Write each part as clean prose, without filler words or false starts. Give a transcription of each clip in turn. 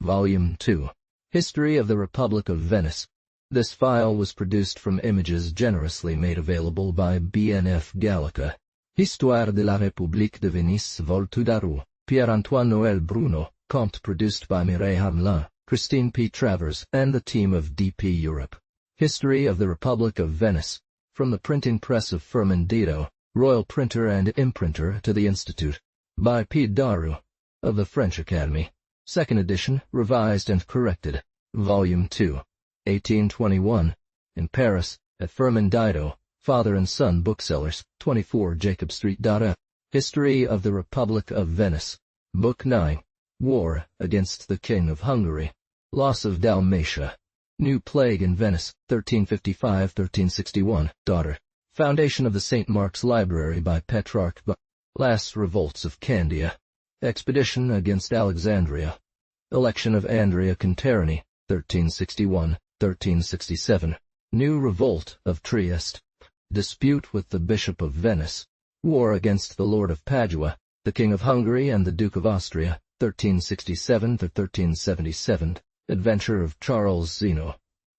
Volume 2. History of the Republic of Venice. This file was produced from images generously made available by BNF Gallica. Histoire de la République de Venise vol. Daru, Pierre Antoine Noël Bruno, Comte, produced by Mireille Hamelin, Christine P. Travers, and the team of DP Europe. History of the Republic of Venice. From the printing press of Firmin Royal Printer and Imprinter to the Institute. By Pierre Daru, of the French Academy. Second edition, revised and corrected. Volume 2. 1821. In Paris, at Firmin Father and Son Booksellers, 24 Jacob Street. History of the Republic of Venice. Book 9. War against the King of Hungary. Loss of Dalmatia. New Plague in Venice, 1355-1361. Daughter. Foundation of the St. Mark's Library by Petrarch. Last revolts of Candia. Expedition against Alexandria. Election of Andrea Contarini, 1361-1367. New revolt of Trieste. Dispute with the Bishop of Venice. War against the Lord of Padua, the King of Hungary and the Duke of Austria, 1367-1377. Adventure of Charles Zeno.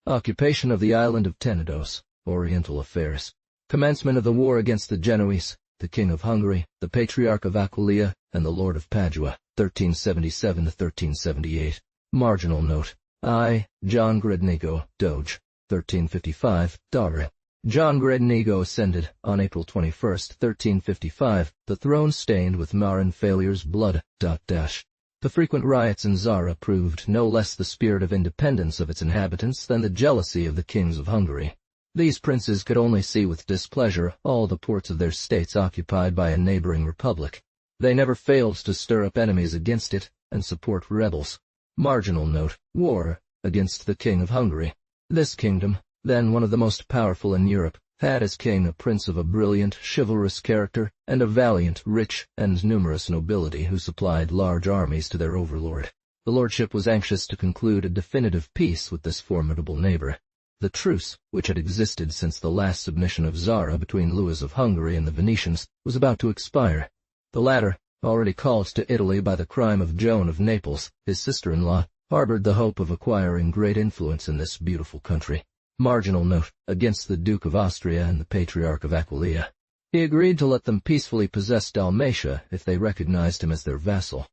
Occupation of the island of Tenedos. Oriental affairs. Commencement of the war against the Genoese, the King of Hungary, the Patriarch of Aquileia, and the Lord of Padua, 1377-1378. Marginal note. I, John Grednego, Doge, 1355, daughter. John Grednego ascended, on April 21, 1355, the throne stained with Marin failures' blood. The frequent riots in Zara proved no less the spirit of independence of its inhabitants than the jealousy of the kings of Hungary. These princes could only see with displeasure all the ports of their states occupied by a neighboring republic. They never failed to stir up enemies against it and support rebels. Marginal note. War against the King of Hungary. This kingdom, then one of the most powerful in Europe, had as king a prince of a brilliant, chivalrous character, and a valiant, rich, and numerous nobility who supplied large armies to their overlord. The lordship was anxious to conclude a definitive peace with this formidable neighbor. The truce, which had existed since the last submission of Zara between Louis of Hungary and the Venetians, was about to expire. The latter, already called to Italy by the crime of Joan of Naples, his sister-in-law, harbored the hope of acquiring great influence in this beautiful country. Marginal note. Against the Duke of Austria and the Patriarch of Aquileia. He agreed to let them peacefully possess Dalmatia if they recognized him as their vassal.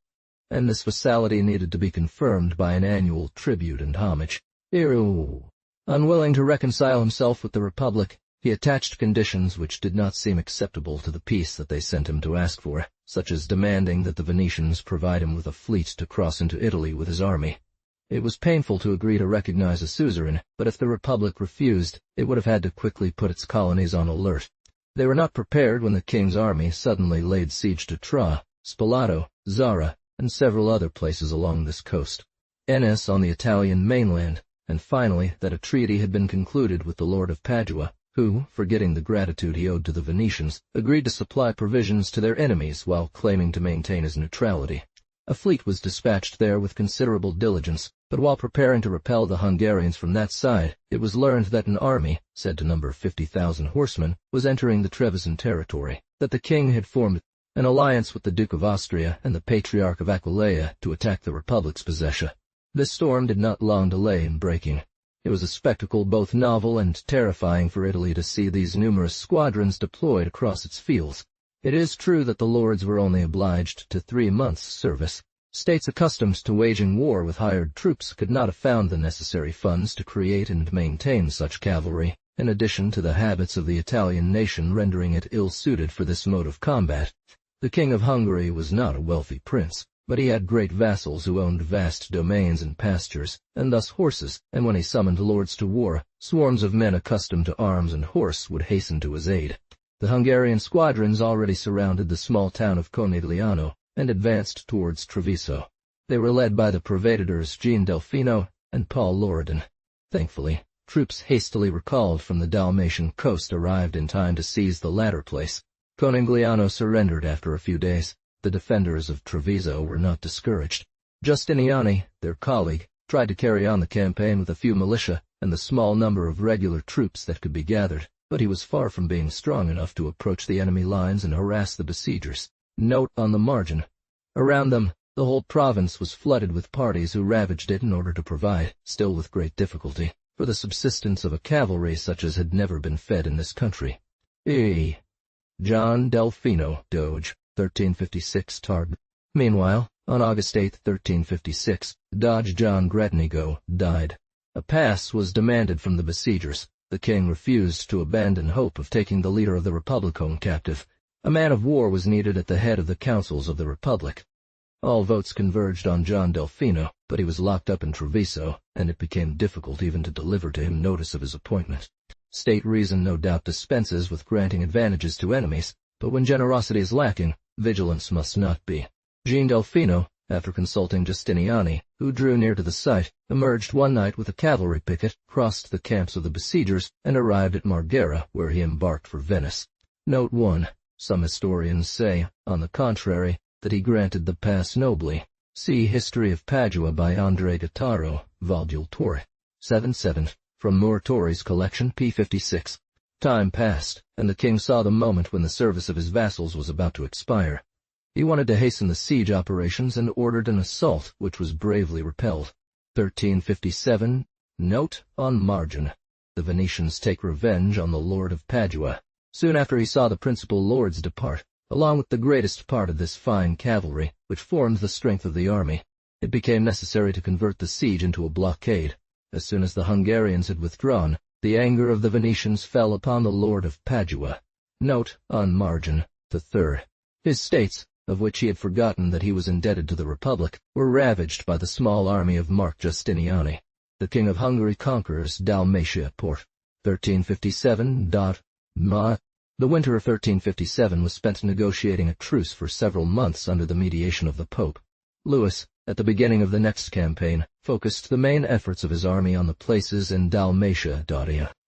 And this vassality needed to be confirmed by an annual tribute and homage. Unwilling to reconcile himself with the Republic, he attached conditions which did not seem acceptable to the peace that they sent him to ask for, such as demanding that the Venetians provide him with a fleet to cross into Italy with his army. It was painful to agree to recognize a suzerain, but if the Republic refused, it would have had to quickly put its colonies on alert. They were not prepared when the king's army suddenly laid siege to Tra, Spalato, Zara, and several other places along this coast. Venice on the Italian mainland, and finally that a treaty had been concluded with the Lord of Padua, who, forgetting the gratitude he owed to the Venetians, agreed to supply provisions to their enemies while claiming to maintain his neutrality. A fleet was dispatched there with considerable diligence, but while preparing to repel the Hungarians from that side, it was learned that an army, said to number 50,000 horsemen, was entering the Trevisan territory, that the king had formed an alliance with the Duke of Austria and the Patriarch of Aquileia to attack the Republic's possession. This storm did not long delay in breaking. It was a spectacle both novel and terrifying for Italy to see these numerous squadrons deployed across its fields. It is true that the lords were only obliged to 3 months' service. States accustomed to waging war with hired troops could not have found the necessary funds to create and maintain such cavalry, in addition to the habits of the Italian nation rendering it ill-suited for this mode of combat. The King of Hungary was not a wealthy prince, but he had great vassals who owned vast domains and pastures, and thus horses, and when he summoned lords to war, swarms of men accustomed to arms and horse would hasten to his aid. The Hungarian squadrons already surrounded the small town of Conegliano and advanced towards Treviso. They were led by the proveditors Jean Delfino and Paul Loredan. Thankfully, troops hastily recalled from the Dalmatian coast arrived in time to seize the latter place. Conegliano surrendered after a few days. The defenders of Treviso were not discouraged. Giustiniani, their colleague, tried to carry on the campaign with a few militia and the small number of regular troops that could be gathered, but he was far from being strong enough to approach the enemy lines and harass the besiegers. Note on the margin. Around them, The whole province was flooded with parties who ravaged it in order to provide, still with great difficulty, for the subsistence of a cavalry such as had never been fed in this country. E. John Delfino, Doge, 1356 Tard. Meanwhile, on August 8, 1356, Doge John Gradnigo died. A pass was demanded from the besiegers. The king refused to abandon hope of taking the leader of the Republic home captive. A man of war was needed at the head of the councils of the Republic. All votes converged on John Delfino, but he was locked up in Treviso, and it became difficult even to deliver to him notice of his appointment. State reason no doubt dispenses with granting advantages to enemies, but when generosity is lacking, vigilance must not be. Jean Delfino, after consulting Justiniani, who drew near to the site, emerged one night with a cavalry picket, crossed the camps of the besiegers, and arrived at Marghera, where he embarked for Venice. Note 1. Some historians say, on the contrary, that he granted the pass nobly. See History of Padua by André Gattaro, Volume 7-7, from Muratori's collection p. 56. Time passed, and the king saw the moment when the service of his vassals was about to expire. He wanted to hasten the siege operations and ordered an assault, which was bravely repelled. 1357. Note on margin. The Venetians take revenge on the Lord of Padua. Soon after he saw the principal lords depart, along with the greatest part of this fine cavalry, which formed the strength of the army. It became necessary to convert the siege into a blockade. As soon as the Hungarians had withdrawn, the anger of the Venetians fell upon the Lord of Padua. Note on margin. The third. His states, of which he had forgotten that he was indebted to the Republic, were ravaged by the small army of Mark Justiniani. The King of Hungary conquers Dalmatia port. 1357. The winter of 1357 was spent negotiating a truce for several months under the mediation of the Pope. Louis, at the beginning of the next campaign, focused the main efforts of his army on the places in Dalmatia.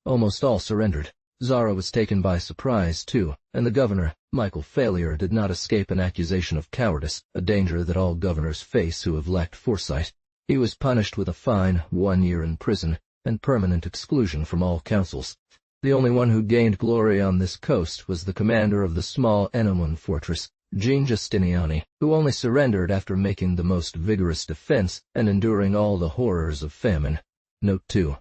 Almost all surrendered. Zara was taken by surprise, too, and the governor, Michael Failure, did not escape an accusation of cowardice, a danger that all governors face who have lacked foresight. He was punished with a fine, 1 year in prison, and permanent exclusion from all councils. The only one who gained glory on this coast was the commander of the small Enoman fortress, Jean Justiniani, who only surrendered after making the most vigorous defense and enduring all the horrors of famine. Note 2.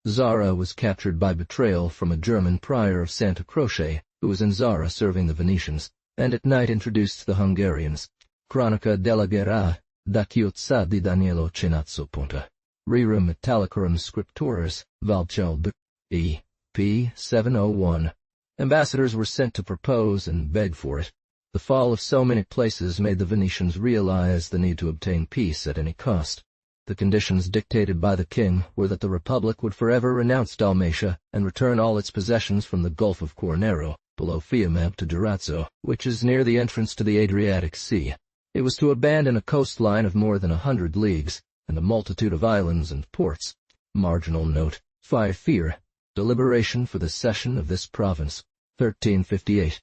Zara was captured by betrayal from a German prior of Santa Croce, who was in Zara serving the Venetians, and at night introduced the Hungarians. Cronica della Guerra, da Chiozza di Danielo Cenazzo Ponta. Rerum Italicorum Scriptores, Valchalb. E. p. 701. Ambassadors were sent to propose and beg for it. The fall of so many places made the Venetians realize the need to obtain peace at any cost. The conditions dictated by the king were that the Republic would forever renounce Dalmatia and return all its possessions from the Gulf of Cornaro, below Fiumab to Durazzo, which is near the entrance to the Adriatic Sea. It was to abandon a coastline of more than 100 leagues, and a multitude of islands and ports. Marginal note. 5 Fear. Deliberation for the cession of this province. 1358.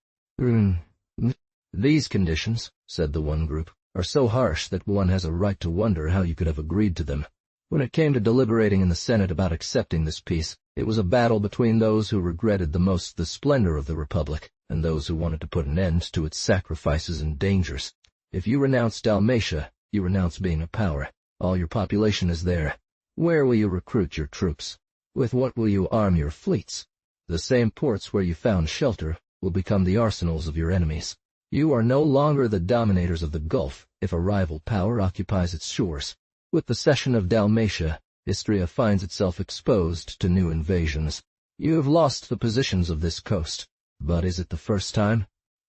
These conditions, said the one group, are so harsh that one has a right to wonder how you could have agreed to them. When it came to deliberating in the Senate about accepting this peace, it was a battle between those who regretted the most the splendor of the Republic and those who wanted to put an end to its sacrifices and dangers. If you renounce Dalmatia, you renounce being a power. All your population is there. Where will you recruit your troops? With what will you arm your fleets? The same ports where you found shelter will become the arsenals of your enemies. You are no longer the dominators of the Gulf if a rival power occupies its shores. With the cession of Dalmatia, Istria finds itself exposed to new invasions. You have lost the positions of this coast. But is it the first time?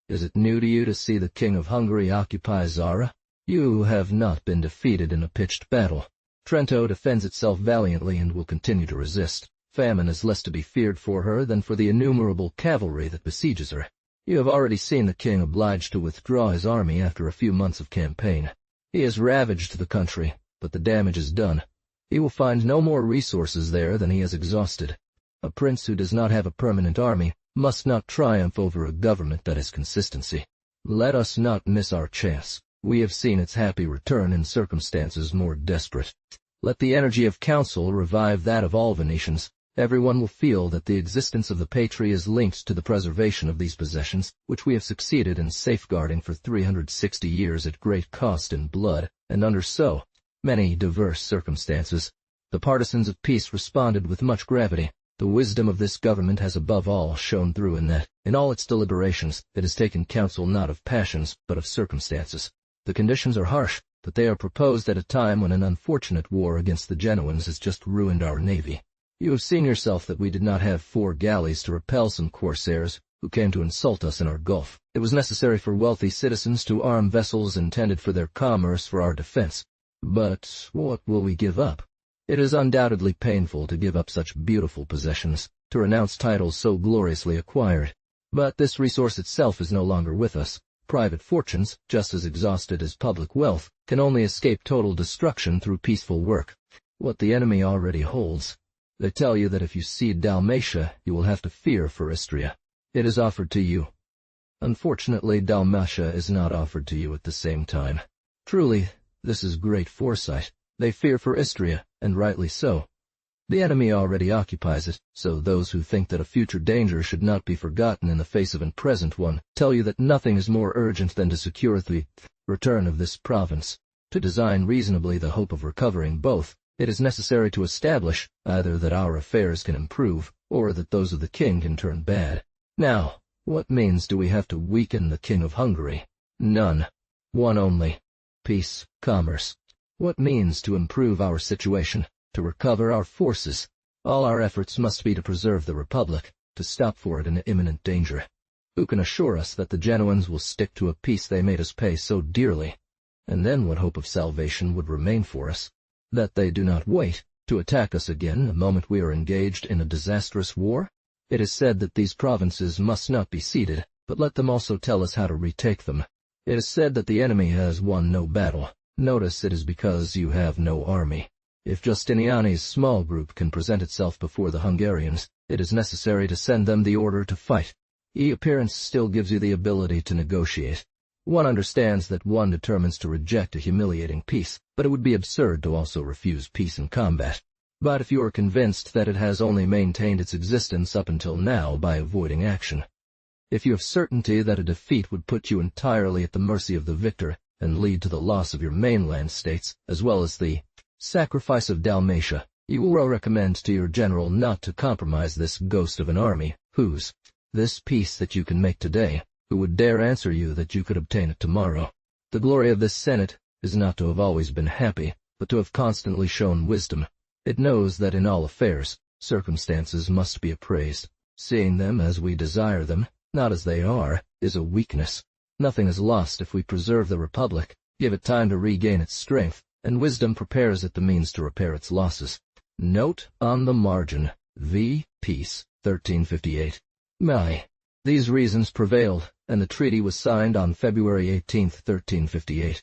Is it new to you to see the King of Hungary occupy Zara? You have not been defeated in a pitched battle. Trento defends itself valiantly and will continue to resist. Famine is less to be feared for her than for the innumerable cavalry that besieges her. You have already seen the king obliged to withdraw his army after a few months of campaign. He has ravaged the country, but the damage is done. He will find no more resources there than he has exhausted. A prince who does not have a permanent army must not triumph over a government that has consistency. Let us not miss our chance. We have seen its happy return in circumstances more desperate. Let the energy of council revive that of all Venetians, Everyone will feel that the existence of the patry is linked to the preservation of these possessions, which we have succeeded in safeguarding for 360 years at great cost in blood, and under so many diverse circumstances. The partisans of peace responded with much gravity. The wisdom of this government has above all shone through in that, in all its deliberations, it has taken counsel not of passions, but of circumstances. The conditions are harsh, but they are proposed at a time when an unfortunate war against the Genoans has just ruined our navy. You have seen yourself that we did not have 4 galleys to repel some corsairs who came to insult us in our gulf. It was necessary for wealthy citizens to arm vessels intended for their commerce for our defense. But what will we give up? It is undoubtedly painful to give up such beautiful possessions, to renounce titles so gloriously acquired. But this resource itself is no longer with us. Private fortunes, just as exhausted as public wealth, can only escape total destruction through peaceful work. What the enemy already holds. They tell you that if you cede Dalmatia, you will have to fear for Istria. It is offered to you. Unfortunately, Dalmatia is not offered to you at the same time. Truly, this is great foresight. They fear for Istria, and rightly so. The enemy already occupies it, so those who think that a future danger should not be forgotten in the face of a present one tell you that nothing is more urgent than to secure the return of this province. To design reasonably the hope of recovering both, it is necessary to establish either that our affairs can improve, or that those of the king can turn bad. Now, what means do we have to weaken the king of Hungary? None. One only. Peace, commerce. What means to improve our situation, to recover our forces? All our efforts must be to preserve the Republic, to stop for it in imminent danger. Who can assure us that the Genoans will stick to a peace they made us pay so dearly? And then what hope of salvation would remain for us? That they do not wait to attack us again the moment we are engaged in a disastrous war? It is said that these provinces must not be ceded, but let them also tell us how to retake them. It is said that the enemy has won no battle. Notice it is because you have no army. If Justiniani's small group can present itself before the Hungarians, it is necessary to send them the order to fight. Appearance still gives you the ability to negotiate. One understands that one determines to reject a humiliating peace, but it would be absurd to also refuse peace in combat. But if you are convinced that it has only maintained its existence up until now by avoiding action, if you have certainty that a defeat would put you entirely at the mercy of the victor and lead to the loss of your mainland states, as well as the sacrifice of Dalmatia, you will recommend to your general not to compromise this ghost of an army, this peace that you can make today, who would dare answer you that you could obtain it tomorrow. The glory of this Senate is not to have always been happy, but to have constantly shown wisdom. It knows that in all affairs, circumstances must be appraised. Seeing them as we desire them, not as they are, is a weakness. Nothing is lost if we preserve the Republic, give it time to regain its strength, and wisdom prepares it the means to repair its losses. Note on the margin, v. Peace, 1358. These reasons prevailed, and the treaty was signed on February 18, 1358.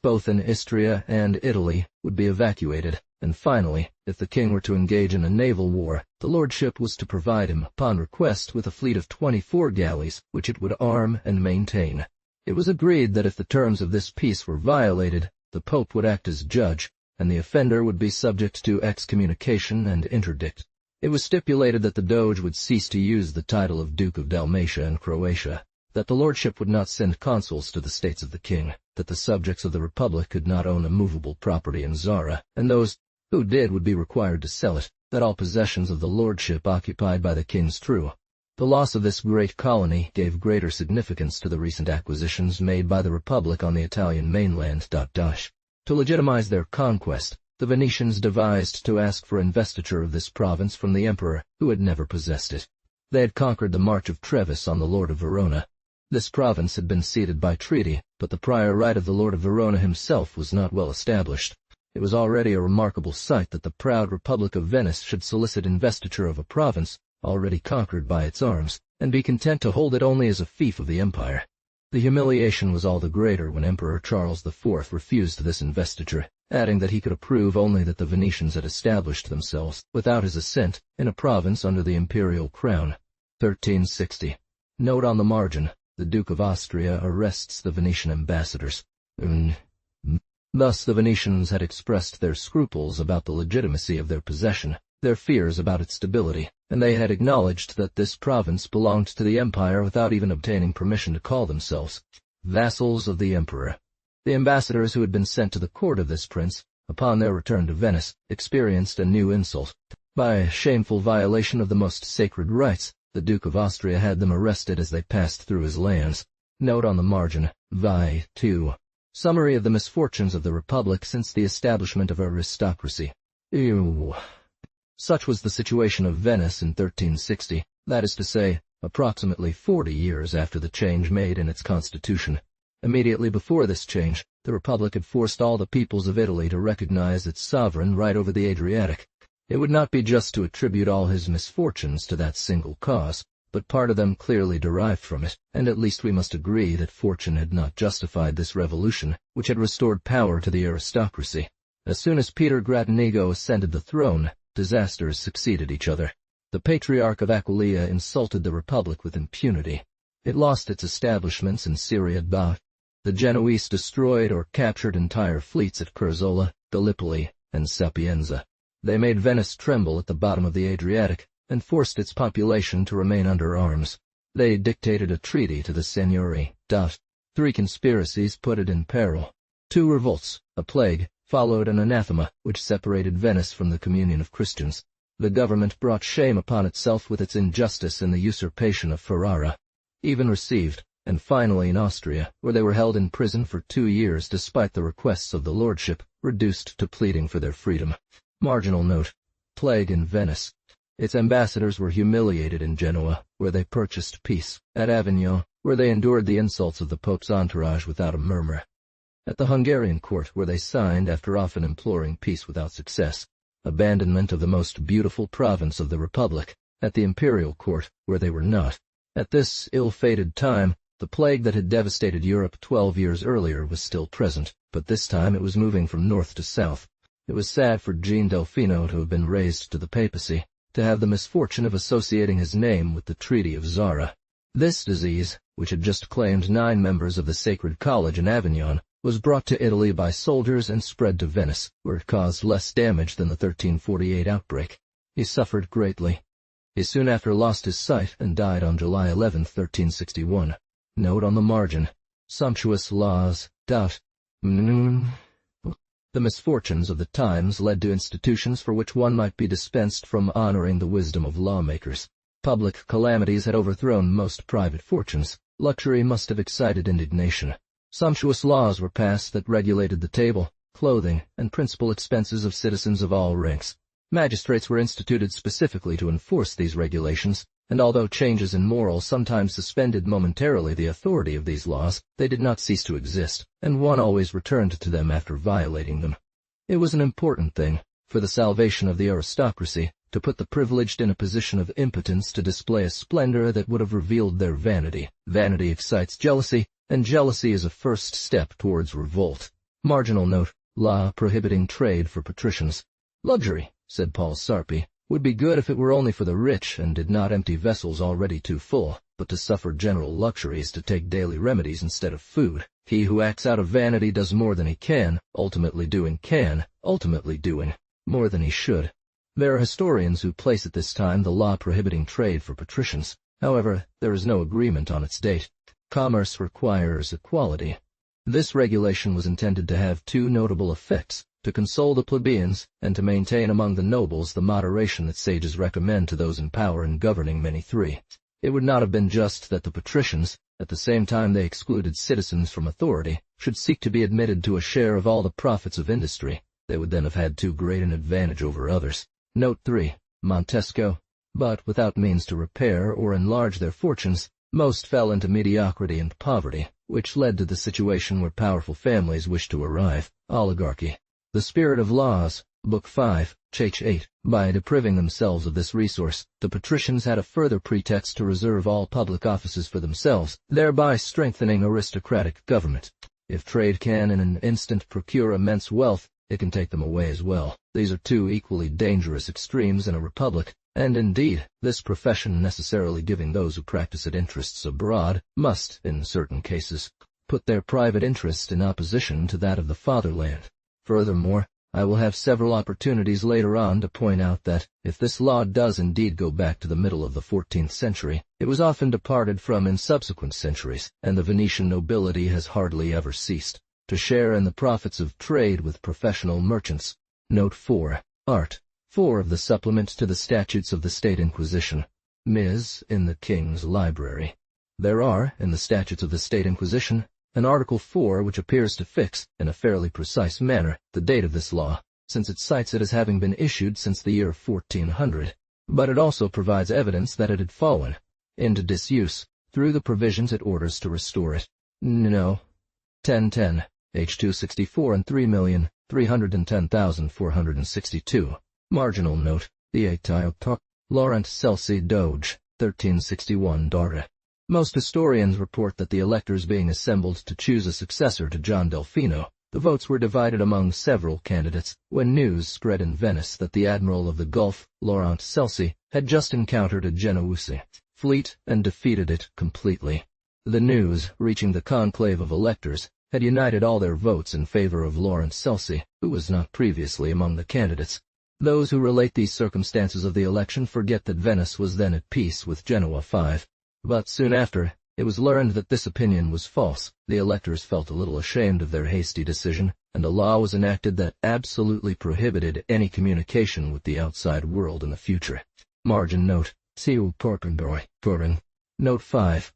Both in Istria and Italy would be evacuated, and finally, if the king were to engage in a naval war, the lordship was to provide him, upon request, with a fleet of 24 galleys, which it would arm and maintain. It was agreed that if the terms of this peace were violated, the Pope would act as judge, and the offender would be subject to excommunication and interdict. It was stipulated that the Doge would cease to use the title of Duke of Dalmatia and Croatia, that the lordship would not send consuls to the states of the king, that the subjects of the Republic could not own a movable property in Zara, and those who did would be required to sell it, that all possessions of the lordship occupied by the king's true. The loss of this great colony gave greater significance to the recent acquisitions made by the Republic on the Italian mainland. To legitimize their conquest, the Venetians devised to ask for investiture of this province from the emperor, who had never possessed it. They had conquered the March of Treves on the Lord of Verona. This province had been ceded by treaty, but the prior right of the Lord of Verona himself was not well established. It was already a remarkable sight that the proud Republic of Venice should solicit investiture of a province already conquered by its arms, and be content to hold it only as a fief of the empire. The humiliation was all the greater when Emperor Charles IV refused this investiture, adding that he could approve only that the Venetians had established themselves, without his assent, in a province under the imperial crown. 1360. Note on the margin, the Duke of Austria arrests the Venetian ambassadors. Thus the Venetians had expressed their scruples about the legitimacy of their possession. their fears about its stability, and they had acknowledged that this province belonged to the empire without even obtaining permission to call themselves vassals of the emperor. The ambassadors who had been sent to the court of this prince, upon their return to Venice, experienced a new insult. By a shameful violation of the most sacred rights, the Duke of Austria had them arrested as they passed through his lands. Note on the margin, Vi. 2. Summary of the misfortunes of the Republic since the establishment of aristocracy. Ew. Such was the situation of Venice in 1360, that is to say, approximately 40 years after the change made in its constitution. Immediately before this change, the Republic had forced all the peoples of Italy to recognize its sovereign right over the Adriatic. It would not be just to attribute all his misfortunes to that single cause, but part of them clearly derived from it, and at least we must agree that fortune had not justified this revolution, which had restored power to the aristocracy. As soon as Peter Gradenigo ascended the throne, disasters succeeded each other. The Patriarch of Aquileia insulted the Republic with impunity. It lost its establishments in Syria. The Genoese destroyed or captured entire fleets at Curzola, Gallipoli, and Sapienza. They made Venice tremble at the bottom of the Adriatic, and forced its population to remain under arms. They dictated a treaty to the Signory. 3 conspiracies put it in peril. 2 revolts, a plague, followed an anathema, which separated Venice from the communion of Christians. The government brought shame upon itself with its injustice in the usurpation of Ferrara. Even received, and finally in Austria, where they were held in prison for 2 years despite the requests of the lordship, reduced to pleading for their freedom. Marginal note. Plague in Venice. Its ambassadors were humiliated in Genoa, where they purchased peace, at Avignon, where they endured the insults of the Pope's entourage without a murmur, at the Hungarian court, where they signed after often imploring peace without success, abandonment of the most beautiful province of the Republic, at the imperial court, where they were not. At this ill-fated time, the plague that had devastated Europe 12 years earlier was still present, but this time it was moving from north to south. It was sad for Gian Delfino to have been raised to the papacy, to have the misfortune of associating his name with the Treaty of Zara. This disease, which had just claimed 9 members of the Sacred College in Avignon, was brought to Italy by soldiers and spread to Venice, where it caused less damage than the 1348 outbreak. He suffered greatly. He soon after lost his sight and died on July 11, 1361. Note on the margin. Sumptuous laws. The misfortunes of the times led to institutions for which one might be dispensed from honoring the wisdom of lawmakers. Public calamities had overthrown most private fortunes. Luxury must have excited indignation. Sumptuous laws were passed that regulated the table, clothing, and principal expenses of citizens of all ranks. Magistrates were instituted specifically to enforce these regulations, and although changes in morals sometimes suspended momentarily the authority of these laws, they did not cease to exist, and one always returned to them after violating them. It was an important thing, for the salvation of the aristocracy, to put the privileged in a position of impotence to display a splendor that would have revealed their vanity. Vanity excites jealousy, and jealousy is a first step towards revolt. Marginal note. Law prohibiting trade for patricians. Luxury, said Paul Sarpi, would be good if it were only for the rich and did not empty vessels already too full, but to suffer general luxuries to take daily remedies instead of food. He who acts out of vanity does more than he can, ultimately doing more than he should. There are historians who place at this time the law prohibiting trade for patricians. However, there is no agreement on its date. Commerce requires equality. This regulation was intended to have 2 notable effects: to console the plebeians, and to maintain among the nobles the moderation that sages recommend to those in power in governing many. 3. It would not have been just that the patricians, at the same time they excluded citizens from authority, should seek to be admitted to a share of all the profits of industry. They would then have had too great an advantage over others. Note 3. Montesco. But without means to repair or enlarge their fortunes, most fell into mediocrity and poverty, which led to the situation where powerful families wished to arrive, oligarchy. The Spirit of Laws, Book 5, Ch. 8. By depriving themselves of this resource, the patricians had a further pretext to reserve all public offices for themselves, thereby strengthening aristocratic government. If trade can in an instant procure immense wealth, it can take them away as well. These are 2 equally dangerous extremes in a republic, and indeed, this profession necessarily giving those who practice it interests abroad, must, in certain cases, put their private interest in opposition to that of the fatherland. Furthermore, I will have several opportunities later on to point out that, if this law does indeed go back to the middle of the 14th century, it was often departed from in subsequent centuries, and the Venetian nobility has hardly ever ceased to share in the profits of trade with professional merchants. Note 4. Art. 4 of the Supplement to the Statutes of the State Inquisition. Ms. in the King's Library. There are, in the Statutes of the State Inquisition, an Article 4 which appears to fix, in a fairly precise manner, the date of this law, since it cites it as having been issued since the year 1400, but it also provides evidence that it had fallen into disuse through the provisions it orders to restore it. No. 1010, H264 and 3,310,462. Marginal note. The Audiobook. Laurent Celsi Doge, 1361 Daru. Most historians report that the electors being assembled to choose a successor to John Delfino, the votes were divided among several candidates, when news spread in Venice that the admiral of the Gulf, Laurent Celsi, had just encountered a Genoese fleet and defeated it completely. The news, reaching the conclave of electors, had united all their votes in favor of Laurent Celsi, who was not previously among the candidates. Those who relate these circumstances of the election forget that Venice was then at peace with Genoa 5. But soon after, it was learned that this opinion was false. The electors felt a little ashamed of their hasty decision, and a law was enacted that absolutely prohibited any communication with the outside world in the future. Margin note. Seu Porpenboy. Note 5.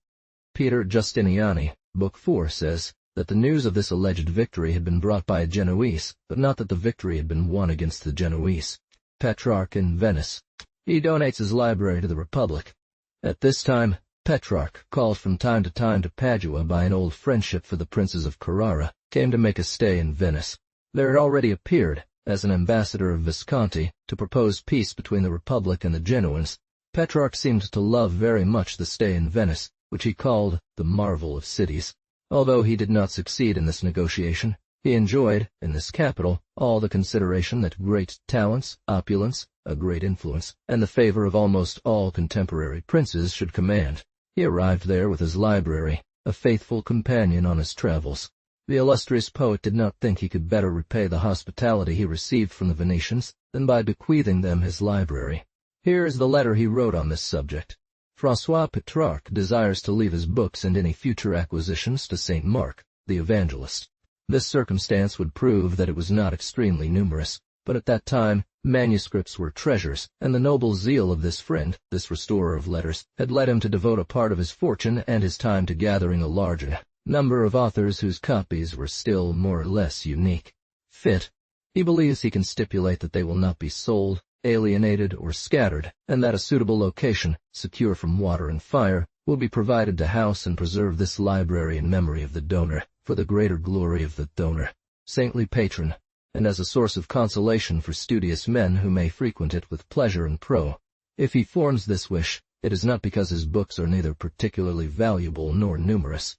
Peter Justiniani, Book 4 says that the news of this alleged victory had been brought by a Genoese, but not that the victory had been won against the Genoese. Petrarch in Venice. He donates his library to the Republic. At this time, Petrarch, called from time to Padua by an old friendship for the princes of Carrara, came to make a stay in Venice. There had already appeared, as an ambassador of Visconti, to propose peace between the Republic and the Genoans. Petrarch seemed to love very much the stay in Venice, which he called the marvel of cities. Although he did not succeed in this negotiation, he enjoyed, in this capital, all the consideration that great talents, opulence, a great influence, and the favor of almost all contemporary princes should command. He arrived there with his library, a faithful companion on his travels. The illustrious poet did not think he could better repay the hospitality he received from the Venetians than by bequeathing them his library. Here is the letter he wrote on this subject. François Petrarch desires to leave his books and any future acquisitions to Saint Mark, the evangelist. This circumstance would prove that it was not extremely numerous, but at that time manuscripts were treasures, and the noble zeal of this friend, this restorer of letters, had led him to devote a part of his fortune and his time to gathering a larger number of authors whose copies were still more or less unique. Fit. He believes he can stipulate that they will not be sold, alienated, or scattered, and that a suitable location, secure from water and fire, will be provided to house and preserve this library in memory of the donor, for the greater glory of the donor, saintly patron, and as a source of consolation for studious men who may frequent it with pleasure and pro. If he forms this wish, it is not because his books are neither particularly valuable nor numerous,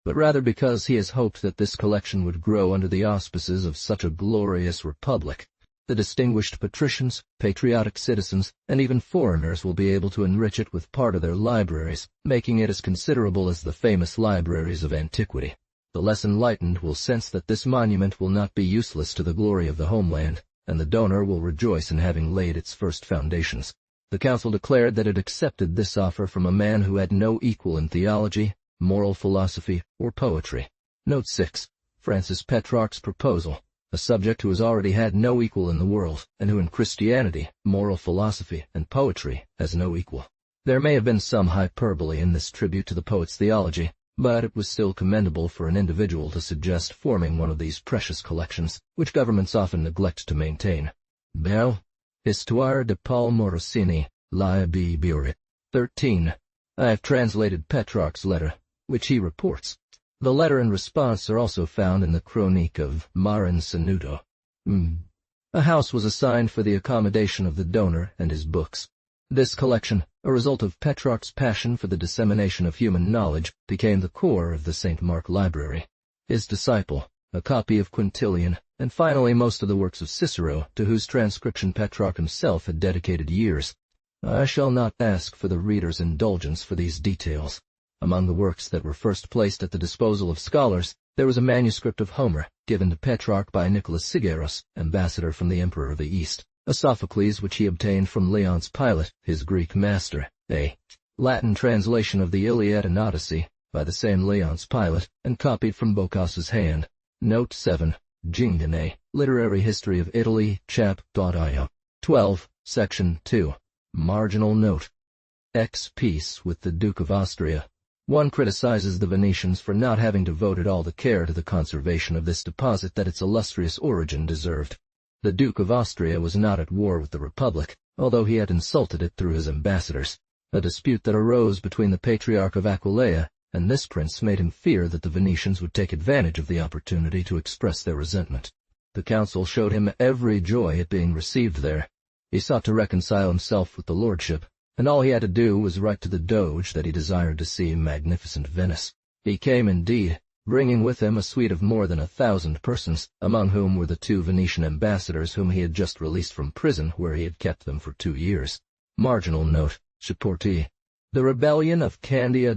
but rather because he has hoped that this collection would grow under the auspices of such a glorious republic. The distinguished patricians, patriotic citizens, and even foreigners will be able to enrich it with part of their libraries, making it as considerable as the famous libraries of antiquity. The less enlightened will sense that this monument will not be useless to the glory of the homeland, and the donor will rejoice in having laid its first foundations. The council declared that it accepted this offer from a man who had no equal in theology, moral philosophy, or poetry. Note 6. Francis Petrarch's proposal. A subject who has already had no equal in the world, and who in Christianity, moral philosophy, and poetry has no equal. There may have been some hyperbole in this tribute to the poet's theology, but it was still commendable for an individual to suggest forming one of these precious collections, which governments often neglect to maintain. Bell. Histoire de Paul Morosini, La Bible. 13. I have translated Petrarch's letter, which he reports. The letter and response are also found in the Chronique of Marin Sanudo. A house was assigned for the accommodation of the donor and his books. This collection, a result of Petrarch's passion for the dissemination of human knowledge, became the core of the St. Mark Library. His disciple, a copy of Quintilian, and finally most of the works of Cicero, to whose transcription Petrarch himself had dedicated years. I shall not ask for the reader's indulgence for these details. Among the works that were first placed at the disposal of scholars, there was a manuscript of Homer, given to Petrarch by Nicholas Sigeros, ambassador from the Emperor of the East, a Sophocles which he obtained from Leonce Pilate, his Greek master, a Latin translation of the Iliad and Odyssey, by the same Leonce Pilate, and copied from Boccas's hand. Note 7. Gingane, Literary History of Italy, chap.io. 12, Section 2. Marginal note. Peace with the Duke of Austria. One criticizes the Venetians for not having devoted all the care to the conservation of this deposit that its illustrious origin deserved. The Duke of Austria was not at war with the Republic, although he had insulted it through his ambassadors. A dispute that arose between the Patriarch of Aquileia and this prince made him fear that the Venetians would take advantage of the opportunity to express their resentment. The council showed him every joy at being received there. He sought to reconcile himself with the lordship, and all he had to do was write to the Doge that he desired to see magnificent Venice. He came indeed, bringing with him a suite of more than 1,000 persons, among whom were the 2 Venetian ambassadors whom he had just released from prison where he had kept them for 2 years. Marginal note. Supporti. The rebellion of Candia.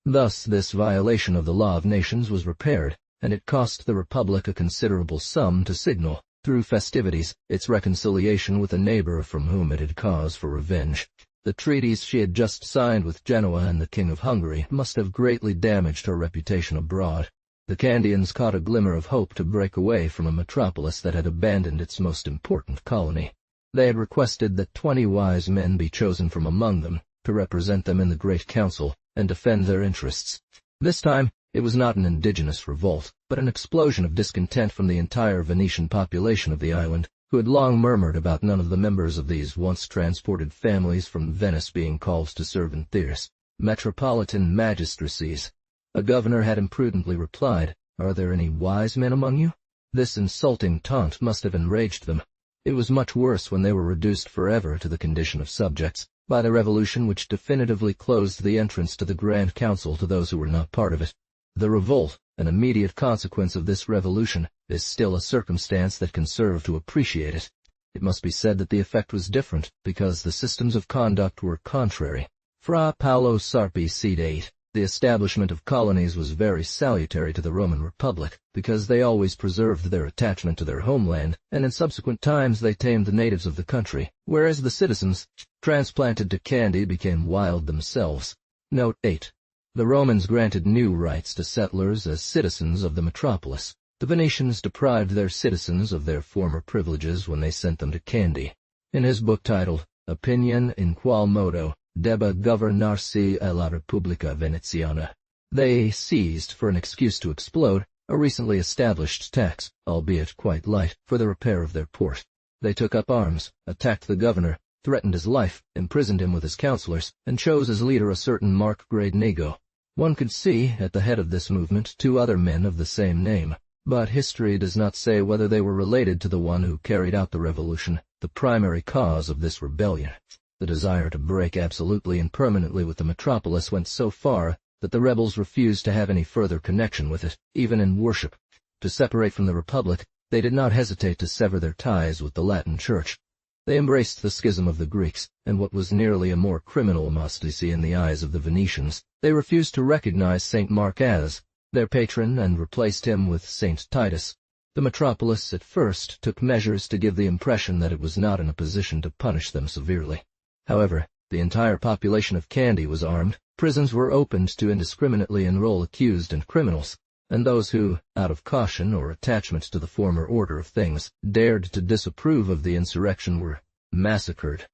Thus this violation of the law of nations was repaired, and it cost the Republic a considerable sum to signal, through festivities, its reconciliation with a neighbor from whom it had cause for revenge. The treaties she had just signed with Genoa and the King of Hungary must have greatly damaged her reputation abroad. The Candians caught a glimmer of hope to break away from a metropolis that had abandoned its most important colony. They had requested that 20 wise men be chosen from among them, to represent them in the Great Council, and defend their interests. This time, it was not an indigenous revolt, but an explosion of discontent from the entire Venetian population of the island, who had long murmured about none of the members of these once transported families from Venice being called to serve in Thyrus, metropolitan magistracies. A governor had imprudently replied, "Are there any wise men among you?" This insulting taunt must have enraged them. It was much worse when they were reduced forever to the condition of subjects, by the revolution which definitively closed the entrance to the Grand Council to those who were not part of it. The revolt, an immediate consequence of this revolution, is still a circumstance that can serve to appreciate it. It must be said that the effect was different, because the systems of conduct were contrary. Fra Paolo Sarpi Cede 8. The establishment of colonies was very salutary to the Roman Republic, because they always preserved their attachment to their homeland, and in subsequent times they tamed the natives of the country, whereas the citizens, transplanted to Candy, became wild themselves. Note 8. The Romans granted new rights to settlers as citizens of the metropolis. The Venetians deprived their citizens of their former privileges when they sent them to Candy. In his book titled, Opinion in qual modo debba governarsi la Repubblica Veneziana, they seized, for an excuse to explode, a recently established tax, albeit quite light, for the repair of their port. They took up arms, attacked the governor, threatened his life, imprisoned him with his counselors, and chose as leader a certain Mark Gradenigo. One could see, at the head of this movement, 2 other men of the same name, but history does not say whether they were related to the one who carried out the revolution, the primary cause of this rebellion. The desire to break absolutely and permanently with the metropolis went so far that the rebels refused to have any further connection with it, even in worship. To separate from the Republic, they did not hesitate to sever their ties with the Latin Church. They embraced the schism of the Greeks, and what was nearly a more criminal apostasy in the eyes of the Venetians, they refused to recognize St. Mark as their patron and replaced him with St. Titus. The metropolis at first took measures to give the impression that it was not in a position to punish them severely. However, the entire population of Candy was armed, prisons were opened to indiscriminately enroll accused and criminals, and those who, out of caution or attachment to the former order of things, dared to disapprove of the insurrection were massacred.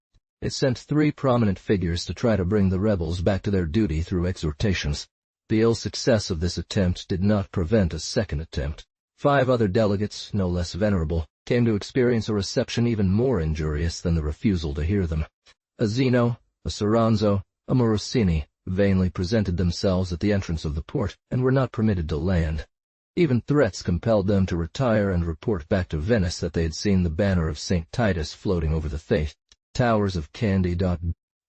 It sent 3 prominent figures to try to bring the rebels back to their duty through exhortations. The ill success of this attempt did not prevent a second attempt. 5 other delegates, no less venerable, came to experience a reception even more injurious than the refusal to hear them. A Zeno, a Soranzo, a Morosini vainly presented themselves at the entrance of the port, and were not permitted to land. Even threats compelled them to retire and report back to Venice that they had seen the banner of St. Titus floating over the Fate Towers of Candy.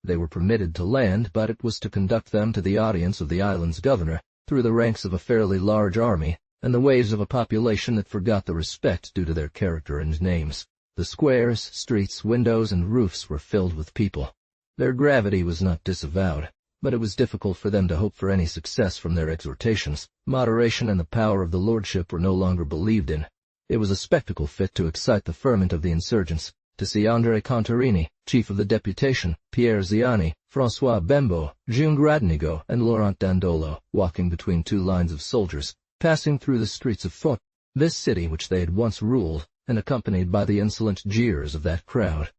They were permitted to land, but it was to conduct them to the audience of the island's governor, through the ranks of a fairly large army, and the waves of a population that forgot the respect due to their character and names. The squares, streets, windows, and roofs were filled with people. Their gravity was not disavowed, but it was difficult for them to hope for any success from their exhortations. Moderation and the power of the lordship were no longer believed in. It was a spectacle fit to excite the ferment of the insurgents, to see André Contarini, chief of the deputation, Pierre Ziani, François Bembo, Jean Gradenigo, and Laurent Dandolo, walking between two lines of soldiers, passing through the streets of Fort, this city which they had once ruled, and accompanied by the insolent jeers of that crowd.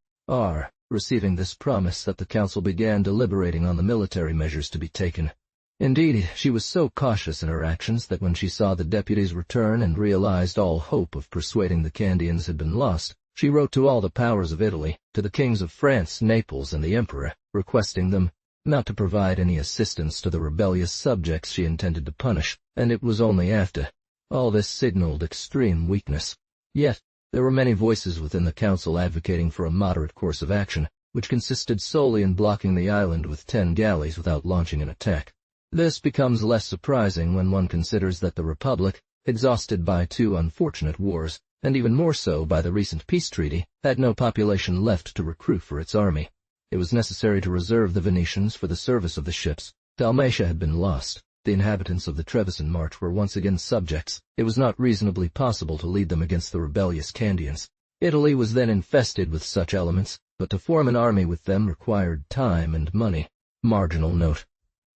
Receiving this promise that the council began deliberating on the military measures to be taken. Indeed, she was so cautious in her actions that when she saw the deputies return and realized all hope of persuading the Candians had been lost, she wrote to all the powers of Italy, to the kings of France, Naples, and the emperor, requesting them not to provide any assistance to the rebellious subjects she intended to punish, and it was only after. All this signaled extreme weakness. Yet, there were many voices within the council advocating for a moderate course of action, which consisted solely in blocking the island with 10 galleys without launching an attack. This becomes less surprising when one considers that the Republic, exhausted by 2 unfortunate wars, and even more so by the recent peace treaty, had no population left to recruit for its army. It was necessary to reserve the Venetians for the service of the ships. Dalmatia had been lost. The inhabitants of the Trevisan March were once again subjects. It was not reasonably possible to lead them against the rebellious Candians. Italy was then infested with such elements, but to form an army with them required time and money. Marginal note.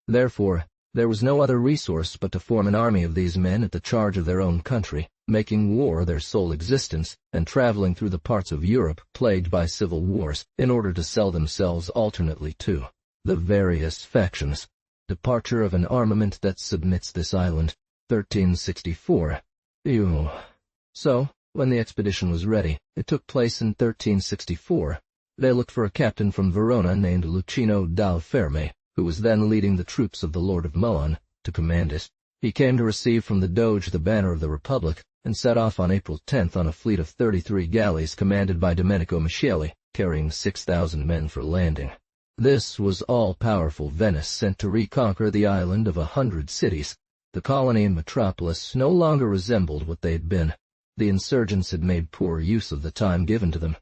Therefore, there was no other resource but to form an army of these men at the charge of their own country, making war their sole existence, and traveling through the parts of Europe plagued by civil wars, in order to sell themselves alternately to the various factions. Departure of an armament that submits this island. 1364. So, when the expedition was ready, it took place in 1364. They looked for a captain from Verona named Lucino dal Ferme, who was then leading the troops of the Lord of Milan, to command it. He came to receive from the Doge the banner of the Republic, and set off on April 10th on a fleet of 33 galleys commanded by Domenico Micheli, carrying 6,000 men for landing. This was all-powerful Venice sent to reconquer the island of 100 cities. The colony and metropolis no longer resembled what they had been. The insurgents had made poor use of the time given to them.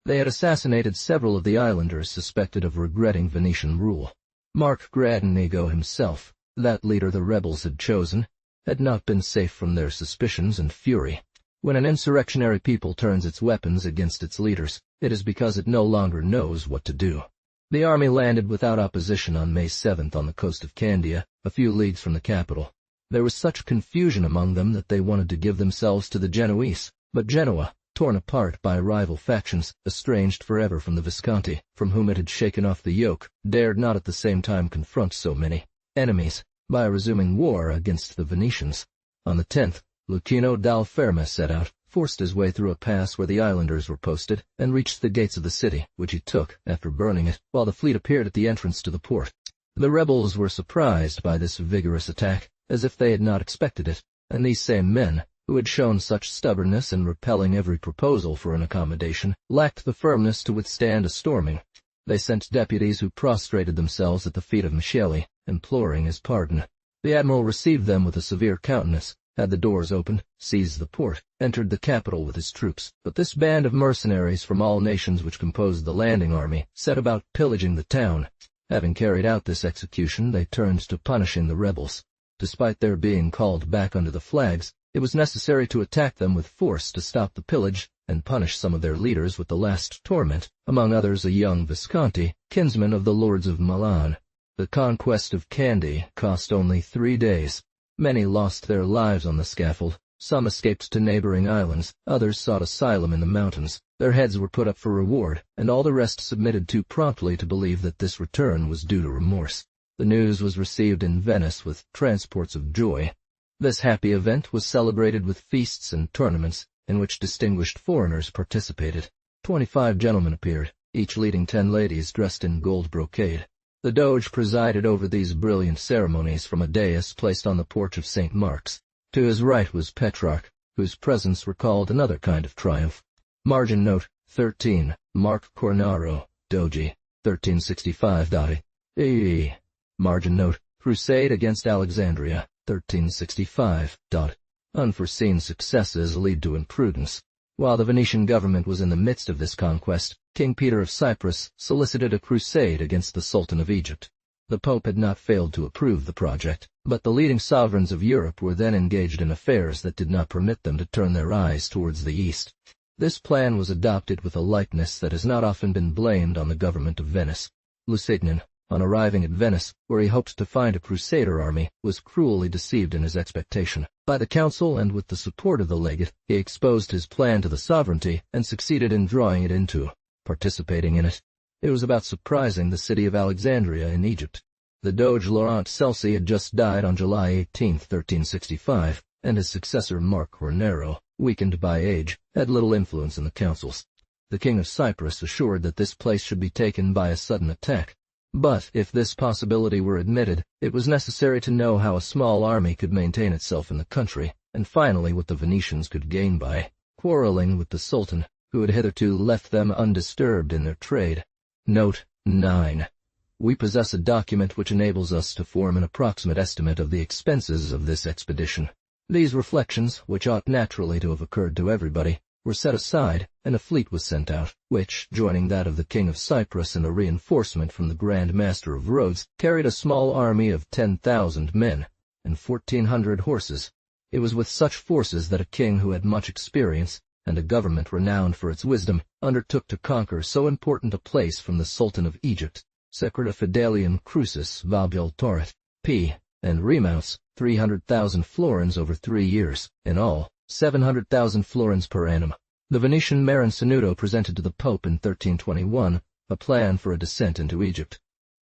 They had assassinated several of the islanders suspected of regretting Venetian rule. Marc Gradenigo himself, that leader the rebels had chosen, had not been safe from their suspicions and fury. When an insurrectionary people turns its weapons against its leaders, it is because it no longer knows what to do. The army landed without opposition on May 7th on the coast of Candia, a few leagues from the capital. There was such confusion among them that they wanted to give themselves to the Genoese, but Genoa, torn apart by rival factions, estranged forever from the Visconti, from whom it had shaken off the yoke, dared not at the same time confront so many enemies, by resuming war against the Venetians. On the 10th, Lucino dal Ferme set out, forced his way through a pass where the islanders were posted, and reached the gates of the city, which he took, after burning it, while the fleet appeared at the entrance to the port. The rebels were surprised by this vigorous attack, as if they had not expected it, and these same men, who had shown such stubbornness in repelling every proposal for an accommodation, lacked the firmness to withstand a storming. They sent deputies who prostrated themselves at the feet of Micheli, imploring his pardon. The admiral received them with a severe countenance, had the doors opened, seized the port, entered the capital with his troops. But this band of mercenaries from all nations which composed the landing army set about pillaging the town. Having carried out this execution, they turned to punishing the rebels. Despite their being called back under the flags, it was necessary to attack them with force to stop the pillage, and punish some of their leaders with the last torment, among others a young Visconti, kinsman of the lords of Milan. The conquest of Kandy cost only 3 days. Many lost their lives on the scaffold. Some escaped to neighboring islands, others sought asylum in the mountains. Their heads were put up for reward, and all the rest submitted too promptly to believe that this return was due to remorse. The news was received in Venice with transports of joy. This happy event was celebrated with feasts and tournaments, in which distinguished foreigners participated. 25 gentlemen appeared, each leading 10 ladies dressed in gold brocade. The Doge presided over these brilliant ceremonies from a dais placed on the porch of St. Mark's. To his right was Petrarch, whose presence recalled another kind of triumph. Margin note, 13, Mark Cornaro, Doge, 1365. Margin note, Crusade against Alexandria, 1365. Unforeseen successes lead to imprudence. While the Venetian government was in the midst of this conquest, King Peter of Cyprus solicited a crusade against the Sultan of Egypt. The Pope had not failed to approve the project, but the leading sovereigns of Europe were then engaged in affairs that did not permit them to turn their eyes towards the east. This plan was adopted with a lightness that has not often been blamed on the government of Venice. Lusignan, on arriving at Venice, where he hoped to find a crusader army, was cruelly deceived in his expectation. By the council and with the support of the legate, he exposed his plan to the sovereignty and succeeded in drawing it into participating in it. It was about surprising the city of Alexandria in Egypt. The Doge Laurent Celsi had just died on July 18, 1365, and his successor Marc Cornero, weakened by age, had little influence in the councils. The king of Cyprus assured that this place should be taken by a sudden attack. But if this possibility were admitted, it was necessary to know how a small army could maintain itself in the country, and finally what the Venetians could gain by quarreling with the Sultan, who had hitherto left them undisturbed in their trade. Note 9. We possess a document which enables us to form an approximate estimate of the expenses of this expedition. These reflections, which ought naturally to have occurred to everybody, were set aside, and a fleet was sent out, which, joining that of the King of Cyprus and a reinforcement from the Grand Master of Rhodes, carried a small army of 10,000 men and 1,400 horses. It was with such forces that a king who had much experience, and a government renowned for its wisdom, undertook to conquer so important a place from the Sultan of Egypt. Secreta Fidelium Crucis Vabul Torret, p. and remounts 300,000 florins over 3 years, in all 700,000 florins per annum. The Venetian Marincenuto presented to the Pope in 1321 a plan for a descent into Egypt.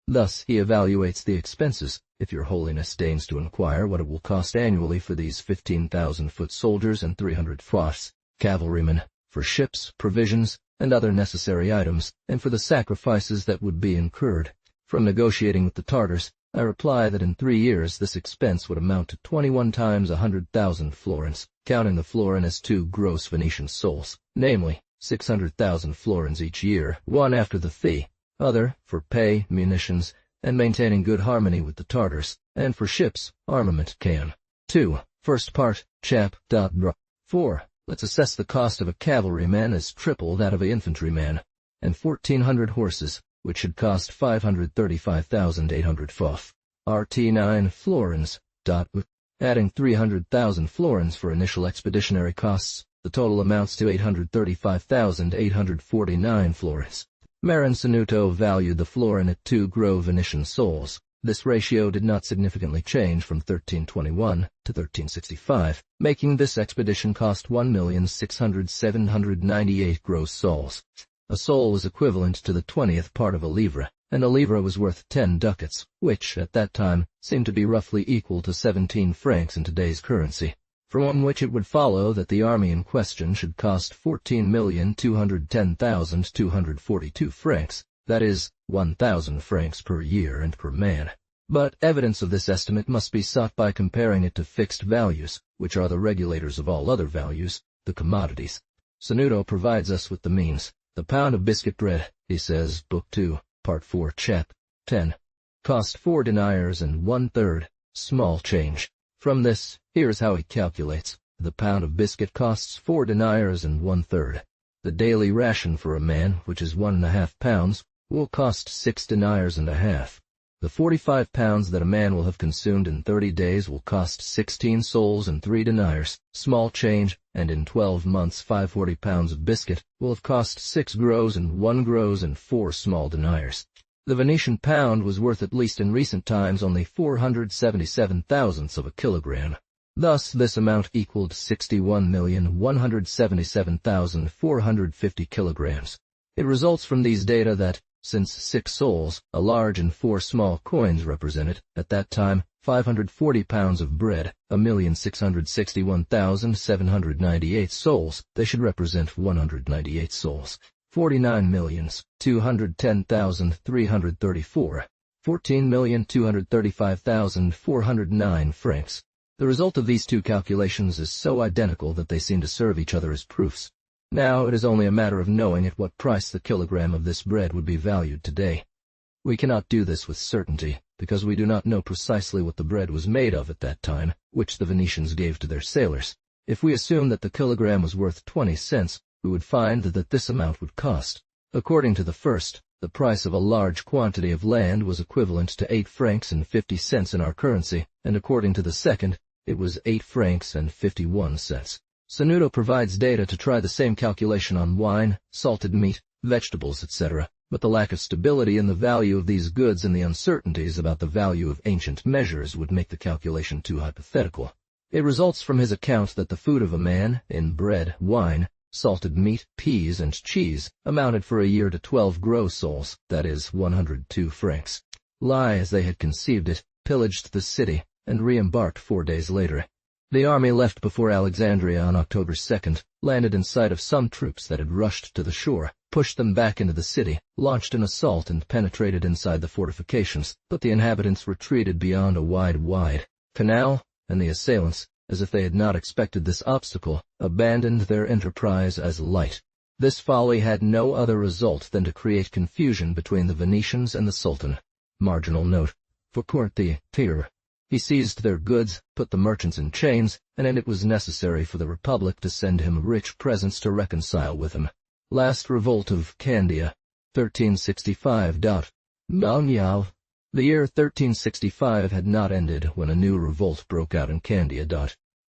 Thus he evaluates the expenses, if your holiness deigns to inquire what it will cost annually for these 15,000 foot soldiers and 300 foughs, cavalrymen, for ships, provisions, and other necessary items, and for the sacrifices that would be incurred. From negotiating with the Tartars, I reply that in 3 years this expense would amount to 21 times 100,000 florins, counting the florin as 2 gross Venetian sols, namely 600,000 florins each year, one after the fee, other for pay, munitions, and maintaining good harmony with the Tartars, and for ships, armament can. 2. First part, chap. 4. Let's assess the cost of a cavalryman as triple that of an infantryman, and 1,400 horses, which should cost 535,800 foff. Rt9 florins. Adding 300,000 florins for initial expeditionary costs, the total amounts to 835,849 florins. Marincenuto valued the florin at 2 gros Venetian sols. This ratio did not significantly change from 1321 to 1365, making this expedition cost 1,600,798 gross sols. A sol was equivalent to the 20th part of a livre, and a livre was worth 10 ducats, which, at that time, seemed to be roughly equal to 17 francs in today's currency, from which it would follow that the army in question should cost 14,210,242 francs, that is, 1,000 francs per year and per man. But evidence of this estimate must be sought by comparing it to fixed values, which are the regulators of all other values, the commodities. Senuto provides us with the means. The pound of biscuit bread, he says, Book 2, Part 4, Chap. 10, cost 4 deniers and 1/3, small change. From this, here's how he calculates. The pound of biscuit costs 4 deniers and 1/3. The daily ration for a man, which is 1½ pounds, will cost 6 deniers and a half. The 45 pounds that a man will have consumed in 30 days will cost 16 sols and 3 deniers, small change, and in 12 months 540 pounds of biscuit will have cost 6 gros and 1 gros and 4 small deniers. The Venetian pound was worth at least in recent times only 477 thousandths of a kilogram. Thus this amount equaled 61,177,450 kilograms. It results from these data that, since 6 sols, a large and 4 small coins represented, at that time, 540 pounds of bread, 1,661,798 sols, they should represent 198 sols, 49,210,334, 14,235,409 francs. The result of these two calculations is so identical that they seem to serve each other as proofs. Now it is only a matter of knowing at what price the kilogram of this bread would be valued today. We cannot do this with certainty, because we do not know precisely what the bread was made of at that time, which the Venetians gave to their sailors. If we assume that the kilogram was worth 20 cents, we would find that this amount would cost. According to the first, the price of a large quantity of land was equivalent to 8 francs and 50 cents in our currency, and according to the second, it was 8 francs and 51 cents. Sanudo provides data to try the same calculation on wine, salted meat, vegetables, etc., but the lack of stability in the value of these goods and the uncertainties about the value of ancient measures would make the calculation too hypothetical. It results from his account that the food of a man, in bread, wine, salted meat, peas, and cheese, amounted for a year to 12 gros sols, that is, 102 francs. Lie, as they had conceived it, pillaged the city, and re-embarked 4 days later. The army left before Alexandria on October 2nd, landed in sight of some troops that had rushed to the shore, pushed them back into the city, launched an assault and penetrated inside the fortifications, but the inhabitants retreated beyond a wide canal, and the assailants, as if they had not expected this obstacle, abandoned their enterprise as light. This folly had no other result than to create confusion between the Venetians and the Sultan. Marginal note. For Pierre, he seized their goods, put the merchants in chains, and it was necessary for the Republic to send him rich presents to reconcile with him. Last revolt of Candia, 1365. The year 1365 had not ended when a new revolt broke out in Candia.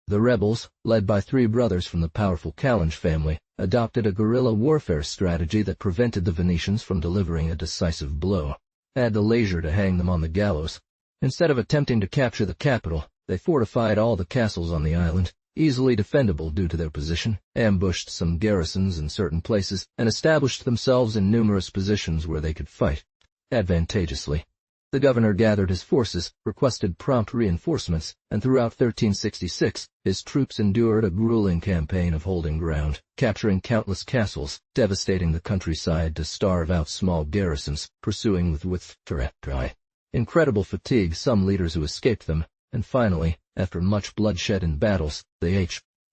The rebels, led by 3 brothers from the powerful Calange family, adopted a guerrilla warfare strategy that prevented the Venetians from delivering a decisive blow. Had the leisure to hang them on the gallows. Instead of attempting to capture the capital, they fortified all the castles on the island, easily defendable due to their position, ambushed some garrisons in certain places, and established themselves in numerous positions where they could fight advantageously. The governor gathered his forces, requested prompt reinforcements, and throughout 1366, his troops endured a grueling campaign of holding ground, capturing countless castles, devastating the countryside to starve out small garrisons, pursuing with incredible fatigue some leaders who escaped them, and finally, after much bloodshed in battles,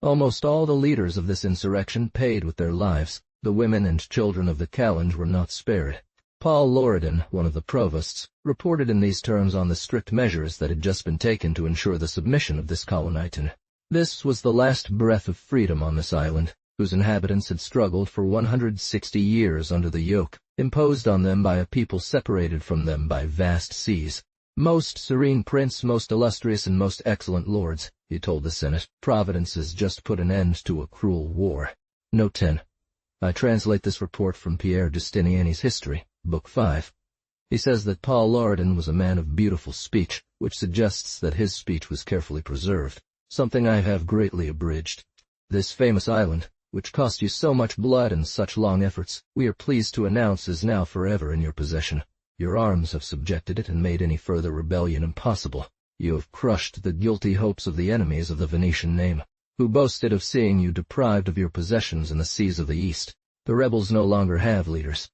almost all the leaders of this insurrection paid with their lives. The women and children of the Calange were not spared. Paul Loredan, one of the provosts, reported in these terms on the strict measures that had just been taken to ensure the submission of this colonitan. This was the last breath of freedom on this island, whose inhabitants had struggled for 160 years under the yoke, imposed on them by a people separated from them by vast seas. Most serene prince, most illustrious and most excellent lords, he told the Senate, Providence has just put an end to a cruel war. Note 10. I translate this report from Pierre Justiniani's History, Book 5. He says that Paul Loredan was a man of beautiful speech, which suggests that his speech was carefully preserved, something I have greatly abridged. This famous island, which cost you so much blood and such long efforts, we are pleased to announce is now forever in your possession. Your arms have subjected it and made any further rebellion impossible. You have crushed the guilty hopes of the enemies of the Venetian name, who boasted of seeing you deprived of your possessions in the seas of the East. The rebels no longer have leaders.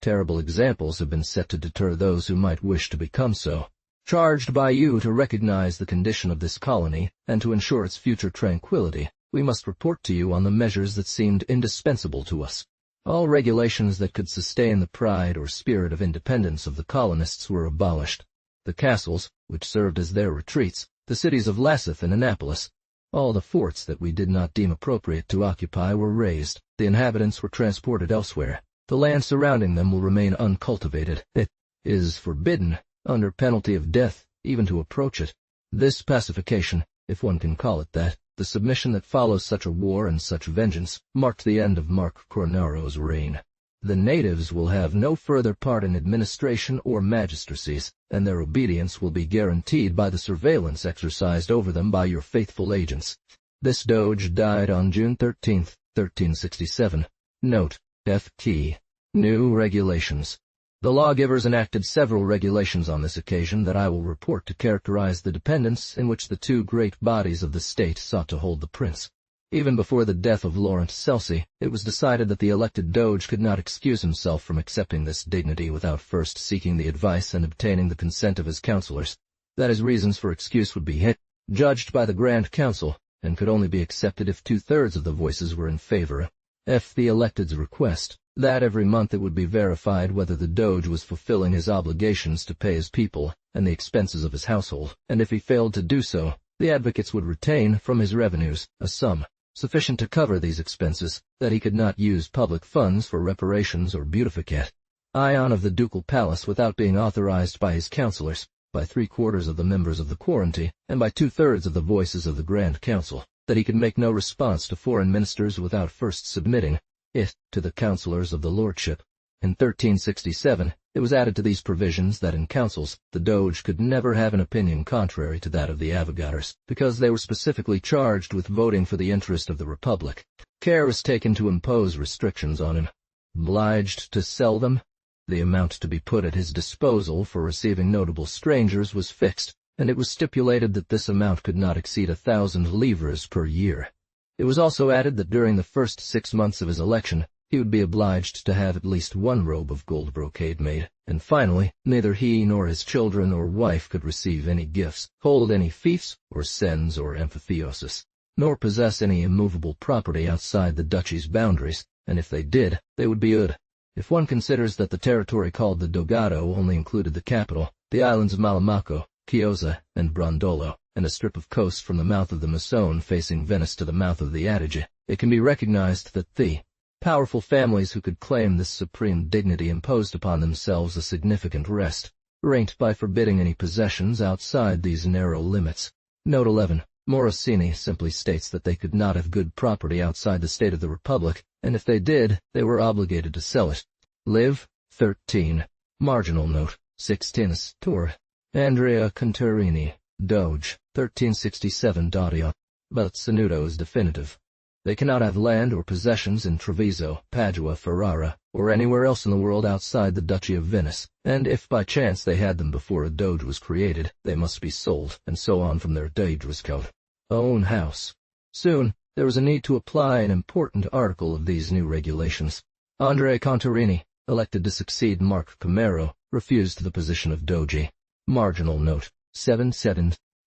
Terrible examples have been set to deter those who might wish to become so. Charged by you to recognize the condition of this colony and to ensure its future tranquility, we must report to you on the measures that seemed indispensable to us. All regulations that could sustain the pride or spirit of independence of the colonists were abolished. The castles, which served as their retreats, the cities of Lasseth and Annapolis, all the forts that we did not deem appropriate to occupy were razed. The inhabitants were transported elsewhere. The land surrounding them will remain uncultivated. It is forbidden, under penalty of death, even to approach it. This pacification, if one can call it that, the submission that follows such a war and such vengeance, marked the end of Marc Cornaro's reign. The natives will have no further part in administration or magistracies, and their obedience will be guaranteed by the surveillance exercised over them by your faithful agents. This Doge died on June 13, 1367. Note, F. Key. New regulations. The lawgivers enacted several regulations on this occasion that I will report to characterize the dependence in which the 2 great bodies of the state sought to hold the prince. Even before the death of Laurent Celsi, it was decided that the elected Doge could not excuse himself from accepting this dignity without first seeking the advice and obtaining the consent of his counselors, that his reasons for excuse would be judged by the Grand Council, and could only be accepted if 2/3 of the voices were in favor. F. The elected's request, that every month it would be verified whether the Doge was fulfilling his obligations to pay his people and the expenses of his household, and if he failed to do so, the advocates would retain from his revenues a sum sufficient to cover these expenses, that he could not use public funds for reparations or beautificat. Ion of the ducal palace without being authorized by his councillors, by 3/4 of the members of the Quarantine, and by 2/3 of the voices of the Grand Council, that he could make no response to foreign ministers without first submitting it to the councillors of the lordship. In 1367, it was added to these provisions that in councils, the Doge could never have an opinion contrary to that of the avogadors, because they were specifically charged with voting for the interest of the Republic. Care was taken to impose restrictions on him. Obliged to sell them, the amount to be put at his disposal for receiving notable strangers was fixed, and it was stipulated that this amount could not exceed 1,000 livres per year. It was also added that during the first 6 months of his election, he would be obliged to have at least one robe of gold brocade made, and finally, neither he nor his children or wife could receive any gifts, hold any fiefs, or cens or amphitheosis, nor possess any immovable property outside the duchy's boundaries, and if they did, they would be ud. If one considers that the territory called the Dogado only included the capital, the islands of Malamaco, Chiozza, and Brondolo, and a strip of coast from the mouth of the Masone facing Venice to the mouth of the Adige, it can be recognized that the powerful families who could claim this supreme dignity imposed upon themselves a significant rest, ranked by forbidding any possessions outside these narrow limits. Note 11. Morosini simply states that they could not have good property outside the state of the Republic, and if they did, they were obligated to sell it. Liv. 13. Marginal note. 16. Tour. Andrea Contarini, Doge, 1367. Daudio. But Sanudo is definitive. They cannot have land or possessions in Treviso, Padua, Ferrara, or anywhere else in the world outside the Duchy of Venice, and if by chance they had them before a Doge was created, they must be sold, and so on from their Doge's code. Own house. Soon, there was a need to apply an important article of these new regulations. Andrea Contarini, elected to succeed Mark Camero, refused the position of Doge. Marginal note. 7.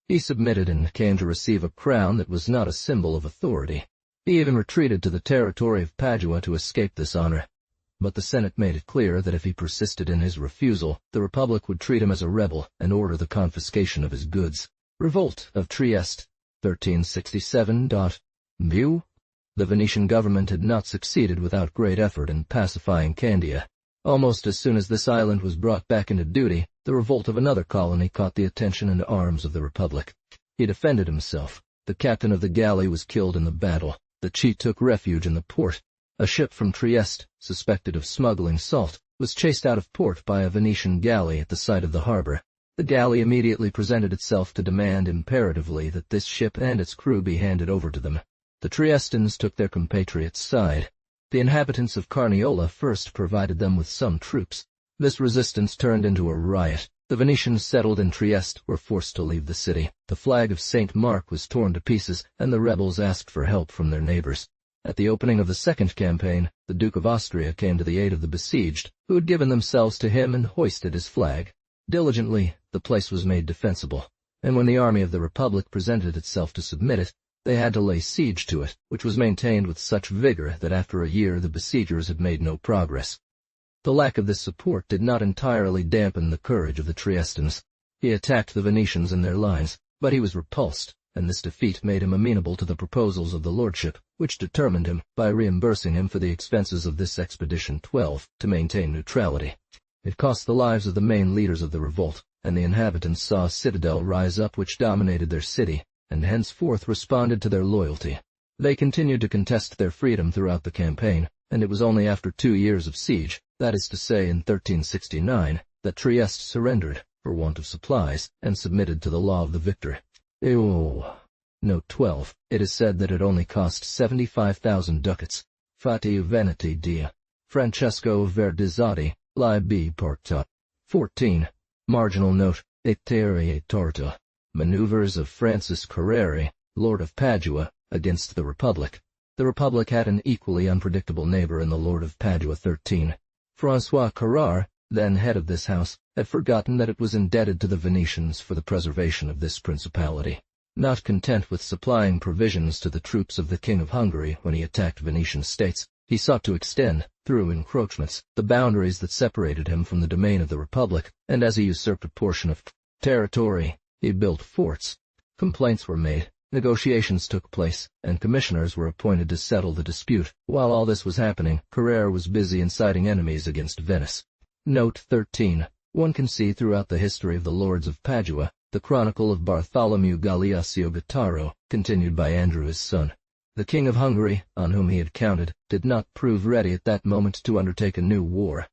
He submitted and came to receive a crown that was not a symbol of authority. He even retreated to the territory of Padua to escape this honor. But the Senate made it clear that if he persisted in his refusal, the Republic would treat him as a rebel and order the confiscation of his goods. Revolt of Trieste, 1367. View. The Venetian government had not succeeded without great effort in pacifying Candia. Almost as soon as this island was brought back into duty, the revolt of another colony caught the attention and arms of the Republic. He defended himself. The captain of the galley was killed in the battle. The cheat took refuge in the port. A ship from Trieste, suspected of smuggling salt, was chased out of port by a Venetian galley at the site of the harbor. The galley immediately presented itself to demand imperatively that this ship and its crew be handed over to them. The Triestans took their compatriots' side. The inhabitants of Carniola first provided them with some troops. This resistance turned into a riot. The Venetians settled in Trieste were forced to leave the city. The flag of St. Mark was torn to pieces, and the rebels asked for help from their neighbors. At the opening of the second campaign, the Duke of Austria came to the aid of the besieged, who had given themselves to him and hoisted his flag. Diligently, the place was made defensible, and when the army of the Republic presented itself to submit it, they had to lay siege to it, which was maintained with such vigor that after a year the besiegers had made no progress. The lack of this support did not entirely dampen the courage of the Triestans. He attacked the Venetians in their lines, but he was repulsed, and this defeat made him amenable to the proposals of the lordship, which determined him, by reimbursing him for the expenses of this expedition 12, to maintain neutrality. It cost the lives of the main leaders of the revolt, and the inhabitants saw a citadel rise up which dominated their city, and henceforth responded to their loyalty. They continued to contest their freedom throughout the campaign, and it was only after 2 years of siege, that is to say in 1369, that Trieste surrendered, for want of supplies, and submitted to the law of the victor. Note 12. It is said that it only cost 75,000 ducats. Fatti Veneti dia. Francesco Verdizzati, Libi Porta. 14. Marginal note. Iterie torta. Maneuvers of Francis Carreri, Lord of Padua, against the Republic. The Republic had an equally unpredictable neighbor in the Lord of Padua 13. François Carrare, then head of this house, had forgotten that it was indebted to the Venetians for the preservation of this principality. Not content with supplying provisions to the troops of the King of Hungary when he attacked Venetian states, he sought to extend, through encroachments, the boundaries that separated him from the domain of the Republic, and as he usurped a portion of territory, he built forts. Complaints were made, negotiations took place, and commissioners were appointed to settle the dispute. While all this was happening, Carrere was busy inciting enemies against Venice. Note 13. One can see throughout the history of the lords of Padua the chronicle of Bartholomew Galeazzo Gattaro, continued by Andrew his son. The king of Hungary, on whom he had counted, did not prove ready at that moment to undertake a new war.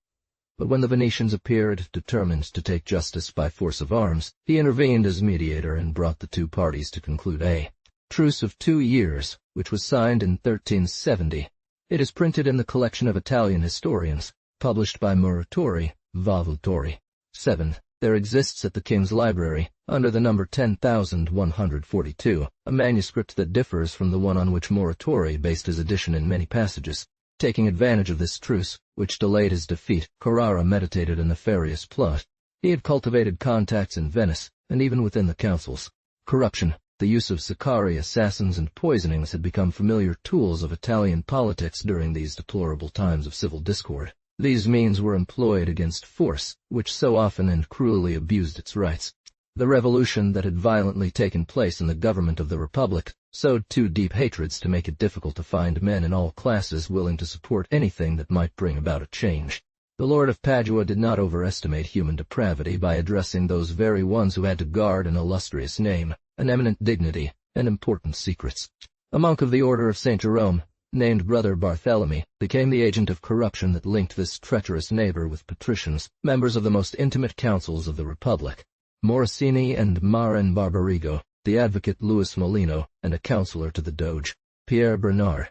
But when the Venetians appeared determined to take justice by force of arms, he intervened as mediator and brought the two parties to conclude a truce of 2 years, which was signed in 1370. It is printed in the collection of Italian historians, published by Muratori, Valvoltori. 7. There exists at the King's Library, under the number 10,142, a manuscript that differs from the one on which Muratori based his edition in many passages. Taking advantage of this truce, which delayed his defeat, Carrara meditated a nefarious plot. He had cultivated contacts in Venice, and even within the councils. Corruption, the use of Sicarii assassins and poisonings had become familiar tools of Italian politics during these deplorable times of civil discord. These means were employed against force, which so often and cruelly abused its rights. The revolution that had violently taken place in the government of the Republic sowed too deep hatreds to make it difficult to find men in all classes willing to support anything that might bring about a change. The Lord of Padua did not overestimate human depravity by addressing those very ones who had to guard an illustrious name, an eminent dignity, and important secrets. A monk of the Order of St. Jerome, named Brother Barthélemy, became the agent of corruption that linked this treacherous neighbor with patricians, members of the most intimate councils of the Republic. Morosini and Marin Barbarigo, the advocate Louis Molino, and a counselor to the Doge, Pierre Bernard,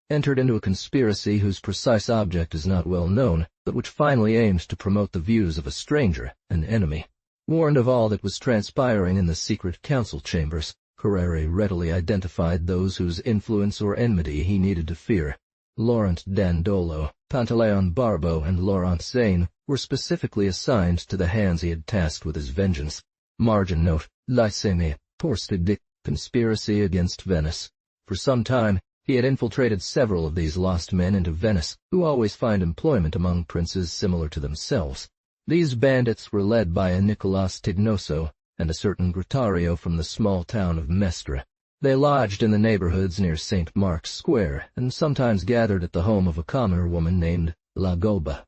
entered into a conspiracy whose precise object is not well known, but which finally aimed to promote the views of a stranger, an enemy. Warned of all that was transpiring in the secret council chambers, Carrara readily identified those whose influence or enmity he needed to fear. Laurent Dandolo, Pantaleon Barbo, and Laurent Zane were specifically assigned to the hands he had tasked with his vengeance. Margin note, Lyseme, Porstidic, conspiracy against Venice. For some time, he had infiltrated several of these lost men into Venice, who always find employment among princes similar to themselves. These bandits were led by a Nicolas Tignoso and a certain Grottario from the small town of Mestre. They lodged in the neighborhoods near St. Mark's Square, and sometimes gathered at the home of a commoner woman named La Goba.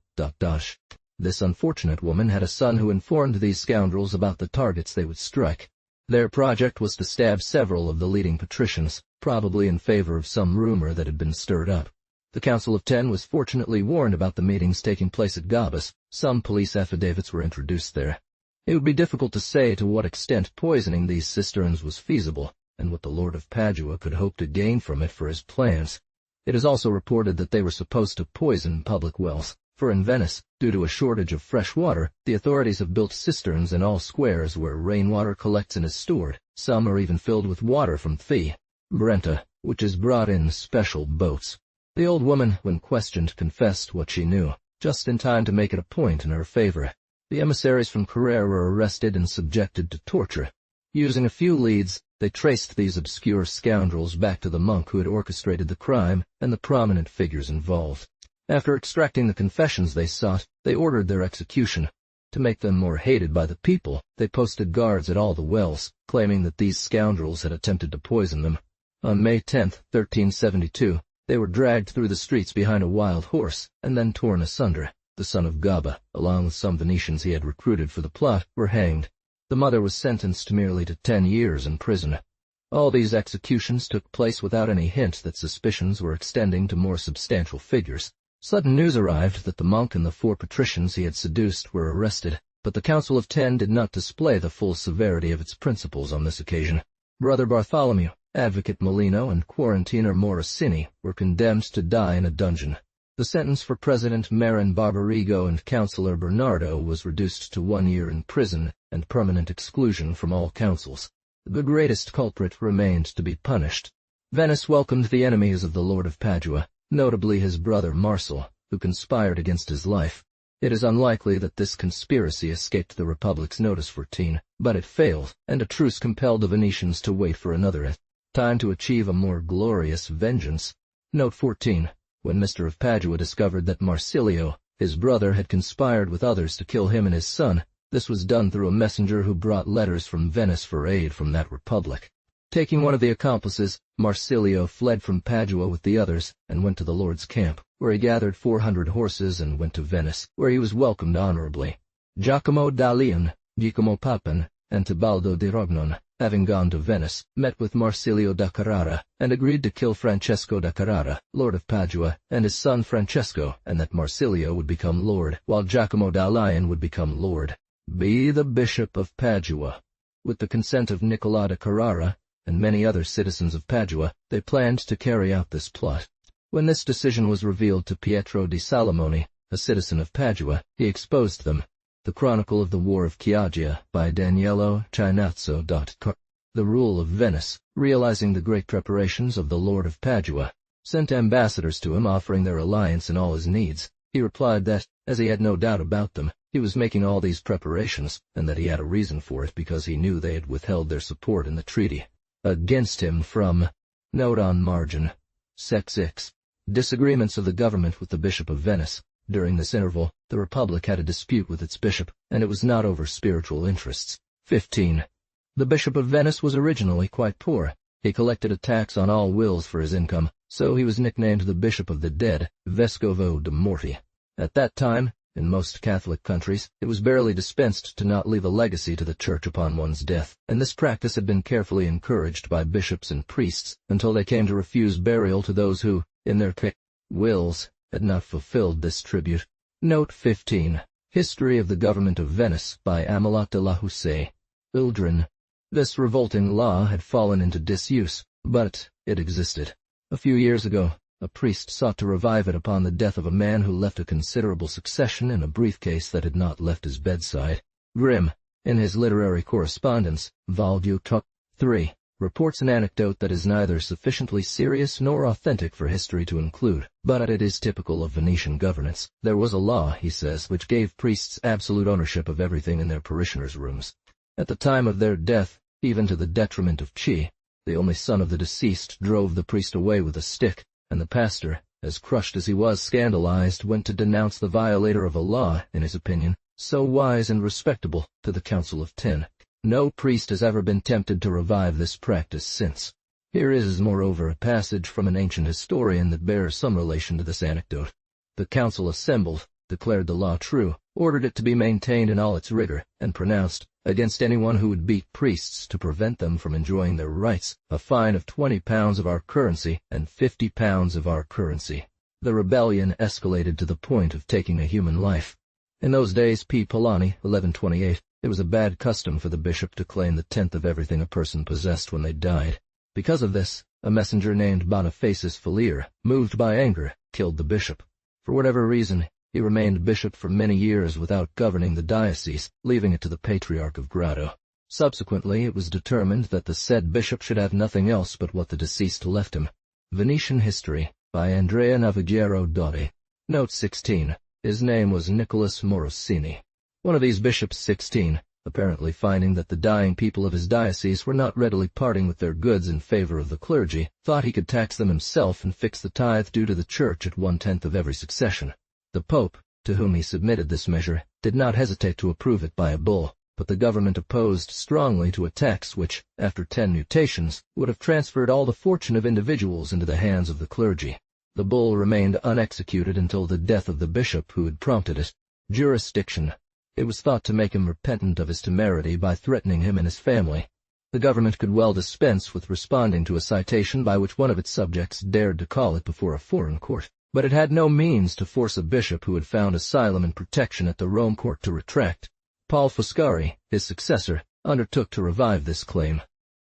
This unfortunate woman had a son who informed these scoundrels about the targets they would strike. Their project was to stab several of the leading patricians, probably in favor of some rumor that had been stirred up. The Council of Ten was fortunately warned about the meetings taking place at Gabas. Some police affidavits were introduced there. It would be difficult to say to what extent poisoning these cisterns was feasible, and what the Lord of Padua could hope to gain from it for his plans. It is also reported that they were supposed to poison public wells, for in Venice, due to a shortage of fresh water, the authorities have built cisterns in all squares where rainwater collects and is stored. Some are even filled with water from the Brenta, which is brought in special boats. The old woman, when questioned, confessed what she knew, just in time to make it a point in her favor. The emissaries from Carrara were arrested and subjected to torture. Using a few leads, they traced these obscure scoundrels back to the monk who had orchestrated the crime and the prominent figures involved. After extracting the confessions they sought, they ordered their execution. To make them more hated by the people, they posted guards at all the wells, claiming that these scoundrels had attempted to poison them. On May 10, 1372, they were dragged through the streets behind a wild horse, and then torn asunder. The son of Gaba, along with some Venetians he had recruited for the plot, were hanged. The mother was sentenced merely to 10 years in prison. All these executions took place without any hint that suspicions were extending to more substantial figures. Sudden news arrived that the monk and the 4 patricians he had seduced were arrested, but the Council of Ten did not display the full severity of its principles on this occasion. Brother Bartholomew, Advocate Molino, and Quarantiner Morosini were condemned to die in a dungeon. The sentence for President Marin Barbarigo and Councillor Bernardo was reduced to 1 year in prison and permanent exclusion from all councils. The greatest culprit remained to be punished. Venice welcomed the enemies of the Lord of Padua, notably his brother Marcel, who conspired against his life. It is unlikely that this conspiracy escaped the Republic's notice 14, but it failed, and a truce compelled the Venetians to wait for another time to achieve a more glorious vengeance. Note 14. When Mr. of Padua discovered that Marsilio, his brother, had conspired with others to kill him and his son, this was done through a messenger who brought letters from Venice for aid from that republic. Taking one of the accomplices, Marsilio fled from Padua with the others and went to the Lord's camp, where he gathered 400 horses and went to Venice, where he was welcomed honorably. Giacomo da Leon, Giacomo Papan, and Tebaldo di Rognon, having gone to Venice, met with Marsilio da Carrara, and agreed to kill Francesco da Carrara, lord of Padua, and his son Francesco, and that Marsilio would become lord, while Giacomo da Leon would become lord. Be the Bishop of Padua. With the consent of Nicola da Carrara, and many other citizens of Padua, they planned to carry out this plot. When this decision was revealed to Pietro di Salamone, a citizen of Padua, he exposed them. The Chronicle of the War of Chioggia, by Daniello Chinazzo. The rule of Venice, realizing the great preparations of the Lord of Padua, sent ambassadors to him offering their alliance in all his needs. He replied that, as he had no doubt about them, he was making all these preparations, and that he had a reason for it because he knew they had withheld their support in the treaty against him from. Note on margin. Sec. 6. Disagreements of the government with the Bishop of Venice. During this interval, the Republic had a dispute with its bishop, and it was not over spiritual interests. 15. The Bishop of Venice was originally quite poor. He collected a tax on all wills for his income, so he was nicknamed the Bishop of the Dead, Vescovo de Morti. At that time, in most Catholic countries, it was barely dispensed to not leave a legacy to the Church upon one's death, and this practice had been carefully encouraged by bishops and priests until they came to refuse burial to those who, in their wills, had not fulfilled this tribute. Note 15. History of the Government of Venice by Amelot de la Houssaye. Ildren. This revolting law had fallen into disuse, but it existed. A few years ago, a priest sought to revive it upon the death of a man who left a considerable succession in a briefcase that had not left his bedside. Grimm, in his Literary Correspondence, Volume 3, reports an anecdote that is neither sufficiently serious nor authentic for history to include, but it is typical of Venetian governance. There was a law, he says, which gave priests absolute ownership of everything in their parishioners' rooms. At the time of their death, even to the detriment of Chi, the only son of the deceased, drove the priest away with a stick, and the pastor, as crushed as he was scandalized, went to denounce the violator of a law, in his opinion, so wise and respectable, to the Council of Ten. No priest has ever been tempted to revive this practice since. Here is, moreover, a passage from an ancient historian that bears some relation to this anecdote. The council assembled, declared the law true, ordered it to be maintained in all its rigor, and pronounced, against anyone who would beat priests to prevent them from enjoying their rights, a fine of 20 pounds of our currency and 50 pounds of our currency. The rebellion escalated to the point of taking a human life. In those days, P. Polani, 1128, it was a bad custom for the bishop to claim the tenth of everything a person possessed when they died. Because of this, a messenger named Bonifacius Falier, moved by anger, killed the bishop. For whatever reason, he remained bishop for many years without governing the diocese, leaving it to the Patriarch of Grado. Subsequently, it was determined that the said bishop should have nothing else but what the deceased left him. Venetian History, by Andrea Navigero Dotti. Note 16. His name was Nicholas Morosini. One of these bishops, 16, apparently finding that the dying people of his diocese were not readily parting with their goods in favor of the clergy, thought he could tax them himself and fix the tithe due to the church at 1/10 of every succession. The Pope, to whom he submitted this measure, did not hesitate to approve it by a bull, but the government opposed strongly to a tax which, after 10 mutations, would have transferred all the fortune of individuals into the hands of the clergy. The bull remained unexecuted until the death of the bishop who had prompted it. Jurisdiction. It was thought to make him repentant of his temerity by threatening him and his family. The government could well dispense with responding to a citation by which one of its subjects dared to call it before a foreign court, but it had no means to force a bishop who had found asylum and protection at the Rome court to retract. Paul Foscari, his successor, undertook to revive this claim.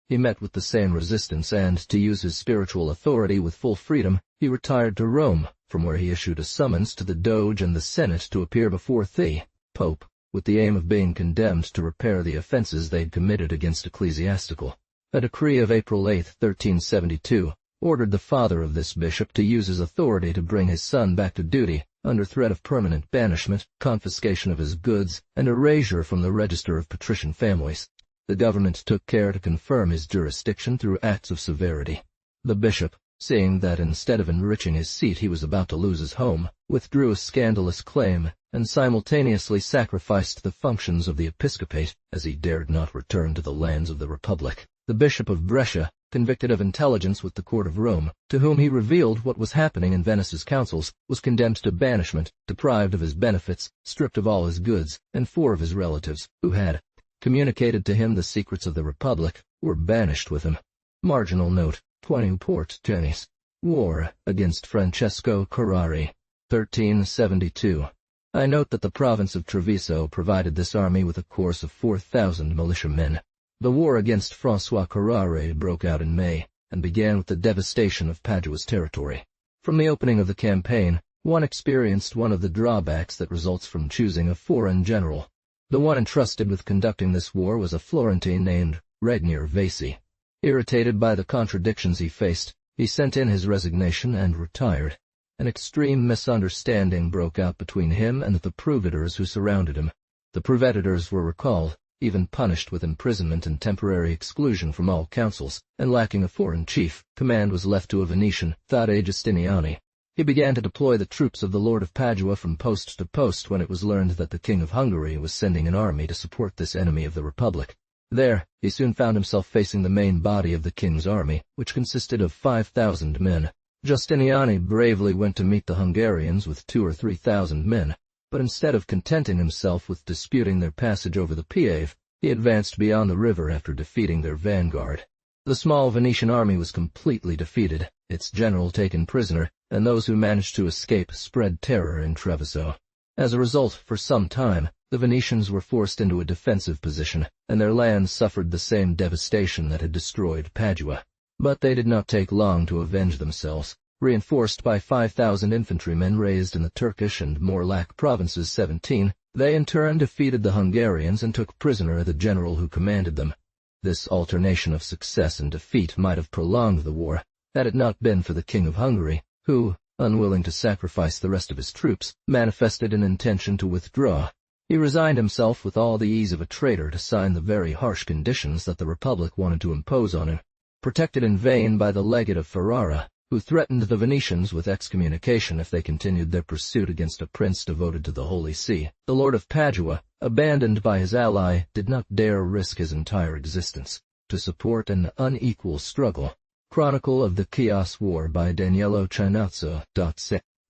He met with the same resistance and, to use his spiritual authority with full freedom, he retired to Rome, from where he issued a summons to the Doge and the Senate to appear before the Pope, with the aim of being condemned to repair the offenses they had committed against ecclesiastical. A decree of April 8, 1372, ordered the father of this bishop to use his authority to bring his son back to duty, under threat of permanent banishment, confiscation of his goods, and erasure from the register of patrician families. The government took care to confirm his jurisdiction through acts of severity. The bishop, seeing that instead of enriching his seat he was about to lose his home, withdrew a scandalous claim, and simultaneously sacrificed the functions of the episcopate, as he dared not return to the lands of the Republic. The Bishop of Brescia, convicted of intelligence with the court of Rome, to whom he revealed what was happening in Venice's councils, was condemned to banishment, deprived of his benefits, stripped of all his goods, and 4 of his relatives, who had communicated to him the secrets of the Republic, were banished with him. Marginal note, 20 Port Venice. War against Francesco Carrari, 1372. I note that the province of Treviso provided this army with a force of 4,000 militiamen. The war against François Carrare broke out in May, and began with the devastation of Padua's territory. From the opening of the campaign, one experienced one of the drawbacks that results from choosing a foreign general. The one entrusted with conducting this war was a Florentine named Regnier Vasey. Irritated by the contradictions he faced, he sent in his resignation and retired. An extreme misunderstanding broke out between him and the proveditors who surrounded him. The proveditors were recalled, even punished with imprisonment and temporary exclusion from all councils, and lacking a foreign chief, command was left to a Venetian, Thade Giustiniani. He began to deploy the troops of the Lord of Padua from post to post when it was learned that the King of Hungary was sending an army to support this enemy of the Republic. There, he soon found himself facing the main body of the king's army, which consisted of 5,000 men. Giustiniani bravely went to meet the Hungarians with 2,000 or 3,000 men, but instead of contenting himself with disputing their passage over the Piave, he advanced beyond the river after defeating their vanguard. The small Venetian army was completely defeated, its general taken prisoner, and those who managed to escape spread terror in Treviso. As a result, for some time, the Venetians were forced into a defensive position, and their lands suffered the same devastation that had destroyed Padua. But they did not take long to avenge themselves. Reinforced by 5,000 infantrymen raised in the Turkish and Morlac provinces 17, they in turn defeated the Hungarians and took prisoner the general who commanded them. This alternation of success and defeat might have prolonged the war, had it not been for the King of Hungary, who, unwilling to sacrifice the rest of his troops, manifested an intention to withdraw. He resigned himself with all the ease of a traitor to sign the very harsh conditions that the Republic wanted to impose on him. Protected in vain by the legate of Ferrara, who threatened the Venetians with excommunication if they continued their pursuit against a prince devoted to the Holy See, the Lord of Padua, abandoned by his ally, did not dare risk his entire existence to support an unequal struggle. Chronicle of the Chios War by Daniello Chinazzo.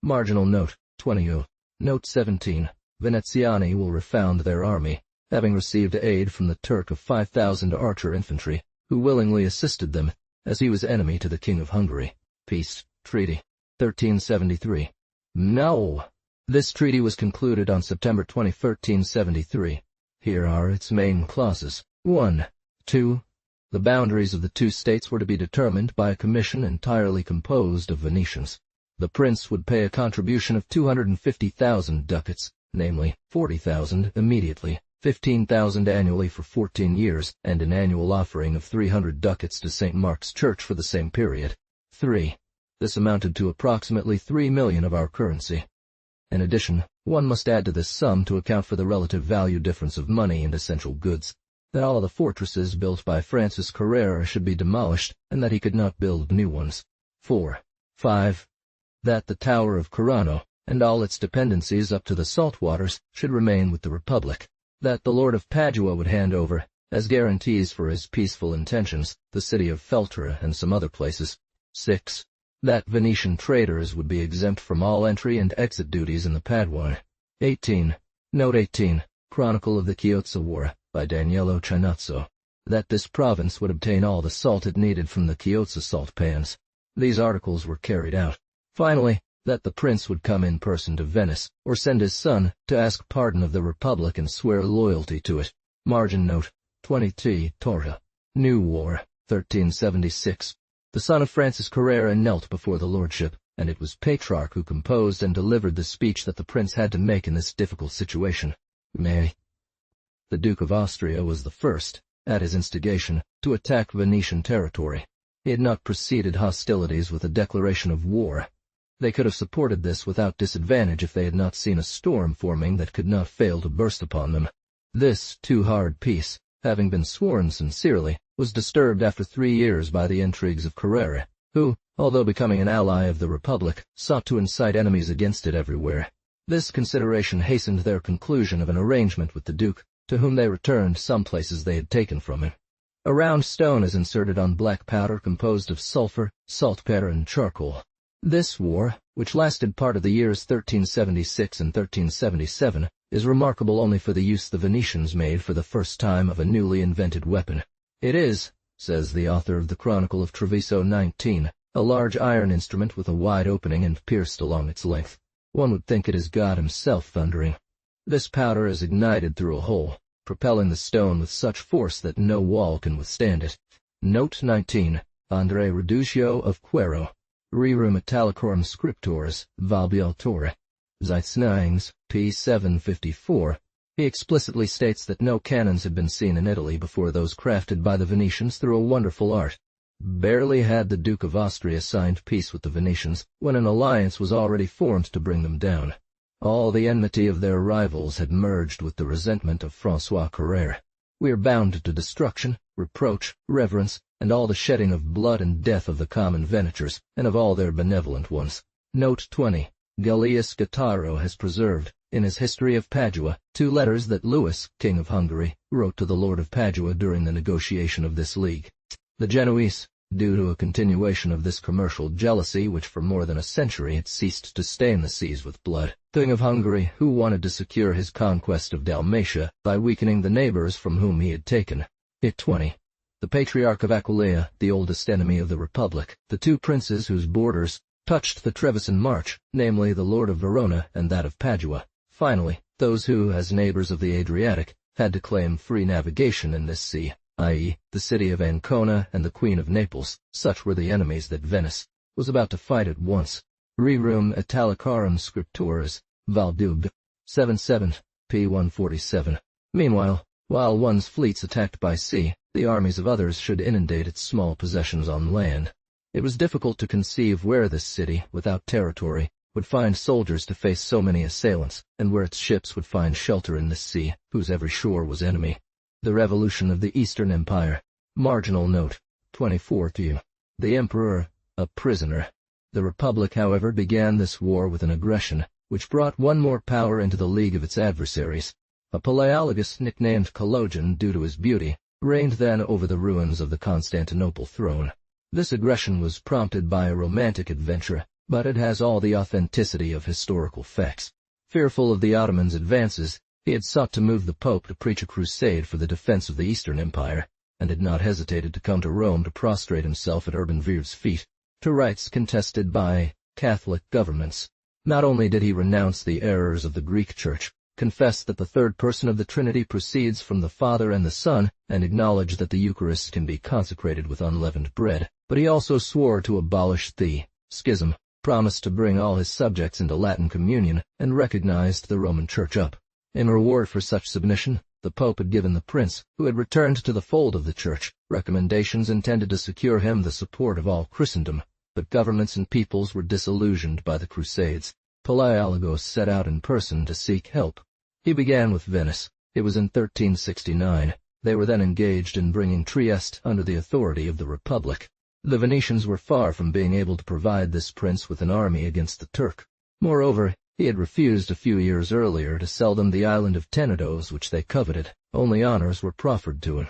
Marginal note, 20. Note 17. Veneziani will refound their army, having received aid from the Turk of 5,000 archer infantry, who willingly assisted them, as he was enemy to the King of Hungary. Peace Treaty, 1373. No! This treaty was concluded on September 20, 1373. Here are its main clauses. 1. 2. The boundaries of the two states were to be determined by a commission entirely composed of Venetians. The prince would pay a contribution of 250,000 ducats, namely 40,000 immediately, 15,000 annually for 14 years, and an annual offering of 300 ducats to St. Mark's Church for the same period. 3. This amounted to approximately 3 million of our currency. In addition, one must add to this sum to account for the relative value difference of money and essential goods, that all the fortresses built by Francis Carrera should be demolished, and that he could not build new ones. 4. 5. That the Tower of Carano, and all its dependencies up to the salt waters, should remain with the Republic. That the Lord of Padua would hand over, as guarantees for his peaceful intentions, the city of Feltre and some other places. 6. That Venetian traders would be exempt from all entry and exit duties in the Padua. 18. Note 18. Chronicle of the Chiozza War, by Daniello Chinazzo. That this province would obtain all the salt it needed from the Chiozza salt pans. These articles were carried out. Finally, that the prince would come in person to Venice, or send his son, to ask pardon of the Republic and swear loyalty to it. Margin note, 20 Torre. New War, 1376. The son of Francis Carrera knelt before the lordship, and it was Petrarch who composed and delivered the speech that the prince had to make in this difficult situation. May. The Duke of Austria was the first, at his instigation, to attack Venetian territory. He had not preceded hostilities with a declaration of war. They could have supported this without disadvantage if they had not seen a storm forming that could not fail to burst upon them. This too-hard peace, having been sworn sincerely, was disturbed after 3 years by the intrigues of Carrera, who, although becoming an ally of the Republic, sought to incite enemies against it everywhere. This consideration hastened their conclusion of an arrangement with the Duke, to whom they returned some places they had taken from him. A round stone is inserted on black powder composed of sulfur, saltpeter, and charcoal. This war, which lasted part of the years 1376 and 1377, is remarkable only for the use the Venetians made for the first time of a newly invented weapon. It is, says the author of the Chronicle of Treviso 19, a large iron instrument with a wide opening and pierced along its length. One would think it is God himself thundering. This powder is ignited through a hole, propelling the stone with such force that no wall can withstand it. Note 19. André Reduccio of Quero. Rerum Italicorum Scriptores, Valbialtore. Zeitschneidings, p. 754. He explicitly states that no cannons had been seen in Italy before those crafted by the Venetians through a wonderful art. Barely had the Duke of Austria signed peace with the Venetians, when an alliance was already formed to bring them down. All the enmity of their rivals had merged with the resentment of François Carrère. We are bound to destruction, reproach, reverence, and all the shedding of blood and death of the common Veneters, and of all their benevolent ones. Note 20. Gallius Gattaro has preserved, in his History of Padua, 2 letters that Louis, King of Hungary, wrote to the Lord of Padua during the negotiation of this league. The Genoese, due to a continuation of this commercial jealousy which for more than a century had ceased to stain the seas with blood, King of Hungary, who wanted to secure his conquest of Dalmatia by weakening the neighbors from whom he had taken it. 20. The Patriarch of Aquileia, the oldest enemy of the Republic, the 2 princes whose borders touched the Trevisan March, namely the Lord of Verona and that of Padua. Finally, those who, as neighbors of the Adriatic, had to claim free navigation in this sea, i.e., the city of Ancona and the Queen of Naples. Such were the enemies that Venice was about to fight at once. Rerum Italicorum Scriptores, Valdub. 77, p. 147. Meanwhile, while one's fleets attacked by sea, the armies of others should inundate its small possessions on land. It was difficult to conceive where this city, without territory, would find soldiers to face so many assailants, and where its ships would find shelter in this sea, whose every shore was enemy. The revolution of the Eastern Empire. Marginal note. 24th. The Emperor, a prisoner. The Republic, however, began this war with an aggression, which brought one more power into the league of its adversaries. A Palaiologus nicknamed Cologian due to his beauty, reigned then over the ruins of the Constantinople throne. This aggression was prompted by a romantic adventure, but it has all the authenticity of historical facts. Fearful of the Ottomans' advances, he had sought to move the Pope to preach a crusade for the defense of the Eastern Empire, and had not hesitated to come to Rome to prostrate himself at Urban VI's feet, to rites contested by Catholic governments. Not only did he renounce the errors of the Greek Church, confess that the third person of the Trinity proceeds from the Father and the Son, and acknowledge that the Eucharist can be consecrated with unleavened bread, but he also swore to abolish the schism, promised to bring all his subjects into Latin communion, and recognized the Roman Church up. In reward for such submission, the Pope had given the prince, who had returned to the fold of the Church, recommendations intended to secure him the support of all Christendom, but governments and peoples were disillusioned by the Crusades. Palaiologos set out in person to seek help. He began with Venice. It was in 1369. They were then engaged in bringing Trieste under the authority of the Republic. The Venetians were far from being able to provide this prince with an army against the Turk. Moreover, he had refused a few years earlier to sell them the island of Tenedos which they coveted. Only honors were proffered to him.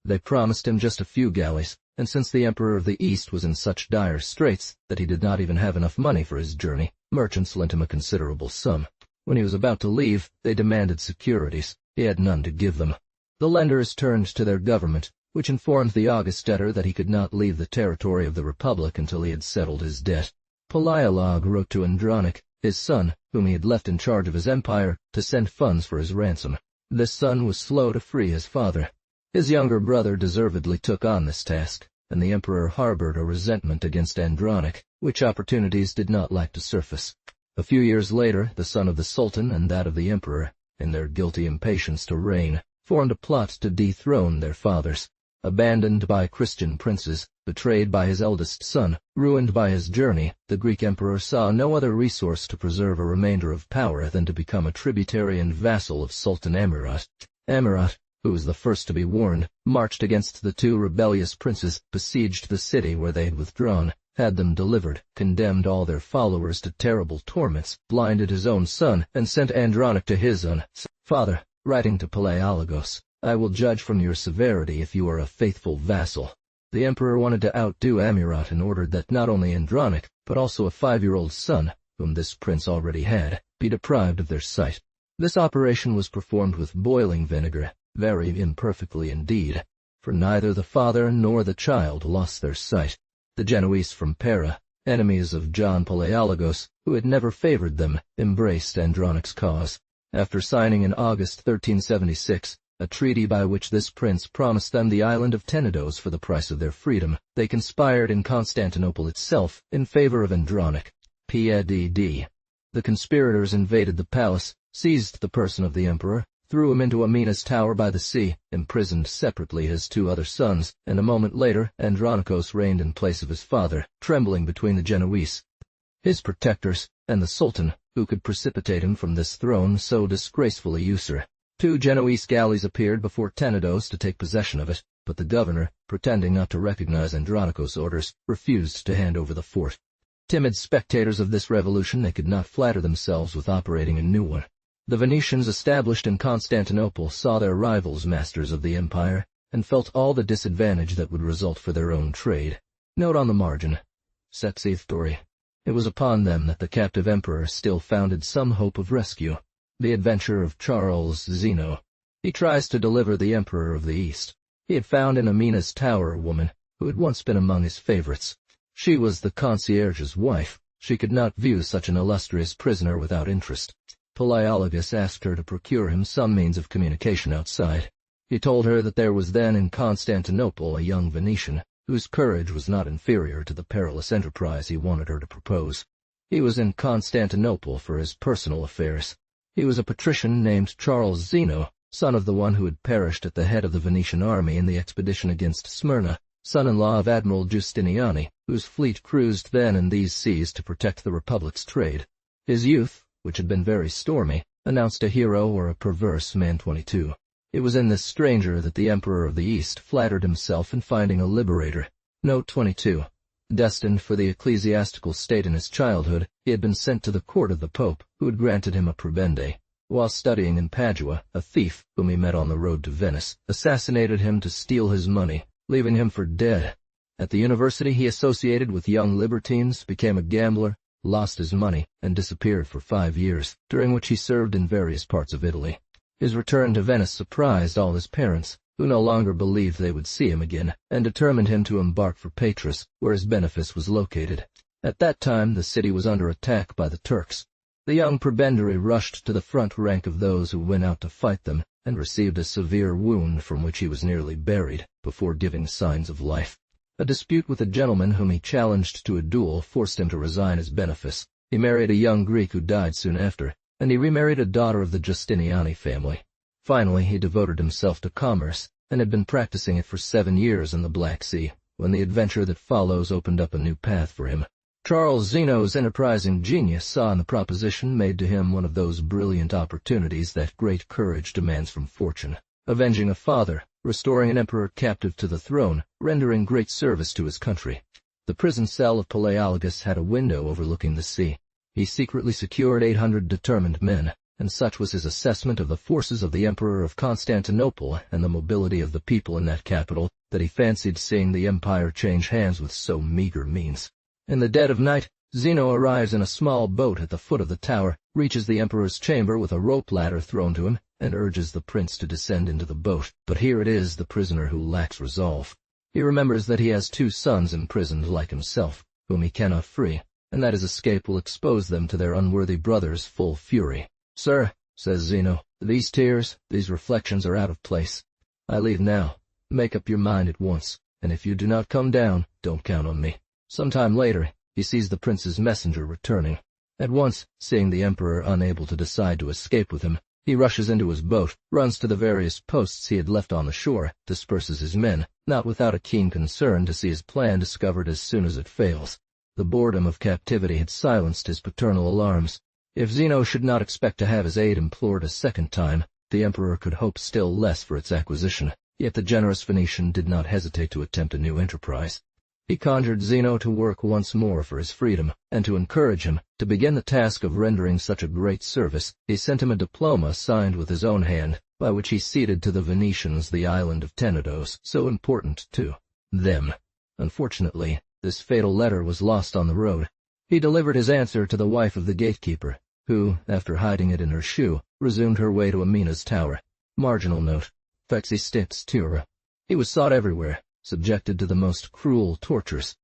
They promised him just a few galleys, and since the Emperor of the East was in such dire straits that he did not even have enough money for his journey, merchants lent him a considerable sum. When he was about to leave, they demanded securities. He had none to give them. The lenders turned to their government, which informed the august debtor that he could not leave the territory of the Republic until he had settled his debt. Palaiolog wrote to Andronic, his son, whom he had left in charge of his empire, to send funds for his ransom. This son was slow to free his father. His younger brother deservedly took on this task, and the emperor harbored a resentment against Andronic, which opportunities did not lack to surface. A few years later, the son of the Sultan and that of the emperor, in their guilty impatience to reign, formed a plot to dethrone their fathers. Abandoned by Christian princes, betrayed by his eldest son, ruined by his journey, the Greek emperor saw no other resource to preserve a remainder of power than to become a tributary and vassal of Sultan Amurath. Amurath, who was the first to be warned, marched against the 2 rebellious princes, besieged the city where they had withdrawn, had them delivered, condemned all their followers to terrible torments, blinded his own son, and sent Andronic to his father, writing to Palaiologos, I will judge from your severity if you are a faithful vassal." The emperor wanted to outdo Amurath and ordered that not only Andronic, but also a 5-year-old son, whom this prince already had, be deprived of their sight. This operation was performed with boiling vinegar, very imperfectly indeed, for neither the father nor the child lost their sight. The Genoese from Pera, enemies of John Palaiologos, who had never favored them, embraced Andronic's cause. After signing in August 1376, a treaty by which this prince promised them the island of Tenedos for the price of their freedom, they conspired in Constantinople itself in favor of Andronic. PADD. The conspirators invaded the palace, seized the person of the emperor, threw him into a Minas tower by the sea, imprisoned separately his 2 other sons, and a moment later Andronicos reigned in place of his father, trembling between the Genoese, his protectors, and the Sultan, who could precipitate him from this throne so disgraceful a usurper. 2 Genoese galleys appeared before Tenedos to take possession of it, but the governor, pretending not to recognize Andronicos' orders, refused to hand over the fort. Timid spectators of this revolution, they could not flatter themselves with operating a new one. The Venetians established in Constantinople saw their rivals masters of the empire, and felt all the disadvantage that would result for their own trade. Note on the margin. Sexth story. It was upon them that the captive emperor still founded some hope of rescue. The adventure of Charles Zeno. He tries to deliver the emperor of the East. He had found in a Minas tower a woman who had once been among his favorites. She was the concierge's wife. She could not view such an illustrious prisoner without interest. Palaiologos asked her to procure him some means of communication outside. He told her that there was then in Constantinople a young Venetian, whose courage was not inferior to the perilous enterprise he wanted her to propose. He was in Constantinople for his personal affairs. He was a patrician named Charles Zeno, son of the one who had perished at the head of the Venetian army in the expedition against Smyrna, son-in-law of Admiral Giustiniani, whose fleet cruised then in these seas to protect the Republic's trade. His youth, which had been very stormy, announced a hero or a perverse man 22. It was in this stranger that the Emperor of the East flattered himself in finding a liberator. Note 22. Destined for the ecclesiastical state in his childhood, he had been sent to the court of the Pope, who had granted him a prebende. While studying in Padua, a thief, whom he met on the road to Venice, assassinated him to steal his money, leaving him for dead. At the university he associated with young libertines, became a gambler, lost his money, and disappeared for 5 years, during which he served in various parts of Italy. His return to Venice surprised all his parents, who no longer believed they would see him again, and determined him to embark for Patras, where his benefice was located. At that time the city was under attack by the Turks. The young prebendary rushed to the front rank of those who went out to fight them, and received a severe wound from which he was nearly buried, before giving signs of life. A dispute with a gentleman whom he challenged to a duel forced him to resign his benefice. He married a young Greek who died soon after, and he remarried a daughter of the Giustiniani family. Finally, he devoted himself to commerce, and had been practicing it for 7 years in the Black Sea, when the adventure that follows opened up a new path for him. Charles Zeno's enterprising genius saw in the proposition made to him one of those brilliant opportunities that great courage demands from fortune. Avenging a father, restoring an emperor captive to the throne, rendering great service to his country. The prison cell of Palaiologos had a window overlooking the sea. He secretly secured 800 determined men, and such was his assessment of the forces of the Emperor of Constantinople and the mobility of the people in that capital, that he fancied seeing the empire change hands with so meager means. In the dead of night, Zeno arrives in a small boat at the foot of the tower, reaches the emperor's chamber with a rope ladder thrown to him, and urges the prince to descend into the boat. But here it is the prisoner who lacks resolve. He remembers that he has 2 sons imprisoned like himself, whom he cannot free, and that his escape will expose them to their unworthy brother's full fury. "Sir," says Zeno, "these tears, these reflections are out of place. I leave now. Make up your mind at once, and if you do not come down, don't count on me." Some time later, he sees the prince's messenger returning. At once, seeing the emperor unable to decide to escape with him, he rushes into his boat, runs to the various posts he had left on the shore, disperses his men, not without a keen concern to see his plan discovered as soon as it fails. The boredom of captivity had silenced his paternal alarms. If Zeno should not expect to have his aid implored a second time, the emperor could hope still less for its acquisition. Yet the generous Venetian did not hesitate to attempt a new enterprise. He conjured Zeno to work once more for his freedom, and to encourage him to begin the task of rendering such a great service, he sent him a diploma signed with his own hand, by which he ceded to the Venetians the island of Tenedos, so important to them. Unfortunately, this fatal letter was lost on the road. He delivered his answer to the wife of the gatekeeper, who, after hiding it in her shoe, resumed her way to Amina's tower. Marginal note. Fexistet's. He was sought everywhere, subjected to the most cruel tortures.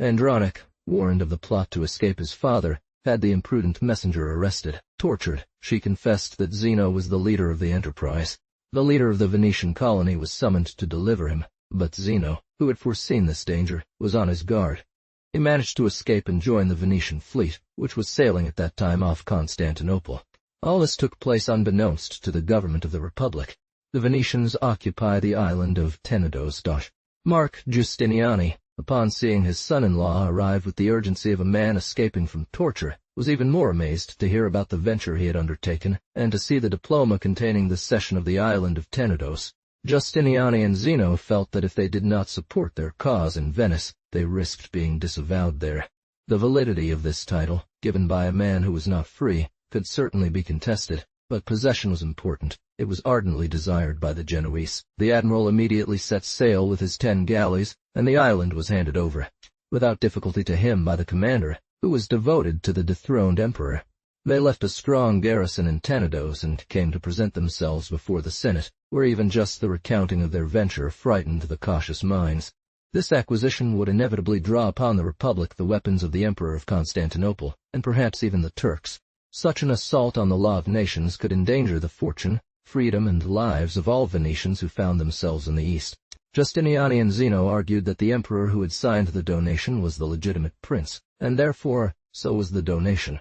Andronic, warned of the plot to escape his father, had the imprudent messenger arrested. Tortured, she confessed that Zeno was the leader of the enterprise. The leader of the Venetian colony was summoned to deliver him, but Zeno, who had foreseen this danger, was on his guard. He managed to escape and join the Venetian fleet, which was sailing at that time off Constantinople. All this took place unbeknownst to the government of the Republic. The Venetians occupy the island of Tenedos. Mark Giustiniani, upon seeing his son-in-law arrive with the urgency of a man escaping from torture, was even more amazed to hear about the venture he had undertaken, and to see the diploma containing the cession of the island of Tenedos. Giustiniani and Zeno felt that if they did not support their cause in Venice, they risked being disavowed there. The validity of this title, given by a man who was not free, could certainly be contested, but possession was important. It was ardently desired by the Genoese. The admiral immediately set sail with his 10 galleys, and the island was handed over, without difficulty to him by the commander, who was devoted to the dethroned emperor. They left a strong garrison in Tenedos and came to present themselves before the Senate, where even just the recounting of their venture frightened the cautious minds. This acquisition would inevitably draw upon the Republic the weapons of the Emperor of Constantinople, and perhaps even the Turks. Such an assault on the law of nations could endanger the fortune, freedom, and lives of all Venetians who found themselves in the East. Giustiniani and Zeno argued that the emperor who had signed the donation was the legitimate prince, and therefore so was the donation.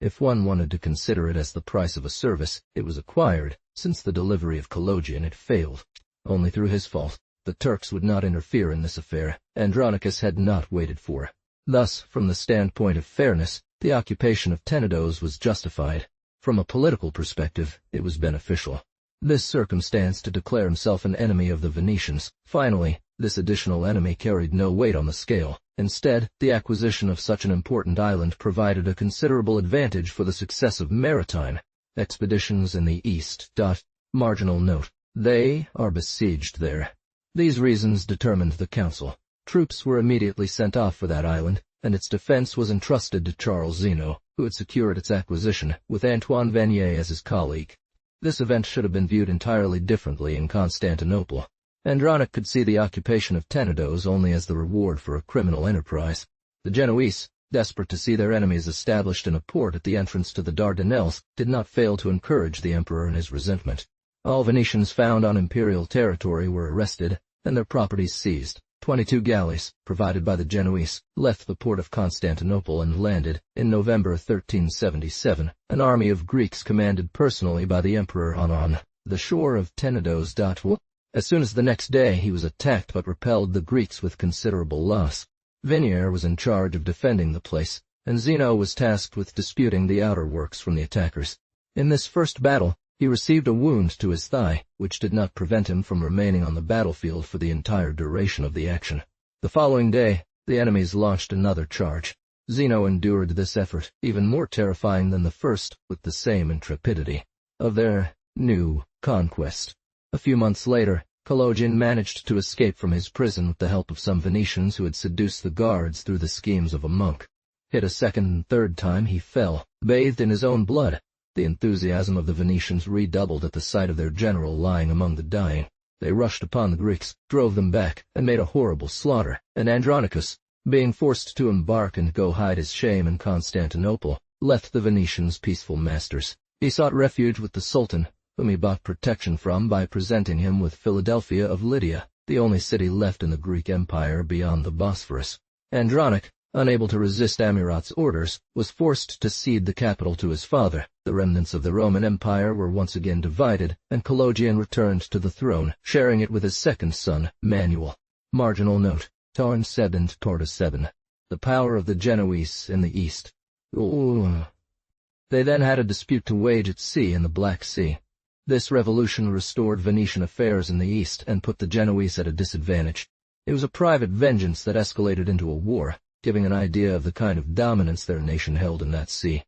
If one wanted to consider it as the price of a service, it was acquired, since the delivery of Cologian had failed. Only through his fault. The Turks would not interfere in this affair. Andronicus had not waited for. Thus, from the standpoint of fairness, the occupation of Tenedos was justified. From a political perspective, it was beneficial. This circumstance to declare himself an enemy of the Venetians. Finally, this additional enemy carried no weight on the scale. Instead, the acquisition of such an important island provided a considerable advantage for the success of maritime expeditions in the East. Marginal note. They are besieged there. These reasons determined the council. Troops were immediately sent off for that island, and its defense was entrusted to Charles Zeno, who had secured its acquisition, with Antoine Venier as his colleague. This event should have been viewed entirely differently in Constantinople. Andronic could see the occupation of Tenedos only as the reward for a criminal enterprise. The Genoese, desperate to see their enemies established in a port at the entrance to the Dardanelles, did not fail to encourage the emperor in his resentment. All Venetians found on imperial territory were arrested, and their properties seized. 22 galleys, provided by the Genoese, left the port of Constantinople and landed, in November 1377, an army of Greeks commanded personally by the emperor on the shore of Tenedos. As soon as the next day he was attacked but repelled the Greeks with considerable loss. Venier was in charge of defending the place, and Zeno was tasked with disputing the outer works from the attackers. In this first battle, he received a wound to his thigh, which did not prevent him from remaining on the battlefield for the entire duration of the action. The following day, the enemies launched another charge. Zeno endured this effort, even more terrifying than the first, with the same intrepidity. Of their new conquest. A few months later, Cologian managed to escape from his prison with the help of some Venetians who had seduced the guards through the schemes of a monk. Hit a second and third time he fell, bathed in his own blood. The enthusiasm of the Venetians redoubled at the sight of their general lying among the dying. They rushed upon the Greeks, drove them back, and made a horrible slaughter, and Andronicus, being forced to embark and go hide his shame in Constantinople, left the Venetians peaceful masters. He sought refuge with the Sultan, whom he bought protection from by presenting him with Philadelphia of Lydia, the only city left in the Greek Empire beyond the Bosphorus. Andronic, unable to resist Amurath's orders, was forced to cede the capital to his father. The remnants of the Roman Empire were once again divided, and Cologian returned to the throne, sharing it with his second son, Manuel. Marginal note. Tarn 7 Torta 7. The power of the Genoese in the East. They then had a dispute to wage at sea in the Black Sea. This revolution restored Venetian affairs in the East and put the Genoese at a disadvantage. It was a private vengeance that escalated into a war, giving an idea of the kind of dominance their nation held in that sea.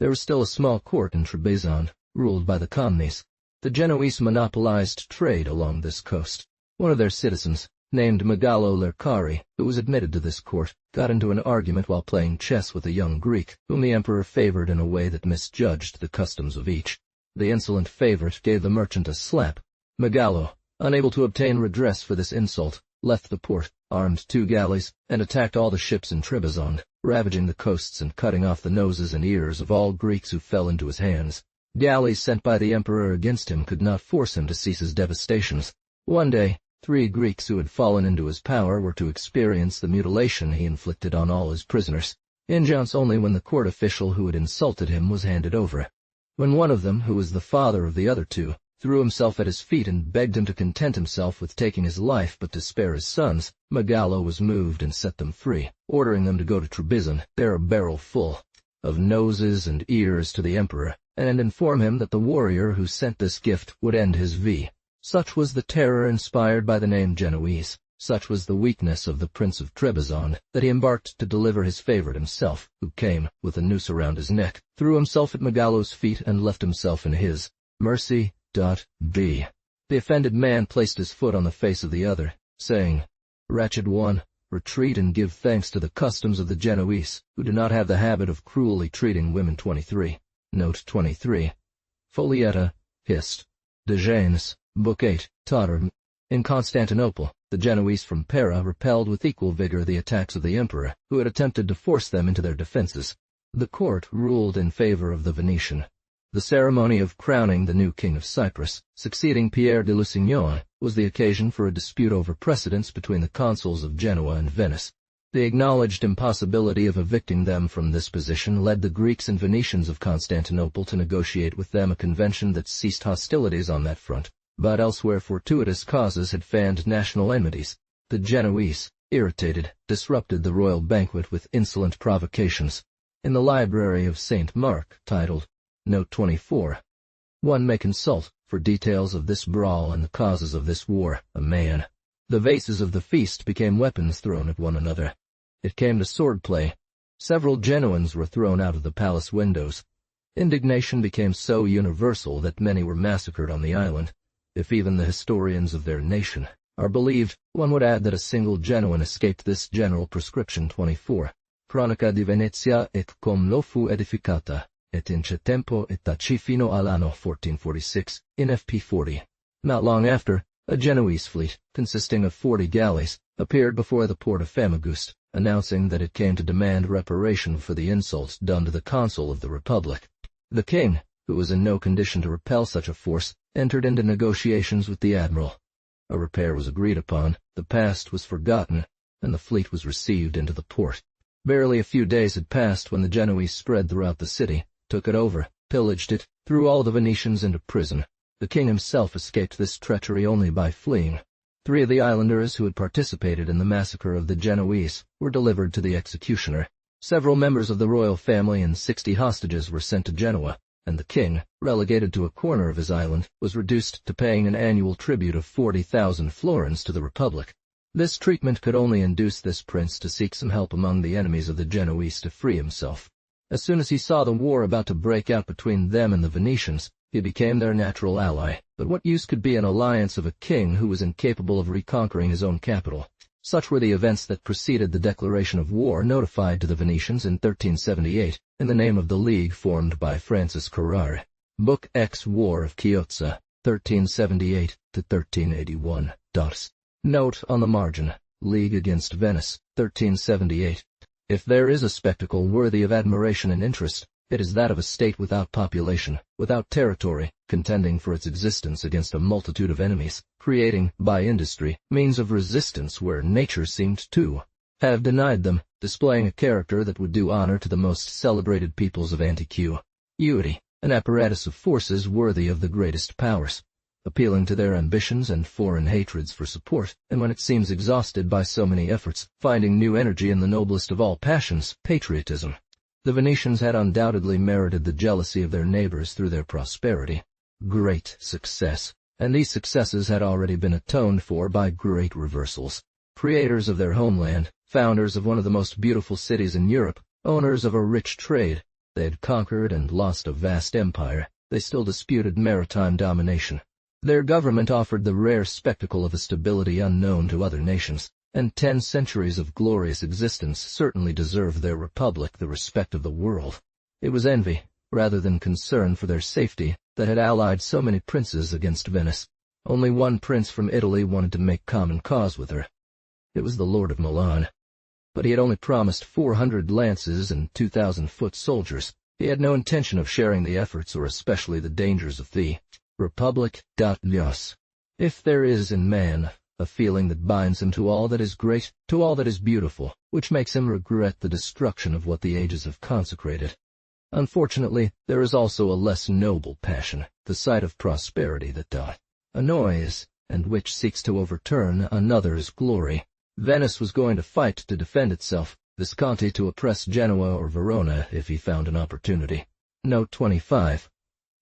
There was still a small court in Trebizond, ruled by the Comnes. The Genoese monopolized trade along this coast. One of their citizens, named Megallo Lercari, who was admitted to this court, got into an argument while playing chess with a young Greek, whom the emperor favored in a way that misjudged the customs of each. The insolent favorite gave the merchant a slap. Megallo, unable to obtain redress for this insult, left the port, armed 2 galleys, and attacked all the ships in Trebizond, ravaging the coasts and cutting off the noses and ears of all Greeks who fell into his hands. Galleys sent by the emperor against him could not force him to cease his devastations. One day, 3 Greeks who had fallen into his power were to experience the mutilation he inflicted on all his prisoners. Injunts only when the court official who had insulted him was handed over. When one of them, who was the father of the other 2, threw himself at his feet and begged him to content himself with taking his life but to spare his sons, Megallo was moved and set them free, ordering them to go to Trebizond, bear a barrel full of noses and ears to the emperor, and inform him that the warrior who sent this gift would end his v. Such was the terror inspired by the name Genoese, such was the weakness of the Prince of Trebizond, that he embarked to deliver his favorite himself, who came, with a noose around his neck, threw himself at Megallo's feet and left himself in his. Mercy. B. The offended man placed his foot on the face of the other, saying, "Wretched one, retreat and give thanks to the customs of the Genoese, who do not have the habit of cruelly treating women." 23. Note 23. Folietta, Hist. de Gens, Book 8, Totter. In Constantinople, the Genoese from Pera repelled with equal vigor the attacks of the emperor, who had attempted to force them into their defenses. The court ruled in favor of the Venetian. The ceremony of crowning the new king of Cyprus, succeeding Pierre de Lusignan, was the occasion for a dispute over precedence between the consuls of Genoa and Venice. The acknowledged impossibility of evicting them from this position led the Greeks and Venetians of Constantinople to negotiate with them a convention that ceased hostilities on that front, but elsewhere fortuitous causes had fanned national enmities. The Genoese, irritated, disrupted the royal banquet with insolent provocations. In the library of St. Mark, titled Note 24. One may consult, for details of this brawl and the causes of this war, a man. The vases of the feast became weapons thrown at one another. It came to sword-play. Several Genoans were thrown out of the palace windows. Indignation became so universal that many were massacred on the island. If even the historians of their nation are believed, one would add that a single Genoan escaped this general prescription. 24. Cronaca di Venezia et com lo fu edificata. Et in che tempo et taci fino all'anno 1446, in FP 40. Not long after, a Genoese fleet, consisting of 40 galleys, appeared before the port of Famagust, announcing that it came to demand reparation for the insults done to the consul of the Republic. The king, who was in no condition to repel such a force, entered into negotiations with the admiral. A repair was agreed upon, the past was forgotten, and the fleet was received into the port. Barely a few days had passed when the Genoese spread throughout the city, took it over, pillaged it, threw all the Venetians into prison. The king himself escaped this treachery only by fleeing. 3 of the islanders who had participated in the massacre of the Genoese were delivered to the executioner. Several members of the royal family and 60 hostages were sent to Genoa, and the king, relegated to a corner of his island, was reduced to paying an annual tribute of 40,000 florins to the Republic. This treatment could only induce this prince to seek some help among the enemies of the Genoese to free himself. As soon as he saw the war about to break out between them and the Venetians, he became their natural ally. But what use could be an alliance of a king who was incapable of reconquering his own capital? Such were the events that preceded the declaration of war notified to the Venetians in 1378, in the name of the league formed by Francis Carrare. Book X War of Chiozza, 1378-1381. Note on the margin, League against Venice, 1378. If there is a spectacle worthy of admiration and interest, it is that of a state without population, without territory, contending for its existence against a multitude of enemies, creating, by industry, means of resistance where nature seemed to have denied them, displaying a character that would do honor to the most celebrated peoples of antiquity, an apparatus of forces worthy of the greatest powers, appealing to their ambitions and foreign hatreds for support, and when it seems exhausted by so many efforts, finding new energy in the noblest of all passions, patriotism. The Venetians had undoubtedly merited the jealousy of their neighbors through their prosperity. Great success. And these successes had already been atoned for by great reversals. Creators of their homeland, founders of one of the most beautiful cities in Europe, owners of a rich trade, they had conquered and lost a vast empire, they still disputed maritime domination. Their government offered the rare spectacle of a stability unknown to other nations, and 10 centuries of glorious existence certainly deserved their republic the respect of the world. It was envy, rather than concern for their safety, that had allied so many princes against Venice. Only one prince from Italy wanted to make common cause with her. It was the Lord of Milan. But he had only promised 400 lances and 2,000 foot soldiers. He had no intention of sharing the efforts or especially the dangers of the Republic. If there is in man a feeling that binds him to all that is great, to all that is beautiful, which makes him regret the destruction of what the ages have consecrated. Unfortunately, there is also a less noble passion, the sight of prosperity that annoys, and which seeks to overturn another's glory. Venice was going to fight to defend itself, Visconti to oppress Genoa or Verona if he found an opportunity. Note 25.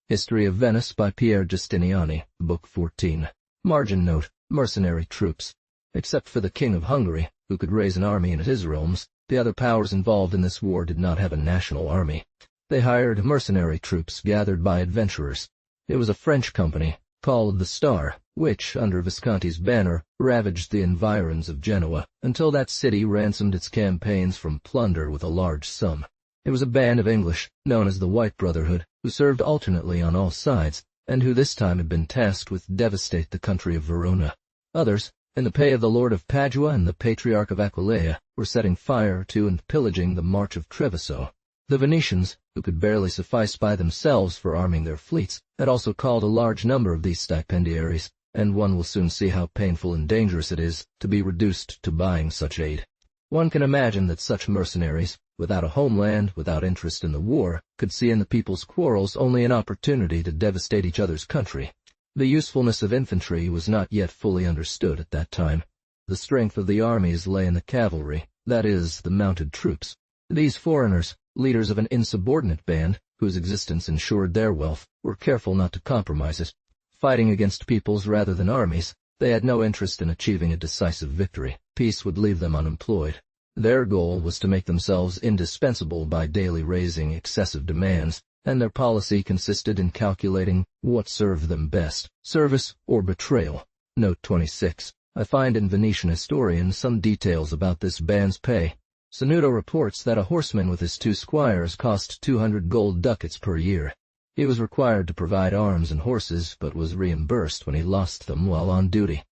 History of Venice by Pierre Giustiniani, Book 14. Margin note, mercenary troops. Except for the King of Hungary, who could raise an army in his realms, the other powers involved in this war did not have a national army. They hired mercenary troops gathered by adventurers. It was a French company, called the Star, which, under Visconti's banner, ravaged the environs of Genoa, until that city ransomed its campaigns from plunder with a large sum. It was a band of English, known as the White Brotherhood, who served alternately on all sides, and who this time had been tasked with devastate the country of Verona. Others, in the pay of the Lord of Padua and the Patriarch of Aquileia, were setting fire to and pillaging the March of Treviso. The Venetians, who could barely suffice by themselves for arming their fleets, had also called a large number of these stipendiaries, and one will soon see how painful and dangerous it is to be reduced to buying such aid. One can imagine that such mercenaries, without a homeland, without interest in the war, could see in the people's quarrels only an opportunity to devastate each other's country. The usefulness of infantry was not yet fully understood at that time. The strength of the armies lay in the cavalry, that is, the mounted troops. These foreigners, leaders of an insubordinate band, whose existence ensured their wealth, were careful not to compromise it. Fighting against peoples rather than armies, they had no interest in achieving a decisive victory. Peace would leave them unemployed. Their goal was to make themselves indispensable by daily raising excessive demands, and their policy consisted in calculating what served them best, service or betrayal. Note 26. I find in Venetian historians some details about this band's pay. Sanudo reports that a horseman with his 2 squires cost 200 gold ducats per year. He was required to provide arms and horses, but was reimbursed when he lost them while on duty.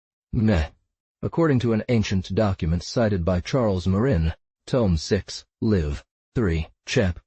According to an ancient document cited by Charles Marin, Tome 6, Liv. 3, Chap.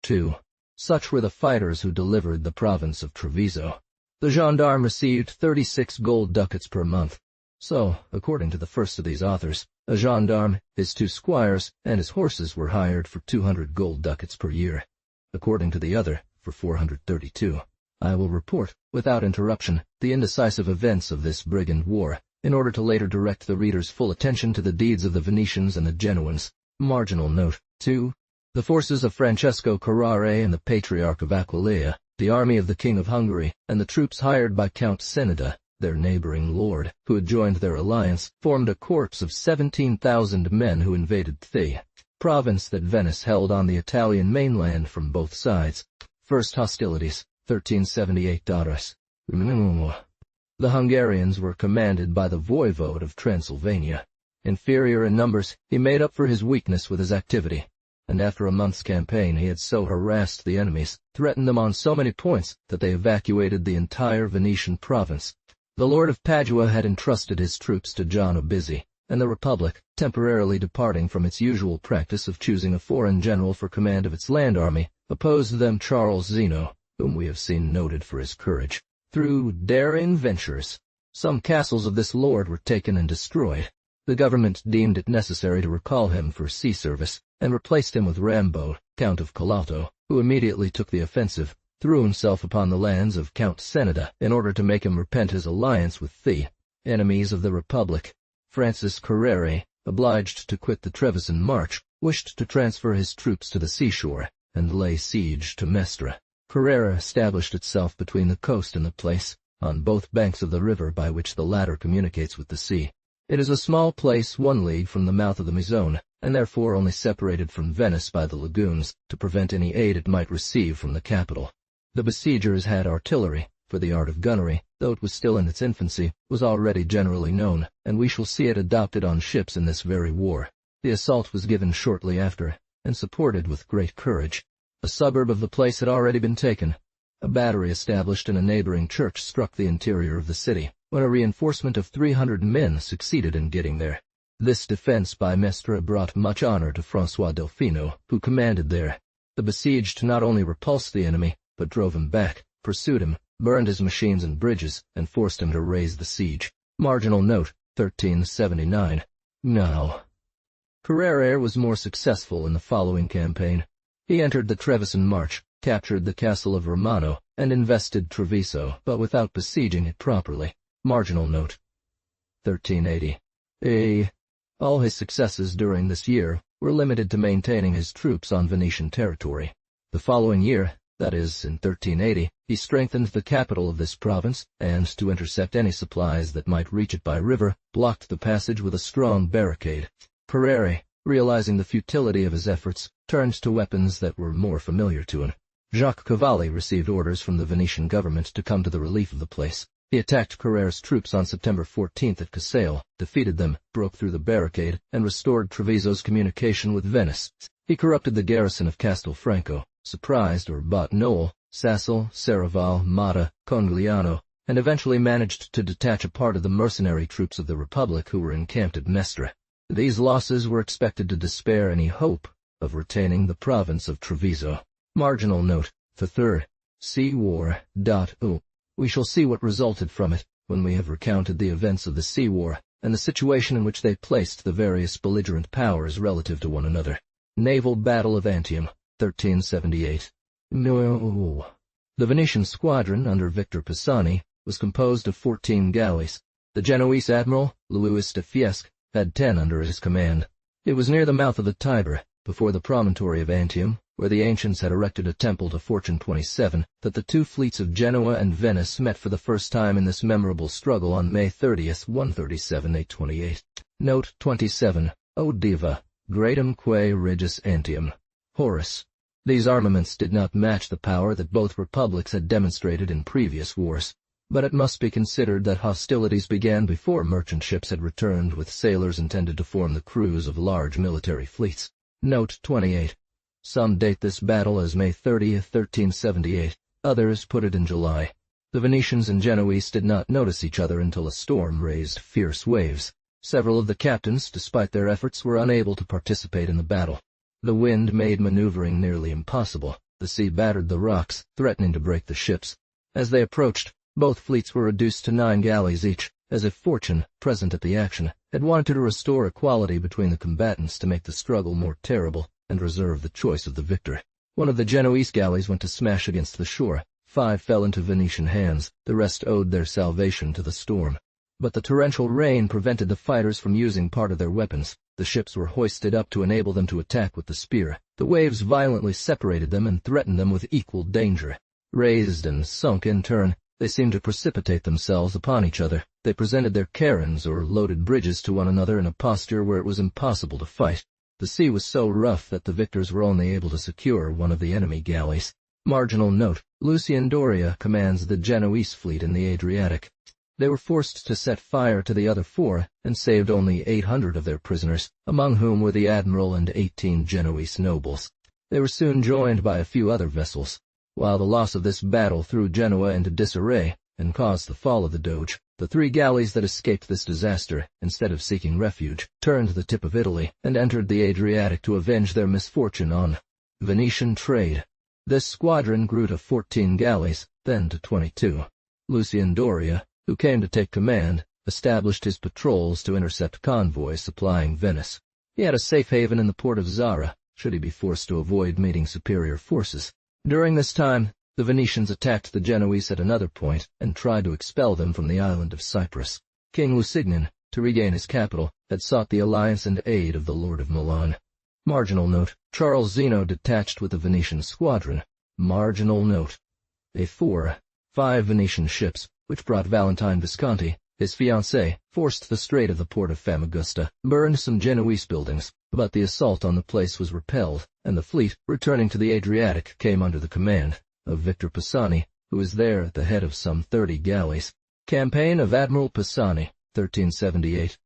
2. Such were the fighters who delivered the province of Treviso. The gendarme received 36 gold ducats per month. So, according to the first of these authors, a gendarme, his 2 squires, and his horses were hired for 200 gold ducats per year. According to the other, for 432. I will report, without interruption, the indecisive events of this brigand war, in order to later direct the reader's full attention to the deeds of the Venetians and the Genoans. Marginal note. 2. The forces of Francesco Carrare and the Patriarch of Aquileia, the army of the King of Hungary, and the troops hired by Count Seneda, their neighboring lord, who had joined their alliance, formed a corps of 17,000 men who invaded the province that Venice held on the Italian mainland from both sides. First hostilities, 1378. The Hungarians were commanded by the voivode of Transylvania. Inferior in numbers, he made up for his weakness with his activity, and after a month's campaign he had so harassed the enemies, threatened them on so many points, that they evacuated the entire Venetian province. The Lord of Padua had entrusted his troops to John Obizzi, and the Republic, temporarily departing from its usual practice of choosing a foreign general for command of its land army, opposed them Charles Zeno, whom we have seen noted for his courage, through daring ventures. Some castles of this lord were taken and destroyed. The government deemed it necessary to recall him for sea service, and replaced him with Rambo, Count of Colalto, who immediately took the offensive, threw himself upon the lands of Count Seneda in order to make him repent his alliance with the enemies of the Republic. Francis Carrere, obliged to quit the Trevisan March, wished to transfer his troops to the seashore, and lay siege to Mestre. Carrera established itself between the coast and the place, on both banks of the river by which the latter communicates with the sea. It is a small place 1 league from the mouth of the Mizone, and therefore only separated from Venice by the lagoons, to prevent any aid it might receive from the capital. The besiegers had artillery, for the art of gunnery, though it was still in its infancy, was already generally known, and we shall see it adopted on ships in this very war. The assault was given shortly after, and supported with great courage. A suburb of the place had already been taken. A battery established in a neighboring church struck the interior of the city, when a reinforcement of 300 men succeeded in getting there. This defense by Mestre brought much honor to François Delfino, who commanded there. The besieged not only repulsed the enemy, but drove him back, pursued him, burned his machines and bridges, and forced him to raise the siege. Marginal note, 1379. Now, Carrere was more successful in the following campaign. He entered the Trevisan March, captured the castle of Romano, and invested Treviso, but without besieging it properly. Marginal note, 1380. All his successes during this year were limited to maintaining his troops on Venetian territory. The following year, that is, in 1380, he strengthened the capital of this province, and, to intercept any supplies that might reach it by river, blocked the passage with a strong barricade. Carrere, realizing the futility of his efforts, turned to weapons that were more familiar to him. Jacques Cavalli received orders from the Venetian government to come to the relief of the place. He attacked Carrere's troops on September 14th at Casale, defeated them, broke through the barricade, and restored Treviso's communication with Venice. He corrupted the garrison of Castelfranco, surprised or bought Noel, Sassel, Serravalle, Matta, Congliano, and eventually managed to detach a part of the mercenary troops of the Republic who were encamped at Mestre. These losses were expected to despair any hope of retaining the province of Treviso. Marginal note, the third. Sea War. We shall see what resulted from it, when we have recounted the events of the Sea War, and the situation in which they placed the various belligerent powers relative to one another. Naval Battle of Antium, 1378. The Venetian squadron, under Victor Pisani, was composed of 14 galleys. The Genoese admiral, Louis de Fiesque, had 10 under his command. It was near the mouth of the Tiber, before the promontory of Antium, where the ancients had erected a temple to Fortune 27, that the two fleets of Genoa and Venice met for the first time in this memorable struggle on May 30th, 137 828. Note 27. O Diva, Gradum quae regis Antium. Horace. These armaments did not match the power that both republics had demonstrated in previous wars, but it must be considered that hostilities began before merchant ships had returned with sailors intended to form the crews of large military fleets. Note 28. Some date this battle as May 30th, 1378. Others put it in July. The Venetians and Genoese did not notice each other until a storm raised fierce waves. Several of the captains, despite their efforts, were unable to participate in the battle. The wind made maneuvering nearly impossible. The sea battered the rocks, threatening to break the ships. As they approached, both fleets were reduced to 9 galleys each, as if fortune, present at the action, had wanted to restore equality between the combatants to make the struggle more terrible, and reserve the choice of the victor. One of the Genoese galleys went to smash against the shore. 5 fell into Venetian hands, the rest owed their salvation to the storm. But the torrential rain prevented the fighters from using part of their weapons. The ships were hoisted up to enable them to attack with the spear. The waves violently separated them and threatened them with equal danger. Raised and sunk in turn, they seemed to precipitate themselves upon each other. They presented their carons or loaded bridges to one another in a posture where it was impossible to fight. The sea was so rough that the victors were only able to secure one of the enemy galleys. Marginal note, Lucien Doria commands the Genoese fleet in the Adriatic. They were forced to set fire to the other 4, and saved only 800 of their prisoners, among whom were the admiral and 18 Genoese nobles. They were soon joined by a few other vessels. While the loss of this battle threw Genoa into disarray, and caused the fall of the Doge, the 3 galleys that escaped this disaster, instead of seeking refuge, turned to the tip of Italy, and entered the Adriatic to avenge their misfortune on Venetian trade. This squadron grew to 14 galleys, then to 22. Lucien Doria, who came to take command, established his patrols to intercept convoys supplying Venice. He had a safe haven in the port of Zara, should he be forced to avoid meeting superior forces. During this time, the Venetians attacked the Genoese at another point and tried to expel them from the island of Cyprus. King Lusignan, to regain his capital, had sought the alliance and aid of the Lord of Milan. Marginal note, Charles Zeno detached with the Venetian squadron. Marginal note. A 5 Venetian ships, which brought Valentine Visconti, his fiancée, forced the strait of the port of Famagusta, burned some Genoese buildings, but the assault on the place was repelled, and the fleet, returning to the Adriatic, came under the command of Victor Pisani, who was there at the head of some 30 galleys. Campaign of Admiral Pisani, 1378.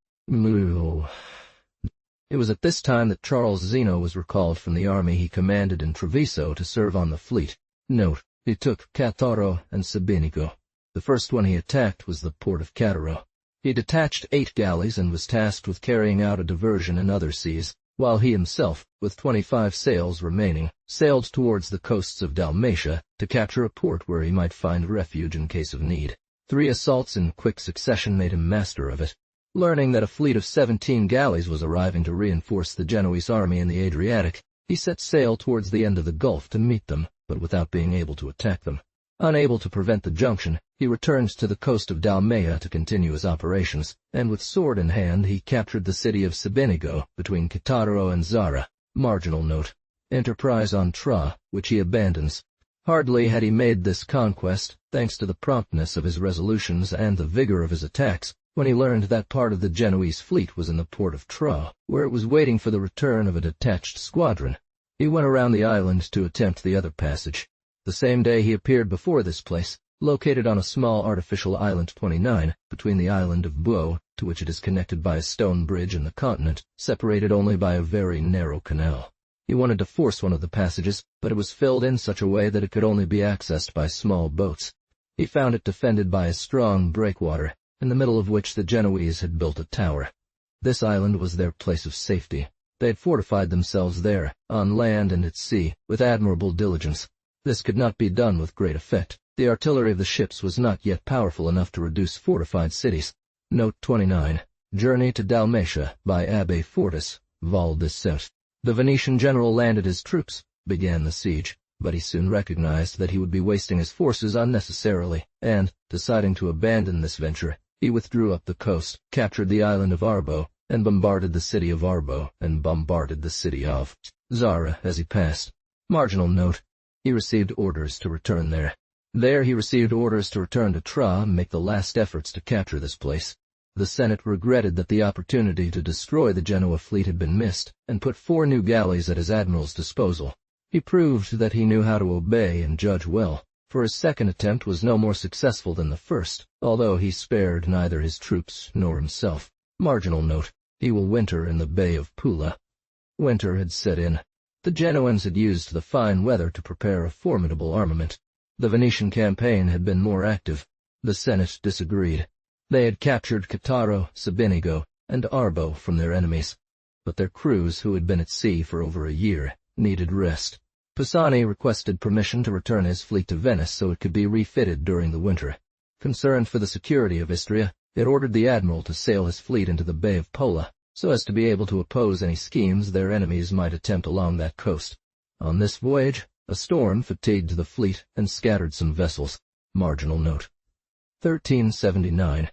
It was at this time that Charles Zeno was recalled from the army he commanded in Treviso to serve on the fleet. Note: he took Cattaro and Sebenico. The first one he attacked was the port of Cattaro. He detached 8 galleys and was tasked with carrying out a diversion in other seas, while he himself, with 25 sails remaining, sailed towards the coasts of Dalmatia to capture a port where he might find refuge in case of need. 3 assaults in quick succession made him master of it. Learning that a fleet of 17 galleys was arriving to reinforce the Genoese army in the Adriatic, he set sail towards the end of the Gulf to meet them, but without being able to attack them. Unable to prevent the junction, he returned to the coast of Dalmatia to continue his operations, and with sword in hand he captured the city of Sebenigo between Cattaro and Zara. Marginal note: enterprise on Tra, which he abandons. Hardly had he made this conquest, thanks to the promptness of his resolutions and the vigor of his attacks, when he learned that part of the Genoese fleet was in the port of Tra, where it was waiting for the return of a detached squadron. He went around the island to attempt the other passage. The same day he appeared before this place, located on a small artificial island 29, between the island of Buo, to which it is connected by a stone bridge, and the continent, separated only by a very narrow canal. He wanted to force one of the passages, but it was filled in such a way that it could only be accessed by small boats. He found it defended by a strong breakwater, in the middle of which the Genoese had built a tower. This island was their place of safety. They had fortified themselves there, on land and at sea, with admirable diligence. This could not be done with great effect. The artillery of the ships was not yet powerful enough to reduce fortified cities. Note 29. Journey to Dalmatia by Abbe Fortis, Val d'Isère. The Venetian general landed his troops, began the siege, but he soon recognized that he would be wasting his forces unnecessarily, and, deciding to abandon this venture, he withdrew up the coast, captured the island of Arbo, and bombarded the city of Arbo, and bombarded the city of Zara as he passed. Marginal note: he received orders to return there. There he received orders to return to Tra and make the last efforts to capture this place. The Senate regretted that the opportunity to destroy the Genoa fleet had been missed, and put 4 new galleys at his admiral's disposal. He proved that he knew how to obey and judge well, for his second attempt was no more successful than the first, although he spared neither his troops nor himself. Marginal note: he will winter in the Bay of Pula. Winter had set in. The Genoans had used the fine weather to prepare a formidable armament. The Venetian campaign had been more active. The Senate disagreed. They had captured Cattaro, Sebenigo, and Arbo from their enemies. But their crews, who had been at sea for over a year, needed rest. Pisani requested permission to return his fleet to Venice so it could be refitted during the winter. Concerned for the security of Istria, it ordered the admiral to sail his fleet into the Bay of Pola, so as to be able to oppose any schemes their enemies might attempt along that coast. On this voyage, a storm fatigued the fleet and scattered some vessels. Marginal note: 1379.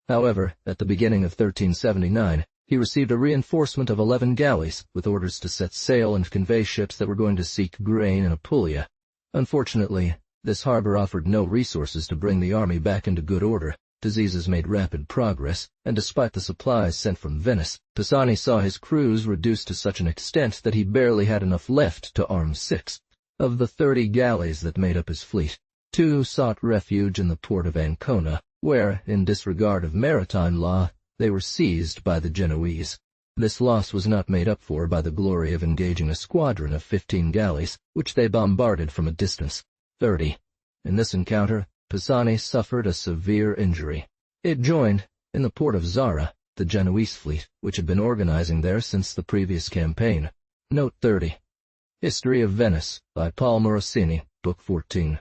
However, at the beginning of 1379, he received a reinforcement of 11 galleys, with orders to set sail and convey ships that were going to seek grain in Apulia. Unfortunately, this harbor offered no resources to bring the army back into good order. Diseases made rapid progress, and despite the supplies sent from Venice, Pisani saw his crews reduced to such an extent that he barely had enough left to arm 6. Of the 30 galleys that made up his fleet, 2 sought refuge in the port of Ancona, where, in disregard of maritime law, they were seized by the Genoese. This loss was not made up for by the glory of engaging a squadron of 15 galleys, which they bombarded from a distance. 30. In this encounter, Pisani suffered a severe injury. It joined, in the port of Zara, the Genoese fleet, which had been organizing there since the previous campaign. Note 30. History of Venice, by Paul Morosini, Book 14.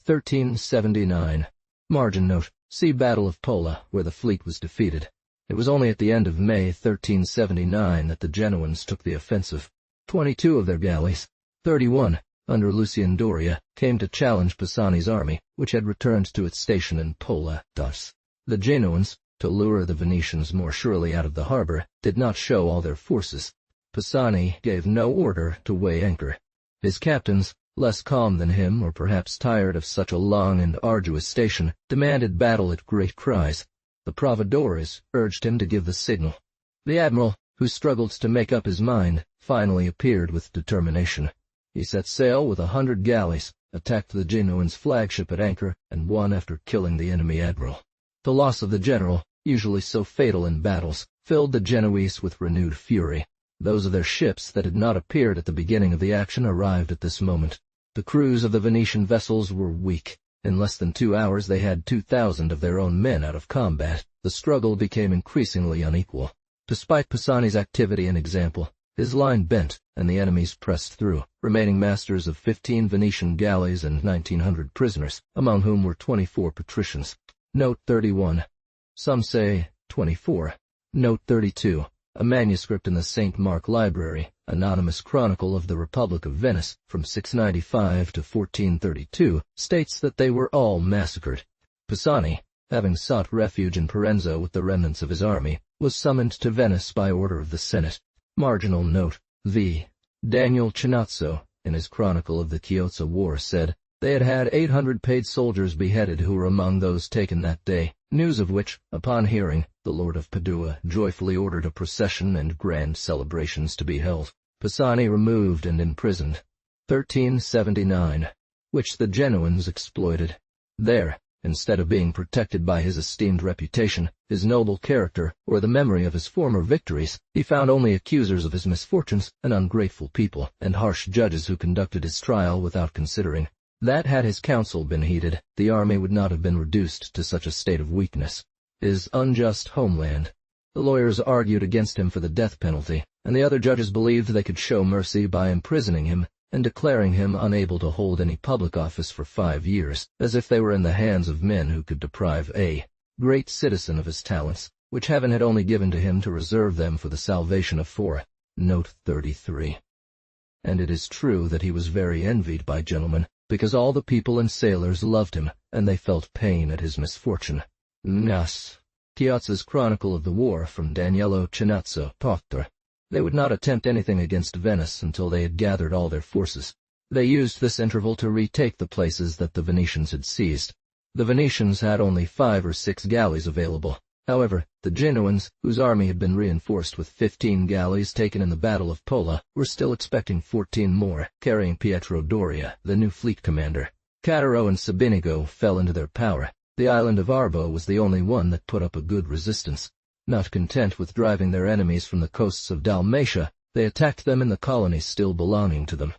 1379. Margin note: see Battle of Pola, where the fleet was defeated. It was only at the end of May 1379 that the Genoans took the offensive. 22 of their galleys, 31, under Lucien Doria, came to challenge Pisani's army, which had returned to its station in Pola. Thus, the Genoans, to lure the Venetians more surely out of the harbor, did not show all their forces. Pisani gave no order to weigh anchor. His captains, less calm than him, or perhaps tired of such a long and arduous station, demanded battle at great cries. The provedores urged him to give the signal. The admiral, who struggled to make up his mind, finally appeared with determination. He set sail with 100 galleys, attacked the Genoans' flagship at anchor and won after killing the enemy admiral. The loss of the general, usually so fatal in battles, filled the Genoese with renewed fury. Those of their ships that had not appeared at the beginning of the action arrived at this moment. The crews of the Venetian vessels were weak. In less than 2 hours they had 2,000 of their own men out of combat. The struggle became increasingly unequal. Despite Pisani's activity and example, his line bent, and the enemies pressed through, remaining masters of 15 Venetian galleys and 1,900 prisoners, among whom were 24 patricians. Note 31. Some say 24. Note 32. A manuscript in the St. Mark Library, anonymous chronicle of the Republic of Venice, from 695 to 1432, states that they were all massacred. Pisani, having sought refuge in Parenzo with the remnants of his army, was summoned to Venice by order of the Senate. Marginal note. V. Daniel Chinazzo, in his chronicle of the Chiozza War, said, they had had 800 paid soldiers beheaded who were among those taken that day, news of which, upon hearing, the Lord of Padua joyfully ordered a procession and grand celebrations to be held. Pisani removed and imprisoned. 1379. Which the Genoans exploited. There, instead of being protected by his esteemed reputation, his noble character, or the memory of his former victories, he found only accusers of his misfortunes, an ungrateful people, and harsh judges who conducted his trial without considering that had his counsel been heeded, the army would not have been reduced to such a state of weakness. His unjust homeland. The lawyers argued against him for the death penalty, and the other judges believed they could show mercy by imprisoning him and declaring him unable to hold any public office for 5 years, as if they were in the hands of men who could deprive a great citizen of his talents, which heaven had only given to him to reserve them for the salvation of 4. Note 33. And it is true that he was very envied by gentlemen, because all the people and sailors loved him, and they felt pain at his misfortune. Nas. Chiozza's Chronicle of the War, from Daniello Chinazzo, Porter. They would not attempt anything against Venice until they had gathered all their forces. They used this interval to retake the places that the Venetians had seized. The Venetians had only 5 or 6 galleys available. However, the Genoans, whose army had been reinforced with 15 galleys taken in the Battle of Pola, were still expecting 14 more, carrying Pietro Doria, the new fleet commander. Cataro and Sabinigo fell into their power. The island of Arbo was the only one that put up a good resistance. Not content with driving their enemies from the coasts of Dalmatia, they attacked them in the colonies still belonging to them.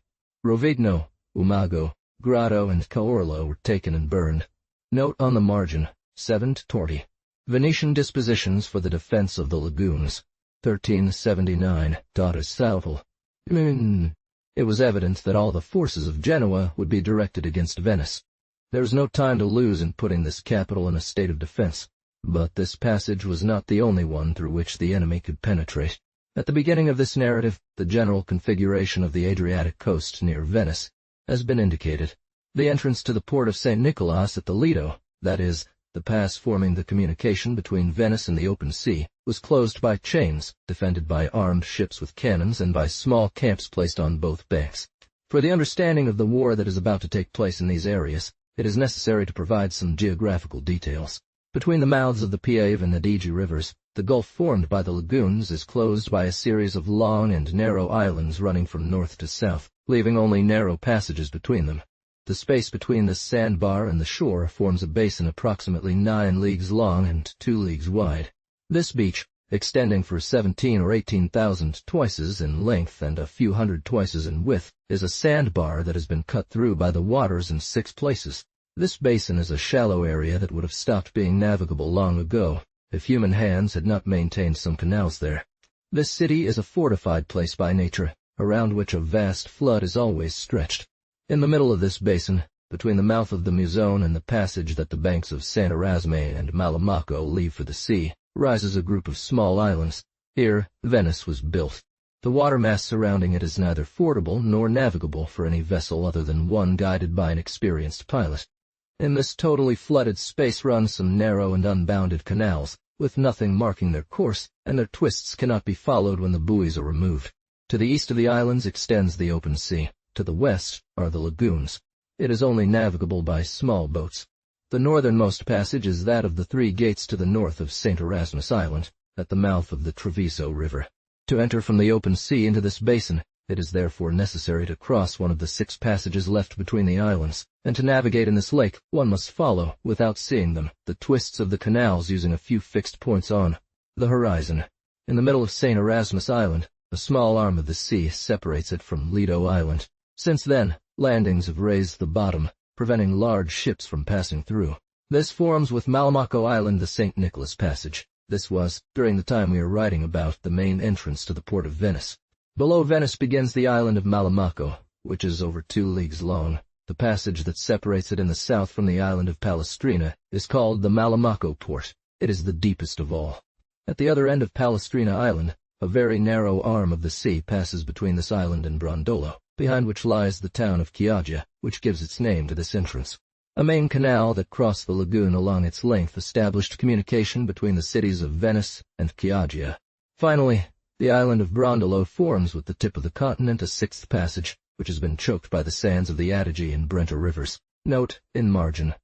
Rovidno, Umago, Grado, and Caorlo were taken and burned. Note on the margin, 7 to 20. Venetian dispositions for the defense of the lagoons. 1379. Salvo. It was evident that all the forces of Genoa would be directed against Venice. There was no time to lose in putting this capital in a state of defense. But this passage was not the only one through which the enemy could penetrate. At the beginning of this narrative, the general configuration of the Adriatic coast near Venice has been indicated. The entrance to the port of St. Nicholas at the Lido, that is, the pass forming the communication between Venice and the open sea, was closed by chains, defended by armed ships with cannons and by small camps placed on both banks. For the understanding of the war that is about to take place in these areas, it is necessary to provide some geographical details. Between the mouths of the Piave and Adige rivers, the gulf formed by the lagoons is closed by a series of long and narrow islands running from north to south, leaving only narrow passages between them. The space between this sandbar and the shore forms a basin approximately 9 leagues long and 2 leagues wide. This beach, extending for 17 or 18,000 toises in length and a few hundred toises in width, is a sandbar that has been cut through by the waters in 6 places. This basin is a shallow area that would have stopped being navigable long ago, if human hands had not maintained some canals there. This city is a fortified place by nature, around which a vast flood is always stretched. In the middle of this basin, between the mouth of the Musone and the passage that the banks of San Erasme and Malamaco leave for the sea, rises a group of small islands. Here, Venice was built. The water mass surrounding it is neither fordable nor navigable for any vessel other than one guided by an experienced pilot. In this totally flooded space run some narrow and unbounded canals, with nothing marking their course, and their twists cannot be followed when the buoys are removed. To the east of the islands extends the open sea. To the west are the lagoons. It is only navigable by small boats. The northernmost passage is that of the 3 gates to the north of St. Erasmus Island, at the mouth of the Treviso River. To enter from the open sea into this basin, It is therefore necessary to cross one of the 6 passages left between the islands, and to navigate in this lake, one must follow, without seeing them, the twists of the canals using a few fixed points on the horizon. In the middle of St. Erasmus Island, a small arm of the sea separates it from Lido Island. Since then, landings have raised the bottom, preventing large ships from passing through. This forms with Malamaco Island the St. Nicholas Passage. This was, during the time we are writing about, the main entrance to the port of Venice. Below Venice begins the island of Malamaco, which is over 2 leagues long. The passage that separates it in the south from the island of Palestrina is called the Malamaco Port. It is the deepest of all. At the other end of Palestrina Island, a very narrow arm of the sea passes between this island and Brondolo, behind which lies the town of Chioggia, which gives its name to this entrance. A main canal that crossed the lagoon along its length established communication between the cities of Venice and Chioggia. Finally, the island of Brondolo forms with the tip of the continent a 6th passage, which has been choked by the sands of the Adige and Brenta rivers. Note, in margin.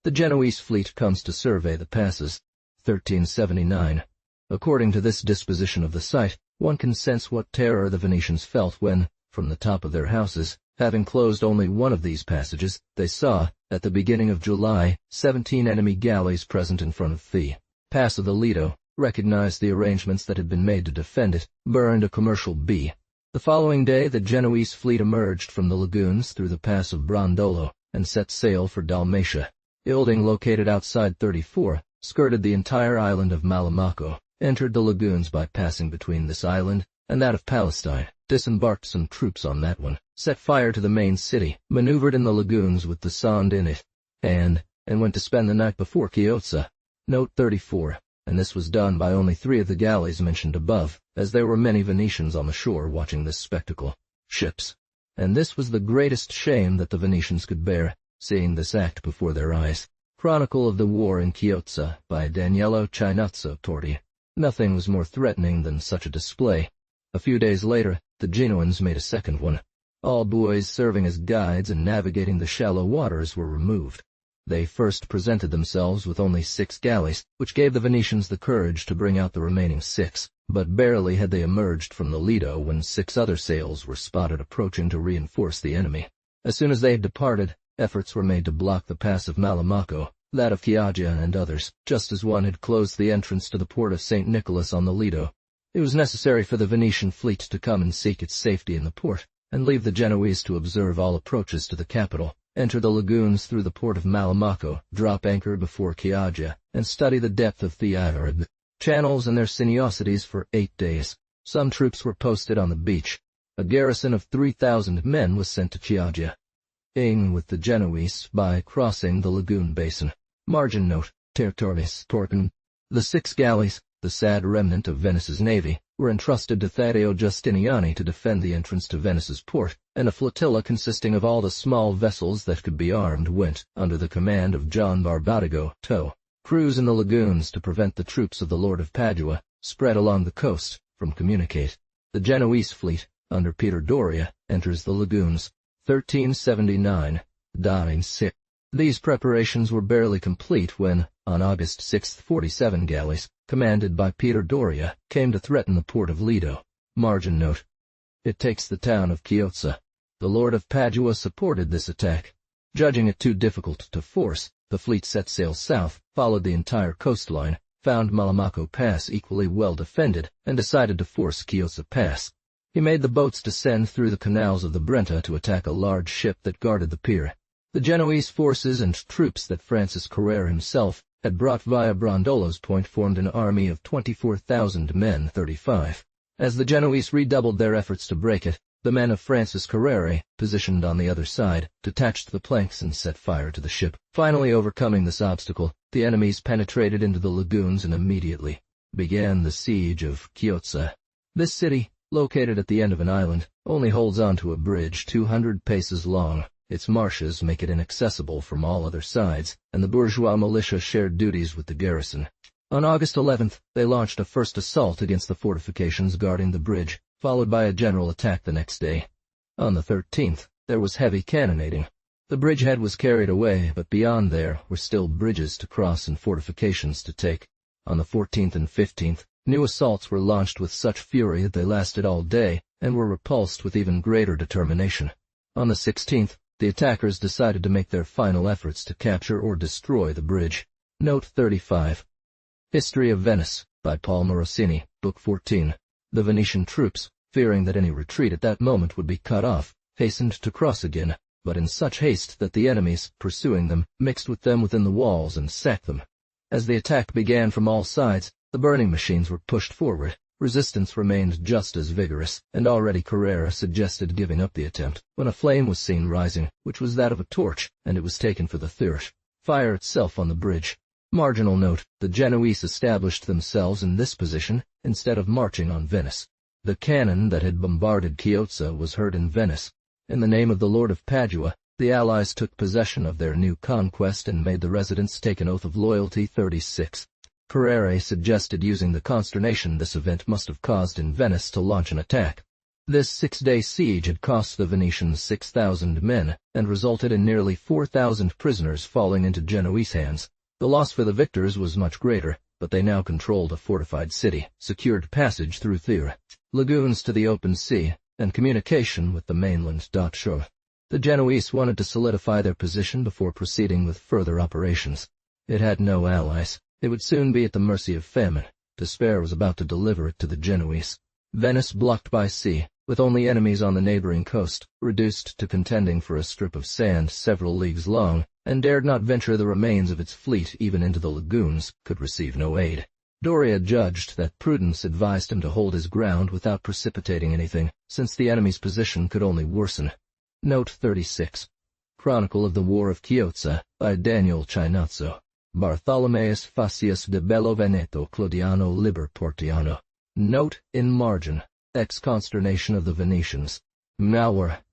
The Genoese fleet comes to survey the passes. 1379. According to this disposition of the site, one can sense what terror the Venetians felt when, from the top of their houses, having closed only one of these passages, they saw, at the beginning of July, 17 enemy galleys present in front of the pass of the Lido, recognized the arrangements that had been made to defend it, burned a commercial bee. The following day the Genoese fleet emerged from the lagoons through the pass of Brondolo and set sail for Dalmatia. Ilding, located outside 34, skirted the entire island of Malamaco, entered the lagoons by passing between this island and that of Palestine, disembarked some troops on that one, set fire to the main city, maneuvered in the lagoons with the Sand in it, and went to spend the night before Chiozza. Note 34. And this was done by only 3 of the galleys mentioned above, as there were many Venetians on the shore watching this spectacle. Ships. And this was the greatest shame that the Venetians could bear, seeing this act before their eyes. Chronicle of the War in Chiozza by Daniello Chinazzo Torti. Nothing was more threatening than such a display. A few days later, the Genoans made a second one. All buoys serving as guides and navigating the shallow waters were removed. They first presented themselves with only 6 galleys, which gave the Venetians the courage to bring out the remaining 6, but barely had they emerged from the Lido when 6 other sails were spotted approaching to reinforce the enemy. As soon as they had departed, efforts were made to block the pass of Malamaco, that of Chioggia and others, just as one had closed the entrance to the port of St. Nicholas on the Lido. It was necessary for the Venetian fleet to come and seek its safety in the port, and leave the Genoese to observe all approaches to the capital, enter the lagoons through the port of Malamaco, drop anchor before Chioggia, and study the depth of the Arid channels and their sinuosities for 8 days. Some troops were posted on the beach. A garrison of 3,000 men was sent to Chioggia, with the Genoese by crossing the lagoon basin. Margin note, Tertoris Torpen. The 6 galleys, the sad remnant of Venice's navy, were entrusted to Taddeo Giustiniani to defend the entrance to Venice's port, and a flotilla consisting of all the small vessels that could be armed went, under the command of John Barbarigo, to cruise in the lagoons to prevent the troops of the Lord of Padua, spread along the coast, from communicate. The Genoese fleet, under Peter Doria, enters the lagoons. 1379. Dying sick. These preparations were barely complete when, on August 6, 47 galleys, commanded by Peter Doria, came to threaten the port of Lido. Margin note. It takes the town of Chiozza. The Lord of Padua supported this attack. Judging it too difficult to force, the fleet set sail south, followed the entire coastline, found Malamaco Pass equally well defended, and decided to force Chiozza Pass. He made the boats descend through the canals of the Brenta to attack a large ship that guarded the pier. The Genoese forces and troops that Francis Carrere himself had brought via Brondolo's point formed an army of 24,000 men, 35. As the Genoese redoubled their efforts to break it, the men of Francis Carrere, positioned on the other side, detached the planks and set fire to the ship. Finally overcoming this obstacle, the enemies penetrated into the lagoons and immediately began the siege of Chiozza. This city, located at the end of an island, only holds on to a bridge 200 paces long. Its marshes make it inaccessible from all other sides, and the bourgeois militia shared duties with the garrison. On August 11th, they launched a first assault against the fortifications guarding the bridge, followed by a general attack the next day. On the 13th, there was heavy cannonading. The bridgehead was carried away, but beyond there were still bridges to cross and fortifications to take. On the 14th and 15th, new assaults were launched with such fury that they lasted all day, and were repulsed with even greater determination. On the 16th, the attackers decided to make their final efforts to capture or destroy the bridge. Note 35. History of Venice, by Paul Morosini, Book 14. The Venetian troops, fearing that any retreat at that moment would be cut off, hastened to cross again, but in such haste that the enemies, pursuing them, mixed with them within the walls and sacked them. As the attack began from all sides, the burning machines were pushed forward. Resistance remained just as vigorous, and already Carrera suggested giving up the attempt, when a flame was seen rising, which was that of a torch, and it was taken for the third fire itself on the bridge. Marginal note: the Genoese established themselves in this position instead of marching on Venice. The cannon that had bombarded Chiozza was heard in Venice. In the name of the Lord of Padua, the Allies took possession of their new conquest and made the residents take an oath of loyalty. 36. Carrera suggested using the consternation this event must have caused in Venice to launch an attack. This 6-day siege had cost the Venetians 6,000 men, and resulted in nearly 4,000 prisoners falling into Genoese hands. The loss for the victors was much greater, but they now controlled a fortified city, secured passage through Thera, lagoons to the open sea, and communication with the mainland. Shore. The Genoese wanted to solidify their position before proceeding with further operations. It had no allies. It would soon be at the mercy of famine. Despair was about to deliver it to the Genoese. Venice blocked by sea, with only enemies on the neighboring coast, reduced to contending for a strip of sand several leagues long, and dared not venture the remains of its fleet even into the lagoons, could receive no aid. Doria judged that prudence advised him to hold his ground without precipitating anything, since the enemy's position could only worsen. Note 36. Chronicle of the War of Chiozza, by Daniel Chinazzo. Bartholomeus Facius de Bello Veneto Clodiano Liber Portiano. Note in margin: Ex-consternation of the Venetians. Malware.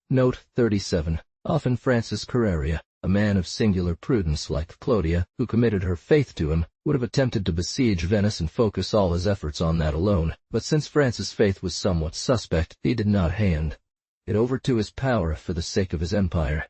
Note 37. Often Francis Carrera, a man of singular prudence like Clodia, who committed her faith to him, would have attempted to besiege Venice and focus all his efforts on that alone, but since Francis' faith was somewhat suspect, he did not hand it over to his power for the sake of his empire.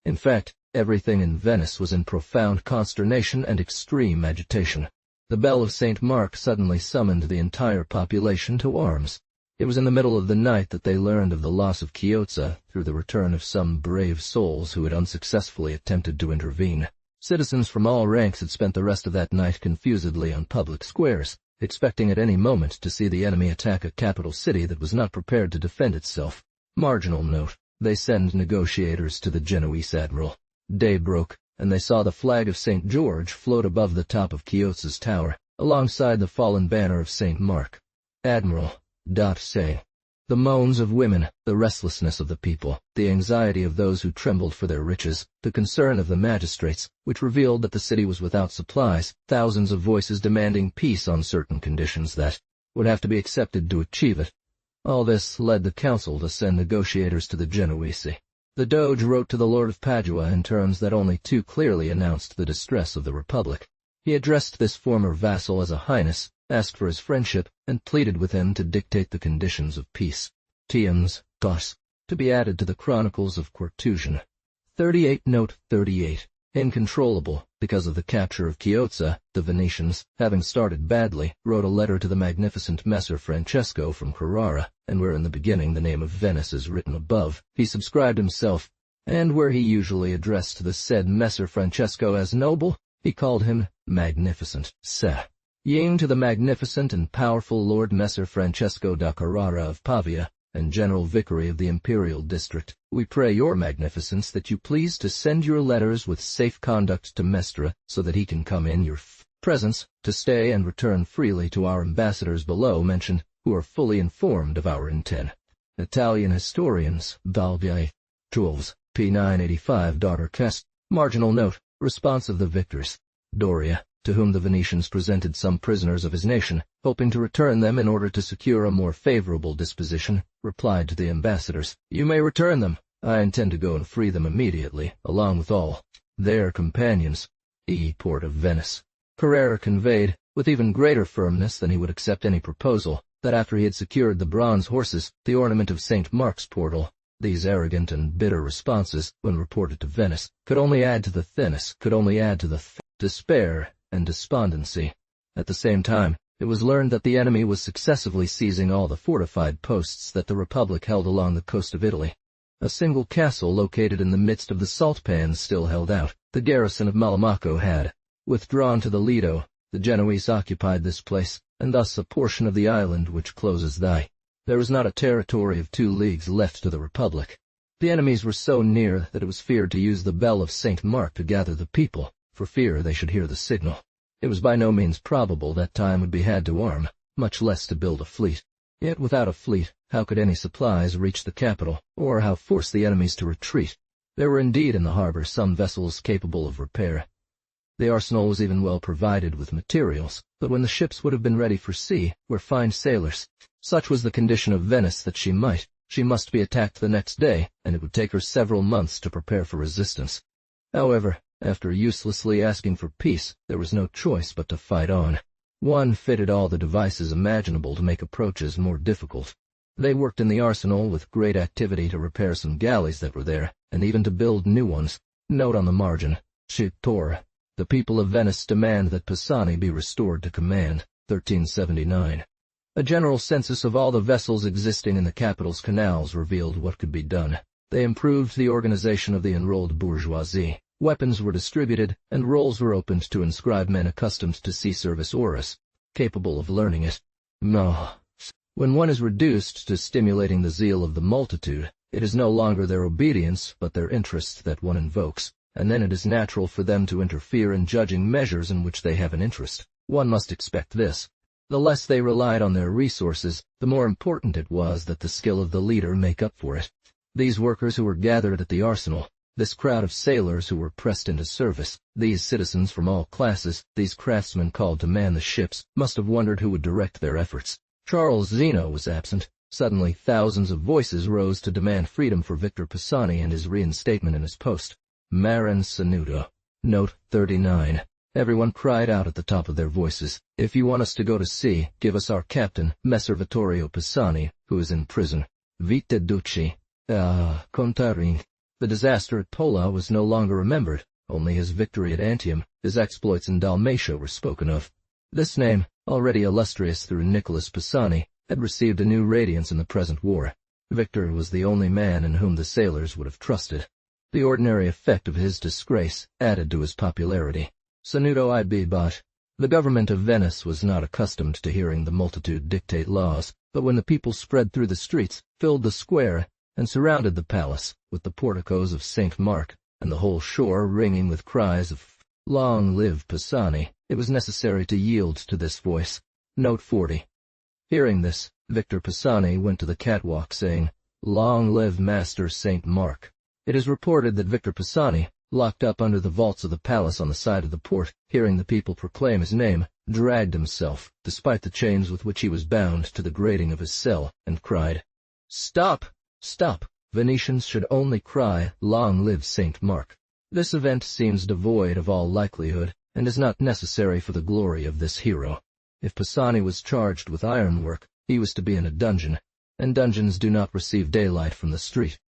In fact, everything in Venice was in profound consternation and extreme agitation. The bell of St. Mark suddenly summoned the entire population to arms. It was in the middle of the night that they learned of the loss of Chiozza through the return of some brave souls who had unsuccessfully attempted to intervene. Citizens from all ranks had spent the rest of that night confusedly on public squares, expecting at any moment to see the enemy attack a capital city that was not prepared to defend itself. Marginal note: they send negotiators to the Genoese admiral. Day broke, and they saw the flag of St. George float above the top of Chiozza's tower, alongside the fallen banner of St. Mark. Admiral. Saying. The moans of women, the restlessness of the people, the anxiety of those who trembled for their riches, the concern of the magistrates, which revealed that the city was without supplies, thousands of voices demanding peace on certain conditions that would have to be accepted to achieve it. All this led the council to send negotiators to the Genoese. The Doge wrote to the Lord of Padua in terms that only too clearly announced the distress of the Republic. He addressed this former vassal as a highness, asked for his friendship, and pleaded with him to dictate the conditions of peace. Tiems, Gos, to be added to the Chronicles of Quartusian. 38. Note 38. Incontrollable, because of the capture of Chiozza, the Venetians, having started badly, wrote a letter to the magnificent Messer Francesco from Carrara, and where in the beginning the name of Venice is written above, he subscribed himself, and where he usually addressed the said Messer Francesco as noble, he called him magnificent. Ying to the magnificent and powerful Lord Messer Francesco da Carrara of Pavia, and General Vicary of the Imperial District, we pray your magnificence that you please to send your letters with safe conduct to Mestre, so that he can come in your presence, to stay and return freely to our ambassadors below mentioned, who are fully informed of our intent. Italian historians, Balvier, Jules, p. 985. Kest. Marginal note: response of the victors. Doria, to whom the Venetians presented some prisoners of his nation, hoping to return them in order to secure a more favorable disposition, replied to the ambassadors, "You may return them. I intend to go and free them immediately, along with all their companions." Port of Venice. Carrera conveyed, with even greater firmness than he would accept any proposal, that after he had secured the bronze horses, the ornament of St. Mark's portal, these arrogant and bitter responses, when reported to Venice, could only add to the despair and despondency. At the same time, It was learned that the enemy was successively seizing all the fortified posts that the Republic held along the coast of Italy. A single castle located in the midst of the salt pans still held out. The garrison of Malamocco had withdrawn to the Lido. The Genoese occupied this place, and thus a portion of the island which closes thy. There was not a territory of 2 leagues left to the Republic. The enemies were so near that it was feared to use the bell of St. Mark to gather the people, for fear they should hear the signal. It was by no means probable that time would be had to arm, much less to build a fleet. Yet without a fleet, how could any supplies reach the capital, or how force the enemies to retreat? There were indeed in the harbor some vessels capable of repair. The arsenal was even well provided with materials, but when the ships would have been ready for sea, were fine sailors. Such was the condition of Venice that she must be attacked the next day, and it would take her several months to prepare for resistance. However, after uselessly asking for peace, there was no choice but to fight on. One fitted all the devices imaginable to make approaches more difficult. They worked in the arsenal with great activity to repair some galleys that were there, and even to build new ones. Note on the margin, Cittore. The people of Venice demand that Pisani be restored to command, 1379. A general census of all the vessels existing in the capital's canals revealed what could be done. They improved the organization of the enrolled bourgeoisie. Weapons were distributed, and rolls were opened to inscribe men accustomed to sea service auras, capable of learning it. No. When one is reduced to stimulating the zeal of the multitude, it is no longer their obedience but their interest that one invokes, and then it is natural for them to interfere in judging measures in which they have an interest. One must expect this. The less they relied on their resources, the more important it was that the skill of the leader make up for it. These workers who were gathered at the arsenal, this crowd of sailors who were pressed into service, these citizens from all classes, these craftsmen called to man the ships, must have wondered who would direct their efforts. Charles Zeno was absent. Suddenly thousands of voices rose to demand freedom for Victor Pisani and his reinstatement in his post. Marin Sanudo. Note 39. Everyone cried out at the top of their voices, "If you want us to go to sea, give us our captain, Messer Vittorio Pisani, who is in prison." Vite duci. Contaring. The disaster at Pola was no longer remembered, only his victory at Antium, his exploits in Dalmatia were spoken of. This name, already illustrious through Nicholas Pisani, had received a new radiance in the present war. Victor was the only man in whom the sailors would have trusted. The ordinary effect of his disgrace added to his popularity. Sanudo I.B. But the government of Venice was not accustomed to hearing the multitude dictate laws, but when the people spread through the streets, filled the square, and surrounded the palace, with the porticos of St. Mark, and the whole shore ringing with cries of "Long live Pisani," it was necessary to yield to this voice. Note 40. Hearing this, Victor Pisani went to the catwalk saying, "Long live Master St. Mark." It is reported that Victor Pisani, locked up under the vaults of the palace on the side of the port, hearing the people proclaim his name, dragged himself, despite the chains with which he was bound, to the grating of his cell, and cried, "Stop! Stop! Venetians should only cry, 'Long live St. Mark.'" This event seems devoid of all likelihood, and is not necessary for the glory of this hero. If Pisani was charged with ironwork, he was to be in a dungeon, and dungeons do not receive daylight from the street.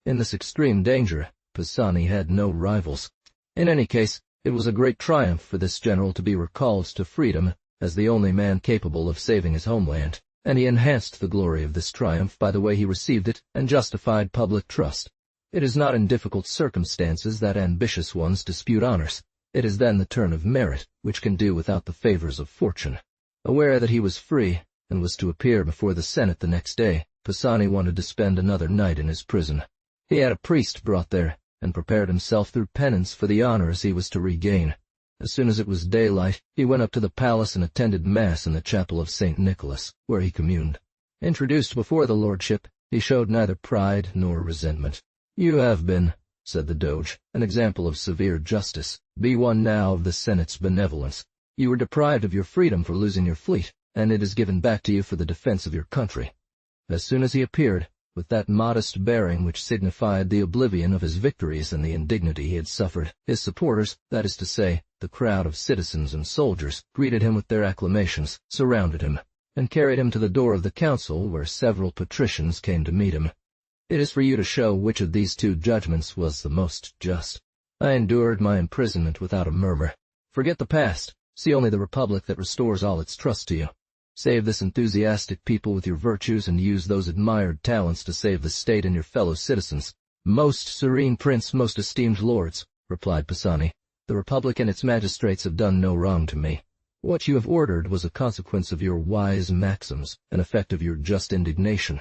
In this extreme danger, Pisani had no rivals. In any case, it was a great triumph for this general to be recalled to freedom as the only man capable of saving his homeland, and he enhanced the glory of this triumph by the way he received it and justified public trust. It is not in difficult circumstances that ambitious ones dispute honors. It is then the turn of merit, which can do without the favors of fortune. Aware that he was free, and was to appear before the Senate the next day, Pisani wanted to spend another night in his prison. He had a priest brought there, and prepared himself through penance for the honors he was to regain. As soon as it was daylight, he went up to the palace and attended Mass in the chapel of St. Nicholas, where he communed. Introduced before the lordship, he showed neither pride nor resentment. "You have been," said the Doge, "an example of severe justice. Be one now of the Senate's benevolence. You were deprived of your freedom for losing your fleet, and it is given back to you for the defense of your country." As soon as he appeared, with that modest bearing which signified the oblivion of his victories and the indignity he had suffered, his supporters, that is to say, the crowd of citizens and soldiers, greeted him with their acclamations, surrounded him, and carried him to the door of the council, where several patricians came to meet him. It is for you to show which of these two judgments was the most just. I endured my imprisonment without a murmur. Forget the past. See only the republic that restores all its trust to you. Save this enthusiastic people with your virtues and use those admired talents to save the state and your fellow citizens. Most serene prince, most esteemed lords, replied Pisani, the Republic and its magistrates have done no wrong to me. What you have ordered was a consequence of your wise maxims, an effect of your just indignation.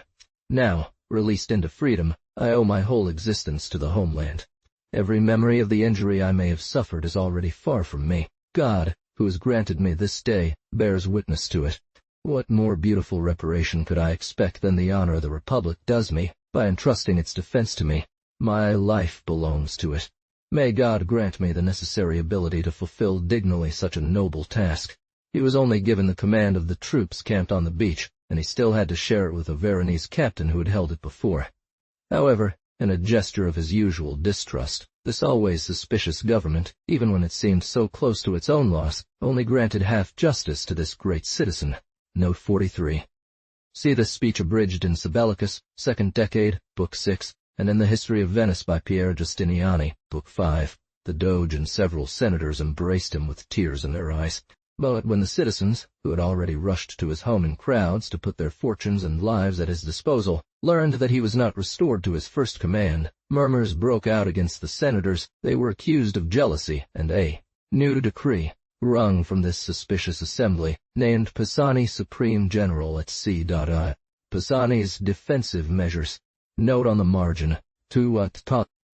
Now, released into freedom, I owe my whole existence to the homeland. Every memory of the injury I may have suffered is already far from me. God, who has granted me this day, bears witness to it. What more beautiful reparation could I expect than the honor the Republic does me, by entrusting its defense to me? My life belongs to it. May God grant me the necessary ability to fulfill dignally such a noble task. He was only given the command of the troops camped on the beach, and he still had to share it with a Veronese captain who had held it before. However, in a gesture of his usual distrust, this always suspicious government, even when it seemed so close to its own loss, only granted half justice to this great citizen. Note 43. See this speech abridged in Sabellicus, 2nd Decade, Book 6, and in the History of Venice by Pierre Giustiniani, Book 5. The Doge and several senators embraced him with tears in their eyes. But when the citizens, who had already rushed to his home in crowds to put their fortunes and lives at his disposal, learned that he was not restored to his first command, murmurs broke out against the senators. They were accused of jealousy, and a new decree, wrung from this suspicious assembly, named Pisani Supreme General at C.I. Pisani's defensive measures. Note on the margin,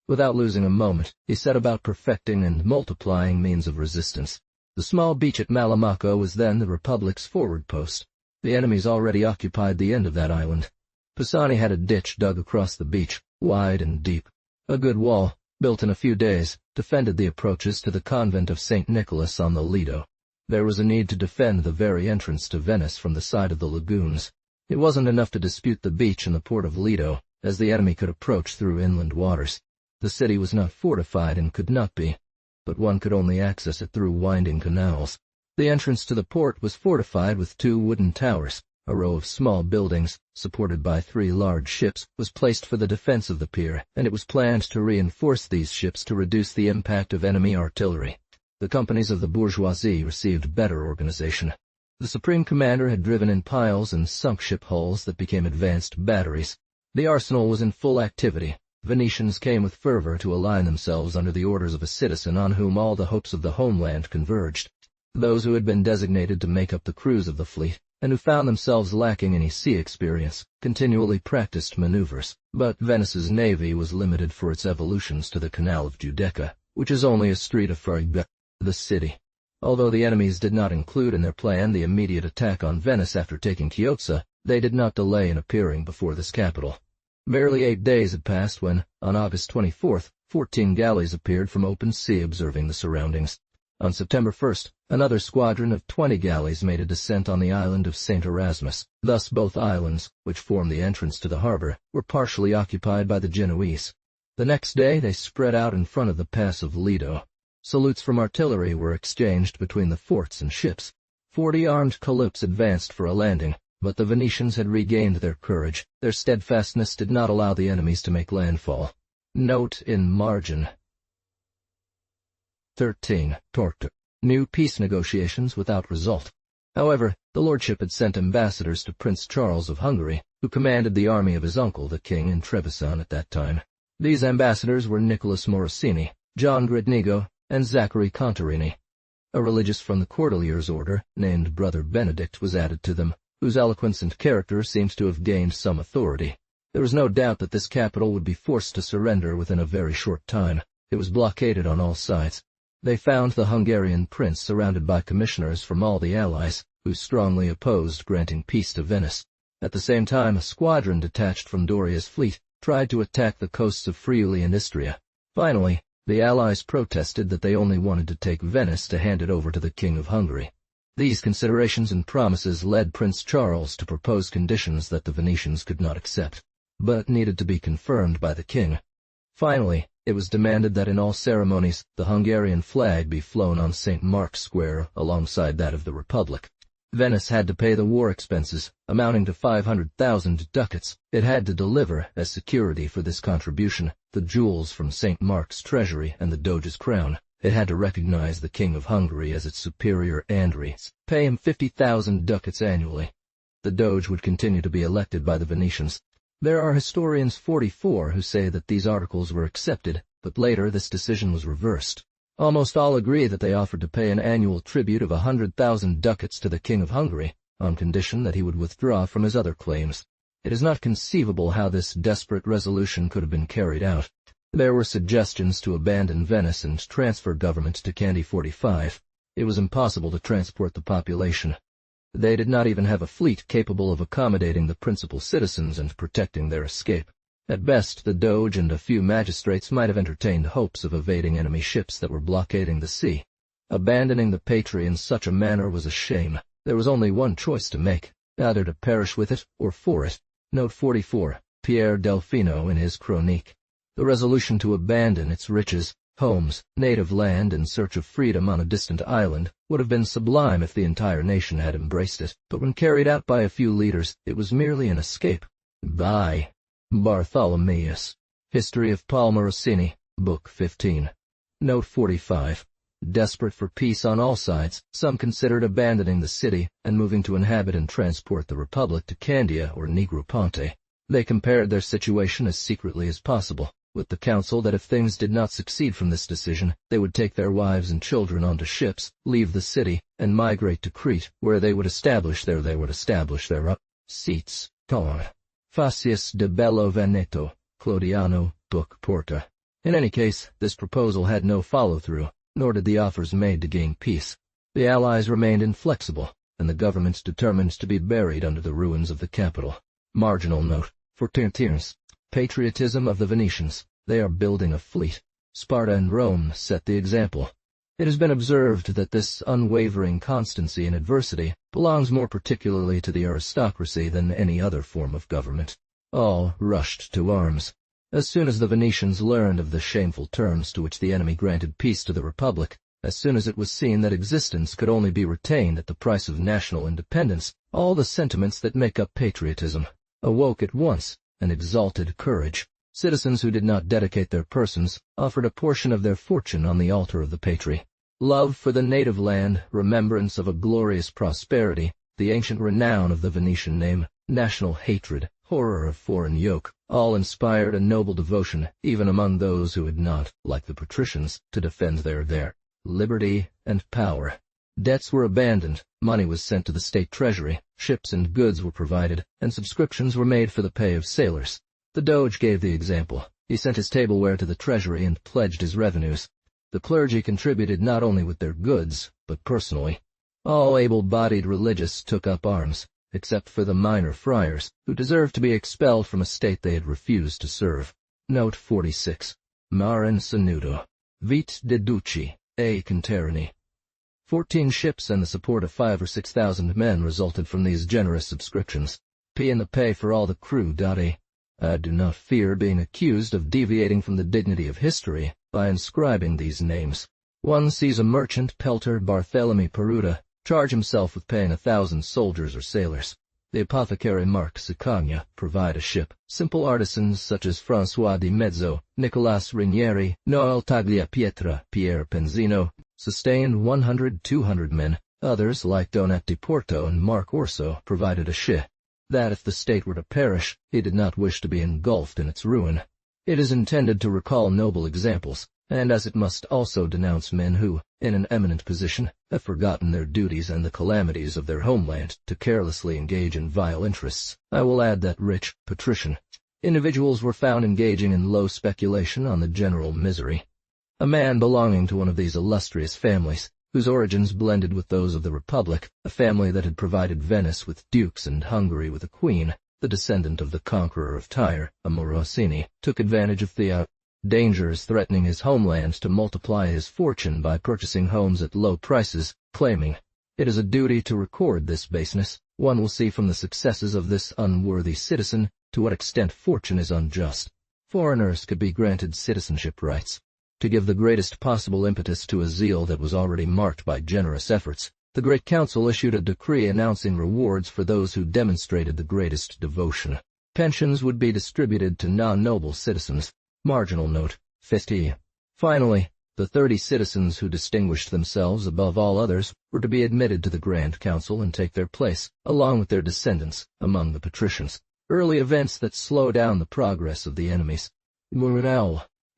without losing a moment, he set about perfecting and multiplying means of resistance. The small beach at Malamaco was then the Republic's forward post. The enemies already occupied the end of that island. Pisani had a ditch dug across the beach, wide and deep. A good wall, built in a few days, defended the approaches to the convent of St. Nicholas on the Lido. There was a need to defend the very entrance to Venice from the side of the lagoons. It wasn't enough to dispute the beach and the port of Lido, as the enemy could approach through inland waters. The city was not fortified and could not be, but one could only access it through winding canals. The entrance to the port was fortified with 2 wooden towers. A row of small buildings, supported by 3 large ships, was placed for the defense of the pier, and it was planned to reinforce these ships to reduce the impact of enemy artillery. The companies of the bourgeoisie received better organization. The supreme commander had driven in piles and sunk ship hulls that became advanced batteries. The arsenal was in full activity. Venetians came with fervor to align themselves under the orders of a citizen on whom all the hopes of the homeland converged. Those who had been designated to make up the crews of the fleet, and who found themselves lacking any sea experience, continually practiced maneuvers. But Venice's navy was limited for its evolutions to the Canal of Giudecca, which is only a street of Farigbe, the city. Although the enemies did not include in their plan the immediate attack on Venice after taking Chiozza, they did not delay in appearing before this capital. Barely 8 days had passed when, on August 24th, 14 galleys appeared from open sea observing the surroundings. On September 1st, another squadron of 20 galleys made a descent on the island of St. Erasmus. Thus both islands, which form the entrance to the harbor, were partially occupied by the Genoese. The next day they spread out in front of the pass of Lido. Salutes from artillery were exchanged between the forts and ships. 40 armed caloupes advanced for a landing, but the Venetians had regained their courage. Their steadfastness did not allow the enemies to make landfall. Note in margin. 13. Torture. New peace negotiations without result. However, the lordship had sent ambassadors to Prince Charles of Hungary, who commanded the army of his uncle, the king, in Trevisan at that time. These ambassadors were Nicholas Morosini, John Gridnigo, and Zachary Contarini. A religious from the Cordeliers order, named Brother Benedict, was added to them, whose eloquence and character seems to have gained some authority. There was no doubt that this capital would be forced to surrender within a very short time. It was blockaded on all sides. They found the Hungarian prince surrounded by commissioners from all the allies, who strongly opposed granting peace to Venice. At the same time, a squadron detached from Doria's fleet tried to attack the coasts of Friuli and Istria. Finally, the allies protested that they only wanted to take Venice to hand it over to the King of Hungary. These considerations and promises led Prince Charles to propose conditions that the Venetians could not accept, but needed to be confirmed by the king. Finally, it was demanded that in all ceremonies the Hungarian flag be flown on St. Mark's Square alongside that of the Republic. Venice had to pay the war expenses, amounting to 500,000 ducats. It had to deliver, as security for this contribution, the jewels from St. Mark's treasury and the Doge's crown. It had to recognize the King of Hungary as its superior and pay him 50,000 ducats annually. The Doge would continue to be elected by the Venetians. There are historians 44 who say that these articles were accepted, but later this decision was reversed. Almost all agree that they offered to pay an annual tribute of 100,000 ducats to the King of Hungary, on condition that he would withdraw from his other claims. It is not conceivable how this desperate resolution could have been carried out. There were suggestions to abandon Venice and transfer government to Candy 45. It was impossible to transport the population. They did not even have a fleet capable of accommodating the principal citizens and protecting their escape. At best, the Doge and a few magistrates might have entertained hopes of evading enemy ships that were blockading the sea. Abandoning the patry in such a manner was a shame. There was only one choice to make, either to perish with it or for it. Note 44, Pierre Delfino in his Chronique. The resolution to abandon its riches, homes, native land in search of freedom on a distant island would have been sublime if the entire nation had embraced it, but when carried out by a few leaders, it was merely an escape. By Bartholomeus. History of Paul Morosini, Book 15. Note 45. Desperate for peace on all sides, some considered abandoning the city and moving to inhabit and transport the Republic to Candia or Negroponte. They compared their situation as secretly as possible, with the counsel that if things did not succeed from this decision, they would take their wives and children onto ships, leave the city, and migrate to Crete, where they would establish their seats. Facius de Bello Veneto, Clodiano, Book Porta. In any case, this proposal had no follow-through, nor did the offers made to gain peace. The Allies remained inflexible, and the government determined to be buried under the ruins of the capital. Marginal note. For Tiers. Patriotism of the Venetians. They are building a fleet. Sparta and Rome set the example. It has been observed that this unwavering constancy in adversity belongs more particularly to the aristocracy than any other form of government. All rushed to arms. As soon as the Venetians learned of the shameful terms to which the enemy granted peace to the Republic, as soon as it was seen that existence could only be retained at the price of national independence, all the sentiments that make up patriotism awoke at once and exalted courage. Citizens who did not dedicate their persons offered a portion of their fortune on the altar of the patry. Love for the native land, remembrance of a glorious prosperity, the ancient renown of the Venetian name, national hatred, horror of foreign yoke, all inspired a noble devotion even among those who had not, like the patricians, to defend their liberty and power. Debts were abandoned, money was sent to the state treasury, ships and goods were provided, and subscriptions were made for the pay of sailors. The Doge gave the example. He sent his tableware to the treasury and pledged his revenues. The clergy contributed not only with their goods, but personally. All able-bodied religious took up arms, except for the minor friars, who deserved to be expelled from a state they had refused to serve. Note 46. Marin Sanudo. Vite de Duci, A. Contarini. 14 ships and the support of 5,000 or 6,000 men resulted from these generous subscriptions. P and the pay for all the crew. I do not fear being accused of deviating from the dignity of history by inscribing these names. One sees a merchant, Pelter Barthélemy Peruta, charge himself with paying 1,000 soldiers or sailors. The apothecary Marc Sicagna provide a ship. Simple artisans such as François di Mezzo, Nicolas Rinieri, Noel Tagliapietra, Pierre Penzino, sustained 100-200 men. Others, like Donat di Porto and Marc Orso, provided a ship. That if the state were to perish, he did not wish to be engulfed in its ruin. It is intended to recall noble examples, and as it must also denounce men who, in an eminent position, have forgotten their duties and the calamities of their homeland to carelessly engage in vile interests, I will add that rich, patrician individuals were found engaging in low speculation on the general misery. A man belonging to one of these illustrious families, whose origins blended with those of the Republic, a family that had provided Venice with dukes and Hungary with a queen, the descendant of the conqueror of Tyre, a Morosini, took advantage of the dangers threatening his homeland to multiply his fortune by purchasing homes at low prices, claiming, "It is a duty to record this baseness. One will see from the successes of this unworthy citizen to what extent fortune is unjust." Foreigners could be granted citizenship rights. To give the greatest possible impetus to a zeal that was already marked by generous efforts, the Great Council issued a decree announcing rewards for those who demonstrated the greatest devotion. Pensions would be distributed to non-noble citizens. Marginal note. 50. Finally, The 30 citizens who distinguished themselves above all others were to be admitted to the Grand Council and take their place, along with their descendants, among the patricians. Early events that slow down the progress of the enemies.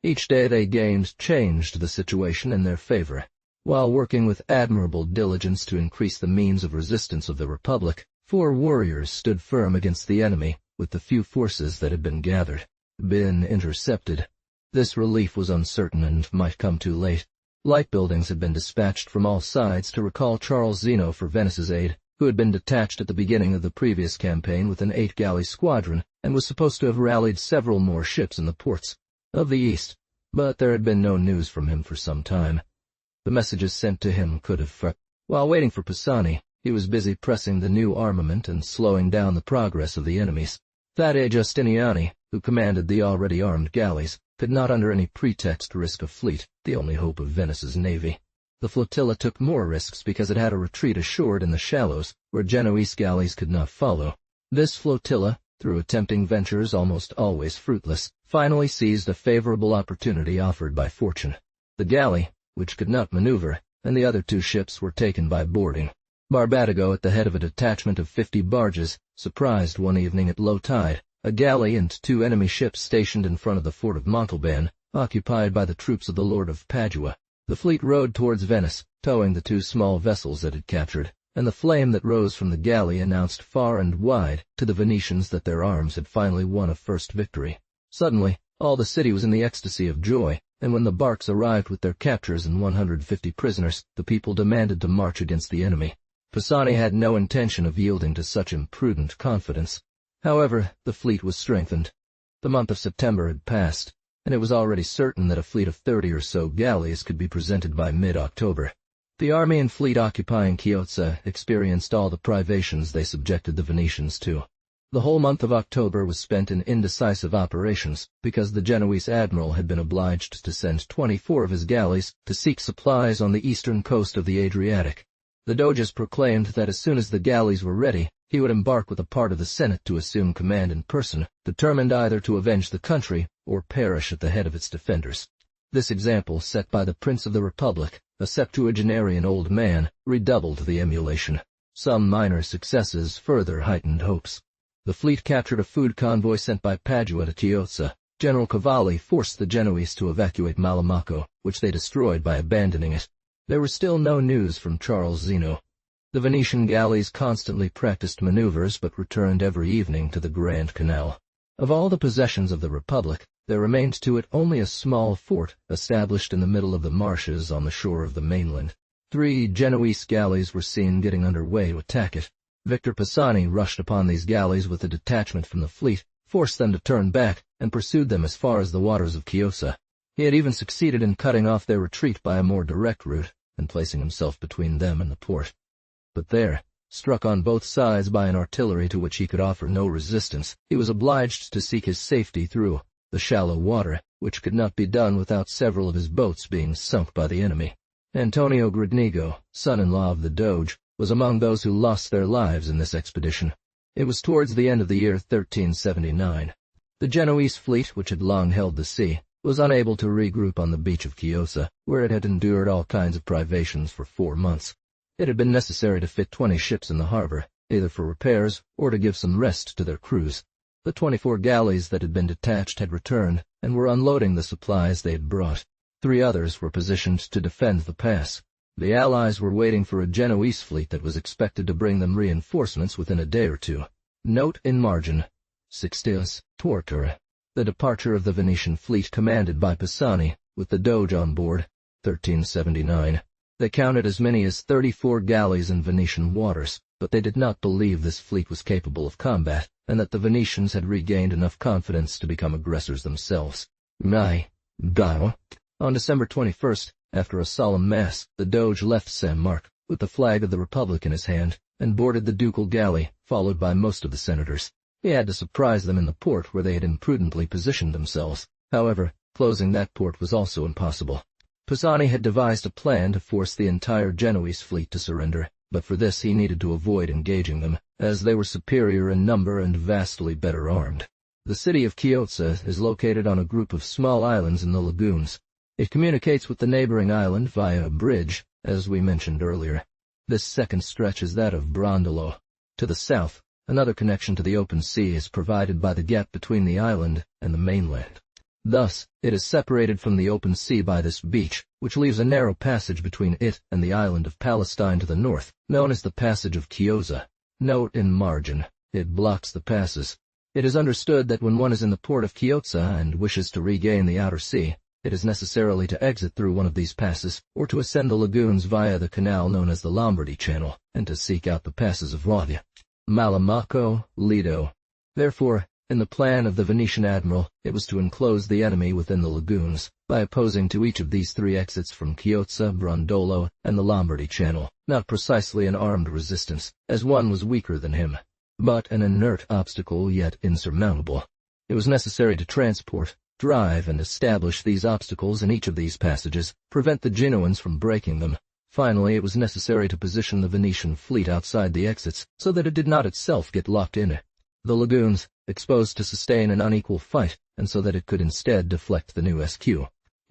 Each day they gained changed the situation in their favor. While working with admirable diligence to increase the means of resistance of the Republic, 4 warriors stood firm against the enemy with the few forces that had been intercepted. This relief was uncertain and might come too late. Light buildings had been dispatched from all sides to recall Charles Zeno for Venice's aid, who had been detached at the beginning of the previous campaign with an 8-galley squadron and was supposed to have rallied several more ships in the ports of the east, but there had been no news from him for some time. The messages sent to him could have While waiting for Pisani, he was busy pressing the new armament and slowing down the progress of the enemies. Thaddeus Justiniani, who commanded the already armed galleys, could not under any pretext risk a fleet, the only hope of Venice's navy. The flotilla took more risks because it had a retreat assured in the shallows, where Genoese galleys could not follow. This flotilla, through attempting ventures almost always fruitless, finally seized a favorable opportunity offered by fortune. The galley, which could not maneuver, and the other 2 ships were taken by boarding. Barbatigo, at the head of a detachment of 50 barges, surprised one evening at low tide a galley and 2 enemy ships stationed in front of the fort of Montalban, occupied by the troops of the Lord of Padua. The fleet rowed towards Venice, towing the 2 small vessels that it captured, and the flame that rose from the galley announced far and wide to the Venetians that their arms had finally won a first victory. Suddenly, all the city was in the ecstasy of joy, and when the barks arrived with their captures and 150 prisoners, the people demanded to march against the enemy. Pisani had no intention of yielding to such imprudent confidence. However, the fleet was strengthened. The month of September had passed, and it was already certain that a fleet of 30 or so galleys could be presented by mid-October. The army and fleet occupying Chiozza experienced all the privations they subjected the Venetians to. The whole month of October was spent in indecisive operations, because the Genoese admiral had been obliged to send 24 of his galleys to seek supplies on the eastern coast of the Adriatic. The Doges proclaimed that as soon as the galleys were ready, he would embark with a part of the Senate to assume command in person, determined either to avenge the country or perish at the head of its defenders. This example set by the Prince of the Republic, a septuagenarian old man, redoubled the emulation. Some minor successes further heightened hopes. The fleet captured a food convoy sent by Padua to Chiozza. General Cavalli forced the Genoese to evacuate Malamocco, which they destroyed by abandoning it. There was still no news from Charles Zeno. The Venetian galleys constantly practiced maneuvers but returned every evening to the Grand Canal. Of all the possessions of the Republic, there remained to it only a small fort established in the middle of the marshes on the shore of the mainland. 3 Genoese galleys were seen getting under way to attack it. Victor Pisani rushed upon these galleys with a detachment from the fleet, forced them to turn back, and pursued them as far as the waters of Chiozza. He had even succeeded in cutting off their retreat by a more direct route, and placing himself between them and the port. But there, struck on both sides by an artillery to which he could offer no resistance, he was obliged to seek his safety through the shallow water, which could not be done without several of his boats being sunk by the enemy. Antonio Gridnigo, son-in-law of the Doge, was among those who lost their lives in this expedition. It was towards the end of the year 1379. The Genoese fleet, which had long held the sea, was unable to regroup on the beach of Chiozza, where it had endured all kinds of privations for 4 months. It had been necessary to fit 20 ships in the harbor, either for repairs or to give some rest to their crews. The 24 galleys that had been detached had returned, and were unloading the supplies they had brought. 3 others were positioned to defend the pass. The Allies were waiting for a Genoese fleet that was expected to bring them reinforcements within a day or 2. Note in margin: Sixtilis Tortura. The departure of the Venetian fleet commanded by Pisani, with the Doge on board, 1379. They counted as many as 34 galleys in Venetian waters, but they did not believe this fleet was capable of combat, and that the Venetians had regained enough confidence to become aggressors themselves. On December 21st, after a solemn mass, the Doge left Saint Mark, with the flag of the Republic in his hand, and boarded the ducal galley, followed by most of the senators. He had to surprise them in the port where they had imprudently positioned themselves. However, closing that port was also impossible. Pisani had devised a plan to force the entire Genoese fleet to surrender, but for this he needed to avoid engaging them, as they were superior in number and vastly better armed. The city of Chiozza is located on a group of small islands in the lagoons. It communicates with the neighboring island via a bridge, as we mentioned earlier. This second stretch is that of Brondolo. To the south, another connection to the open sea is provided by the gap between the island and the mainland. Thus, it is separated from the open sea by this beach, which leaves a narrow passage between it and the island of Palestine to the north, known as the Passage of Chiozza. Note in margin, it blocks the passes. It is understood that when one is in the port of Chiozza and wishes to regain the outer sea, it is necessarily to exit through one of these passes, or to ascend the lagoons via the canal known as the Lombardy Channel, and to seek out the passes of Ravia, Malamocco, Lido. Therefore, in the plan of the Venetian admiral, it was to enclose the enemy within the lagoons, by opposing to each of these three exits from Chiozza, Brondolo, and the Lombardy Channel, not precisely an armed resistance, as one was weaker than him, but an inert obstacle yet insurmountable. It was necessary to transport, drive, and establish these obstacles in each of these passages, prevent the Genoans from breaking them. Finally, it was necessary to position the Venetian fleet outside the exits, so that it did not itself get locked in the lagoons, exposed to sustain an unequal fight, and so that it could instead deflect the new SQ.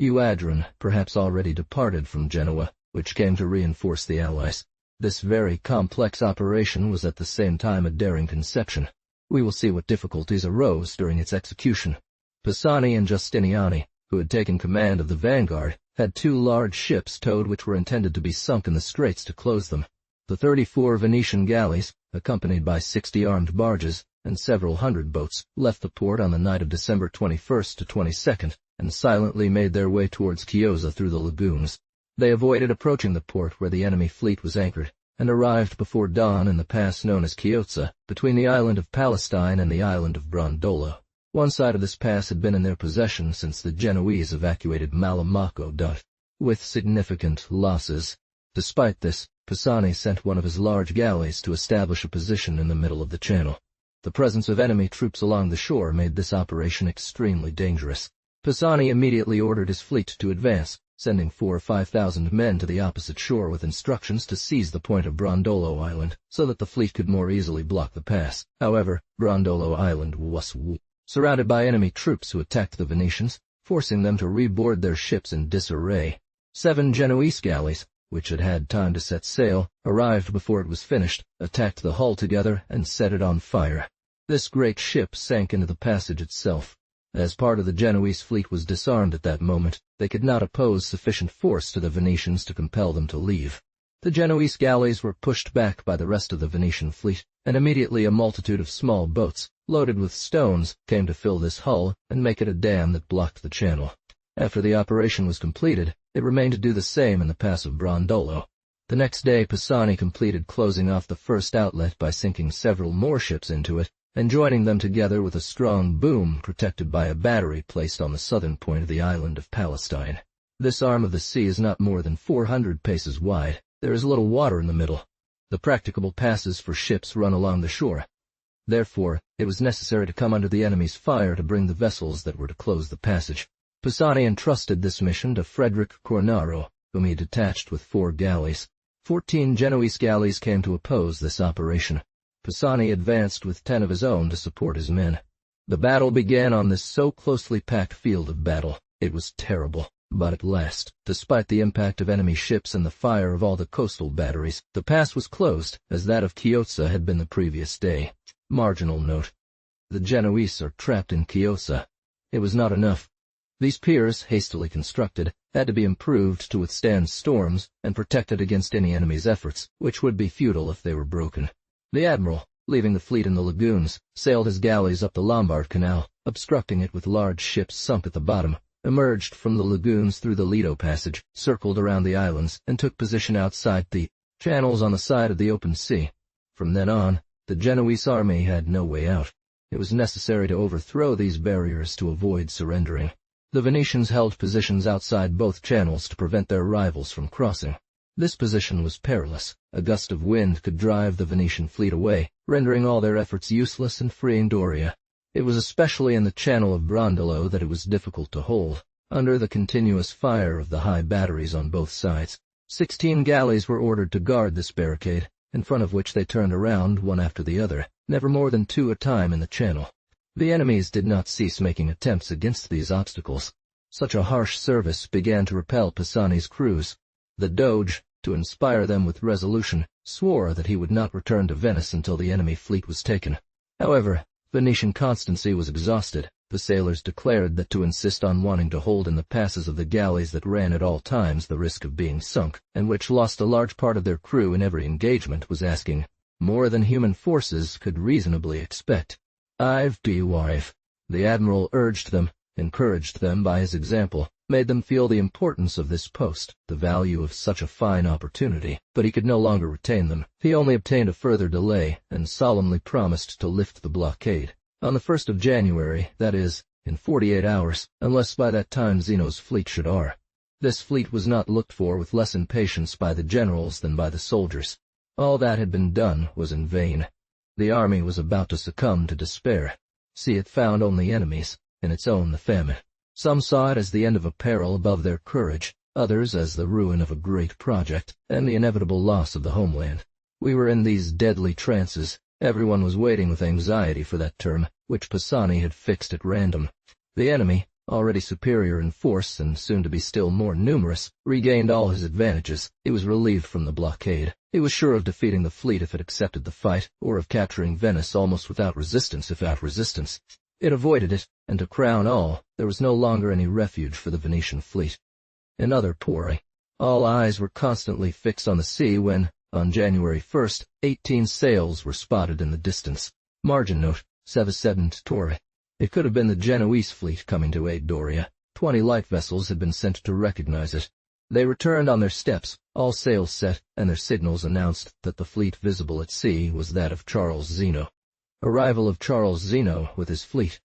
Uadran, perhaps already departed from Genoa, which came to reinforce the Allies. This very complex operation was at the same time a daring conception. We will see what difficulties arose during its execution. Pisani and Justiniani, who had taken command of the vanguard, had two large ships towed which were intended to be sunk in the straits to close them. The 34 Venetian galleys, accompanied by 60 armed barges, and several hundred boats, left the port on the night of December 21st to 22nd, and silently made their way towards Chiozza through the lagoons. They avoided approaching the port where the enemy fleet was anchored, and arrived before dawn in the pass known as Chiozza, between the island of Palestine and the island of Brondolo. One side of this pass had been in their possession since the Genoese evacuated Malamocco. With significant losses. Despite this, Pisani sent one of his large galleys to establish a position in the middle of the channel. The presence of enemy troops along the shore made this operation extremely dangerous. Pisani immediately ordered his fleet to advance, sending 4,000 or 5,000 men to the opposite shore with instructions to seize the point of Brondolo Island, so that the fleet could more easily block the pass. However, Brondolo Island was surrounded by enemy troops who attacked the Venetians, forcing them to reboard their ships in disarray. 7 Genoese galleys, which had had time to set sail, arrived before it was finished, attacked the hull together, and set it on fire. This great ship sank into the passage itself. As part of the Genoese fleet was disarmed at that moment, they could not oppose sufficient force to the Venetians to compel them to leave. The Genoese galleys were pushed back by the rest of the Venetian fleet, and immediately a multitude of small boats, loaded with stones, came to fill this hull and make it a dam that blocked the channel. After the operation was completed, it remained to do the same in the pass of Brondolo. The next day Pisani completed closing off the first outlet by sinking several more ships into it, and joining them together with a strong boom protected by a battery placed on the southern point of the island of Palestine. This arm of the sea is not more than 400 paces wide. There is little water in the middle. The practicable passes for ships run along the shore. Therefore, it was necessary to come under the enemy's fire to bring the vessels that were to close the passage. Pisani entrusted this mission to Frederick Cornaro, whom he detached with 4 galleys. 14 Genoese galleys came to oppose this operation. Pisani advanced with 10 of his own to support his men. The battle began on this so closely packed field of battle. It was terrible. But at last, despite the impact of enemy ships and the fire of all the coastal batteries, the pass was closed, as that of Chiozza had been the previous day. Marginal note. The Genoese are trapped in Chiozza. It was not enough. These piers, hastily constructed, had to be improved to withstand storms and protected against any enemy's efforts, which would be futile if they were broken. The admiral, leaving the fleet in the lagoons, sailed his galleys up the Lombard Canal, obstructing it with large ships sunk at the bottom, emerged from the lagoons through the Lido Passage, circled around the islands, and took position outside the channels on the side of the open sea. From then on, the Genoese army had no way out. It was necessary to overthrow these barriers to avoid surrendering. The Venetians held positions outside both channels to prevent their rivals from crossing. This position was perilous. A gust of wind could drive the Venetian fleet away, rendering all their efforts useless and freeing Doria. It was especially in the channel of Brondolo that it was difficult to hold, under the continuous fire of the high batteries on both sides. 16 galleys were ordered to guard this barricade, in front of which they turned around one after the other, never more than 2 at a time in the channel. The enemies did not cease making attempts against these obstacles. Such a harsh service began to repel Pisani's crews. The Doge, to inspire them with resolution, swore that he would not return to Venice until the enemy fleet was taken. However, Venetian constancy was exhausted. The sailors declared that to insist on wanting to hold in the passes of the galleys that ran at all times the risk of being sunk, and which lost a large part of their crew in every engagement, was asking more than human forces could reasonably expect. The admiral urged them, encouraged them by his example, made them feel the importance of this post, the value of such a fine opportunity, but he could no longer retain them. He only obtained a further delay, and solemnly promised to lift the blockade on the 1st of January, that is, in 48 hours, unless by that time Zeno's fleet should arrive. This fleet was not looked for with less impatience by the generals than by the soldiers. All that had been done was in vain. The army was about to succumb to despair. See, it found only enemies, in its own the famine. Some saw it as the end of a peril above their courage, others as the ruin of a great project, and the inevitable loss of the homeland. We were in these deadly trances. Everyone was waiting with anxiety for that term, which Pisani had fixed at random. The enemy, already superior in force and soon to be still more numerous, regained all his advantages. He was relieved from the blockade. He was sure of defeating the fleet if it accepted the fight, or of capturing Venice almost without resistance if without resistance. It avoided it, and to crown all, there was no longer any refuge for the Venetian fleet. In other pori, all eyes were constantly fixed on the sea when, on January 1st, 18 sails were spotted in the distance. Margin note, Sevasedent Torre. It could have been the Genoese fleet coming to aid Doria. 20 light vessels had been sent to recognize it. They returned on their steps, all sails set, and their signals announced that the fleet visible at sea was that of Charles Zeno. Arrival of Charles Zeno with his fleet.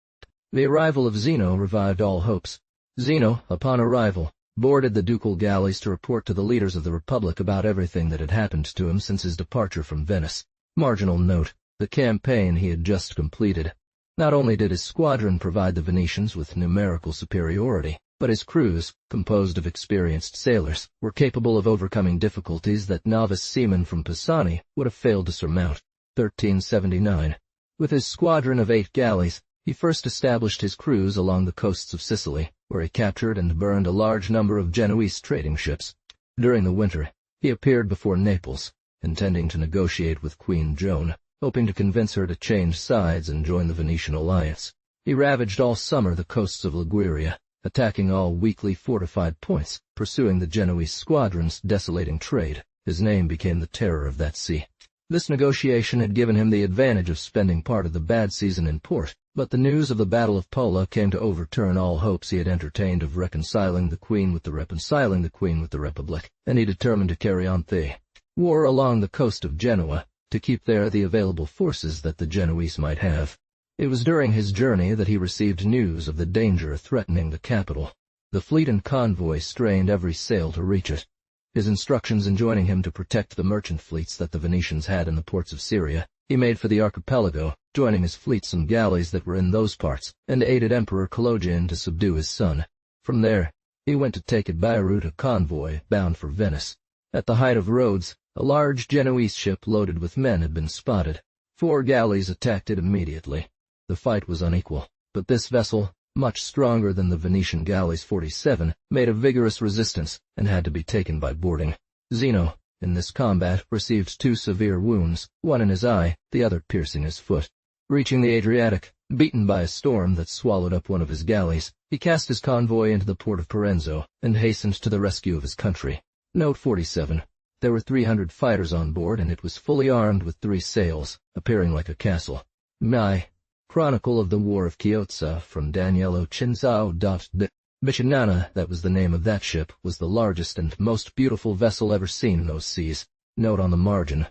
The arrival of Zeno revived all hopes. Zeno, upon arrival, boarded the ducal galleys to report to the leaders of the Republic about everything that had happened to him since his departure from Venice. Marginal note, the campaign he had just completed. Not only did his squadron provide the Venetians with numerical superiority, but his crews, composed of experienced sailors, were capable of overcoming difficulties that novice seamen from Pisani would have failed to surmount. 1379. With his squadron of 8 galleys, he first established his crews along the coasts of Sicily, where he captured and burned a large number of Genoese trading ships. During the winter, he appeared before Naples, intending to negotiate with Queen Joan, hoping to convince her to change sides and join the Venetian alliance. He ravaged all summer the coasts of Liguria, attacking all weakly fortified points, pursuing the Genoese squadrons, desolating trade. His name became the terror of that sea. This negotiation had given him the advantage of spending part of the bad season in port, but the news of the Battle of Pola came to overturn all hopes he had entertained of reconciling the Queen with the Republic, and he determined to carry on the war along the coast of Genoa, to keep there the available forces that the Genoese might have. It was during his journey that he received news of the danger threatening the capital. The fleet and convoy strained every sail to reach it. His instructions enjoining him to protect the merchant fleets that the Venetians had in the ports of Syria, he made for the archipelago, joining his fleet some galleys that were in those parts, and aided Emperor Calogian to subdue his son. From there, he went to take at Beirut a convoy bound for Venice. At the height of Rhodes, a large Genoese ship loaded with men had been spotted. 4 galleys attacked it immediately. The fight was unequal, but this vessel, much stronger than the Venetian galleys 47, made a vigorous resistance, and had to be taken by boarding. Zeno, in this combat, received 2 severe wounds, one in his eye, the other piercing his foot. Reaching the Adriatic, beaten by a storm that swallowed up one of his galleys, he cast his convoy into the port of Parenzo, and hastened to the rescue of his country. Note 47. There were 300 fighters on board, and it was fully armed with 3 sails, appearing like a castle. Mai. Chronicle of the War of Chiozza from Daniello Cinzao. De Bichinana, that was the name of that ship, was the largest and most beautiful vessel ever seen in those seas. Note on the margin.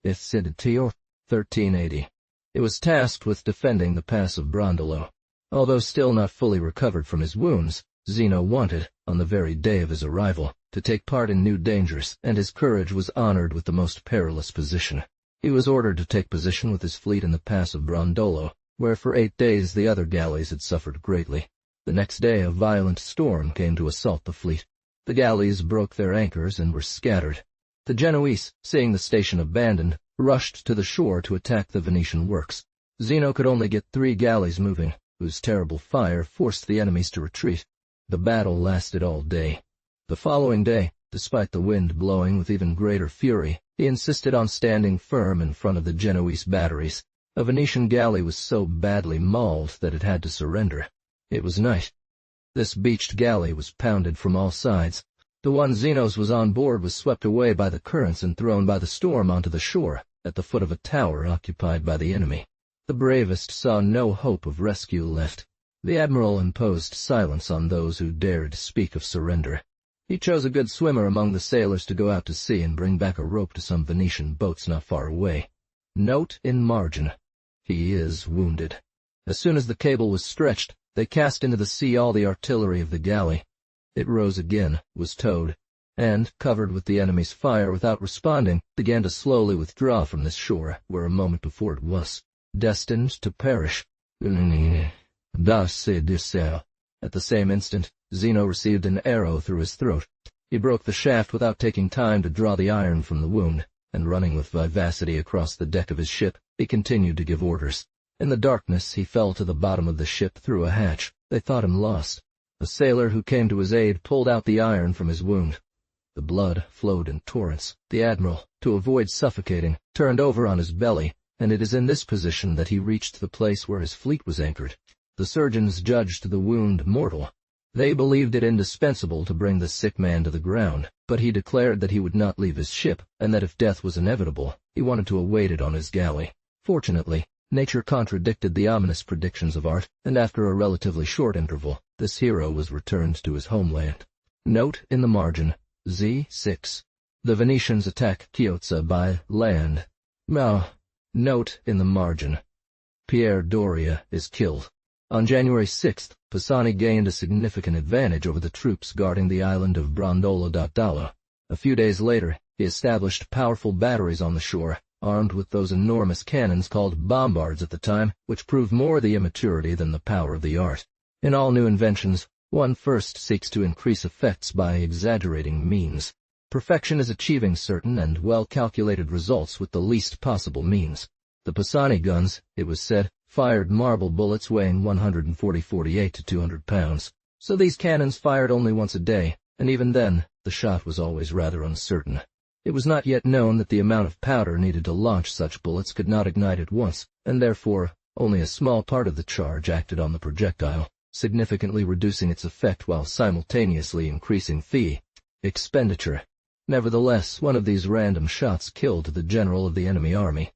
Isiditio. 1380. It was tasked with defending the pass of Brondolo. Although still not fully recovered from his wounds, Zeno wanted, on the very day of his arrival, to take part in new dangers, and his courage was honored with the most perilous position. He was ordered to take position with his fleet in the pass of Brondolo, where for 8 days the other galleys had suffered greatly. The next day a violent storm came to assault the fleet. The galleys broke their anchors and were scattered. The Genoese, seeing the station abandoned, rushed to the shore to attack the Venetian works. Zeno could only get 3 galleys moving, whose terrible fire forced the enemies to retreat. The battle lasted all day. The following day, despite the wind blowing with even greater fury, he insisted on standing firm in front of the Genoese batteries. A Venetian galley was so badly mauled that it had to surrender. It was night. This beached galley was pounded from all sides. The one Zeno's was on board was swept away by the currents and thrown by the storm onto the shore, at the foot of a tower occupied by the enemy. The bravest saw no hope of rescue left. The admiral imposed silence on those who dared speak of surrender. He chose a good swimmer among the sailors to go out to sea and bring back a rope to some Venetian boats not far away. Note in margin: he is wounded. As soon as the cable was stretched, they cast into the sea all the artillery of the galley. It rose again, was towed, and, covered with the enemy's fire without responding, began to slowly withdraw from this shore, where a moment before it was destined to perish. At the same instant, Zeno received an arrow through his throat. He broke the shaft without taking time to draw the iron from the wound, and running with vivacity across the deck of his ship, he continued to give orders. In the darkness, he fell to the bottom of the ship through a hatch. They thought him lost. A sailor who came to his aid pulled out the iron from his wound. The blood flowed in torrents. The admiral, to avoid suffocating, turned over on his belly, and it is in this position that he reached the place where his fleet was anchored. The surgeons judged the wound mortal. They believed it indispensable to bring the sick man to the ground, but he declared that he would not leave his ship, and that if death was inevitable, he wanted to await it on his galley. Fortunately, nature contradicted the ominous predictions of art, and after a relatively short interval, this hero was returned to his homeland. Note in the margin: Z6. The Venetians attack Chiozza by land. Note in the margin: Pierre Daru is killed. On January 6th, Pisani gained a significant advantage over the troops guarding the island of Brondolo. A few days later, he established powerful batteries on the shore, armed with those enormous cannons called bombards at the time, which proved more the immaturity than the power of the art. In all new inventions, one first seeks to increase effects by exaggerating means. Perfection is achieving certain and well-calculated results with the least possible means. The Pisani guns, it was said, fired marble bullets weighing 148 to 200 pounds. So these cannons fired only once a day, and even then, the shot was always rather uncertain. It was not yet known that the amount of powder needed to launch such bullets could not ignite at once, and therefore, only a small part of the charge acted on the projectile, significantly reducing its effect while simultaneously increasing the expenditure. Nevertheless, one of these random shots killed the general of the enemy army.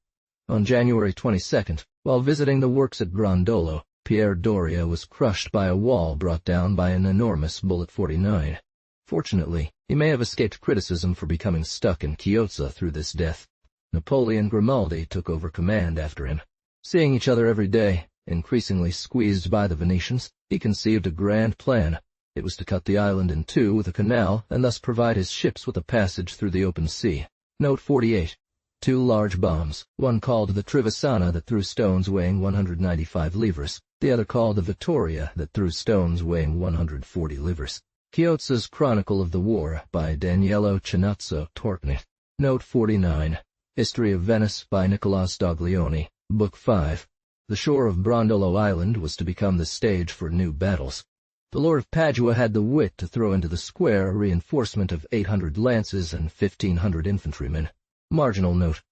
On January 22nd, while visiting the works at Brondolo, Pierre Daru was crushed by a wall brought down by an enormous bullet 49. Fortunately, he may have escaped criticism for becoming stuck in Chiozza through this death. Napoleon Grimaldi took over command after him. Seeing each other every day, increasingly squeezed by the Venetians, he conceived a grand plan. It was to cut the island in two with a canal and thus provide his ships with a passage through the open sea. Note 48. Two large bombs, one called the Trivisana that threw stones weighing 195 livres, the other called the Vittoria that threw stones weighing 140 livres. Chiozza's Chronicle of the War by Daniello Chinazzo Tortni. Note 49. History of Venice by Nicolas Doglioni, Book 5. The shore of Brondolo Island was to become the stage for new battles. The Lord of Padua had the wit to throw into the square a reinforcement of 800 lances and 1,500 infantrymen. Marginal note: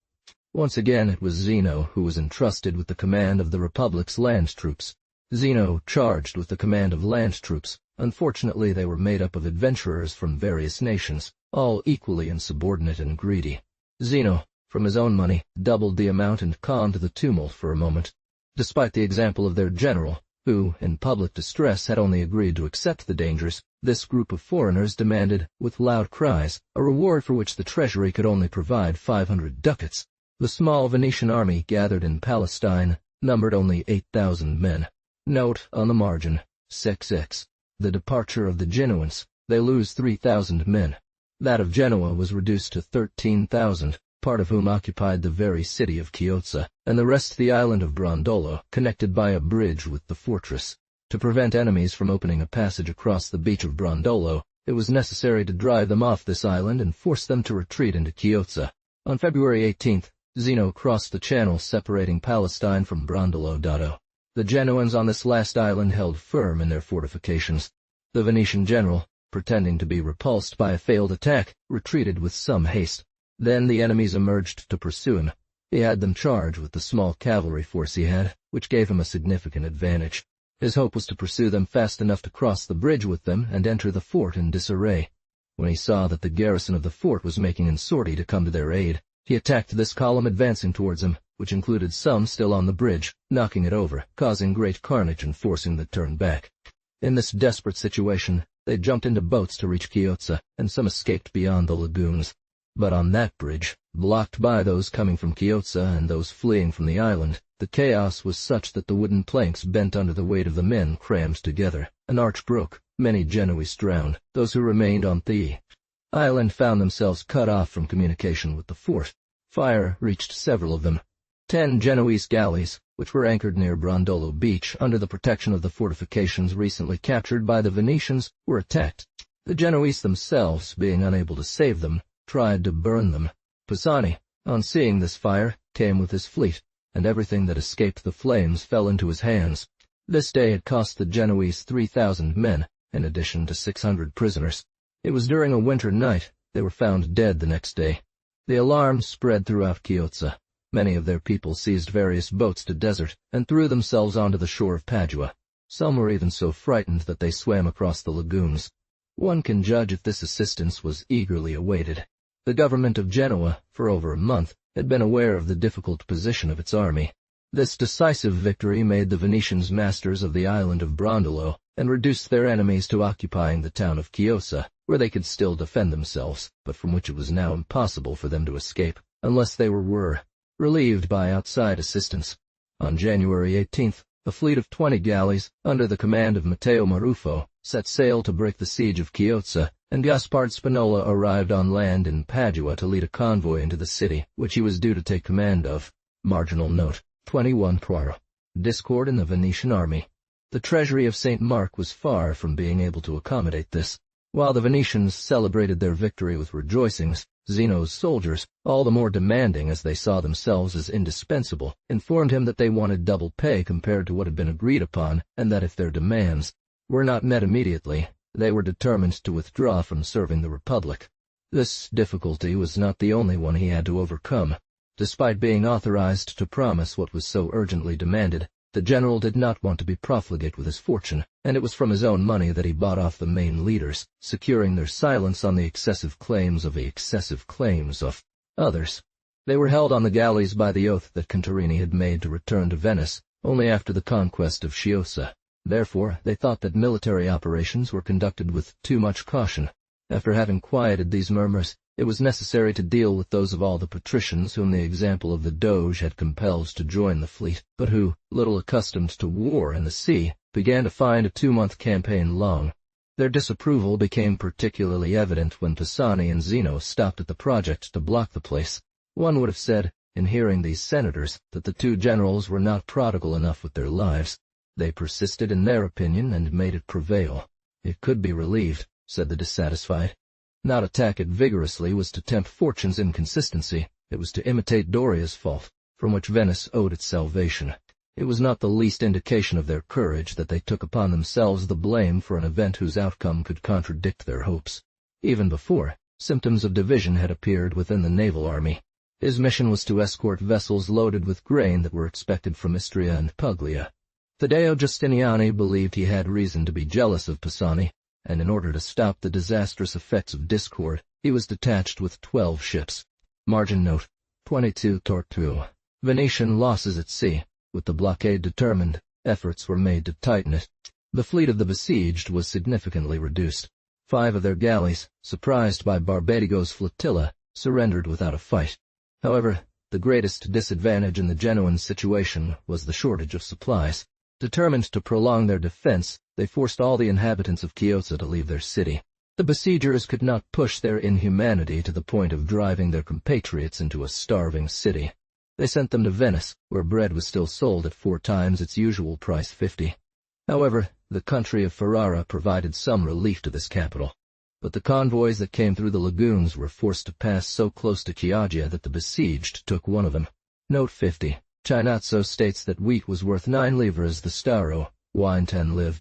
once again it was Zeno who was entrusted with the command of the Republic's land troops. Zeno charged with the command of land troops. Unfortunately, they were made up of adventurers from various nations, all equally insubordinate and greedy. Zeno, from his own money, doubled the amount and calmed the tumult for a moment. Despite the example of their general, who, in public distress, had only agreed to accept the dangers, this group of foreigners demanded, with loud cries, a reward for which the treasury could only provide 500 ducats. The small Venetian army gathered in Palestine numbered only 8,000 men. Note on the margin: 6x. The departure of the Genoans, they lose 3,000 men. That of Genoa was reduced to 13,000, part of whom occupied the very city of Chiozza, and the rest the island of Brondolo, connected by a bridge with the fortress. To prevent enemies from opening a passage across the beach of Brondolo, it was necessary to drive them off this island and force them to retreat into Chiozza. On February 18th, Zeno crossed the channel separating Palestine from Brondolo. The Genoans on this last island held firm in their fortifications. The Venetian general, pretending to be repulsed by a failed attack, retreated with some haste. Then the enemies emerged to pursue him. He had them charge with the small cavalry force he had, which gave him a significant advantage. His hope was to pursue them fast enough to cross the bridge with them and enter the fort in disarray. When he saw that the garrison of the fort was making a sortie to come to their aid, he attacked this column advancing towards him, which included some still on the bridge, knocking it over, causing great carnage and forcing them to turn back. In this desperate situation, they jumped into boats to reach Chiozza, and some escaped beyond the lagoons. But on that bridge, blocked by those coming from Chiozza and those fleeing from the island, the chaos was such that the wooden planks bent under the weight of the men crammed together. An arch broke, many Genoese drowned. Those who remained on the island found themselves cut off from communication with the fort. Fire reached several of them. 10 Genoese galleys, which were anchored near Brondolo Beach under the protection of the fortifications recently captured by the Venetians, were attacked. The Genoese themselves, being unable to save them, tried to burn them. Pisani, on seeing this fire, came with his fleet, and everything that escaped the flames fell into his hands. This day had cost the Genoese 3,000 men, in addition to 600 prisoners. It was during a winter night. They were found dead the next day. The alarm spread throughout Chiozza. Many of their people seized various boats to desert and threw themselves onto the shore of Padua. Some were even so frightened that they swam across the lagoons. One can judge if this assistance was eagerly awaited. The government of Genoa, for over a month, had been aware of the difficult position of its army. This decisive victory made the Venetians masters of the island of Brondolo and reduced their enemies to occupying the town of Chiozza, where they could still defend themselves, but from which it was now impossible for them to escape, unless they were relieved by outside assistance. On January 18th, a fleet of 20 galleys, under the command of Matteo Marufo, set sail to break the siege of Chiozza, and Gaspard Spinola arrived on land in Padua to lead a convoy into the city, which he was due to take command of. Marginal note, 21 Poirot. Discord in the Venetian army. The treasury of St. Mark was far from being able to accommodate this. While the Venetians celebrated their victory with rejoicings, Zeno's soldiers, all the more demanding as they saw themselves as indispensable, informed him that they wanted double pay compared to what had been agreed upon, and that if their demands were not met immediately, they were determined to withdraw from serving the Republic. This difficulty was not the only one he had to overcome. Despite being authorized to promise what was so urgently demanded, the general did not want to be profligate with his fortune, and it was from his own money that he bought off the main leaders, securing their silence on the excessive claims of others. They were held on the galleys by the oath that Contarini had made to return to Venice only after the conquest of Chiozza. Therefore, they thought that military operations were conducted with too much caution. After having quieted these murmurs, it was necessary to deal with those of all the patricians whom the example of the Doge had compelled to join the fleet, but who, little accustomed to war and the sea, began to find a 2-month campaign long. Their disapproval became particularly evident when Pisani and Zeno stopped at the project to block the place. One would have said, in hearing these senators, that the two generals were not prodigal enough with their lives. They persisted in their opinion and made it prevail. It could be relieved, said the dissatisfied. Not attack it vigorously was to tempt fortune's inconsistency. It was to imitate Doria's fault, from which Venice owed its salvation. It was not the least indication of their courage that they took upon themselves the blame for an event whose outcome could contradict their hopes. Even before, symptoms of division had appeared within the naval army. His mission was to escort vessels loaded with grain that were expected from Istria and Puglia. Taddeo Giustiniani believed he had reason to be jealous of Pisani, and in order to stop the disastrous effects of discord, he was detached with 12 ships. Margin note, 22 Tortue. Venetian losses at sea. With the blockade determined, efforts were made to tighten it. The fleet of the besieged was significantly reduced. 5 of their galleys, surprised by Barbadigo's flotilla, surrendered without a fight. However, the greatest disadvantage in the Genoan situation was the shortage of supplies. Determined to prolong their defense, they forced all the inhabitants of Chiozza to leave their city. The besiegers could not push their inhumanity to the point of driving their compatriots into a starving city. They sent them to Venice, where bread was still sold at 4 times its usual price 50. However, the country of Ferrara provided some relief to this capital. But the convoys that came through the lagoons were forced to pass so close to Chioggia that the besieged took one of them. Note 50. Chinazzo states that wheat was worth 9 livres the staro, wine 10 liv.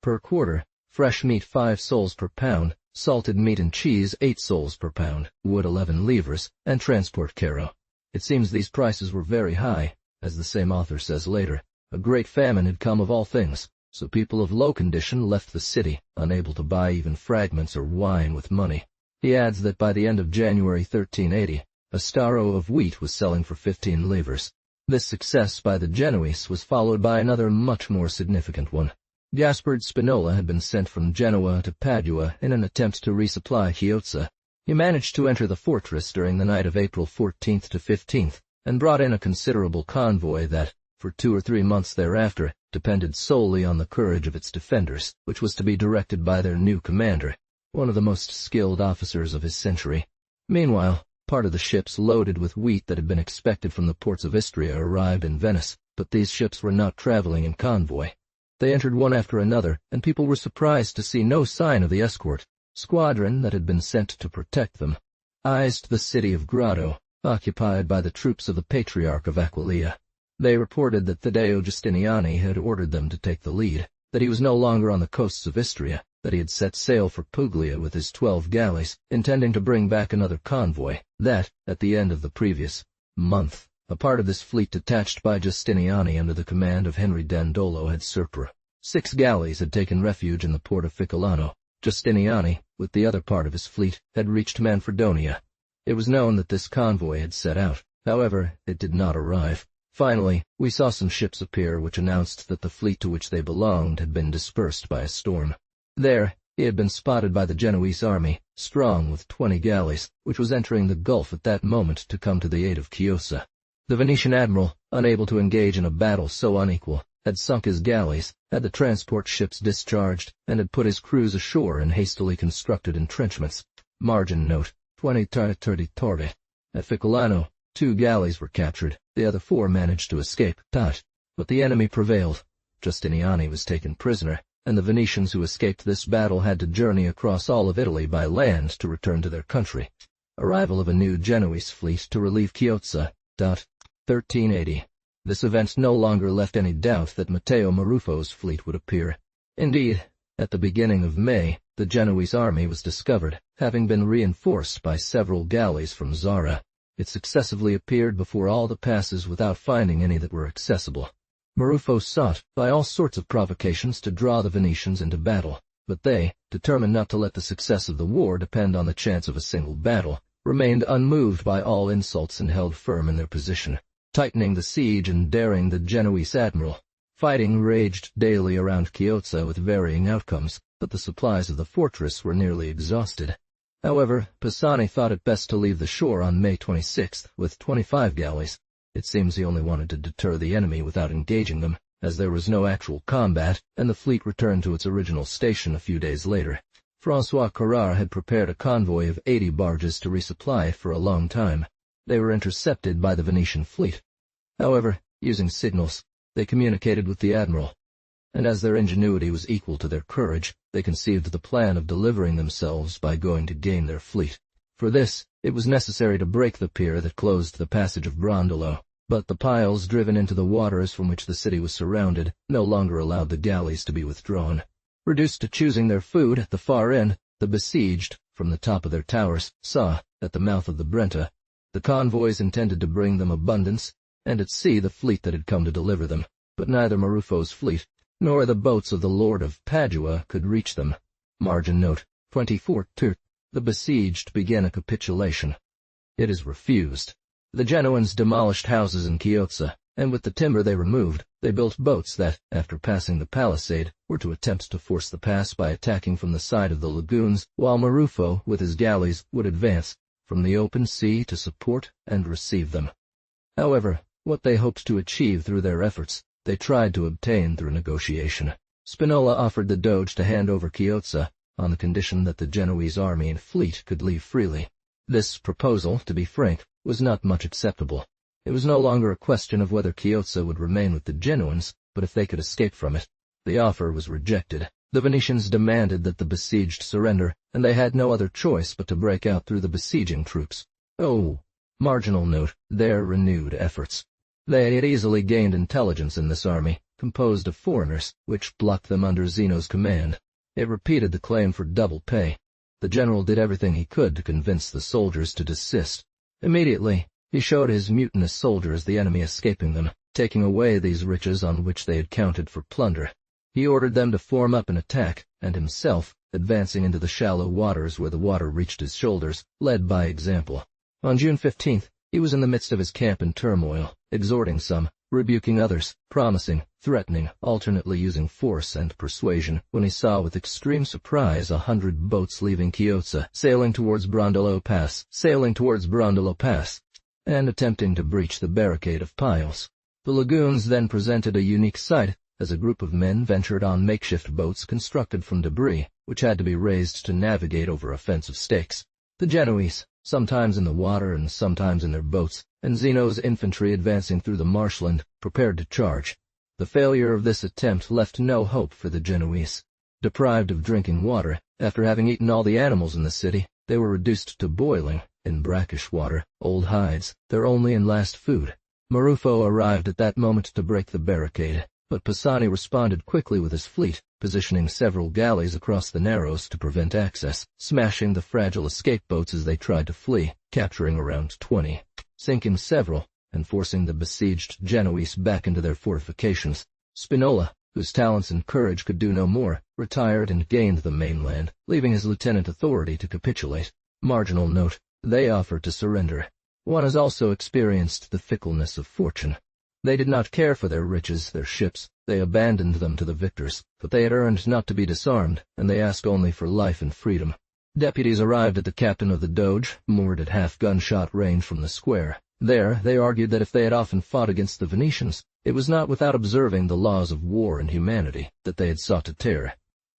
Per quarter, fresh meat 5 sols per pound, salted meat and cheese 8 sols per pound, wood 11 livres, and transport caro. It seems these prices were very high. As the same author says later, a great famine had come of all things, so people of low condition left the city, unable to buy even fragments or wine with money. He adds that by the end of January 1380, a starro of wheat was selling for 15 livres. This success by the Genoese was followed by another much more significant one. Gaspard Spinola had been sent from Genoa to Padua in an attempt to resupply Chiozza. He managed to enter the fortress during the night of April 14th to 15th, and brought in a considerable convoy that, for 2 or 3 months thereafter, depended solely on the courage of its defenders, which was to be directed by their new commander, one of the most skilled officers of his century. Meanwhile, part of the ships loaded with wheat that had been expected from the ports of Istria arrived in Venice, but these ships were not traveling in convoy. They entered one after another, and people were surprised to see no sign of the escort squadron that had been sent to protect them. Eyed the city of Grado, occupied by the troops of the Patriarch of Aquileia. They reported that Taddeo Giustiniani had ordered them to take the lead, that he was no longer on the coasts of Istria, that he had set sail for Puglia with his 12 galleys, intending to bring back another convoy, that, at the end of the previous month, a part of this fleet detached by Giustiniani under the command of Henry Dandolo had surpre. 6 galleys had taken refuge in the port of Ficolano. Giustiniani, with the other part of his fleet, had reached Manfredonia. It was known that this convoy had set out. However, it did not arrive. Finally, we saw some ships appear which announced that the fleet to which they belonged had been dispersed by a storm. There, he had been spotted by the Genoese army, strong with 20 galleys, which was entering the Gulf at that moment to come to the aid of Chiozza. The Venetian admiral, unable to engage in a battle so unequal, had sunk his galleys, had the transport ships discharged, and had put his crews ashore in hastily constructed entrenchments. Margin note, 20 torre. At Ficolano, 2 galleys were captured, the other 4 managed to escape. But the enemy prevailed. Giustiniani was taken prisoner, and the Venetians who escaped this battle had to journey across all of Italy by land to return to their country. Arrival of a new Genoese fleet to relieve Chiozza. 1380. This event no longer left any doubt that Matteo Maruffo's fleet would appear. Indeed, at the beginning of May, the Genoese army was discovered, having been reinforced by several galleys from Zara. It successively appeared before all the passes without finding any that were accessible. Maruffo sought, by all sorts of provocations, to draw the Venetians into battle, but they, determined not to let the success of the war depend on the chance of a single battle, remained unmoved by all insults and held firm in their position, tightening the siege and daring the Genoese admiral. Fighting raged daily around Chiozza with varying outcomes, but the supplies of the fortress were nearly exhausted. However, Pisani thought it best to leave the shore on May 26th with 25 galleys. It seems he only wanted to deter the enemy without engaging them, as there was no actual combat, and the fleet returned to its original station a few days later. François Carrard had prepared a convoy of 80 barges to resupply it for a long time. They were intercepted by the Venetian fleet. However, using signals, they communicated with the admiral, and as their ingenuity was equal to their courage, they conceived the plan of delivering themselves by going to gain their fleet. For this, it was necessary to break the pier that closed the passage of Brondolo, but the piles driven into the waters from which the city was surrounded no longer allowed the galleys to be withdrawn. Reduced to choosing their food at the far end, the besieged, from the top of their towers, saw, at the mouth of the Brenta, the convoys intended to bring them abundance, and at sea the fleet that had come to deliver them, but neither Maruffo's fleet, nor the boats of the Lord of Padua could reach them. Margin note, 24-2. The besieged began a capitulation. It is refused. The Genoans demolished houses in Chiozza, and with the timber they removed, they built boats that, after passing the palisade, were to attempt to force the pass by attacking from the side of the lagoons, while Maruffo, with his galleys, would advance from the open sea to support and receive them. However, what they hoped to achieve through their efforts, they tried to obtain through negotiation. Spinola offered the Doge to hand over Chiozza, on the condition that the Genoese army and fleet could leave freely. This proposal, to be frank, was not much acceptable. It was no longer a question of whether Chiozza would remain with the Genoans, but if they could escape from it. The offer was rejected. The Venetians demanded that the besieged surrender, and they had no other choice but to break out through the besieging troops. Marginal note, their renewed efforts. They had easily gained intelligence in this army, composed of foreigners, which blocked them under Zeno's command. It repeated the claim for double pay. The general did everything he could to convince the soldiers to desist. Immediately, he showed his mutinous soldiers the enemy escaping them, taking away these riches on which they had counted for plunder. He ordered them to form up an attack, and himself, advancing into the shallow waters where the water reached his shoulders, led by example. On June 15th, he was in the midst of his camp in turmoil, exhorting some, rebuking others, promising, threatening, alternately using force and persuasion, when he saw with extreme surprise 100 boats leaving Chiozza, sailing towards Brondolo Pass, and attempting to breach the barricade of piles. The lagoons then presented a unique sight, as a group of men ventured on makeshift boats constructed from debris, which had to be raised to navigate over offensive stakes. The Genoese, sometimes in the water and sometimes in their boats, and Zeno's infantry advancing through the marshland, prepared to charge. The failure of this attempt left no hope for the Genoese. Deprived of drinking water, after having eaten all the animals in the city, they were reduced to boiling, in brackish water, old hides, their only and last food. Marufo arrived at that moment to break the barricade, but Pisani responded quickly with his fleet, positioning several galleys across the narrows to prevent access, smashing the fragile escape boats as they tried to flee, capturing around 20, sinking several, and forcing the besieged Genoese back into their fortifications. Spinola, whose talents and courage could do no more, retired and gained the mainland, leaving his lieutenant authority to capitulate. Marginal note: they offered to surrender. One has also experienced the fickleness of fortune. They did not care for their riches, their ships. They abandoned them to the victors, but they had earned not to be disarmed, and they asked only for life and freedom. Deputies arrived at the captain of the Doge, moored at half-gunshot range from the square. There, they argued that if they had often fought against the Venetians, it was not without observing the laws of war and humanity that they had sought to tear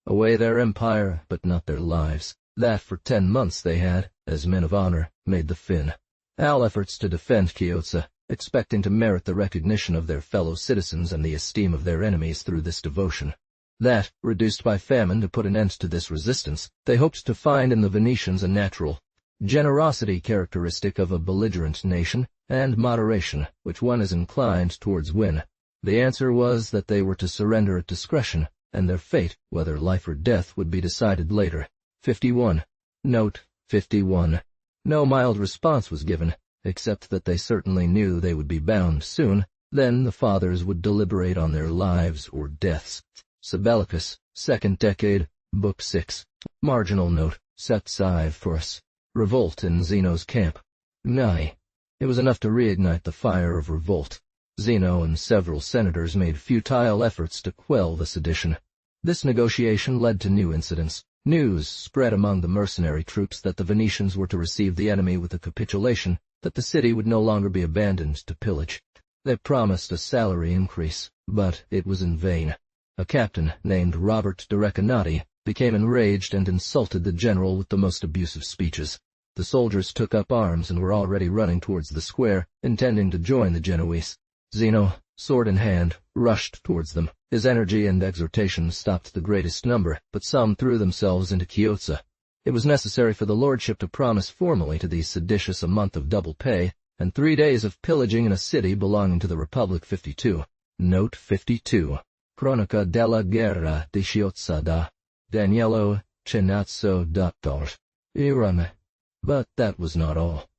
away their empire, but not their lives. That for 10 months they had, as men of honor, made the fin. All efforts to defend Chiozza, expecting to merit the recognition of their fellow citizens and the esteem of their enemies through this devotion. That, reduced by famine to put an end to this resistance, they hoped to find in the Venetians a natural generosity characteristic of a belligerent nation, and moderation, which one is inclined towards win. The answer was that they were to surrender at discretion, and their fate, whether life or death, would be decided later. 51. Note 51. No mild response was given, except that they certainly knew they would be bound soon. Then the fathers would deliberate on their lives or deaths. Sabellicus, 2nd Decade, Book 6. Marginal note: Sepsive Force. Revolt in Zeno's camp. Nay. It was enough to reignite the fire of revolt. Zeno and several senators made futile efforts to quell the sedition. This negotiation led to new incidents. News spread among the mercenary troops that the Venetians were to receive the enemy with a capitulation, that the city would no longer be abandoned to pillage. They promised a salary increase, but it was in vain. A captain named Robert de Recanati became enraged and insulted the general with the most abusive speeches. The soldiers took up arms and were already running towards the square, intending to join the Genoese. Zeno, sword in hand, rushed towards them. His energy and exhortation stopped the greatest number, but some threw themselves into Chiozza. It was necessary for the lordship to promise formally to these seditious a month of double pay, and 3 days of pillaging in a city belonging to the Republic. 52. Note 52. Cronaca della guerra di Chiozza da Daniello Chenazzo Dottor. Irame. But that was not all.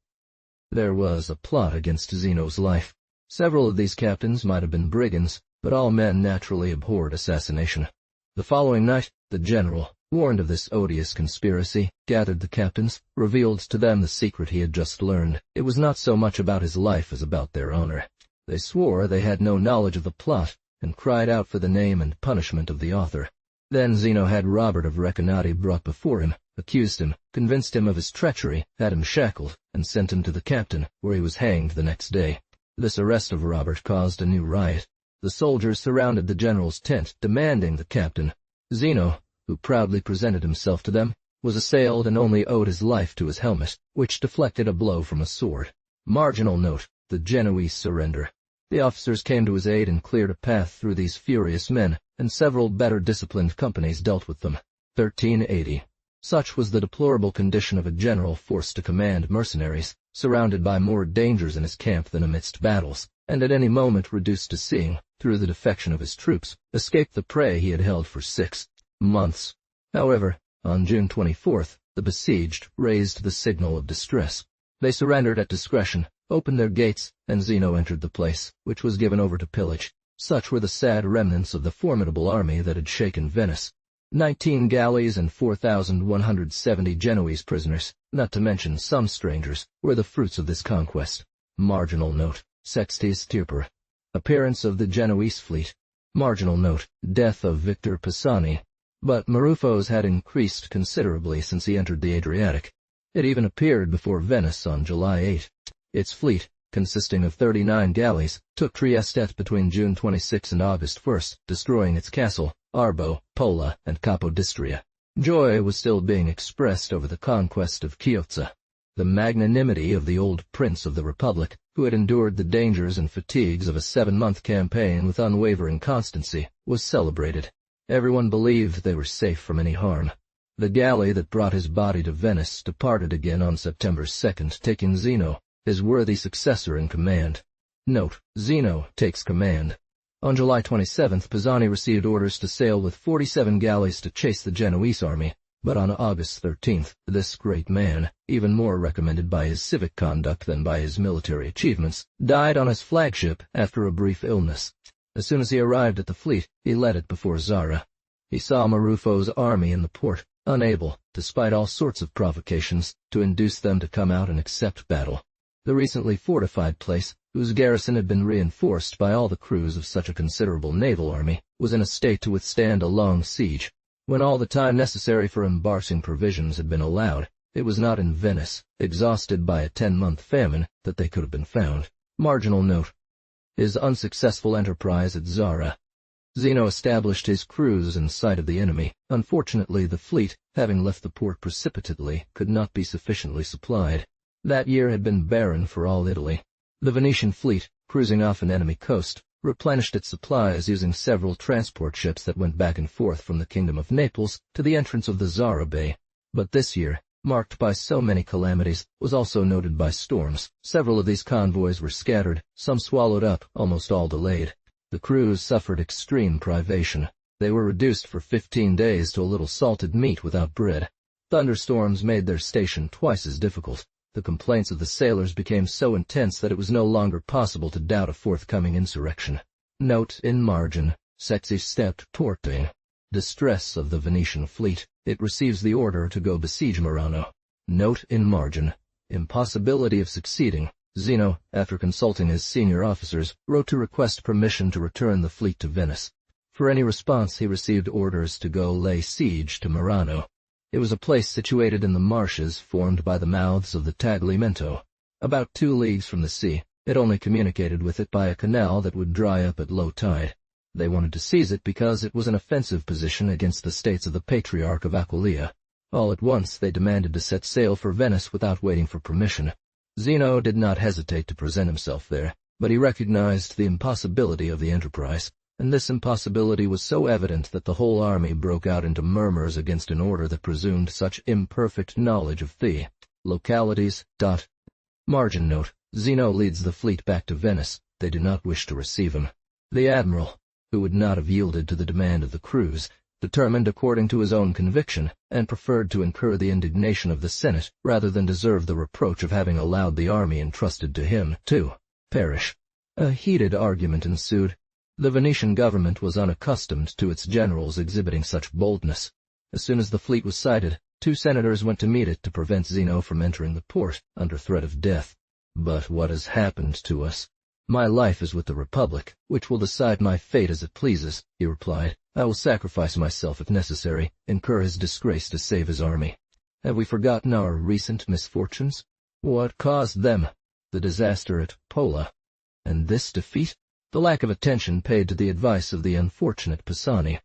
There was a plot against Zeno's life. Several of these captains might have been brigands, but all men naturally abhorred assassination. The following night, the general, warned of this odious conspiracy, gathered the captains, revealed to them the secret he had just learned. It was not so much about his life as about their honor. They swore they had no knowledge of the plot, and cried out for the name and punishment of the author. Then Zeno had Robert of Recanati brought before him, accused him, convinced him of his treachery, had him shackled, and sent him to the captain, where he was hanged the next day. This arrest of Robert caused a new riot. The soldiers surrounded the general's tent, demanding the captain. Zeno, who proudly presented himself to them, was assailed and only owed his life to his helmet, which deflected a blow from a sword. Marginal note: the Genoese surrender. The officers came to his aid and cleared a path through these furious men, and several better disciplined companies dealt with them. 1380. Such was the deplorable condition of a general forced to command mercenaries, surrounded by more dangers in his camp than amidst battles, and at any moment reduced to seeing, through the defection of his troops, escape the prey he had held for 6 months. However, on June 24th, the besieged raised the signal of distress. They surrendered at discretion, opened their gates, and Zeno entered the place, which was given over to pillage. Such were the sad remnants of the formidable army that had shaken Venice. 19 galleys and 4,170 Genoese prisoners, not to mention some strangers, were the fruits of this conquest. Marginal note: Sextius Tyrper. Appearance of the Genoese fleet. Marginal note: Death of Victor Pisani. But Maruffo's had increased considerably since he entered the Adriatic. It even appeared before Venice on July 8. Its fleet, consisting of 39 galleys, took Trieste between June 26 and August 1, destroying its castle, Arbo, Pola, and Capodistria. Joy was still being expressed over the conquest of Chiozza. The magnanimity of the old prince of the Republic, who had endured the dangers and fatigues of a 7-month campaign with unwavering constancy, was celebrated. Everyone believed they were safe from any harm. The galley that brought his body to Venice departed again on September 2nd, taking Zeno, his worthy successor, in command. Note: Zeno takes command. On July 27th, Pisani received orders to sail with 47 galleys to chase the Genoese army, but on August 13th, this great man, even more recommended by his civic conduct than by his military achievements, died on his flagship after a brief illness. As soon as he arrived at the fleet, he led it before Zara. He saw Maruffo's army in the port, unable, despite all sorts of provocations, to induce them to come out and accept battle. The recently fortified place, whose garrison had been reinforced by all the crews of such a considerable naval army, was in a state to withstand a long siege. When all the time necessary for embarking provisions had been allowed, it was not in Venice, exhausted by a 10-month famine, that they could have been found. Marginal note: His unsuccessful enterprise at Zara. Zeno established his crews in sight of the enemy. Unfortunately, the fleet, having left the port precipitately, could not be sufficiently supplied. That year had been barren for all Italy. The Venetian fleet, cruising off an enemy coast, replenished its supplies using several transport ships that went back and forth from the Kingdom of Naples to the entrance of the Zara Bay. But this year, marked by so many calamities, was also noted by storms. Several of these convoys were scattered, some swallowed up, almost all delayed. The crews suffered extreme privation. They were reduced for 15 days to a little salted meat without bread. Thunderstorms made their station twice as difficult. The complaints of the sailors became so intense that it was no longer possible to doubt a forthcoming insurrection. Note in margin: Sexy stepped torting. Distress of the Venetian fleet. It receives the order to go besiege Murano. Note in margin: Impossibility of succeeding. Zeno, after consulting his senior officers, wrote to request permission to return the fleet to Venice. For any response, he received orders to go lay siege to Murano. It was a place situated in the marshes formed by the mouths of the Taglimento. About 2 leagues from the sea, it only communicated with it by a canal that would dry up at low tide. They wanted to seize it because it was an offensive position against the states of the Patriarch of Aquileia. All at once they demanded to set sail for Venice without waiting for permission. Zeno did not hesitate to present himself there, but he recognized the impossibility of the enterprise, and this impossibility was so evident that the whole army broke out into murmurs against an order that presumed such imperfect knowledge of the localities. Margin note: Zeno leads the fleet back to Venice. They do not wish to receive him. The admiral, who would not have yielded to the demand of the crews, determined according to his own conviction, and preferred to incur the indignation of the Senate rather than deserve the reproach of having allowed the army entrusted to him to perish. A heated argument ensued. The Venetian government was unaccustomed to its generals exhibiting such boldness. As soon as the fleet was sighted, 2 senators went to meet it to prevent Zeno from entering the port under threat of death. "But what has happened to us? My life is with the Republic, which will decide my fate as it pleases," he replied. "I will sacrifice myself if necessary, incur his disgrace to save his army. Have we forgotten our recent misfortunes? What caused them? The disaster at Pola. And this defeat? The lack of attention paid to the advice of the unfortunate Pisani.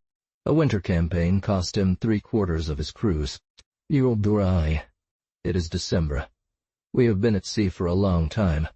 A winter campaign cost him 3/4 of his crews. It is December. We have been at sea for a long time.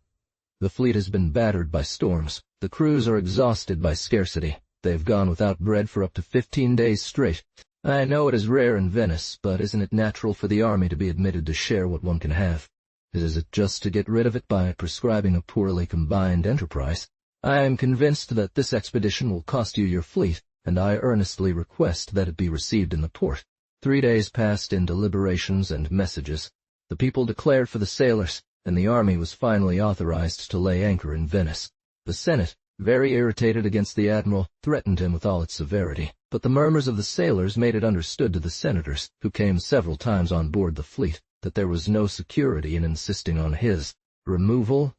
The fleet has been battered by storms. The crews are exhausted by scarcity. They have gone without bread for up to 15 days straight. I know it is rare in Venice, but isn't it natural for the army to be admitted to share what one can have? Is it just to get rid of it by prescribing a poorly combined enterprise? I am convinced that this expedition will cost you your fleet, and I earnestly request that it be received in the port. 3 days passed in deliberations and messages. The people declared for the sailors, and the army was finally authorized to lay anchor in Venice. The Senate, very irritated against the admiral, threatened him with all its severity, but the murmurs of the sailors made it understood to the senators, who came several times on board the fleet, that there was no security in insisting on his removal.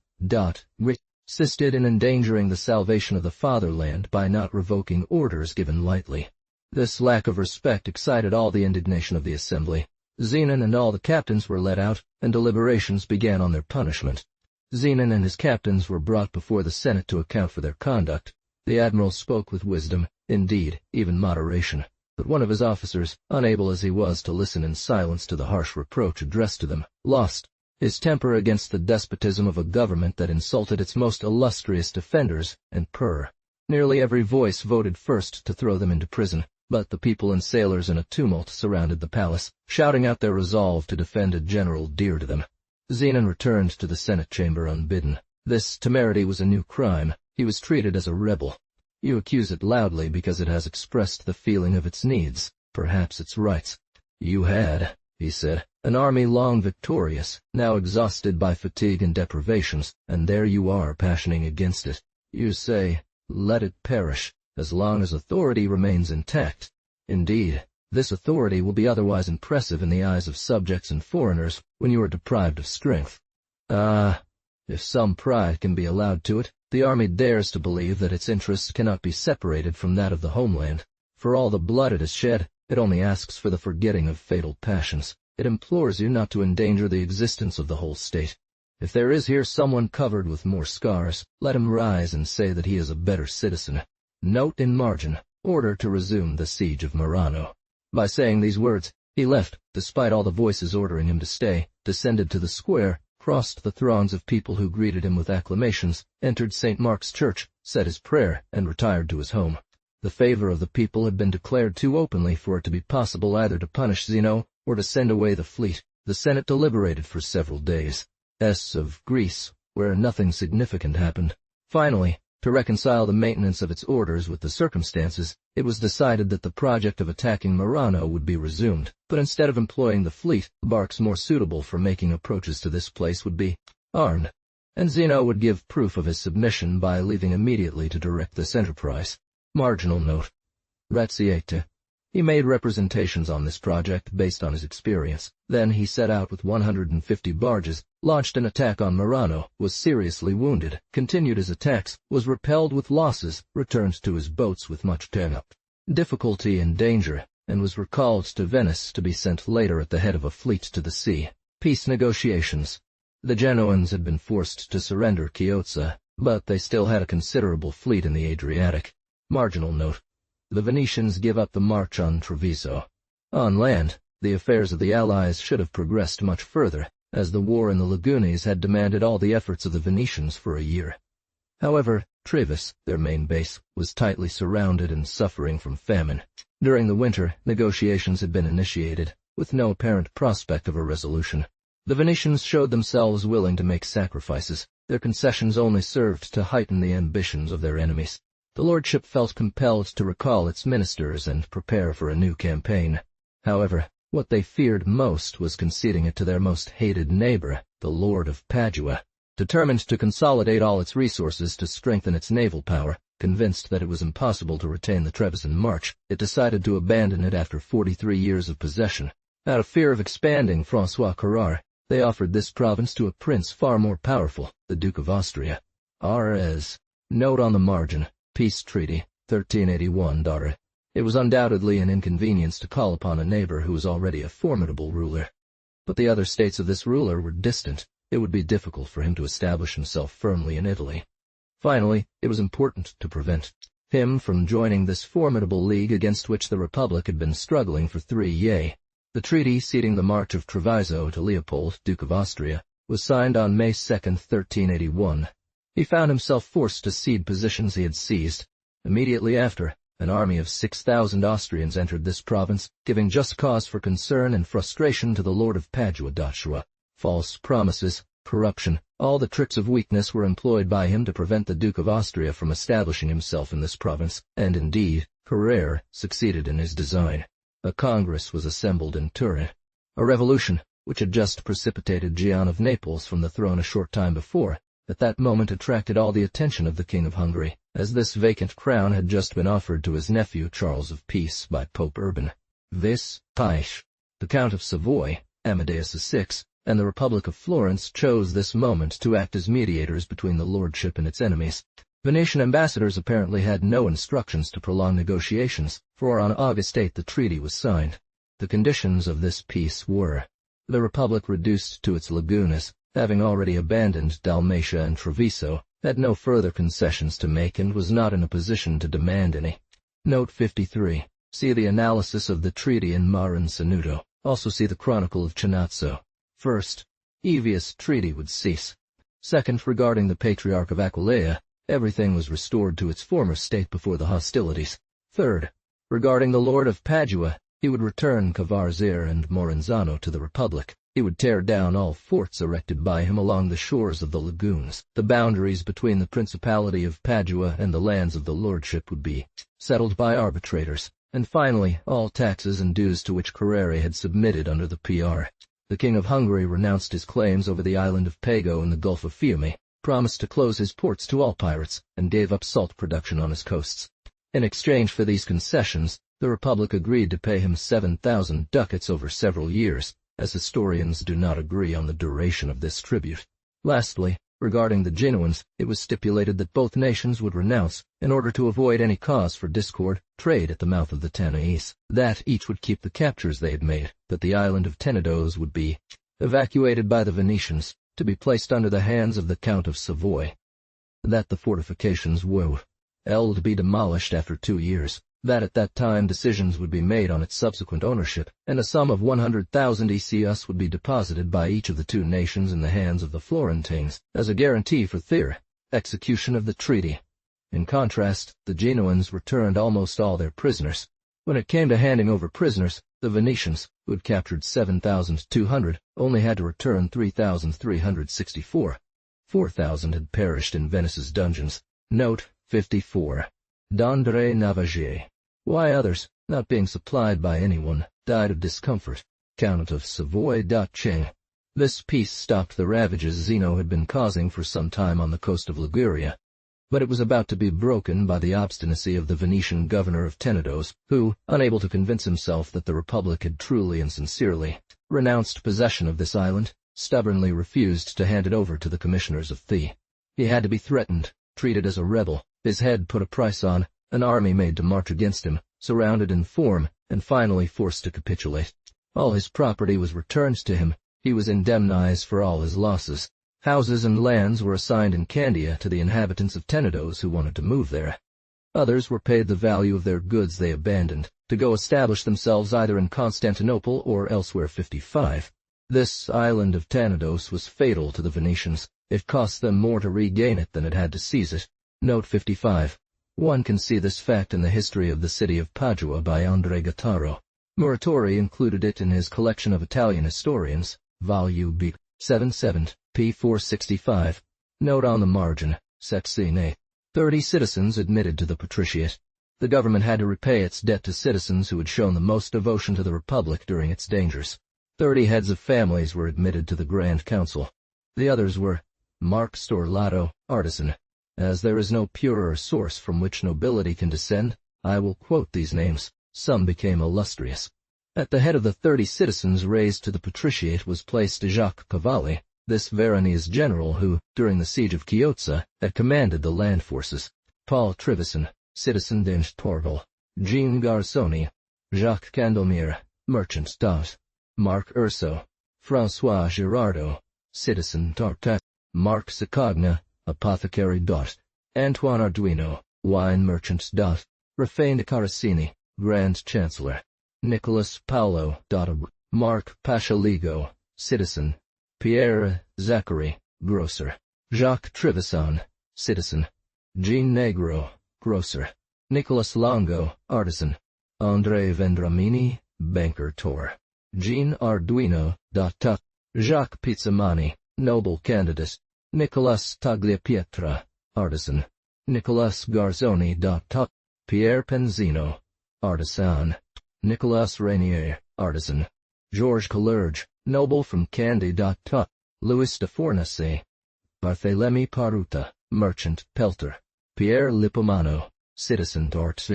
Which insisted in endangering the salvation of the fatherland by not revoking orders given lightly. This lack of respect excited all the indignation of the assembly. Zenon and all the captains were let out, and deliberations began on their punishment. Zenon and his captains were brought before the Senate to account for their conduct. The admiral spoke with wisdom, indeed, even moderation, but one of his officers, unable as he was to listen in silence to the harsh reproach addressed to them, lost his temper against the despotism of a government that insulted its most illustrious defenders, and nearly every voice voted first to throw them into prison, but the people and sailors in a tumult surrounded the palace, shouting out their resolve to defend a general dear to them. Zenon returned to the Senate chamber unbidden. This temerity was a new crime. He was treated as a rebel. You accuse it loudly because it has expressed the feeling of its needs, perhaps its rights. You had, he said, an army long victorious, now exhausted by fatigue and deprivations, and there you are passioning against it. You say, let it perish, as long as authority remains intact. Indeed, this authority will be otherwise impressive in the eyes of subjects and foreigners when you are deprived of strength. If some pride can be allowed to it, the army dares to believe that its interests cannot be separated from that of the homeland. For all the blood it has shed, it only asks for the forgetting of fatal passions. It implores you not to endanger the existence of the whole state. If there is here someone covered with more scars, let him rise and say that he is a better citizen. Note in margin, order to resume the siege of Murano. By saying these words, he left, despite all the voices ordering him to stay, descended to the square, crossed the throngs of people who greeted him with acclamations, entered St. Mark's Church, said his prayer, and retired to his home. The favor of the people had been declared too openly for it to be possible either to punish Zeno or to send away the fleet. The Senate deliberated for several days. Of Greece, where nothing significant happened. Finally, to reconcile the maintenance of its orders with the circumstances, it was decided that the project of attacking Murano would be resumed, but instead of employing the fleet, barks more suitable for making approaches to this place would be armed, and Zeno would give proof of his submission by leaving immediately to direct this enterprise. Marginal note. Razziate. He made representations on this project based on his experience. Then he set out with 150 barges, launched an attack on Murano, was seriously wounded, continued his attacks, was repelled with losses, returned to his boats with much turn-up, difficulty and danger, and was recalled to Venice to be sent later at the head of a fleet to the sea. Peace negotiations. The Genoans had been forced to surrender Chiozza, but they still had a considerable fleet in the Adriatic. Marginal note. The Venetians give up the march on Treviso. On land, the affairs of the Allies should have progressed much further, as the war in the lagoons had demanded all the efforts of the Venetians for a year. However, Treves, their main base, was tightly surrounded and suffering from famine. During the winter, negotiations had been initiated, with no apparent prospect of a resolution. The Venetians showed themselves willing to make sacrifices. Their concessions only served to heighten the ambitions of their enemies. The lordship felt compelled to recall its ministers and prepare for a new campaign. However, what they feared most was conceding it to their most hated neighbor, the Lord of Padua. Determined to consolidate all its resources to strengthen its naval power, convinced that it was impossible to retain the Trevisan march, it decided to abandon it after 43 years of possession. Out of fear of expanding François Carrare, they offered this province to a prince far more powerful, the Duke of Austria. R.S. Note on the margin. Peace Treaty, 1381. It was undoubtedly an inconvenience to call upon a neighbor who was already a formidable ruler. But the other states of this ruler were distant. It would be difficult for him to establish himself firmly in Italy. Finally, it was important to prevent him from joining this formidable league against which the Republic had been struggling for 3 years. The treaty ceding the March of Treviso to Leopold, Duke of Austria, was signed on May 2, 1381. He found himself forced to cede positions he had seized. Immediately after, an army of 6,000 Austrians entered this province, giving just cause for concern and frustration to the Lord of Padua. False promises, corruption, all the tricks of weakness were employed by him to prevent the Duke of Austria from establishing himself in this province, and indeed, Carrare succeeded in his design. A congress was assembled in Turin. A revolution, which had just precipitated Gian of Naples from the throne a short time before, at that moment attracted all the attention of the King of Hungary, as this vacant crown had just been offered to his nephew Charles of Peace by Pope Urban. This, Paish, the Count of Savoy, Amadeus VI, and the Republic of Florence chose this moment to act as mediators between the lordship and its enemies. Venetian ambassadors apparently had no instructions to prolong negotiations, for on August 8 the treaty was signed. The conditions of this peace were: the Republic reduced to its lagunas, having already abandoned Dalmatia and Treviso, had no further concessions to make and was not in a position to demand any. Note 53. See the analysis of the treaty in Marin Sanudo. Also see the Chronicle of Chinazzo. First, Evius treaty would cease. Second, regarding the Patriarch of Aquileia, everything was restored to its former state before the hostilities. Third, regarding the Lord of Padua, he would return Cavarzir and Morenzano to the Republic. He would tear down all forts erected by him along the shores of the lagoons. The boundaries between the Principality of Padua and the lands of the lordship would be settled by arbitrators. And finally, all taxes and dues to which Carrere had submitted under the PR. The King of Hungary renounced his claims over the island of Pago in the Gulf of Fiume, promised to close his ports to all pirates, and gave up salt production on his coasts. In exchange for these concessions, the Republic agreed to pay him 7,000 ducats over several years, as historians do not agree on the duration of this tribute. Lastly, regarding the Genoans, it was stipulated that both nations would renounce, in order to avoid any cause for discord, trade at the mouth of the Tanais, that each would keep the captures they had made, that the island of Tenedos would be evacuated by the Venetians, to be placed under the hands of the Count of Savoy, that the fortifications would be demolished after 2 years, that at that time decisions would be made on its subsequent ownership, and a sum of 100,000 ECS would be deposited by each of the two nations in the hands of the Florentines, as a guarantee for their execution of the treaty. In contrast, the Genoans returned almost all their prisoners. When it came to handing over prisoners, the Venetians, who had captured 7,200, only had to return 3,364. 4,000 had perished in Venice's dungeons. Note 54. D'André Navagier. Why others, not being supplied by anyone, died of discomfort. Count of Savoy. Ching. This peace stopped the ravages Zeno had been causing for some time on the coast of Liguria, but it was about to be broken by the obstinacy of the Venetian governor of Tenedos, who, unable to convince himself that the Republic had truly and sincerely renounced possession of this island, stubbornly refused to hand it over to the commissioners of Thie. He had to be threatened, treated as a rebel, his head put a price on, an army made to march against him, surrounded in form, and finally forced to capitulate. All his property was returned to him. He was indemnized for all his losses. Houses and lands were assigned in Candia to the inhabitants of Tenedos who wanted to move there. Others were paid the value of their goods they abandoned, to go establish themselves either in Constantinople or elsewhere. 55. This island of Tenedos was fatal to the Venetians. It cost them more to regain it than it had to seize it. Note 55. One can see this fact in the history of the city of Padua by André Gattaro. Muratori included it in his collection of Italian historians, Vol. B. 77, p. 465. Note on the margin, Section A. 30 citizens admitted to the patriciate. The government had to repay its debt to citizens who had shown the most devotion to the Republic during its dangers. 30 heads of families were admitted to the Grand Council. The others were Mark Storlato, artisan. As there is no purer source from which nobility can descend, I will quote these names. Some became illustrious. At the head of the 30 citizens raised to the patriciate was placed Jacques Cavalli, this Veronese general who, during the siege of Chiozza, had commanded the land forces. Paul Trivison, citizen d'Intorval. Jean Garzoni. Jacques Candomir, merchant d'Ars. Marc Urso. François Girardot, citizen d'Artat. Marc Sicagna, apothecary d'Ars. Antoine Arduino, wine merchant d'Ars. Raffaele Caracini, Grand Chancellor. Nicholas Paolo Dottabu. Marc Pachaligo, citizen. Pierre Zachary, grocer. Jacques Trivison, citizen. Jean Negro, grocer. Nicholas Longo, artisan. André Vendramini, banker Tor. Jean Arduino, Tuck. Jacques Pizzamani, noble candidate. Nicolas Tagliapietra, artisan. Nicolas Garzoni. Tuck. Pierre Penzino, artisan. Nicolas Rainier, artisan. Georges Colerge, noble from Candy. Louis de Fornace. Barthélemy Paruta, merchant, pelter. Pierre Lippomano, citizen d'Arts.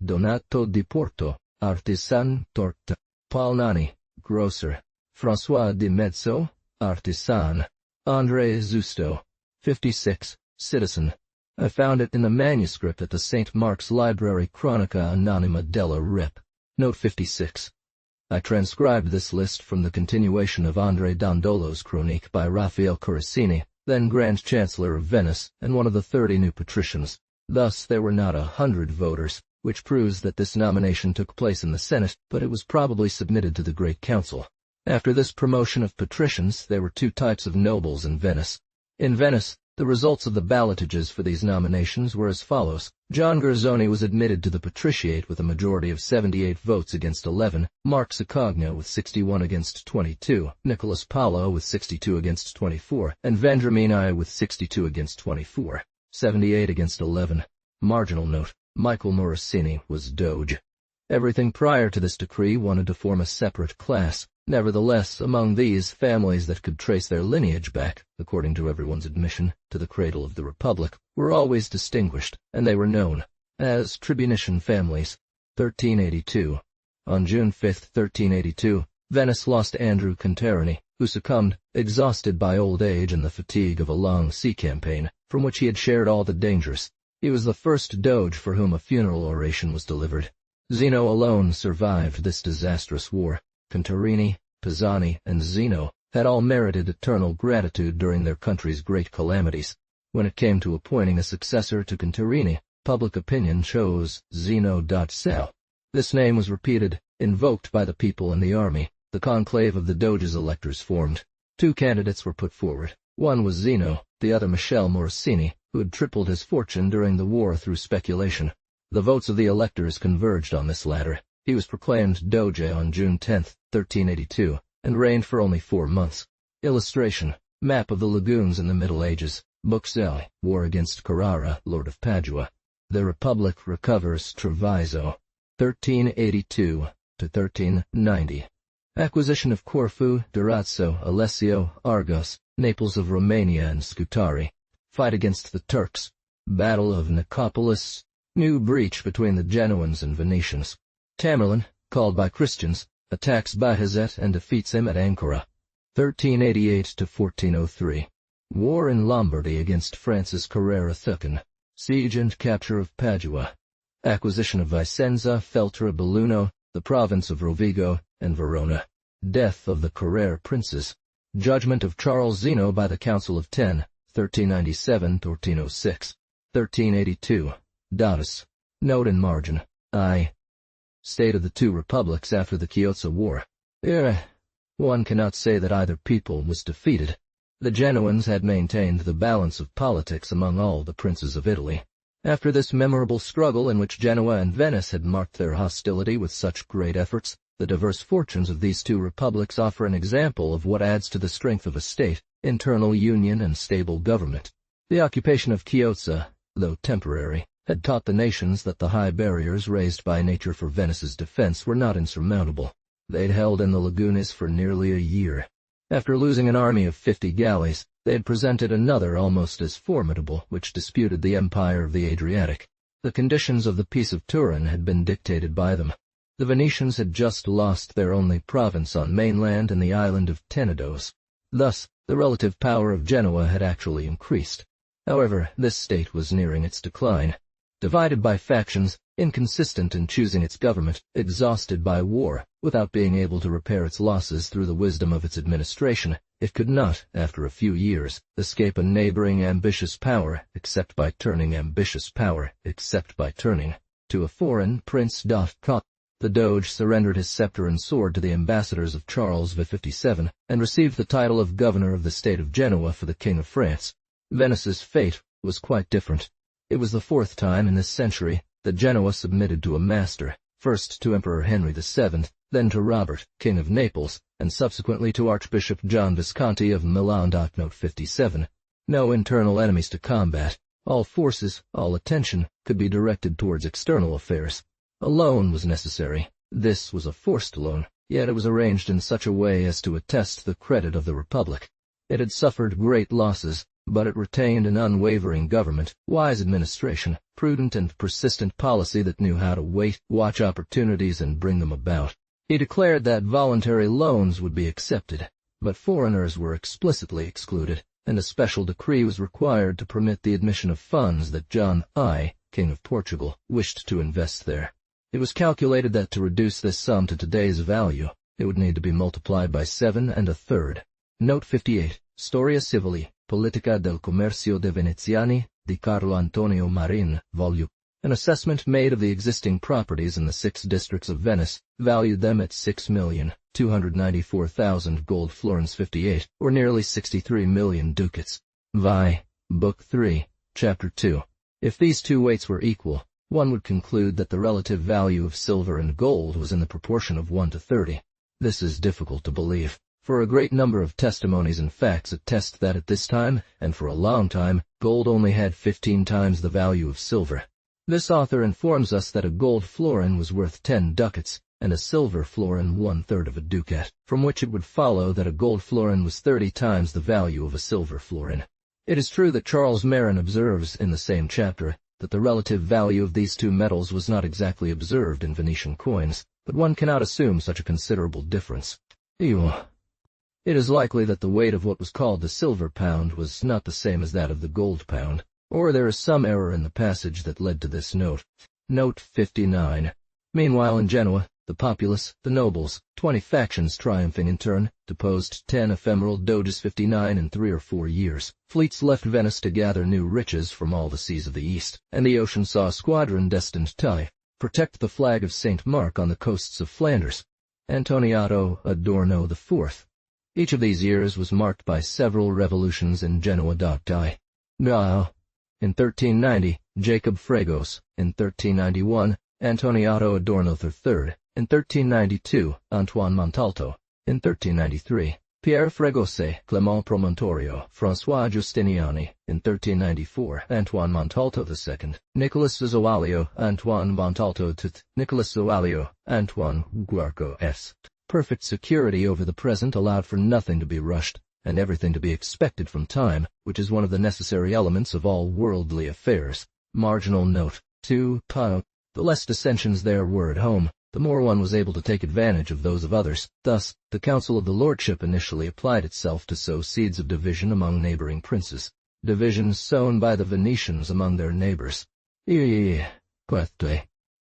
Donato di Porto, artisan, torta. Paul Nani, grocer. François de Mezzo, artisan. André Zusto, 56, citizen. I found it in the manuscript at the St. Mark's Library Chronica Anonima della Rep. Note 56. I transcribed this list from the continuation of André Dandolo's Chronique by Raphael Corassini, then Grand Chancellor of Venice and one of the 30 new patricians. Thus there were not 100 voters, which proves that this nomination took place in the Senate, but it was probably submitted to the Great Council. After this promotion of patricians, there were two types of nobles in Venice. In Venice, the results of the ballotages for these nominations were as follows. John Guerzoni was admitted to the patriciate with a majority of 78 votes against 11, Mark Cicogna with 61 against 22, Nicolas Paolo with 62 against 24, and Vendramini with 62 against 24, 78 against 11. Marginal note: Michael Morosini was Doge. Everything prior to this decree wanted to form a separate class. Nevertheless, among these, families that could trace their lineage back, according to everyone's admission, to the cradle of the Republic, were always distinguished, and they were known as tribunician families. 1382. On June 5, 1382, Venice lost Andrew Contarini, who succumbed, exhausted by old age and the fatigue of a long sea campaign, from which he had shared all the dangers. He was the first doge for whom a funeral oration was delivered. Zeno alone survived this disastrous war. Contarini, Pisani, and Zeno had all merited eternal gratitude during their country's great calamities. When it came to appointing a successor to Contarini, public opinion chose Zeno. This name was repeated, invoked by the people and the army. The conclave of the Doge's electors formed. Two candidates were put forward. One was Zeno, the other Michel Morosini, who had tripled his fortune during the war through speculation. The votes of the electors converged on this latter. He was proclaimed Doge on June 10, 1382, and reigned for only 4 months. Illustration: Map of the lagoons in the Middle Ages. Book L. War against Carrara, Lord of Padua. The Republic recovers Treviso. 1382 to 1390. Acquisition of Corfu, Durazzo, Alessio, Argos, Naples of Romania and Scutari. Fight against the Turks. Battle of Nicopolis. New breach between the Genoans and Venetians. Tamerlane, called by Christians, attacks Bajazet and defeats him at Ancora. 1388 to 1403. War in Lombardy against Francis Carrera Thuccan. Siege and capture of Padua. Acquisition of Vicenza, Feltre, Belluno, the province of Rovigo, and Verona. Death of the Carrera princes. Judgment of Charles Zeno by the Council of Ten, 1397 to 1406. 1382. Datus. Note in margin. I. State of the two republics after the Chiozza War. One cannot say that either people was defeated. The Genoans had maintained the balance of politics among all the princes of Italy. After this memorable struggle in which Genoa and Venice had marked their hostility with such great efforts, the diverse fortunes of these two republics offer an example of what adds to the strength of a state: internal union and stable government. The occupation of Chiozza, though temporary, had taught the nations that the high barriers raised by nature for Venice's defense were not insurmountable. They'd held in the lagoons for nearly a year. After losing an army of 50 galleys, they had presented another almost as formidable, which disputed the empire of the Adriatic. The conditions of the Peace of Turin had been dictated by them. The Venetians had just lost their only province on mainland in the island of Tenedos. Thus, the relative power of Genoa had actually increased. However, this state was nearing its decline. Divided by factions, inconsistent in choosing its government, exhausted by war, without being able to repair its losses through the wisdom of its administration, it could not, after a few years, escape a neighboring ambitious power, except by turning to a foreign prince. The Doge surrendered his scepter and sword to the ambassadors of Charles V57, and received the title of governor of the state of Genoa for the King of France. Venice's fate was quite different. It was the 4th time in this century that Genoa submitted to a master, first to Emperor Henry VII, then to Robert, King of Naples, and subsequently to Archbishop John Visconti of Milan. Note 57. No internal enemies to combat. All forces, all attention, could be directed towards external affairs. A loan was necessary. This was a forced loan, yet it was arranged in such a way as to attest the credit of the Republic. It had suffered great losses, but it retained an unwavering government, wise administration, prudent and persistent policy that knew how to wait, watch opportunities, and bring them about. He declared that voluntary loans would be accepted, but foreigners were explicitly excluded, and a special decree was required to permit the admission of funds that John I, King of Portugal, wished to invest there. It was calculated that to reduce this sum to today's value, it would need to be multiplied by 7 1/3. Note 58. Storia Civili, Politica del Commercio de Veneziani, di Carlo Antonio Marin, Vol. An assessment made of the existing properties in the 6 districts of Venice valued them at 6,294,000 gold florins 58, or nearly 63 million ducats. Vi. Book 3, Chapter 2. If these two weights were equal, one would conclude that the relative value of silver and gold was in the proportion of 1 to 30. This is difficult to believe, for a great number of testimonies and facts attest that at this time, and for a long time, gold only had 15 times the value of silver. This author informs us that a gold florin was worth 10 ducats, and a silver florin 1/3 of a ducat, from which it would follow that a gold florin was 30 times the value of a silver florin. It is true that Charles Marin observes in the same chapter that the relative value of these two metals was not exactly observed in Venetian coins, but one cannot assume such a considerable difference. It is likely that the weight of what was called the silver pound was not the same as that of the gold pound, or there is some error in the passage that led to this note. Note 59. Meanwhile in Genoa, the populace, the nobles, 20 factions triumphing in turn, deposed 10 ephemeral doges 59 in 3 or 4 years. Fleets left Venice to gather new riches from all the seas of the East, and the ocean saw a squadron destined to protect the flag of St. Mark on the coasts of Flanders. Antoniato Adorno IV. Each of these years was marked by several revolutions in Genoa. Now, in 1390, Jacob Fragos. In 1391, Antoniato Adorno III. In 1392, Antoine Montalto. In 1393, Pierre Fregoso, Clement Promontorio, François Giustiniani. In 1394, Antoine Montalto II. Nicolas Zoalio, Antoine Montalto II. Nicolas Zoalio, Antoine Guarco S. Perfect security over the present allowed for nothing to be rushed, and everything to be expected from time, which is one of the necessary elements of all worldly affairs. Marginal note. 2. The less dissensions there were at home, the more one was able to take advantage of those of others. Thus, the Council of the Lordship initially applied itself to sow seeds of division among neighboring princes, divisions sown by the Venetians among their neighbors.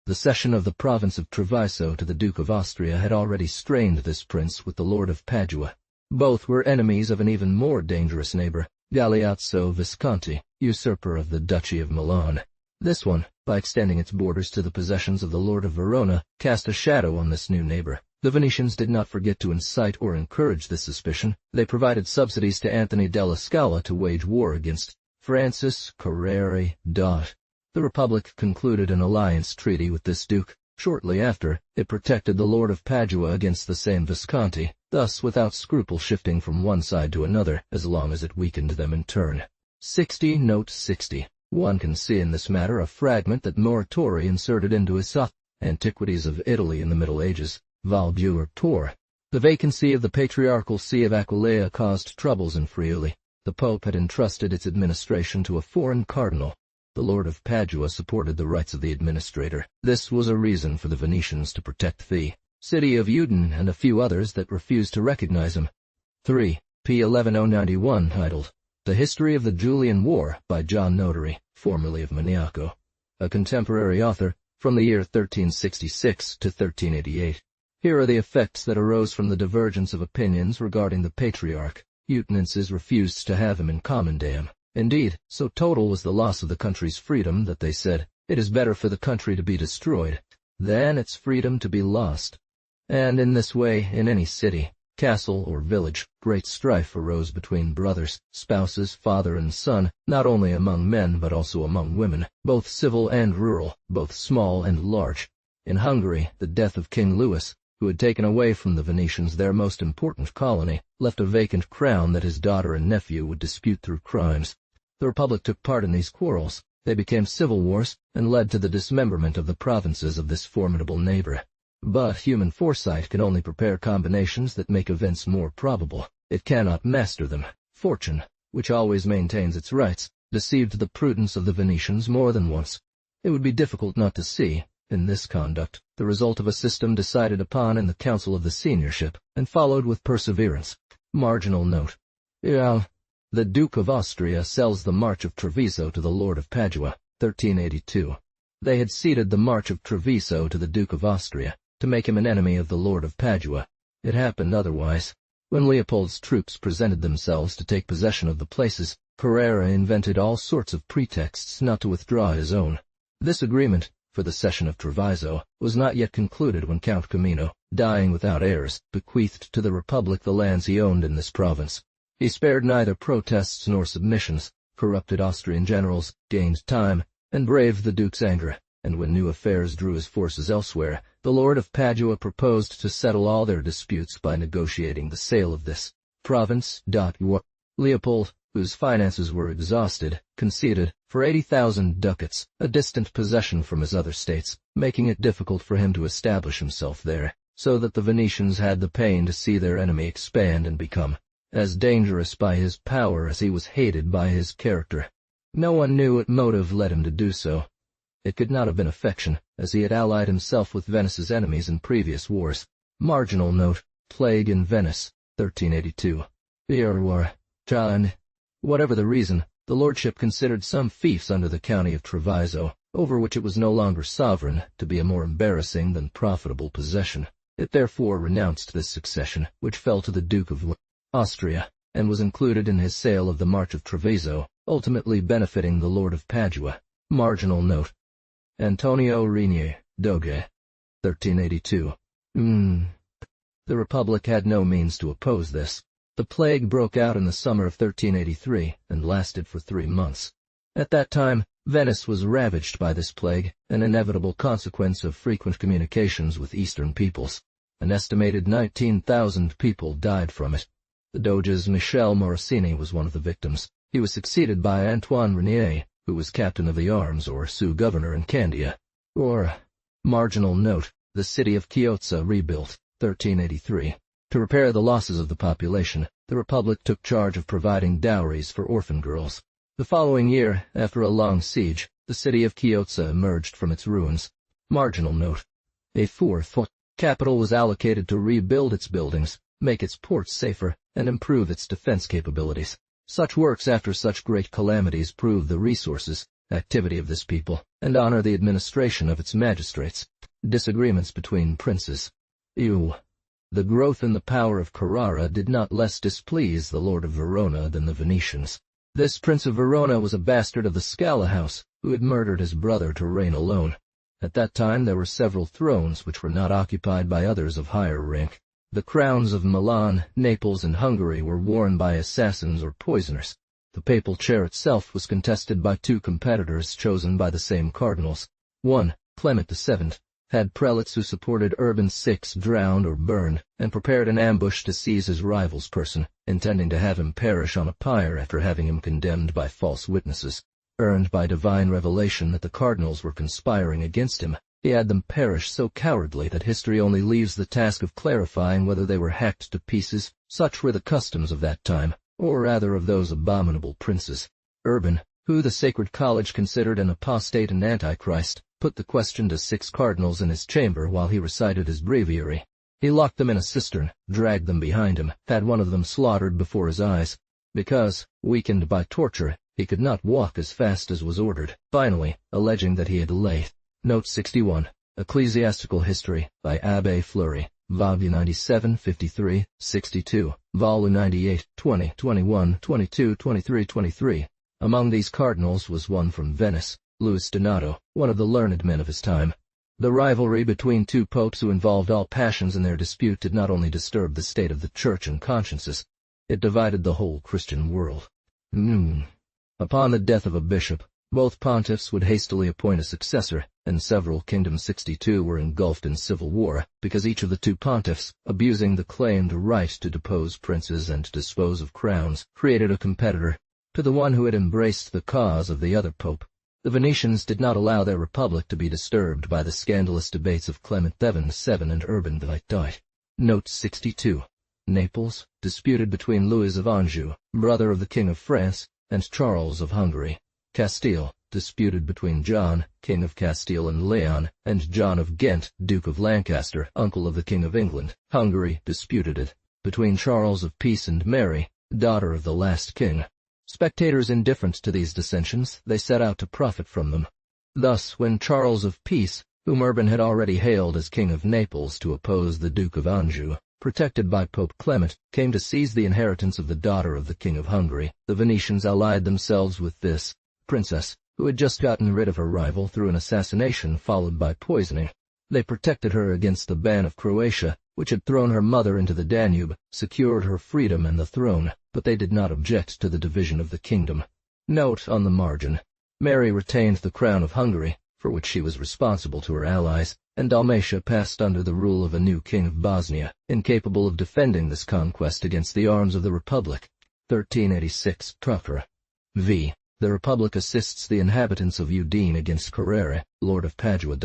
The cession of the province of Treviso to the Duke of Austria had already strained this prince with the Lord of Padua. Both were enemies of an even more dangerous neighbor, Galeazzo Visconti, usurper of the Duchy of Milan. This one, by extending its borders to the possessions of the Lord of Verona, cast a shadow on this new neighbor. The Venetians did not forget to incite or encourage this suspicion. They provided subsidies to Anthony della Scala to wage war against Francis Carreri d'Aut. The Republic concluded an alliance treaty with this duke. Shortly after, it protected the Lord of Padua against the same Visconti, thus without scruple shifting from one side to another as long as it weakened them in turn. 60. Note 60. One can see in this matter a fragment that Muratori inserted into his Antiquities of Italy in the Middle Ages, Val Tor. The vacancy of the patriarchal see of Aquileia caused troubles in Friuli. The Pope had entrusted its administration to a foreign cardinal. The Lord of Padua supported the rights of the administrator. This was a reason for the Venetians to protect the city of Udine and a few others that refused to recognize him. 3. P. 11091, titled The History of the Julian War by John Notary, formerly of Maniaco, a contemporary author, from the year 1366 to 1388. Here are the effects that arose from the divergence of opinions regarding the patriarch. Utinenses refused to have him in commendam. Indeed, so total was the loss of the country's freedom that they said, "It is better for the country to be destroyed than its freedom to be lost." And in this way, in any city, castle, or village, great strife arose between brothers, spouses, father and son, not only among men but also among women, both civil and rural, both small and large. In Hungary, the death of King Louis, who had taken away from the Venetians their most important colony, left a vacant crown that his daughter and nephew would dispute through crimes. The Republic took part in these quarrels. They became civil wars, and led to the dismemberment of the provinces of this formidable neighbor. But human foresight can only prepare combinations that make events more probable. It cannot master them. Fortune, which always maintains its rights, deceived the prudence of the Venetians more than once. It would be difficult not to see, in this conduct, the result of a system decided upon in the council of the seniorship, and followed with perseverance. Marginal note. The Duke of Austria sells the March of Treviso to the Lord of Padua, 1382. They had ceded the March of Treviso to the Duke of Austria, to make him an enemy of the Lord of Padua. It happened otherwise. When Leopold's troops presented themselves to take possession of the places, Carrera invented all sorts of pretexts not to withdraw his own. This agreement, for the cession of Treviso, was not yet concluded when Count Camino, dying without heirs, bequeathed to the Republic the lands he owned in this province. He spared neither protests nor submissions, corrupted Austrian generals, gained time, and braved the Duke's anger, and when new affairs drew his forces elsewhere, the Lord of Padua proposed to settle all their disputes by negotiating the sale of this province. Leopold, whose finances were exhausted, conceded, for 80,000 ducats, a distant possession from his other states, making it difficult for him to establish himself there, so that the Venetians had the pain to see their enemy expand and become as dangerous by his power as he was hated by his character. No one knew what motive led him to do so. It could not have been affection, as he had allied himself with Venice's enemies in previous wars. Marginal note. Plague in Venice, 1382. Whatever the reason, the lordship considered some fiefs under the county of Treviso, over which it was no longer sovereign, to be a more embarrassing than profitable possession. It therefore renounced this succession, which fell to the Duke of Austria, and was included in his sale of the March of Treviso, ultimately benefiting the Lord of Padua. Marginal note. Antonio Regnier, Doge, 1382. The Republic had no means to oppose this. The plague broke out in the summer of 1383, and lasted for 3 months. At that time, Venice was ravaged by this plague, an inevitable consequence of frequent communications with Eastern peoples. An estimated 19,000 people died from it. The Doge's Michel Morosini was one of the victims. He was succeeded by Antoine Regnier, who was captain of the arms or sous-governor in Candia. Marginal note, the city of Chiozza rebuilt, 1383. To repair the losses of the population, the Republic took charge of providing dowries for orphan girls. The following year, after a long siege, the city of Chiozza emerged from its ruins. Marginal note. A fourth capital was allocated to rebuild its buildings, make its ports safer, and improve its defense capabilities. Such works after such great calamities prove the resources, activity of this people, and honor the administration of its magistrates. Disagreements between princes. The growth in the power of Carrara did not less displease the Lord of Verona than the Venetians. This Prince of Verona was a bastard of the Scala house, who had murdered his brother to reign alone. At that time there were several thrones which were not occupied by others of higher rank. The crowns of Milan, Naples, and Hungary were worn by assassins or poisoners. The papal chair itself was contested by 2 competitors chosen by the same cardinals. One, Clement VII, had prelates who supported Urban VI drowned or burned, and prepared an ambush to seize his rival's person, intending to have him perish on a pyre after having him condemned by false witnesses. Earned by divine revelation that the cardinals were conspiring against him, he had them perish so cowardly that history only leaves the task of clarifying whether they were hacked to pieces. Such were the customs of that time, or rather of those abominable princes. Urban, who the Sacred College considered an apostate and antichrist, put the question to 6 cardinals in his chamber while he recited his breviary. He locked them in a cistern, dragged them behind him, had one of them slaughtered before his eyes, because, weakened by torture, he could not walk as fast as was ordered, finally, alleging that he had laid. Note 61. Ecclesiastical History, by Abbé Fleury, Volume 97, 53, 62, Volume 98, 20, 21, 22, 23, 23. Among these cardinals was one from Venice, Louis Donato, one of the learned men of his time. The rivalry between 2 popes who involved all passions in their dispute did not only disturb the state of the Church and consciences, it divided the whole Christian world. Upon the death of a bishop, both pontiffs would hastily appoint a successor, and several kingdoms 62 were engulfed in civil war, because each of the 2 pontiffs, abusing the claimed right to depose princes and dispose of crowns, created a competitor to the one who had embraced the cause of the other pope. The Venetians did not allow their republic to be disturbed by the scandalous debates of Clement VII and Urban VIII. Note 62. Naples, disputed between Louis of Anjou, brother of the King of France, and Charles of Hungary. Castile, disputed between John, King of Castile and Leon, and John of Ghent, Duke of Lancaster, uncle of the King of England. Hungary disputed it between Charles of Peace and Mary, daughter of the last king. Spectators indifferent to these dissensions, they set out to profit from them. Thus, when Charles of Peace, whom Urban had already hailed as King of Naples to oppose the Duke of Anjou, protected by Pope Clement, came to seize the inheritance of the daughter of the King of Hungary, the Venetians allied themselves with this princess, who had just gotten rid of her rival through an assassination followed by poisoning. They protected her against the ban of Croatia, which had thrown her mother into the Danube, secured her freedom and the throne, but they did not object to the division of the kingdom. Note on the margin. Mary retained the crown of Hungary, for which she was responsible to her allies, and Dalmatia passed under the rule of a new king of Bosnia, incapable of defending this conquest against the arms of the Republic. 1386 Trucker. V. The Republic assists the inhabitants of Udine against Carrere, Lord of Padua.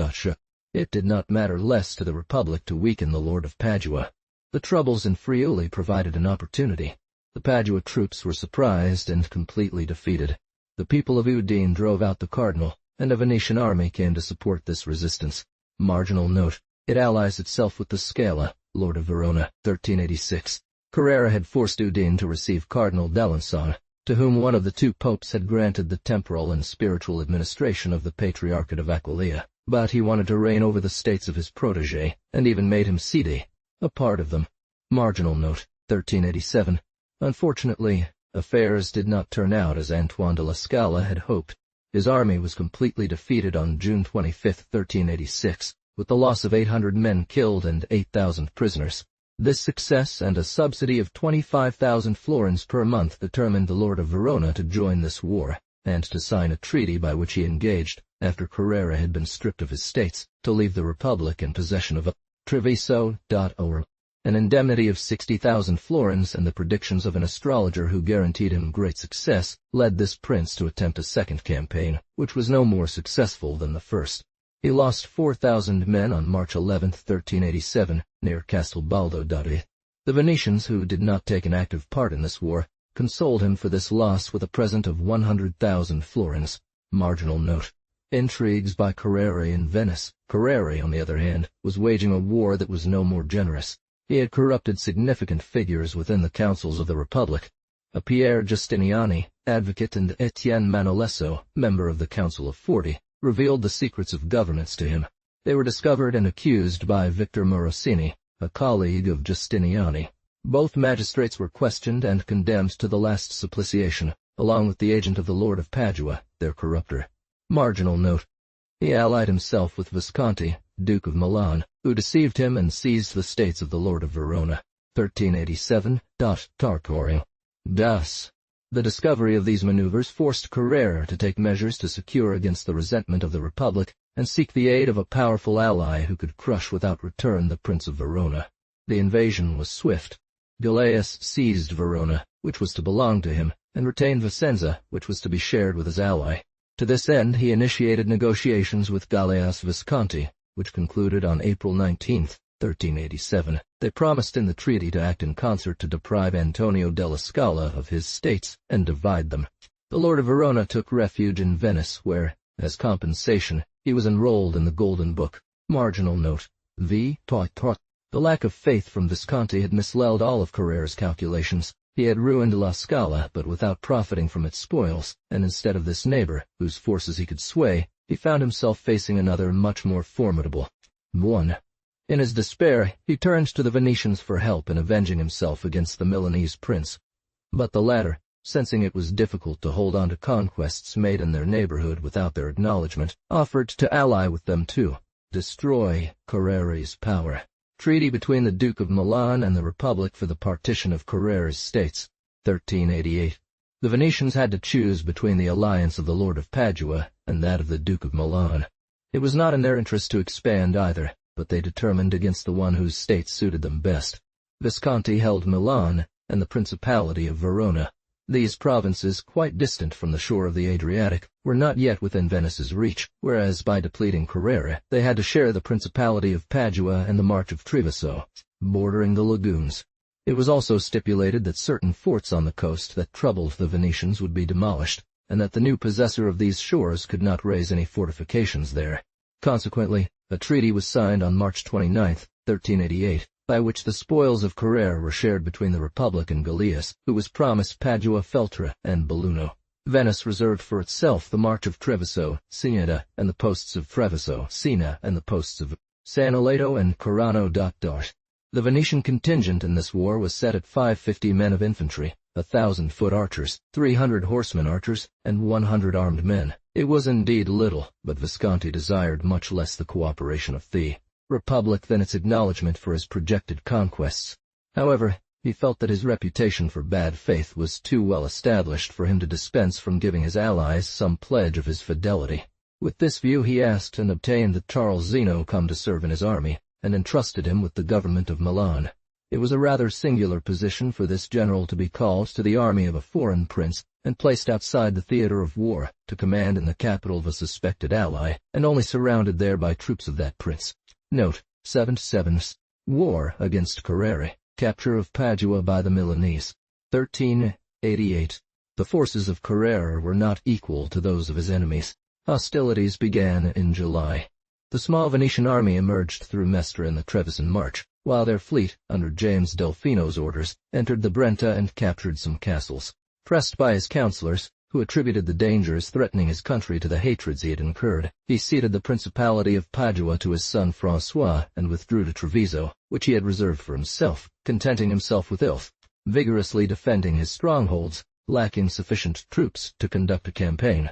It did not matter less to the Republic to weaken the Lord of Padua. The troubles in Friuli provided an opportunity. The Padua troops were surprised and completely defeated. The people of Udine drove out the cardinal, and a Venetian army came to support this resistance. Marginal note. It allies itself with the Scala, Lord of Verona. 1386. Carrera had forced Udine to receive Cardinal d'Alençon, to whom one of the two popes had granted the temporal and spiritual administration of the Patriarchate of Aquileia, but he wanted to reign over the states of his protégé, and even made him Sidi, a part of them. Marginal note. 1387. Unfortunately, affairs did not turn out as Antoine de la Scala had hoped. His army was completely defeated on June 25, 1386, with the loss of 800 men killed and 8,000 prisoners. This success and a subsidy of 25,000 florins per month determined the Lord of Verona to join this war, and to sign a treaty by which he engaged, after Carrera had been stripped of his states, to leave the Republic in possession of a Treviso. An indemnity of 60,000 florins and the predictions of an astrologer who guaranteed him great success led this prince to attempt a second campaign, which was no more successful than the first. He lost 4,000 men on March 11, 1387, near Castelbaldo d'Ari. The Venetians, who did not take an active part in this war, consoled him for this loss with a present of 100,000 florins. Marginal note. Intrigues by Carrere in Venice. Carrere, on the other hand, was waging a war that was no more generous. He had corrupted significant figures within the councils of the Republic. A Pierre Giustiniani, advocate, and Etienne Manolesso, member of the Council of 40, revealed the secrets of governance to him. They were discovered and accused by Victor Morosini, a colleague of Giustiniani. Both magistrates were questioned and condemned to the last suppliciation, along with the agent of the Lord of Padua, their corrupter. Marginal note. He allied himself with Visconti, Duke of Milan, who deceived him and seized the states of the Lord of Verona. 1387. Tarquoring. Das. The discovery of these maneuvers forced Carrera to take measures to secure against the resentment of the Republic and seek the aid of a powerful ally who could crush without return the Prince of Verona. The invasion was swift. Galleas seized Verona, which was to belong to him, and retained Vicenza, which was to be shared with his ally. To this end he initiated negotiations with Galleas Visconti, which concluded on April 19, 1387. They promised in the treaty to act in concert to deprive Antonio della Scala of his states and divide them. The Lord of Verona took refuge in Venice, where, as compensation, he was enrolled in the Golden Book. Marginal note. The lack of faith from Visconti had misled all of Carrera's calculations. He had ruined La Scala, but without profiting from its spoils, and instead of this neighbor, whose forces he could sway, he found himself facing another much more formidable. 1. In his despair, he turned to the Venetians for help in avenging himself against the Milanese prince. But the latter, sensing it was difficult to hold on to conquests made in their neighborhood without their acknowledgment, offered to ally with them to destroy Carrera's power. Treaty between the Duke of Milan and the Republic for the partition of Carrera's states. 1388. The Venetians had to choose between the alliance of the Lord of Padua and that of the Duke of Milan. It was not in their interest to expand either, but they determined against the one whose state suited them best. Visconti held Milan and the Principality of Verona. These provinces, quite distant from the shore of the Adriatic, were not yet within Venice's reach, whereas by depleting Carrara, they had to share the Principality of Padua and the March of Treviso, bordering the lagoons. It was also stipulated that certain forts on the coast that troubled the Venetians would be demolished, and that the new possessor of these shores could not raise any fortifications there. Consequently, a treaty was signed on March 29, 1388, by which the spoils of Carrara were shared between the Republic and Gallias, who was promised Padua, Feltre, and Belluno. Venice reserved for itself the March of Treviso, Siena, and the posts of Treviso, Siena, and the posts of Sanoleto and Carano d'Arte. The Venetian contingent in this war was set at 550 men of infantry, 1,000 foot archers, 300 horsemen archers, and 100 armed men. It was indeed little, but Visconti desired much less the cooperation of the Republic than its acknowledgment for his projected conquests. However, he felt that his reputation for bad faith was too well established for him to dispense from giving his allies some pledge of his fidelity. With this view he asked and obtained that Charles Zeno come to serve in his army, and entrusted him with the government of Milan. It was a rather singular position for this general to be called to the army of a foreign prince, and placed outside the theater of war, to command in the capital of a suspected ally, and only surrounded there by troops of that prince. Note 77. War against Carrara. Capture of Padua by the Milanese. 1388. The forces of Carrara were not equal to those of his enemies. Hostilities began in July. The small Venetian army emerged through Mestre in the Trevisan March, while their fleet, under James Delfino's orders, entered the Brenta and captured some castles. Pressed by his counselors, who attributed the dangers threatening his country to the hatreds he had incurred, he ceded the Principality of Padua to his son Francois and withdrew to Treviso, which he had reserved for himself, contenting himself with Ilf, vigorously defending his strongholds, lacking sufficient troops to conduct a campaign.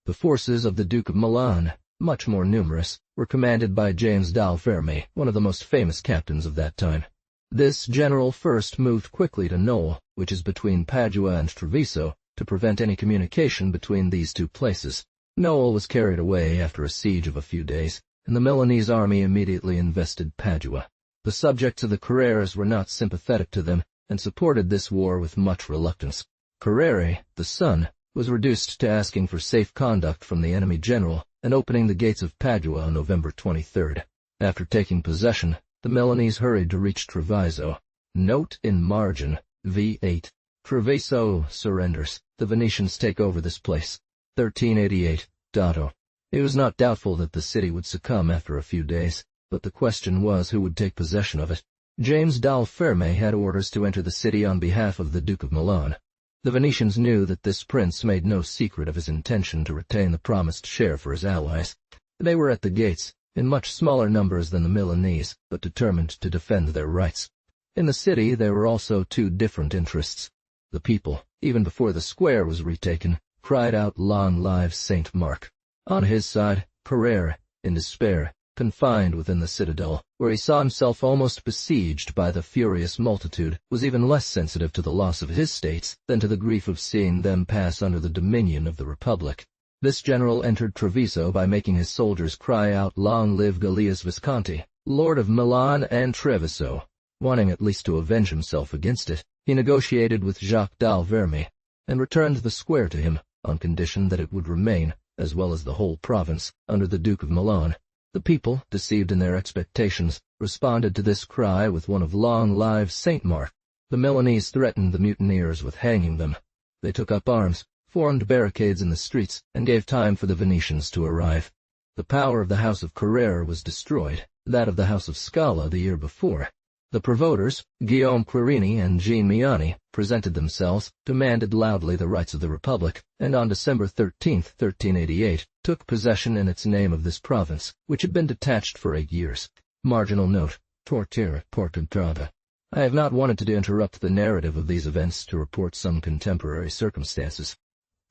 The forces of the Duke of Milan, much more numerous, were commanded by James d'Alferme, one of the most famous captains of that time. This general first moved quickly to Nole, which is between Padua and Treviso, to prevent any communication between these two places. Nole was carried away after a siege of a few days, and the Milanese army immediately invested Padua. The subjects of the Carraras were not sympathetic to them, and supported this war with much reluctance. Carrara, the son, was reduced to asking for safe conduct from the enemy general, and opening the gates of Padua on November 23rd. After taking possession, the Milanese hurried to reach Treviso. Note in margin, v8. Treviso surrenders. The Venetians take over this place. 1388. Dato. It was not doubtful that the city would succumb after a few days, but the question was who would take possession of it. James d'Alferme had orders to enter the city on behalf of the Duke of Milan. The Venetians knew that this prince made no secret of his intention to retain the promised share for his allies. They were at the gates, in much smaller numbers than the Milanese, but determined to defend their rights. In the city there were also two different interests. The people, even before the square was retaken, cried out, "Long live Saint Mark!" On his side, Carrara, in despair, confined within the citadel, where he saw himself almost besieged by the furious multitude, was even less sensitive to the loss of his states than to the grief of seeing them pass under the dominion of the Republic. This general entered Treviso by making his soldiers cry out, "Long live Gallias Visconti, Lord of Milan and Treviso!" Wanting at least to avenge himself against it, he negotiated with Jacques d'Alverme, and returned the square to him, on condition that it would remain, as well as the whole province, under the Duke of Milan. The people, deceived in their expectations, responded to this cry with one of "Long live Saint Mark!" The Milanese threatened the mutineers with hanging them. They took up arms, formed barricades in the streets, and gave time for the Venetians to arrive. The power of the house of Carrara was destroyed, that of the house of Scala the year before. The provoters, Guillaume Querini and Jean Miani, presented themselves, demanded loudly the rights of the Republic, and on December 13, 1388, took possession in its name of this province, which had been detached for 8 years. Marginal note, Tortere Portentrada. I have not wanted to interrupt the narrative of these events to report some contemporary circumstances.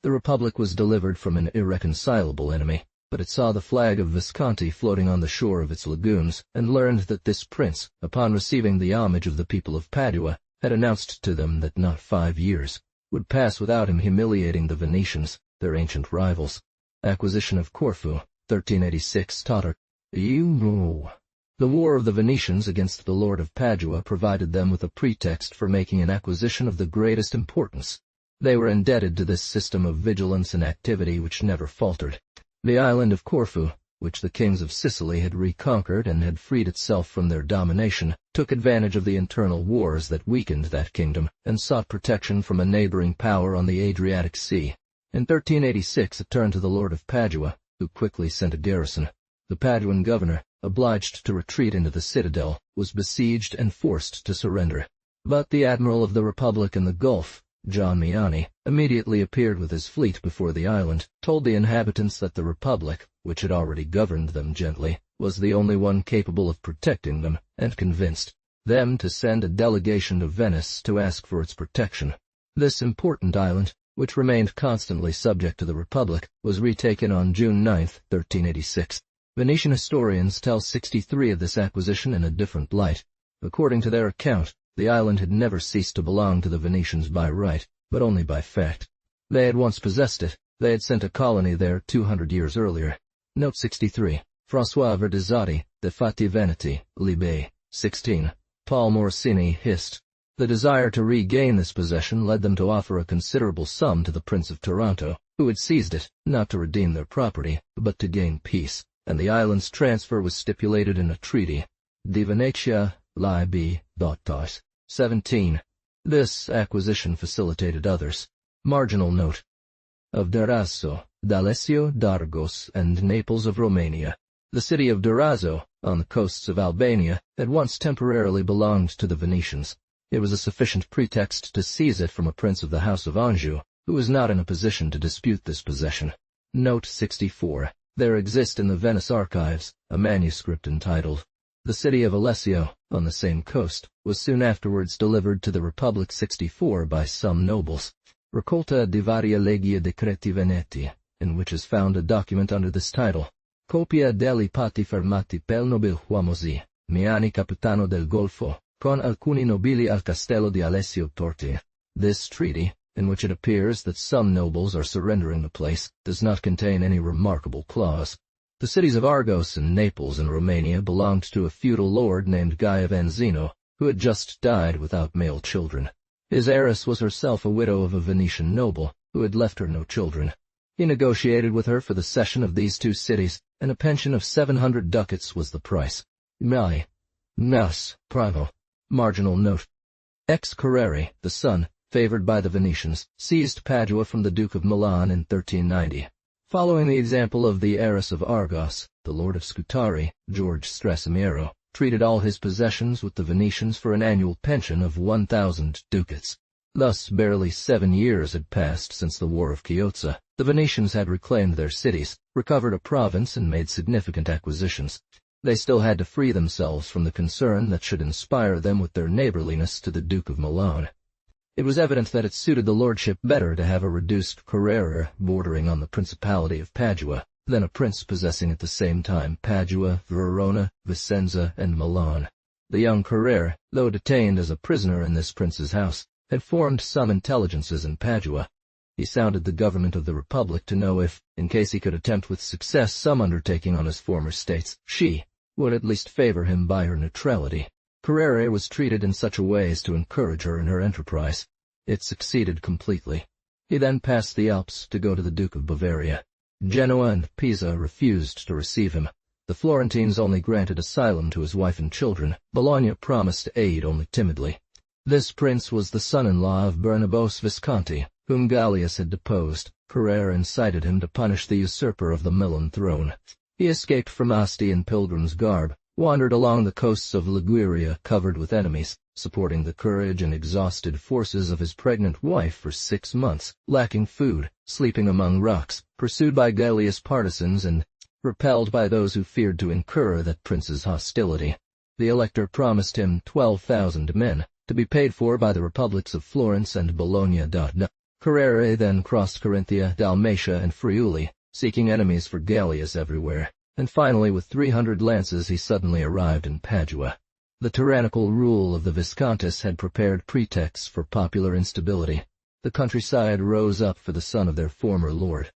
The Republic was delivered from an irreconcilable enemy, but it saw the flag of Visconti floating on the shore of its lagoons, and learned that this prince, upon receiving the homage of the people of Padua, had announced to them that not 5 years would pass without him humiliating the Venetians, their ancient rivals. Acquisition of Corfu, 1386. Tatar. The war of the Venetians against the Lord of Padua provided them with a pretext for making an acquisition of the greatest importance. They were indebted to this system of vigilance and activity which never faltered. The island of Corfu, which the kings of Sicily had reconquered and had freed itself from their domination, took advantage of the internal wars that weakened that kingdom, and sought protection from a neighboring power on the Adriatic Sea. In 1386 it turned to the Lord of Padua, who quickly sent a garrison. The Paduan governor, obliged to retreat into the citadel, was besieged and forced to surrender. But the admiral of the Republic in the Gulf, John Miani, immediately appeared with his fleet before the island, told the inhabitants that the Republic, which had already governed them gently, was the only one capable of protecting them, and convinced them to send a delegation to Venice to ask for its protection. This important island, which remained constantly subject to the Republic, was retaken on June 9, 1386. Venetian historians tell 63 of this acquisition in a different light. According to their account, the island had never ceased to belong to the Venetians by right, but only by fact. They had once possessed it. They had sent a colony there 200 years earlier. Note 63. François Verdizzati, De Fatti Veneti, Libé, 16. Paul Morosini, Hist. The desire to regain this possession led them to offer a considerable sum to the Prince of Taranto, who had seized it, not to redeem their property, but to gain peace, and the island's transfer was stipulated in a treaty. Di Venetia, Lib. 17. This acquisition facilitated others. Marginal note. Of Durazzo, D'Alessio d'Argos, and Naples of Romania. The city of Durazzo, on the coasts of Albania, had once temporarily belonged to the Venetians. It was a sufficient pretext to seize it from a prince of the House of Anjou, who was not in a position to dispute this possession. Note 64. There exists in the Venice archives a manuscript entitled The City of Alessio, on the same coast, was soon afterwards delivered to the Republic 64 by some nobles. Raccolta di varie leggi e decreti veneti, in which is found a document under this title, Copia degli patti firmati pel nobil Juamosi, Miani capitano del Golfo, con alcuni nobili al castello di Alessio Torti. This treaty, in which it appears that some nobles are surrendering the place, does not contain any remarkable clause. The cities of Argos and Naples in Romania belonged to a feudal lord named Guy of Anzino, who had just died without male children. His heiress was herself a widow of a Venetian noble, who had left her no children. He negotiated with her for the cession of these two cities, and a pension of 700 ducats was the price. Mai. Mas. Primo. Marginal note. Carreri, the son, favored by the Venetians, seized Padua from the Duke of Milan in 1390. Following the example of the heiress of Argos, the Lord of Scutari, George Strasimiero, treated all his possessions with the Venetians for an annual pension of 1,000 ducats. Thus barely 7 years had passed since the War of Chiozza. The Venetians had reclaimed their cities, recovered a province, and made significant acquisitions. They still had to free themselves from the concern that should inspire them with their neighborliness to the Duke of Milan. It was evident that it suited the lordship better to have a reduced Carrera bordering on the Principality of Padua than a prince possessing at the same time Padua, Verona, Vicenza, and Milan. The young Carrera, though detained as a prisoner in this prince's house, had formed some intelligences in Padua. He sounded the government of the Republic to know if, in case he could attempt with success some undertaking on his former states, she would at least favor him by her neutrality. Carrera was treated in such a way as to encourage her in her enterprise. It succeeded completely. He then passed the Alps to go to the Duke of Bavaria. Genoa and Pisa refused to receive him. The Florentines only granted asylum to his wife and children. Bologna promised aid only timidly. This prince was the son-in-law of Bernabos Visconti, whom Gallius had deposed. Carrera incited him to punish the usurper of the Milan throne. He escaped from Asti in pilgrim's garb, wandered along the coasts of Liguria covered with enemies, supporting the courage and exhausted forces of his pregnant wife for 6 months, lacking food, sleeping among rocks, pursued by Gallius partisans and repelled by those who feared to incur that prince's hostility. The elector promised him 12,000 men, to be paid for by the republics of Florence and Bologna. Carrera then crossed Carinthia, Dalmatia, and Friuli, seeking enemies for Gallius everywhere, and finally with 300 lances he suddenly arrived in Padua. The tyrannical rule of the Viscontis had prepared pretexts for popular instability. The countryside rose up for the son of their former lord.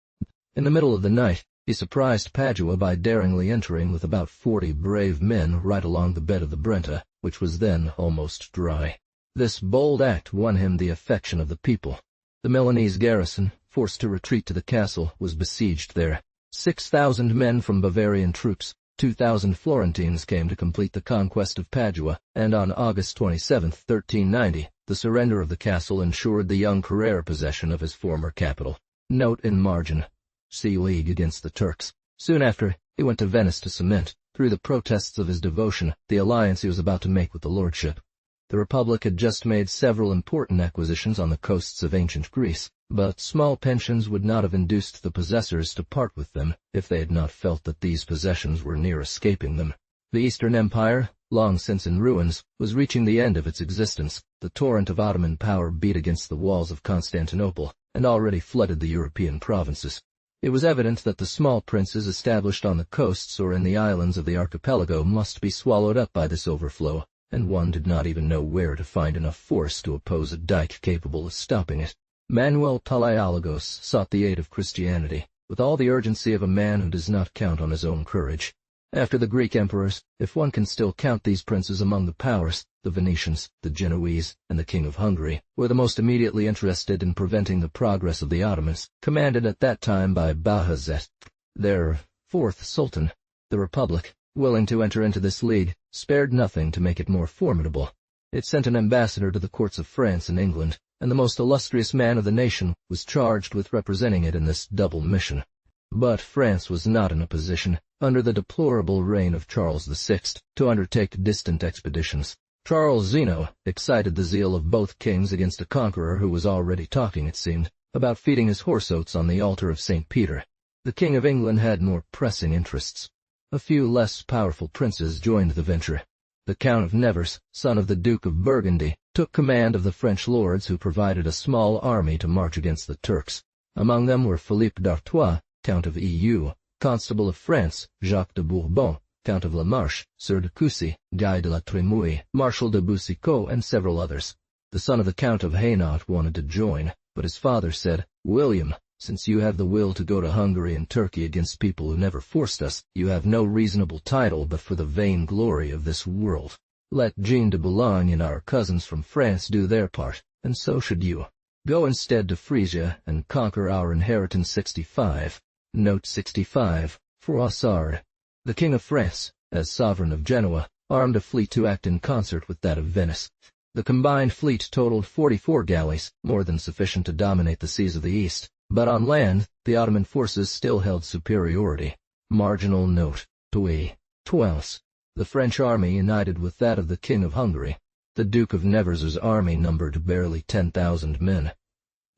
In the middle of the night, he surprised Padua by daringly entering with about 40 brave men right along the bed of the Brenta, which was then almost dry. This bold act won him the affection of the people. The Milanese garrison, forced to retreat to the castle, was besieged there. 6,000 men from Bavarian troops, 2,000 Florentines came to complete the conquest of Padua, and on August 27, 1390, the surrender of the castle ensured the young Carrera possession of his former capital. Note in margin: see League against the Turks. Soon after, he went to Venice to cement, through the protests of his devotion, the alliance he was about to make with the lordship. The Republic had just made several important acquisitions on the coasts of ancient Greece, but small pensions would not have induced the possessors to part with them if they had not felt that these possessions were near escaping them. The Eastern Empire, long since in ruins, was reaching the end of its existence. The torrent of Ottoman power beat against the walls of Constantinople, and already flooded the European provinces. It was evident that the small princes established on the coasts or in the islands of the archipelago must be swallowed up by this overflow, and one did not even know where to find enough force to oppose a dike capable of stopping it. Manuel Palaiologos sought the aid of Christianity, with all the urgency of a man who does not count on his own courage. After the Greek emperors, if one can still count these princes among the powers, the Venetians, the Genoese, and the King of Hungary were the most immediately interested in preventing the progress of the Ottomans, commanded at that time by Bajazet, their fourth sultan. The Republic, willing to enter into this league, spared nothing to make it more formidable. It sent an ambassador to the courts of France and England, and the most illustrious man of the nation was charged with representing it in this double mission. But France was not in a position, under the deplorable reign of Charles VI, to undertake distant expeditions. Charles Zeno excited the zeal of both kings against a conqueror who was already talking, it seemed, about feeding his horse oats on the altar of St. Peter. The King of England had more pressing interests. A few less powerful princes joined the venture. The Count of Nevers, son of the Duke of Burgundy, took command of the French lords who provided a small army to march against the Turks. Among them were Philippe d'Artois, Count of Eu, Constable of France, Jacques de Bourbon, Count of La Marche, Sieur de Coucy, Guy de la Trémouille, Marshal de Boucicaut, and several others. The son of the Count of Hainaut wanted to join, but his father said, "William, since you have the will to go to Hungary and Turkey against people who never forced us, you have no reasonable title but for the vain glory of this world. Let Jean de Boulogne and our cousins from France do their part, and so should you. Go instead to Frisia and conquer our inheritance 65. Note 65, Froissart. The King of France, as sovereign of Genoa, armed a fleet to act in concert with that of Venice. The combined fleet totaled 44 galleys, more than sufficient to dominate the seas of the East, but on land, the Ottoman forces still held superiority. Marginal note: Touy, 12. The French army united with that of the King of Hungary. The Duke of Nevers's army numbered barely 10,000 men.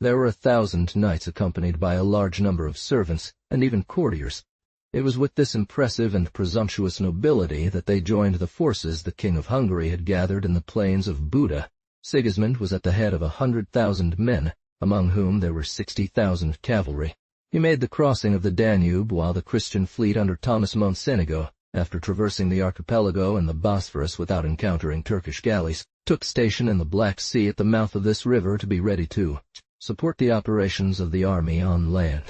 There were 1,000 knights accompanied by a large number of servants, and even courtiers. It was with this impressive and presumptuous nobility that they joined the forces the King of Hungary had gathered in the plains of Buda. Sigismund was at the head of 100,000 men, among whom there were 60,000 cavalry. He made the crossing of the Danube while the Christian fleet under Thomas Mocenigo, after traversing the archipelago and the Bosphorus without encountering Turkish galleys, took station in the Black Sea at the mouth of this river to be ready to support the operations of the army on land.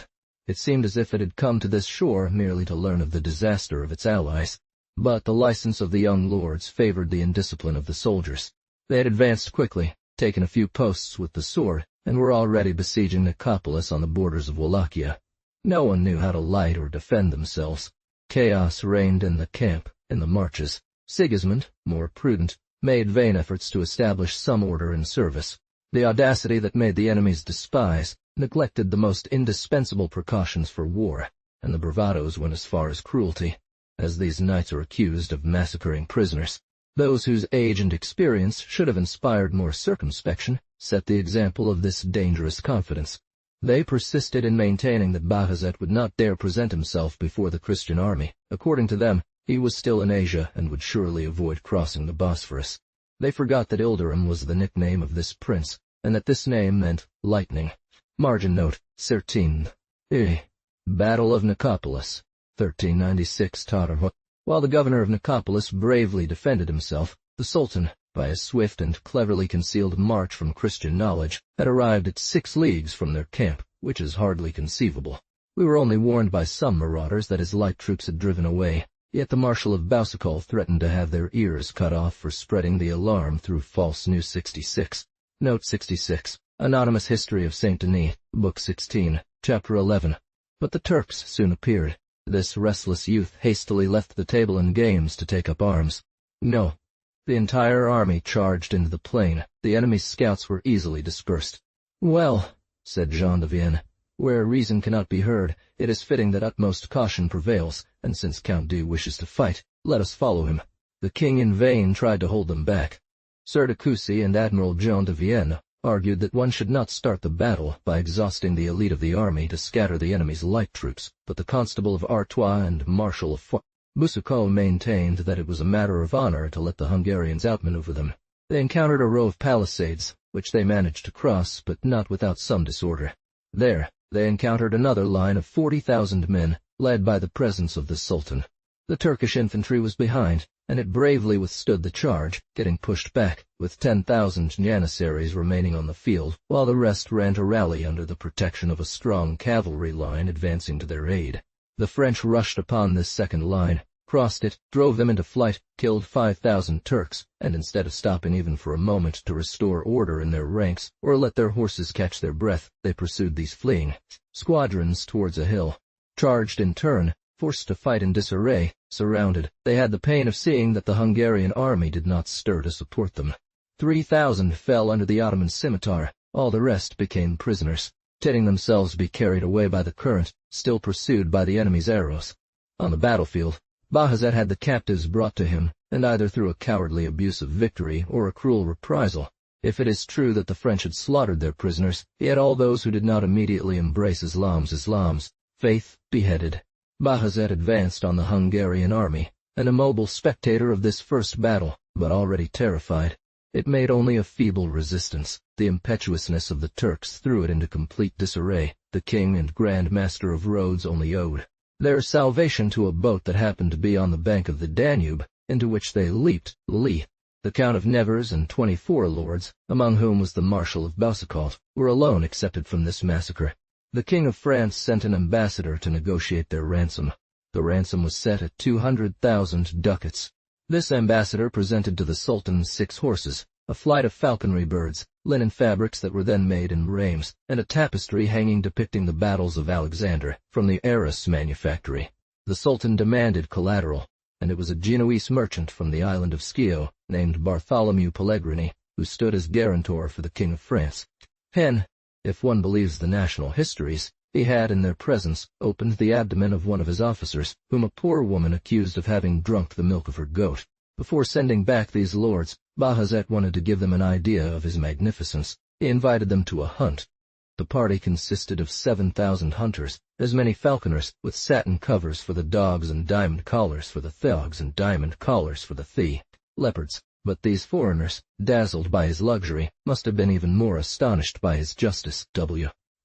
It seemed as if it had come to this shore merely to learn of the disaster of its allies, but the license of the young lords favored the indiscipline of the soldiers. They had advanced quickly, taken a few posts with the sword, and were already besieging Nicopolis on the borders of Wallachia. No one knew how to light or defend themselves. Chaos reigned in the camp, in the marches. Sigismund, more prudent, made vain efforts to establish some order in service. The audacity that made the enemies despise neglected the most indispensable precautions for war, and the bravadoes went as far as cruelty, as these knights are accused of massacring prisoners. Those whose age and experience should have inspired more circumspection set the example of this dangerous confidence. They persisted in maintaining that Bajazet would not dare present himself before the Christian army. According to them, he was still in Asia and would surely avoid crossing the Bosphorus. They forgot that Ilderim was the nickname of this prince, and that this name meant lightning. Margin note: Certain. Battle of Nicopolis, 1396 Tarhut. While the governor of Nicopolis bravely defended himself, the Sultan, by a swift and cleverly concealed march from Christian knowledge, had arrived at 6 leagues from their camp, which is hardly conceivable. We were only warned by some marauders that his light troops had driven away, yet the Marshal of Boucicault threatened to have their ears cut off for spreading the alarm through false news. 66. Note 66. Anonymous History of Saint Denis, Book 16, Chapter 11. But the Turks soon appeared. This restless youth hastily left the table and games to take up arms. No. The entire army charged into the plain. The enemy's scouts were easily dispersed. "Well," said Jean de Vienne, "where reason cannot be heard, it is fitting that utmost caution prevails, and since Count D wishes to fight, let us follow him." The king in vain tried to hold them back. Sieur de Coucy and Admiral Jean de Vienne argued that one should not start the battle by exhausting the elite of the army to scatter the enemy's light troops, but the Constable of Artois and Marshal of Foix. Boucicault maintained that it was a matter of honor to let the Hungarians outmaneuver them. They encountered a row of palisades, which they managed to cross, but not without some disorder. There, they encountered another line of 40,000 men, led by the presence of the Sultan. The Turkish infantry was behind, and it bravely withstood the charge, getting pushed back, with 10,000 Janissaries remaining on the field, while the rest ran to rally under the protection of a strong cavalry line advancing to their aid. The French rushed upon this second line, crossed it, drove them into flight, killed 5,000 Turks, and instead of stopping even for a moment to restore order in their ranks, or let their horses catch their breath, they pursued these fleeing squadrons towards a hill. Charged in turn, forced to fight in disarray, surrounded, they had the pain of seeing that the Hungarian army did not stir to support them. 3,000 fell under the Ottoman scimitar, all the rest became prisoners, letting themselves be carried away by the current, still pursued by the enemy's arrows. On the battlefield, Bajazet had the captives brought to him, and either through a cowardly abuse of victory or a cruel reprisal. If it is true that the French had slaughtered their prisoners, he had all those who did not immediately embrace Islam's faith beheaded. Bajazet advanced on the Hungarian army, an immobile spectator of this first battle, but already terrified. It made only a feeble resistance. The impetuousness of the Turks threw it into complete disarray. The king and Grand Master of Rhodes only owed their salvation to a boat that happened to be on the bank of the Danube, into which they leaped. The Count of Nevers and 24 lords, among whom was the Marshal of Boucicault, were alone excepted from this massacre. The King of France sent an ambassador to negotiate their ransom. The ransom was set at 200,000 ducats. This ambassador presented to the Sultan 6 horses, a flight of falconry birds, linen fabrics that were then made in Reims, and a tapestry hanging depicting the battles of Alexander, from the Arras manufactory. The Sultan demanded collateral, and it was a Genoese merchant from the island of Schio, named Bartholomew Pellegrini, who stood as guarantor for the King of France. If one believes the national histories, he had, in their presence, opened the abdomen of one of his officers, whom a poor woman accused of having drunk the milk of her goat. Before sending back these lords, Bajazet wanted to give them an idea of his magnificence. He invited them to a hunt. The party consisted of 7,000 hunters, as many falconers, with satin covers for the dogs and diamond collars for the dogs and diamond collars for the leopards. But these foreigners, dazzled by his luxury, must have been even more astonished by his justice.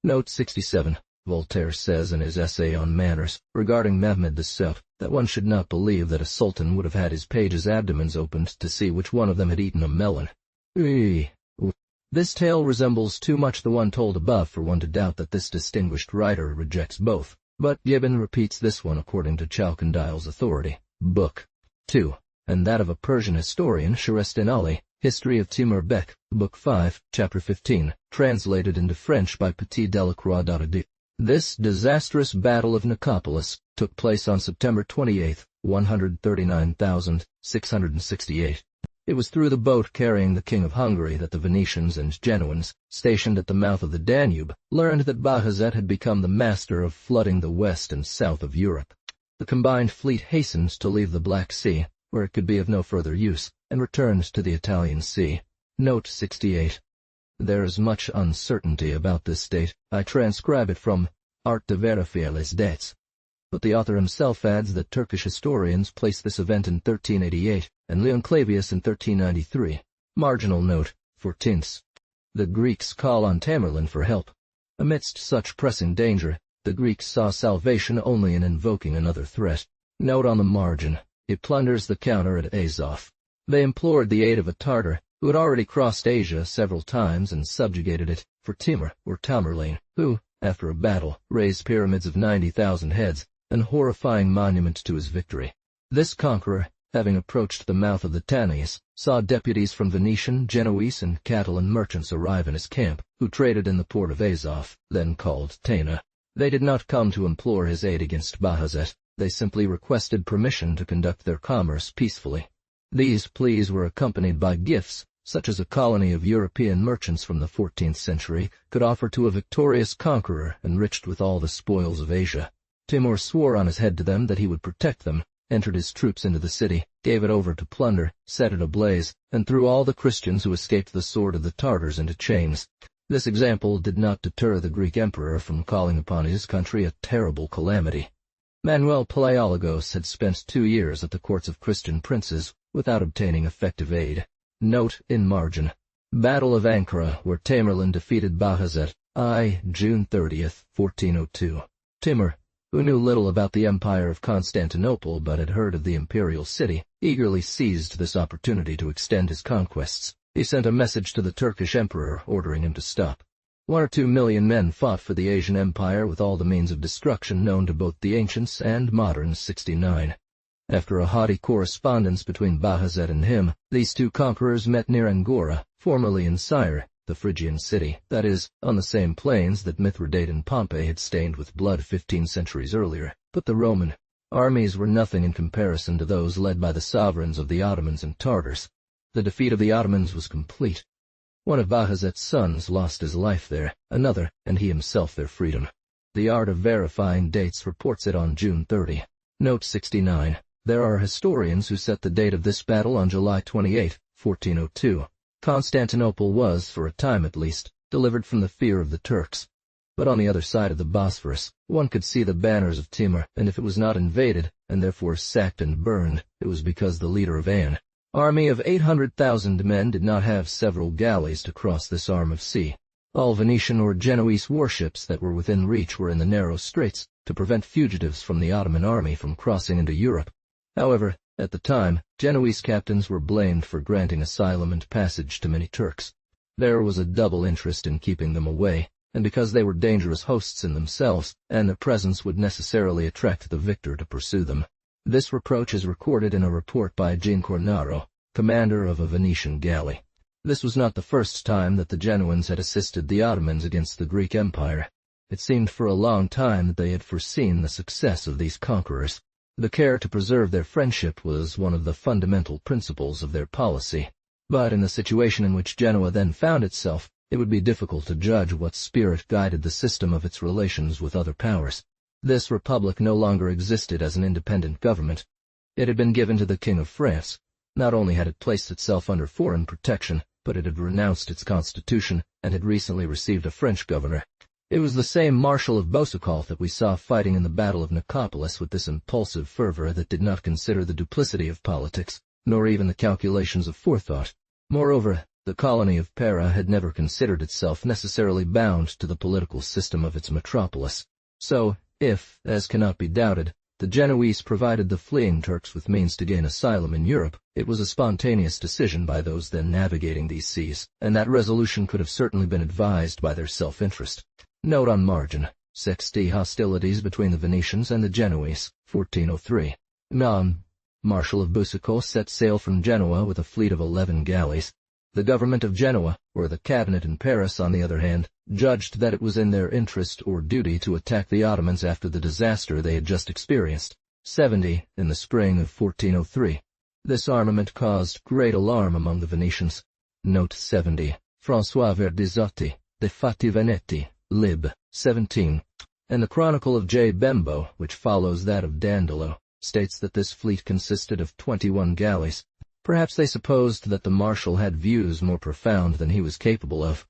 Note 67. Voltaire says in his essay on manners, regarding Mehmed VII, that one should not believe that a sultan would have had his pages' abdomens opened to see which one of them had eaten a melon. This tale resembles too much the one told above for one to doubt that this distinguished writer rejects both, but Gibbon repeats this one according to Chalcondyle's authority, Book 2. And that of a Persian historian, Sharestin Ali, History of Timur Bek, Book 5, Chapter 15, translated into French by Petit Delacroix d'Audier. This disastrous battle of Nicopolis took place on September 28, 139,668. It was through the boat carrying the King of Hungary that the Venetians and Genoans, stationed at the mouth of the Danube, learned that Bajazet had become the master of flooding the west and south of Europe. The combined fleet hastened to leave the Black Sea, where it could be of no further use, and returned to the Italian Sea. Note 68. There is much uncertainty about this date. I transcribe it from Art de vérifier les dates. But the author himself adds that Turkish historians place this event in 1388, and Leon Clavius in 1393. Marginal note, 14th. The Greeks call on Tamerlane for help. Amidst such pressing danger, the Greeks saw salvation only in invoking another threat. Note on the margin. It plunders the counter at Azov. They implored the aid of a Tartar, who had already crossed Asia several times and subjugated it, for Timur, or Tamerlane, who, after a battle, raised pyramids of 90,000 heads, an horrifying monument to his victory. This conqueror, having approached the mouth of the Tanais, saw deputies from Venetian, Genoese, and Catalan merchants arrive in his camp, who traded in the port of Azov, then called Tana. They did not come to implore his aid against Bajazet. They simply requested permission to conduct their commerce peacefully. These pleas were accompanied by gifts, such as a colony of European merchants from the 14th century could offer to a victorious conqueror enriched with all the spoils of Asia. Timur swore on his head to them that he would protect them, entered his troops into the city, gave it over to plunder, set it ablaze, and threw all the Christians who escaped the sword of the Tartars into chains. This example did not deter the Greek emperor from calling upon his country a terrible calamity. Manuel Palaiologos had spent 2 years at the courts of Christian princes without obtaining effective aid. Note in margin: Battle of Ankara, where Tamerlane defeated Bajazet, June 30, 1402. Timur, who knew little about the Empire of Constantinople but had heard of the imperial city, eagerly seized this opportunity to extend his conquests. He sent a message to the Turkish emperor ordering him to stop. 1 or 2 million men fought for the Asian Empire with all the means of destruction known to both the ancients and modern 69. After a haughty correspondence between Bajazet and him, these two conquerors met near Angora, formerly in Syre, the Phrygian city, that is, on the same plains that Mithridate and Pompey had stained with blood 15 centuries earlier. But the Roman armies were nothing in comparison to those led by the sovereigns of the Ottomans and Tartars. The defeat of the Ottomans was complete. One of Bajazet's sons lost his life there, another, and he himself, their freedom. The Art of Verifying Dates reports it on June 30. Note 69. There are historians who set the date of this battle on July 28, 1402. Constantinople was, for a time at least, delivered from the fear of the Turks. But on the other side of the Bosphorus, one could see the banners of Timur, and if it was not invaded, and therefore sacked and burned, it was because the leader of an army of 800,000 men did not have several galleys to cross this arm of sea. All Venetian or Genoese warships that were within reach were in the narrow straits, to prevent fugitives from the Ottoman army from crossing into Europe. However, at the time, Genoese captains were blamed for granting asylum and passage to many Turks. There was a double interest in keeping them away, and because they were dangerous hosts in themselves, and their presence would necessarily attract the victor to pursue them. This reproach is recorded in a report by Gincornaro, commander of a Venetian galley. This was not the first time that the Genoans had assisted the Ottomans against the Greek Empire. It seemed for a long time that they had foreseen the success of these conquerors. The care to preserve their friendship was one of the fundamental principles of their policy. But in the situation in which Genoa then found itself, it would be difficult to judge what spirit guided the system of its relations with other powers. This republic no longer existed as an independent government. It had been given to the King of France. Not only had it placed itself under foreign protection, but it had renounced its constitution and had recently received a French governor. It was the same Marshal of Boucicault that we saw fighting in the Battle of Nicopolis with this impulsive fervor that did not consider the duplicity of politics, nor even the calculations of forethought. Moreover, the colony of Pera had never considered itself necessarily bound to the political system of its metropolis. So, if, as cannot be doubted, the Genoese provided the fleeing Turks with means to gain asylum in Europe, it was a spontaneous decision by those then navigating these seas, and that resolution could have certainly been advised by their self-interest. Note on margin: Sexty hostilities between the Venetians and the Genoese, 1403. Marshal of Boucicault set sail from Genoa with a fleet of 11 galleys. The government of Genoa, or the cabinet in Paris, on the other hand, judged that it was in their interest or duty to attack the Ottomans after the disaster they had just experienced. 70. In the spring of 1403. This armament caused great alarm among the Venetians. Note 70. François Verdizotti, De Fatti Veneti, Lib. 17. And the Chronicle of J. Bembo, which follows that of Dandolo, states that this fleet consisted of 21 galleys. Perhaps they supposed that the marshal had views more profound than he was capable of.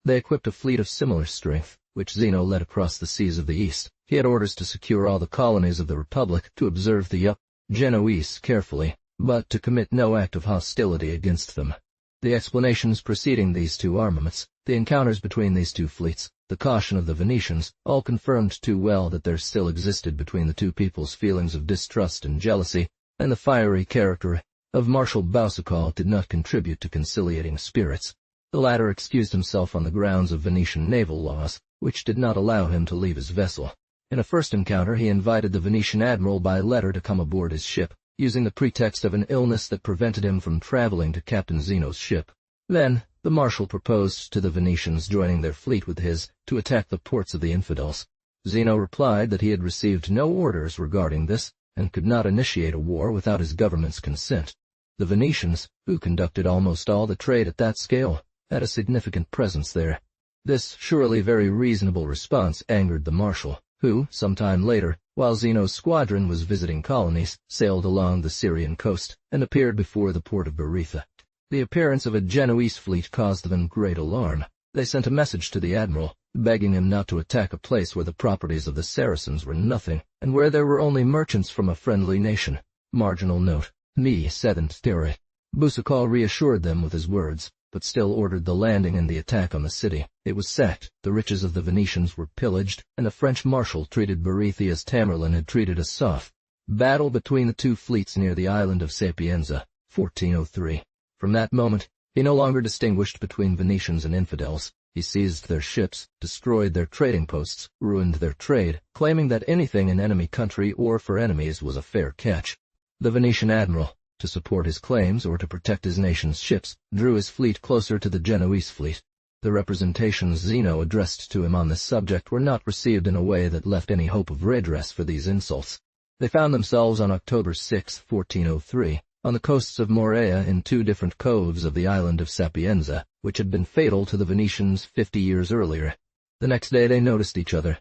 They equipped a fleet of similar strength, which Zeno led across the seas of the East. He had orders to secure all the colonies of the Republic, to observe the Genoese carefully, but to commit no act of hostility against them. The explanations preceding these two armaments, the encounters between these two fleets, the caution of the Venetians, all confirmed too well that there still existed between the two peoples feelings of distrust and jealousy, and the fiery character of Marshal Boucicault did not contribute to conciliating spirits. The latter excused himself on the grounds of Venetian naval laws, which did not allow him to leave his vessel. In a first encounter he invited the Venetian admiral by letter to come aboard his ship, using the pretext of an illness that prevented him from traveling to Captain Zeno's ship. Then, the marshal proposed to the Venetians joining their fleet with his to attack the ports of the infidels. Zeno replied that he had received no orders regarding this, and could not initiate a war without his government's consent. The Venetians, who conducted almost all the trade at that scale, had a significant presence there. This surely very reasonable response angered the marshal, who, some time later, while Zeno's squadron was visiting colonies, sailed along the Syrian coast and appeared before the port of Beretha. The appearance of a Genoese fleet caused them great alarm. They sent a message to the admiral, begging him not to attack a place where the properties of the Saracens were nothing, and where there were only merchants from a friendly nation. Marginal note: Mi sedent terre. Boucicault reassured them with his words, but still ordered the landing and the attack on the city. It was sacked, the riches of the Venetians were pillaged, and the French marshal treated Beretha as Tamerlane had treated Asaph. Battle between the two fleets near the island of Sapienza, 1403. From that moment, he no longer distinguished between Venetians and infidels. He seized their ships, destroyed their trading posts, ruined their trade, claiming that anything in enemy country or for enemies was a fair catch. The Venetian admiral, to support his claims or to protect his nation's ships, drew his fleet closer to the Genoese fleet. The representations Zeno addressed to him on this subject were not received in a way that left any hope of redress for these insults. They found themselves on October 6, 1403, on the coasts of Morea in two different coves of the island of Sapienza, which had been fatal to the Venetians 50 years earlier. The next day they noticed each other.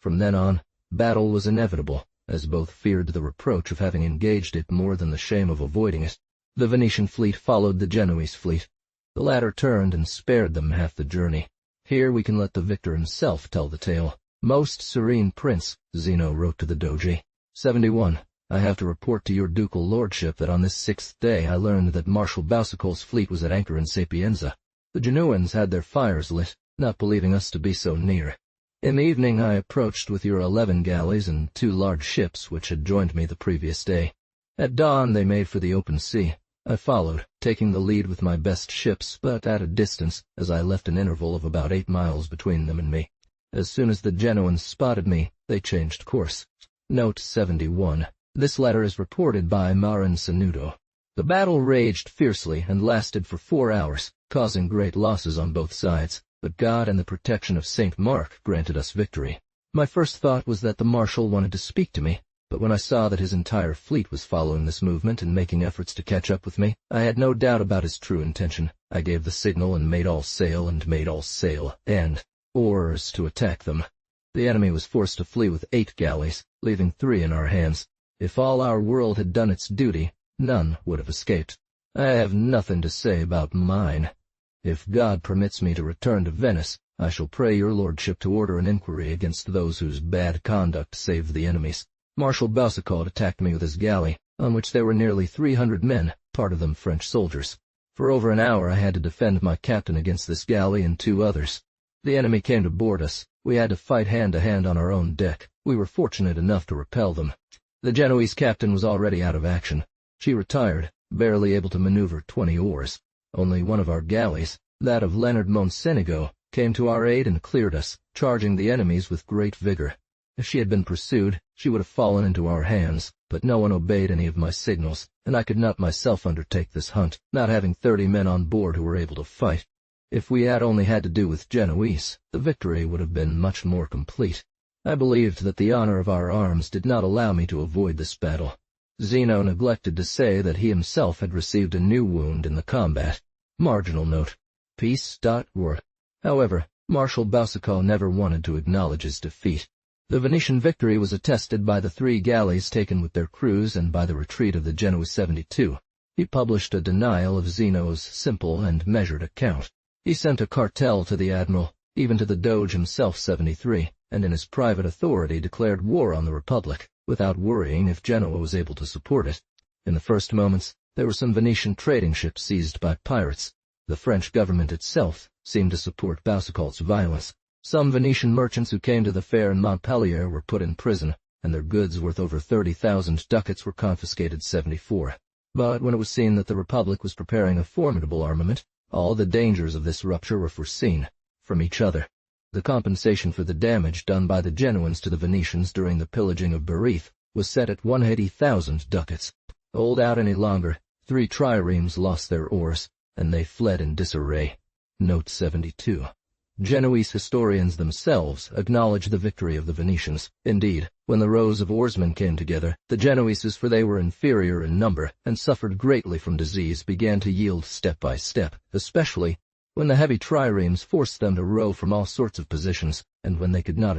From then on, battle was inevitable, as both feared the reproach of having engaged it more than the shame of avoiding it. The Venetian fleet followed the Genoese fleet. The latter turned and spared them half the journey. Here we can let the victor himself tell the tale. Most serene prince, Zeno wrote to the Doge. 71. I have to report to your ducal lordship that on this 6th day I learned that Marshal Boucicault's fleet was at anchor in Sapienza. The Genoans had their fires lit, not believing us to be so near. In the evening I approached with your 11 galleys and 2 large ships which had joined me the previous day. At dawn they made for the open sea. I followed, taking the lead with my best ships, but at a distance, as I left an interval of about 8 miles between them and me. As soon as the Genoans spotted me, they changed course. Note 71. This letter is reported by Marin Sanudo. The battle raged fiercely and lasted for 4 hours, causing great losses on both sides, but God and the protection of St. Mark granted us victory. My first thought was that the marshal wanted to speak to me, but when I saw that his entire fleet was following this movement and making efforts to catch up with me, I had no doubt about his true intention. I gave the signal and made all sail and oars to attack them. The enemy was forced to flee with 8 galleys, leaving 3 in our hands. If all our world had done its duty, none would have escaped. I have nothing to say about mine. If God permits me to return to Venice, I shall pray your lordship to order an inquiry against those whose bad conduct saved the enemies. Marshal Boucicault attacked me with his galley, on which there were nearly 300 men, part of them French soldiers. For over an hour I had to defend my captain against this galley and 2 others. The enemy came to board us. We had to fight hand-to-hand on our own deck. We were fortunate enough to repel them. The Genoese captain was already out of action. She retired, barely able to maneuver 20 oars. Only one of our galleys, that of Leonard Monsenigo, came to our aid and cleared us, charging the enemies with great vigor. If she had been pursued, she would have fallen into our hands, but no one obeyed any of my signals, and I could not myself undertake this hunt, not having 30 men on board who were able to fight. If we had only had to do with Genoese, the victory would have been much more complete. I believed that the honor of our arms did not allow me to avoid this battle. Zeno neglected to say that he himself had received a new wound in the combat. Marginal note. Peace.org. However, Marshal Boucicault never wanted to acknowledge his defeat. The Venetian victory was attested by the 3 galleys taken with their crews and by the retreat of the Genoese 72. He published a denial of Zeno's simple and measured account. He sent a cartel to the admiral, even to the Doge himself 73, and in his private authority declared war on the Republic, without worrying if Genoa was able to support it. In the first moments, there were some Venetian trading ships seized by pirates. The French government itself seemed to support Boucicault's violence. Some Venetian merchants who came to the fair in Montpellier were put in prison, and their goods worth over 30,000 ducats were confiscated 74. But when it was seen that the Republic was preparing a formidable armament, all the dangers of this rupture were foreseen, from each other. The compensation for the damage done by the Genoans to the Venetians during the pillaging of Beretha was set at 180,000 ducats. hold out any longer. 3 triremes lost their oars, and they fled in disarray. Note 72. Genoese historians themselves acknowledge the victory of the Venetians. Indeed, when the rows of oarsmen came together, the Genoese, for they were inferior in number and suffered greatly from disease, began to yield step by step, especially when the heavy triremes forced them to row from all sorts of positions, and when they could not.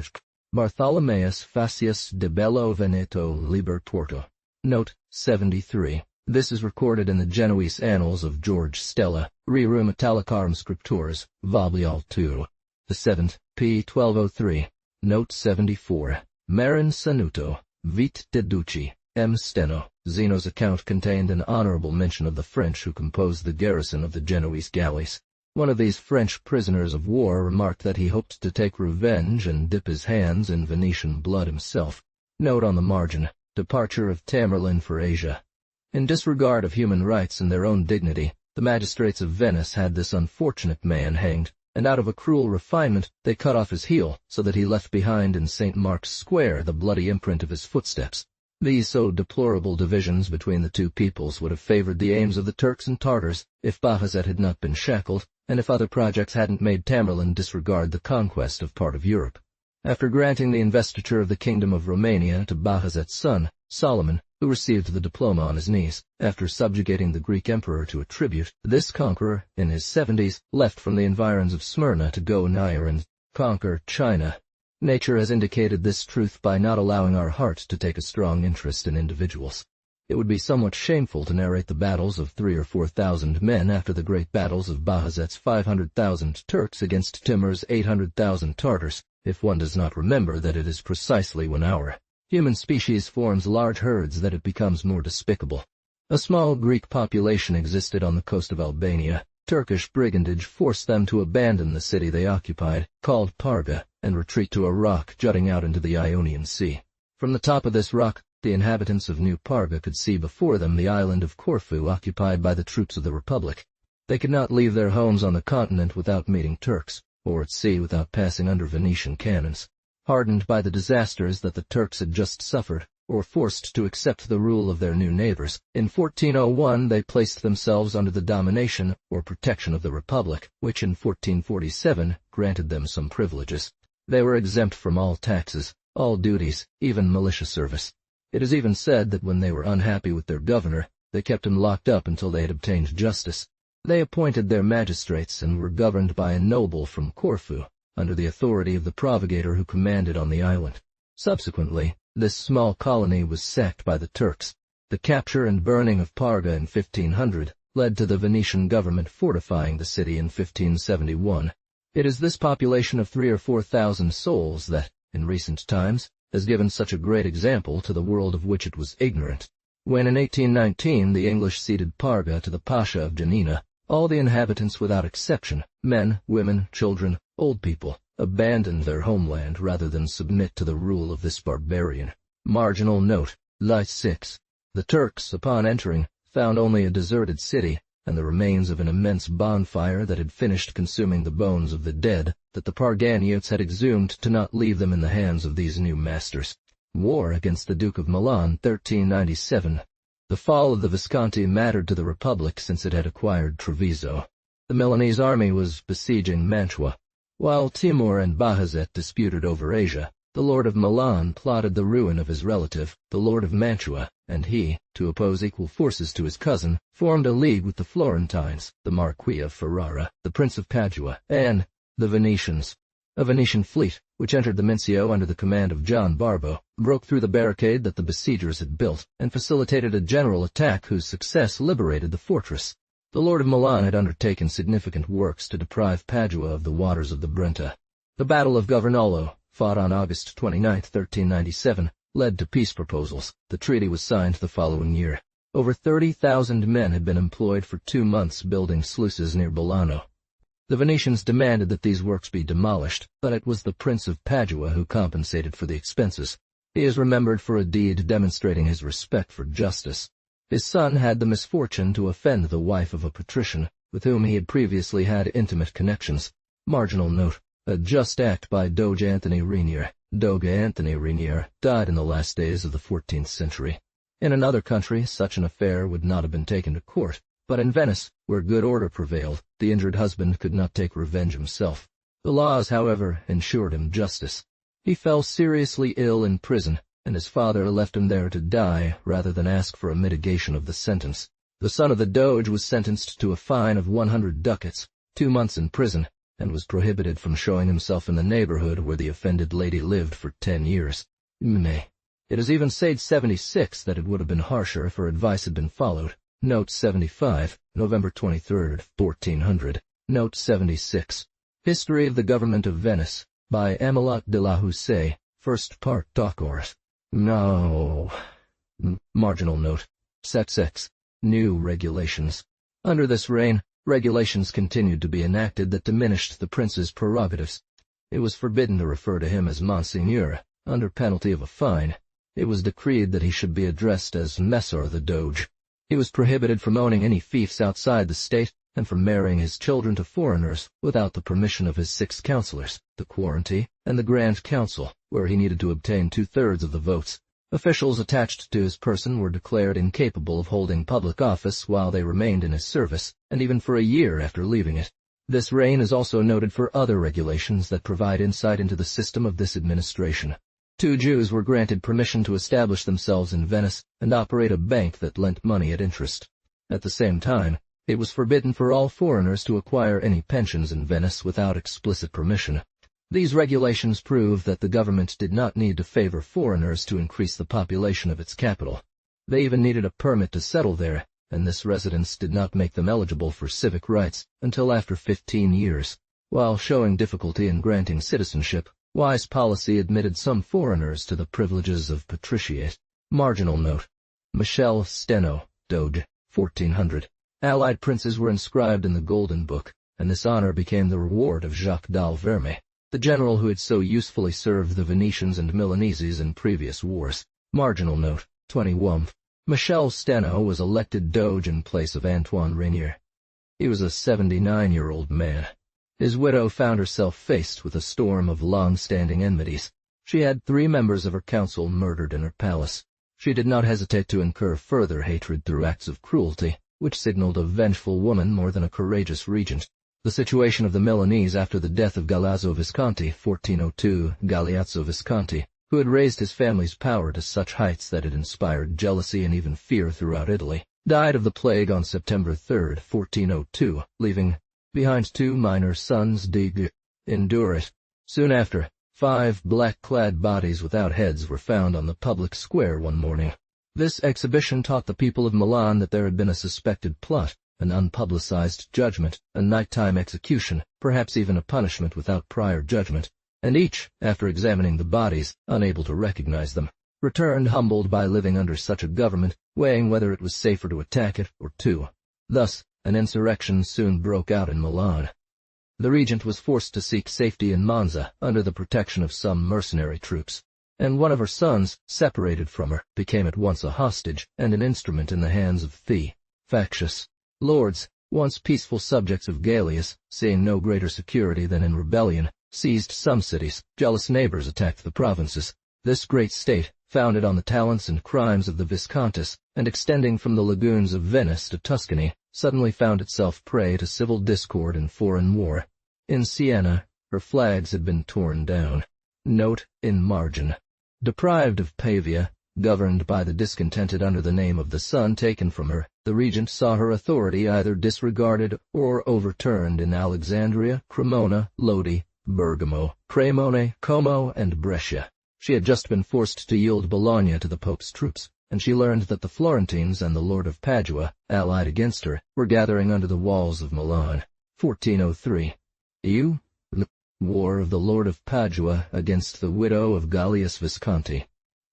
Bartholomeus Facius de Bello Veneto Liber Porto. Note 73. This is recorded in the Genoese Annals of George Stella, Rerum Italicarum Scriptores, Voblial 2. The 7th, p. 1203. Note 74. Marin Sanuto, Vite de Ducci, M. Steno. Zeno's account contained an honorable mention of the French who composed the garrison of the Genoese galleys. One of these French prisoners of war remarked that he hoped to take revenge and dip his hands in Venetian blood himself. Note on the margin, departure of Tamerlane for Asia. In disregard of human rights and their own dignity, the magistrates of Venice had this unfortunate man hanged, and out of a cruel refinement they cut off his heel, so that he left behind in St. Mark's Square the bloody imprint of his footsteps. These so deplorable divisions between the two peoples would have favored the aims of the Turks and Tartars if Bajazet had not been shackled, and if other projects hadn't made Tamerlane disregard the conquest of part of Europe. After granting the investiture of the Kingdom of Romania to Bajazet's son, Solomon, who received the diploma on his knees, after subjugating the Greek emperor to a tribute, this conqueror, in his 70s, left from the environs of Smyrna to go nigher and conquer China. Nature has indicated this truth by not allowing our heart to take a strong interest in individuals. It would be somewhat shameful to narrate the battles of 3,000 or 4,000 men after the great battles of Bajazet's 500,000 Turks against Timur's 800,000 Tartars, if one does not remember that it is precisely when our human species forms large herds that it becomes more despicable. A small Greek population existed on the coast of Albania. Turkish brigandage forced them to abandon the city they occupied, called Parga, and retreat to a rock jutting out into the Ionian Sea. From the top of this rock, the inhabitants of New Parga could see before them the island of Corfu occupied by the troops of the Republic. They could not leave their homes on the continent without meeting Turks, or at sea without passing under Venetian cannons. Hardened by the disasters that the Turks had just suffered, or forced to accept the rule of their new neighbors, in 1401 they placed themselves under the domination or protection of the Republic, which in 1447 granted them some privileges. They were exempt from all taxes, all duties, even militia service. It is even said that when they were unhappy with their governor, they kept him locked up until they had obtained justice. They appointed their magistrates and were governed by a noble from Corfu, under the authority of the provigator who commanded on the island. Subsequently, this small colony was sacked by the Turks. The capture and burning of Parga in 1500 led to the Venetian government fortifying the city in 1571. It is this population of 3,000 or 4,000 souls that, in recent times, has given such a great example to the world of which it was ignorant. When in 1819 the English ceded Parga to the Pasha of Janina, all the inhabitants without exception, men, women, children, old people, abandoned their homeland rather than submit to the rule of this barbarian. Marginal note, Lie 6. The Turks, upon entering, found only a deserted city, and the remains of an immense bonfire that had finished consuming the bones of the dead that the Parganiotes had exhumed to not leave them in the hands of these new masters. War against the Duke of Milan, 1397. The fall of the Visconti mattered to the Republic since it had acquired Treviso. The Milanese army was besieging Mantua. While Timur and Bajazet disputed over Asia, the Lord of Milan plotted the ruin of his relative, the Lord of Mantua, and he, to oppose equal forces to his cousin, formed a league with the Florentines, the Marquis of Ferrara, the Prince of Padua, and the Venetians. A Venetian fleet, which entered the Mincio under the command of John Barbo, broke through the barricade that the besiegers had built, and facilitated a general attack whose success liberated the fortress. The Lord of Milan had undertaken significant works to deprive Padua of the waters of the Brenta. The Battle of Governolo, fought on August 29, 1397, led to peace proposals. The treaty was signed the following year. Over 30,000 men had been employed for 2 months building sluices near Bolano. The Venetians demanded that these works be demolished, but it was the Prince of Padua who compensated for the expenses. He is remembered for a deed demonstrating his respect for justice. His son had the misfortune to offend the wife of a patrician, with whom he had previously had intimate connections. Marginal note, a just act by Doge Anthony Renier. Doge Anthony Renier died in the last days of the 14th century. In another country, such an affair would not have been taken to court, but in Venice, where good order prevailed, the injured husband could not take revenge himself. The laws, however, ensured him justice. He fell seriously ill in prison, and his father left him there to die rather than ask for a mitigation of the sentence. The son of the Doge was sentenced to a fine of 100 ducats, 2 months in prison, and was prohibited from showing himself in the neighborhood where the offended lady lived for 10 years. It is even said 76 that it would have been harsher if her advice had been followed. Note 75, November 23, 1400. Note 76. History of the Government of Venice, by Amelot de la Houssaye, First Part Docors. No. Marginal note. Sex. New regulations. Under this reign, regulations continued to be enacted that diminished the prince's prerogatives. It was forbidden to refer to him as Monseigneur, under penalty of a fine. It was decreed that he should be addressed as Messer the Doge. He was prohibited from owning any fiefs outside the state, and from marrying his children to foreigners without the permission of his 6 councillors, the Quarantine, and the Grand Council, where he needed to obtain 2/3 of the votes. Officials attached to his person were declared incapable of holding public office while they remained in his service, and even for a year after leaving it. This reign is also noted for other regulations that provide insight into the system of this administration. 2 Jews were granted permission to establish themselves in Venice and operate a bank that lent money at interest. At the same time, it was forbidden for all foreigners to acquire any pensions in Venice without explicit permission. These regulations prove that the government did not need to favor foreigners to increase the population of its capital. They even needed a permit to settle there, and this residence did not make them eligible for civic rights until after 15 years. While showing difficulty in granting citizenship, wise policy admitted some foreigners to the privileges of patriciate. Marginal note. Michel Steno, Doge, 1400. Allied princes were inscribed in the Golden Book, and this honor became the reward of Jacques d'Alverme, the general who had so usefully served the Venetians and Milanese in previous wars. Marginal note. 21. Michel Steno was elected Doge in place of Antoine Rainier. He was a 79-year-old man. His widow found herself faced with a storm of long-standing enmities. She had 3 members of her council murdered in her palace. She did not hesitate to incur further hatred through acts of cruelty, which signaled a vengeful woman more than a courageous regent. The situation of the Milanese after the death of Galeazzo Visconti, 1402, Galeazzo Visconti, who had raised his family's power to such heights that it inspired jealousy and even fear throughout Italy, died of the plague on September 3, 1402, leaving behind 2 minor sons de endure it. Soon after, 5 black-clad bodies without heads were found on the public square one morning. This exhibition taught the people of Milan that there had been a suspected plot, an unpublicized judgment, a nighttime execution, perhaps even a punishment without prior judgment, and each, after examining the bodies, unable to recognize them, returned humbled by living under such a government, weighing whether it was safer to attack it or to. Thus, an insurrection soon broke out in Milan. The regent was forced to seek safety in Monza under the protection of some mercenary troops, and one of her sons, separated from her, became at once a hostage and an instrument in the hands of the factious lords. Once peaceful subjects of Gallius, seeing no greater security than in rebellion, seized some cities. Jealous neighbors attacked the provinces. This great state, founded on the talents and crimes of the Viscontis, and extending from the lagoons of Venice to Tuscany, suddenly found itself prey to civil discord and foreign war. In Siena, her flags had been torn down. Note in margin. Deprived of Pavia, governed by the discontented under the name of the son taken from her, the regent saw her authority either disregarded or overturned in Alexandria, Cremona, Lodi, Bergamo, Cremone, Como, and Brescia. She had just been forced to yield Bologna to the Pope's troops, and she learned that the Florentines and the Lord of Padua, allied against her, were gathering under the walls of Milan. 1403. War of the Lord of Padua against the widow of Galeazzo Visconti.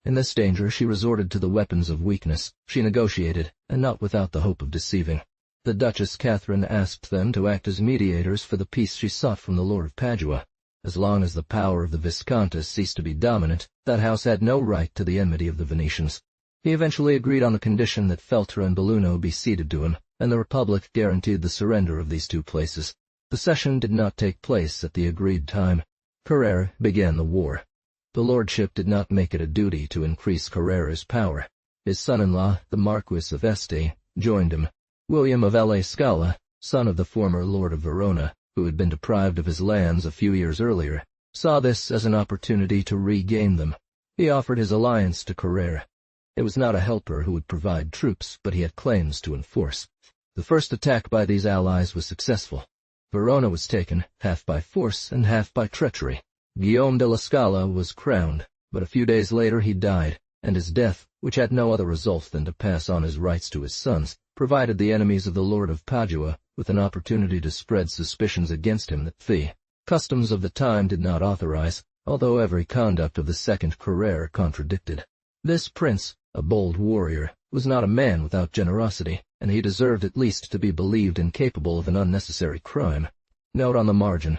In this danger she resorted to the weapons of weakness. She negotiated, and not without the hope of deceiving. The Duchess Catherine asked them to act as mediators for the peace she sought from the Lord of Padua. As long as the power of the Viscontis ceased to be dominant, that house had no right to the enmity of the Venetians. He eventually agreed on the condition that Feltre and Belluno be ceded to him, and the Republic guaranteed the surrender of these 2 places. The cession did not take place at the agreed time. Carrere began the war. The lordship did not make it a duty to increase Carrere's power. His son-in-law, the Marquis of Este, joined him. William of La Scala, son of the former Lord of Verona, who had been deprived of his lands a few years earlier, saw this as an opportunity to regain them. He offered his alliance to Carrera. It was not a helper who would provide troops, but he had claims to enforce. The first attack by these allies was successful. Verona was taken, half by force and half by treachery. Guillaume de la Scala was crowned, but a few days later he died, and his death, which had no other result than to pass on his rights to his sons, provided the enemies of the Lord of Padua with an opportunity to spread suspicions against him that the customs of the time did not authorize, although every conduct of the second Carrera contradicted. This prince, a bold warrior, was not a man without generosity, and he deserved at least to be believed incapable of an unnecessary crime. Note on the margin.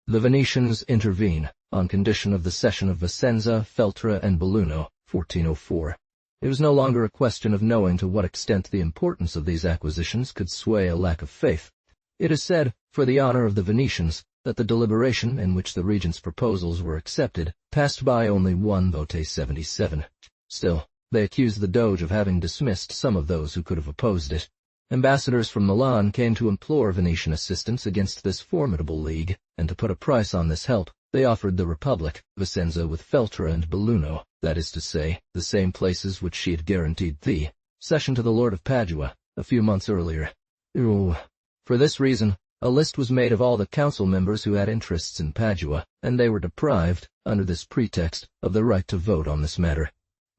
The Venetians intervene, on condition of the cession of Vicenza, Feltre, and Belluno, 1404. It was no longer a question of knowing to what extent the importance of these acquisitions could sway a lack of faith. It is said, for the honor of the Venetians, that the deliberation in which the regent's proposals were accepted passed by only one vote 77. Still, they accused the Doge of having dismissed some of those who could have opposed it. Ambassadors from Milan came to implore Venetian assistance against this formidable league, and to put a price on this help, they offered the Republic Vicenza with Feltre and Belluno, that is to say, the same places which she had guaranteed the cession to the Lord of Padua a few months earlier. For this reason, a list was made of all the council members who had interests in Padua, and they were deprived, under this pretext, of the right to vote on this matter.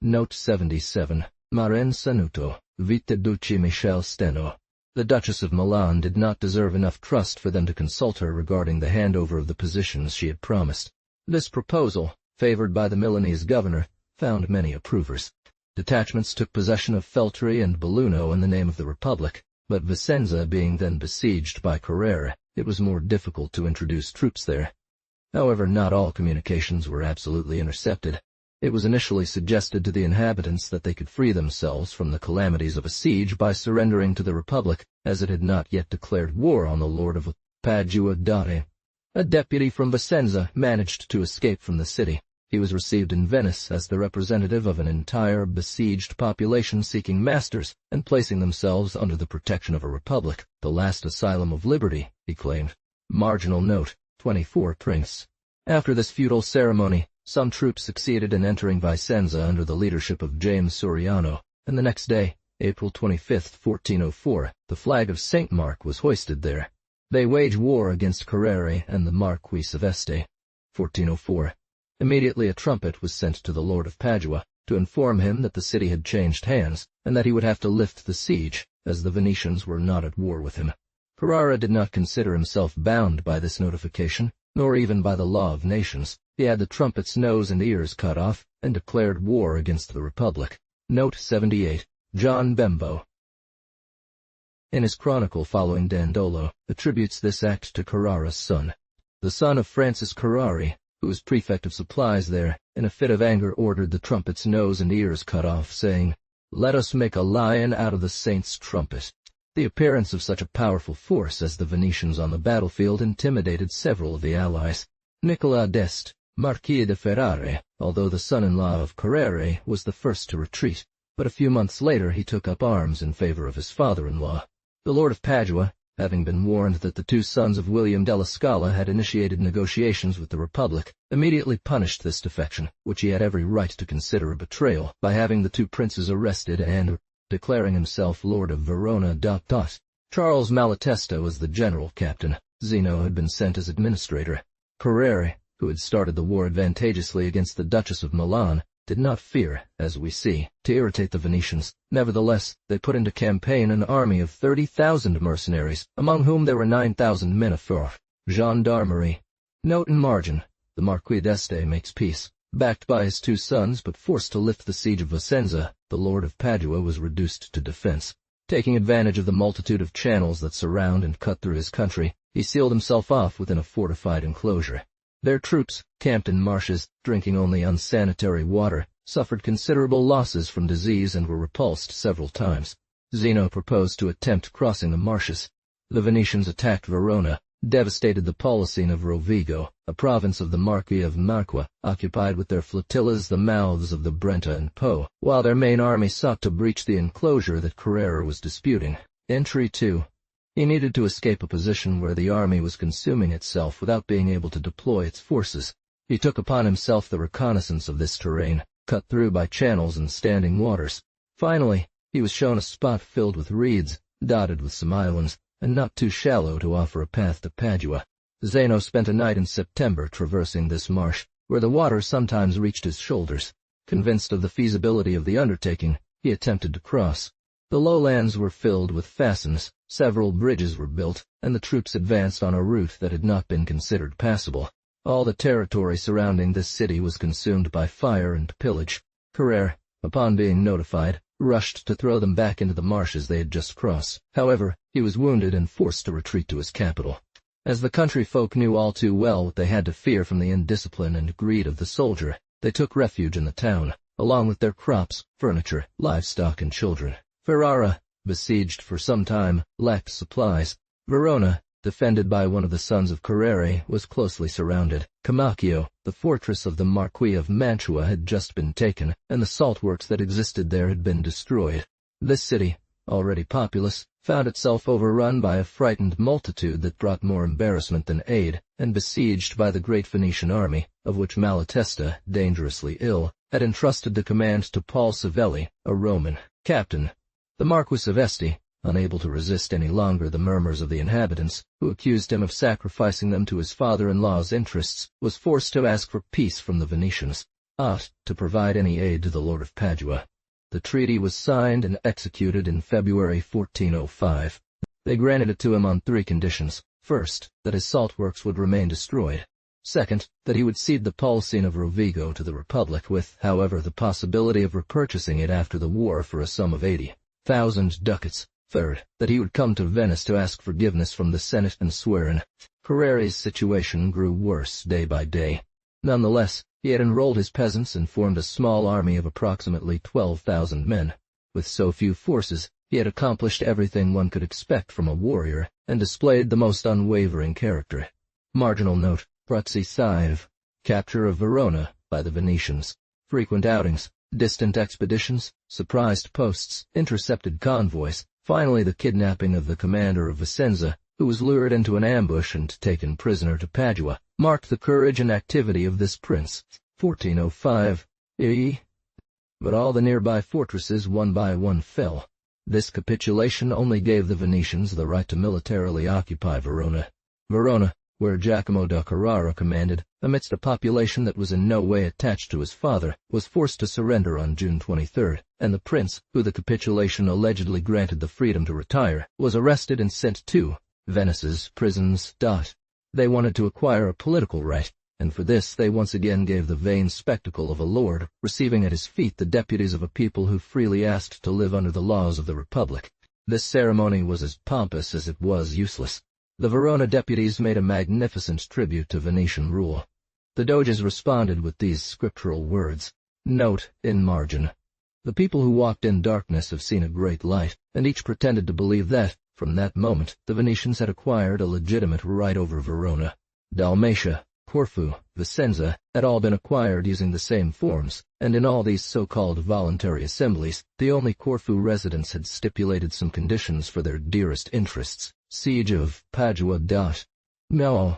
Note 77. Maren Sanuto, Vite Duce Michel Steno. The Duchess of Milan did not deserve enough trust for them to consult her regarding the handover of the positions she had promised. This proposal, favored by the Milanese governor, found many approvers. Detachments took possession of Feltre and Belluno in the name of the Republic, but Vicenza being then besieged by Carrera, it was more difficult to introduce troops there. However, not all communications were absolutely intercepted. It was initially suggested to the inhabitants that they could free themselves from the calamities of a siege by surrendering to the Republic, as it had not yet declared war on the Lord of Padua. A deputy from Vicenza managed to escape from the city. He was received in Venice as the representative of an entire besieged population seeking masters and placing themselves under the protection of a republic, the last asylum of liberty, he claimed. Marginal note, 24 Prince. After this feudal ceremony, some troops succeeded in entering Vicenza under the leadership of James Soriano, and the next day, April 25, 1404, the flag of St. Mark was hoisted there. They waged war against Carrera and the Marquis of Este. 1404. Immediately a trumpet was sent to the Lord of Padua, to inform him that the city had changed hands, and that he would have to lift the siege, as the Venetians were not at war with him. Carrara did not consider himself bound by this notification, nor even by the law of nations. He had the trumpet's nose and ears cut off, and declared war against the Republic. Note 78. John Bembo. In his chronicle following Dandolo, attributes this act to Carrara's son. The son of Francis Carrari, who was prefect of supplies there, in a fit of anger ordered the trumpet's nose and ears cut off, saying, "Let us make a lion out of the saint's trumpet." The appearance of such a powerful force as the Venetians on the battlefield intimidated several of the allies. Nicolas d'Este, Marquis de Ferrare, although the son-in-law of Carrere, was the first to retreat, but a few months later he took up arms in favor of his father-in-law. The Lord of Padua, having been warned that the two sons of William della Scala had initiated negotiations with the Republic, immediately punished this defection, which he had every right to consider a betrayal, by having the two princes arrested and declaring himself Lord of Verona. Charles Malatesta was the general captain. Zeno had been sent as administrator. Carrere, who had started the war advantageously against the Duchess of Milan, did not fear, as we see, to irritate the Venetians. Nevertheless, they put into campaign an army of 30,000 mercenaries, among whom there were 9,000 men of gendarmerie. Note in margin, the Marquis d'Este makes peace. Backed by his two sons but forced to lift the siege of Vicenza, the Lord of Padua was reduced to defense. Taking advantage of the multitude of channels that surround and cut through his country, he sealed himself off within a fortified enclosure. Their troops, camped in marshes, drinking only unsanitary water, suffered considerable losses from disease and were repulsed several times. Zeno proposed to attempt crossing the marshes. The Venetians attacked Verona, devastated the Polesine of Rovigo, a province of the Marquis of Marqua, occupied with their flotillas the mouths of the Brenta and Po, while their main army sought to breach the enclosure that Carrera was disputing. Entry 2. He needed to escape a position where the army was consuming itself without being able to deploy its forces. He took upon himself the reconnaissance of this terrain, cut through by channels and standing waters. Finally, he was shown a spot filled with reeds, dotted with some islands, and not too shallow to offer a path to Padua. Zeno spent a night in September traversing this marsh, where the water sometimes reached his shoulders. Convinced of the feasibility of the undertaking, he attempted to cross. The lowlands were filled with fascines, several bridges were built, and the troops advanced on a route that had not been considered passable. All the territory surrounding this city was consumed by fire and pillage. Carrera, upon being notified, rushed to throw them back into the marshes they had just crossed. However, he was wounded and forced to retreat to his capital. As the country folk knew all too well what they had to fear from the indiscipline and greed of the soldier, they took refuge in the town, along with their crops, furniture, livestock, and children. Ferrara, besieged for some time, lacked supplies. Verona, defended by one of the sons of Carrera, was closely surrounded. Camacchio, the fortress of the Marquis of Mantua, had just been taken, and the salt works that existed there had been destroyed. This city, already populous, found itself overrun by a frightened multitude that brought more embarrassment than aid, and besieged by the great Venetian army, of which Malatesta, dangerously ill, had entrusted the command to Paul Savelli, a Roman captain. The Marquis of Este, unable to resist any longer the murmurs of the inhabitants, who accused him of sacrificing them to his father-in-law's interests, was forced to ask for peace from the Venetians, to provide any aid to the Lord of Padua. The treaty was signed and executed in February 1405. They granted it to him on 3 conditions. First, that his salt works would remain destroyed. Second, that he would cede the Polcine of Rovigo to the Republic with, however, the possibility of repurchasing it after the war for a sum of 80,000 ducats. Third, that he would come to Venice to ask forgiveness from the Senate and swear in. Carrera's situation grew worse day by day. Nonetheless, he had enrolled his peasants and formed a small army of approximately 12,000 men. With so few forces, he had accomplished everything one could expect from a warrior, and displayed the most unwavering character. Marginal note: Pruzzi Sive. Capture of Verona by the Venetians. Frequent outings, distant expeditions, surprised posts, intercepted convoys, finally the kidnapping of the commander of Vicenza, who was lured into an ambush and taken prisoner to Padua, marked the courage and activity of this prince. 1405. But all the nearby fortresses one by one fell. This capitulation only gave the Venetians the right to militarily occupy Verona. Verona, where Giacomo da Carrara commanded, amidst a population that was in no way attached to his father, was forced to surrender on June 23, and the prince, who the capitulation allegedly granted the freedom to retire, was arrested and sent to Venice's prisons. They wanted to acquire a political right, and for this they once again gave the vain spectacle of a lord receiving at his feet the deputies of a people who freely asked to live under the laws of the Republic. This ceremony was as pompous as it was useless. The Verona deputies made a magnificent tribute to Venetian rule. The doges responded with these scriptural words. Note in margin: the people who walked in darkness have seen a great light, and each pretended to believe that, from that moment, the Venetians had acquired a legitimate right over Verona. Dalmatia, Corfu, Vicenza, had all been acquired using the same forms, and in all these so-called voluntary assemblies, the only Corfu residents had stipulated some conditions for their dearest interests. Siege of Padua. No.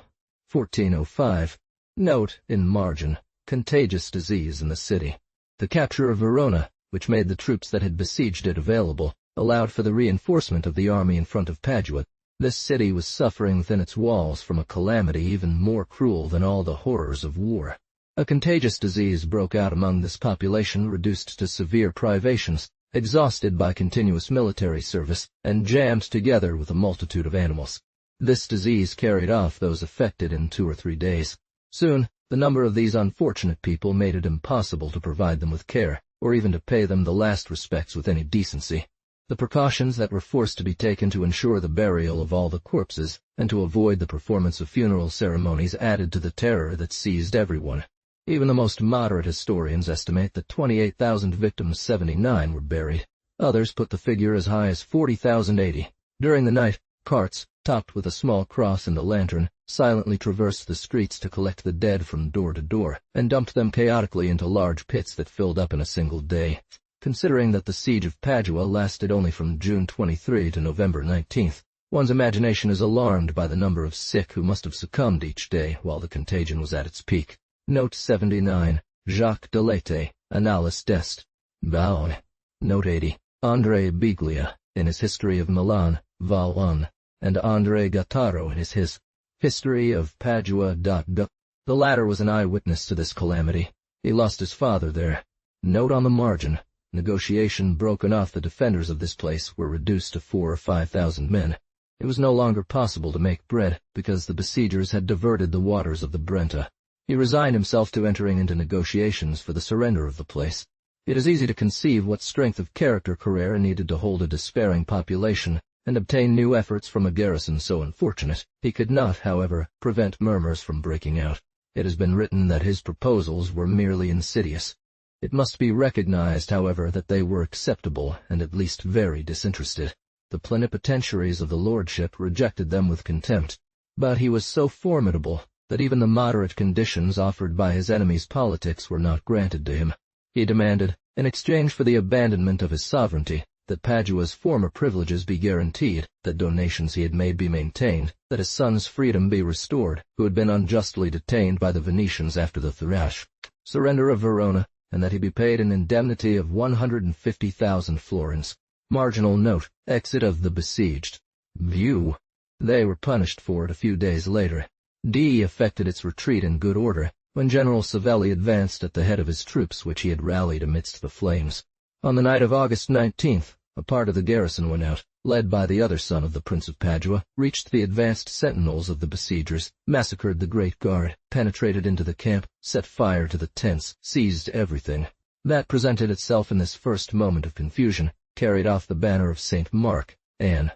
1405. Note in margin: contagious disease in the city. The capture of Verona, which made the troops that had besieged it available, allowed for the reinforcement of the army in front of Padua. This city was suffering within its walls from a calamity even more cruel than all the horrors of war. A contagious disease broke out among this population reduced to severe privations, exhausted by continuous military service, and jammed together with a multitude of animals. This disease carried off those affected in 2 or 3 days. Soon, the number of these unfortunate people made it impossible to provide them with care, or even to pay them the last respects with any decency. The precautions that were forced to be taken to ensure the burial of all the corpses, and to avoid the performance of funeral ceremonies, added to the terror that seized everyone. Even the most moderate historians estimate that 28,000 victims, 79 were buried. Others put the figure as high as 40,080. During the night, carts, topped with a small cross and a lantern, silently traversed the streets to collect the dead from door to door, and dumped them chaotically into large pits that filled up in a single day. Considering that the siege of Padua lasted only from June 23 to November 19, one's imagination is alarmed by the number of sick who must have succumbed each day while the contagion was at its peak. Note 79. Jacques Delate, Annales d'Est. Baon. Note 80. André Biglia, in his History of Milan, Vol. 1, and André Gattaro in his History of Padua. The latter was an eyewitness to this calamity. He lost his father there. Note on the margin. Negotiation broken off. The defenders of this place were reduced to 4,000 or 5,000 men. It was no longer possible to make bread, because the besiegers had diverted the waters of the Brenta. He resigned himself to entering into negotiations for the surrender of the place. It is easy to conceive what strength of character Carrera needed to hold a despairing population and obtain new efforts from a garrison so unfortunate. He could not, however, prevent murmurs from breaking out. It has been written that his proposals were merely insidious. It must be recognized, however, that they were acceptable and at least very disinterested. The plenipotentiaries of the lordship rejected them with contempt, but he was so formidable that even the moderate conditions offered by his enemies' politics were not granted to him. He demanded, in exchange for the abandonment of his sovereignty, that Padua's former privileges be guaranteed, that donations he had made be maintained, that his son's freedom be restored, who had been unjustly detained by the Venetians after the surrender of Verona, and that he be paid an indemnity of 150,000 florins. Marginal note, exit of the besieged. View. They were punished for it a few days later. D effected its retreat in good order, when General Savelli advanced at the head of his troops which he had rallied amidst the flames. On the night of August 19th, a part of the garrison went out, led by the other son of the Prince of Padua, reached the advanced sentinels of the besiegers, massacred the great guard, penetrated into the camp, set fire to the tents, seized everything that presented itself in this first moment of confusion, carried off the banner of St. Mark, and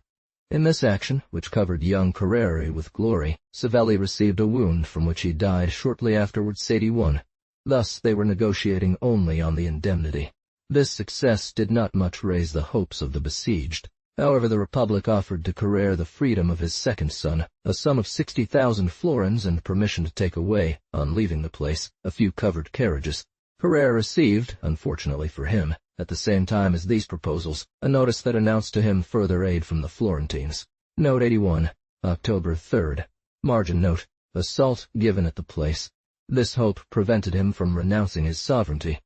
in this action, which covered young Carrera with glory, Savelli received a wound from which he died shortly afterwards 81. Thus they were negotiating only on the indemnity. This success did not much raise the hopes of the besieged. However, the Republic offered to Carrera the freedom of his second son, a sum of 60,000 florins and permission to take away, on leaving the place, a few covered carriages. Carrera received, unfortunately for him, at the same time as these proposals, a notice that announced to him further aid from the Florentines. Note 81. October 3rd. Margin note. Assault given at the place. This hope prevented him from renouncing his sovereignty.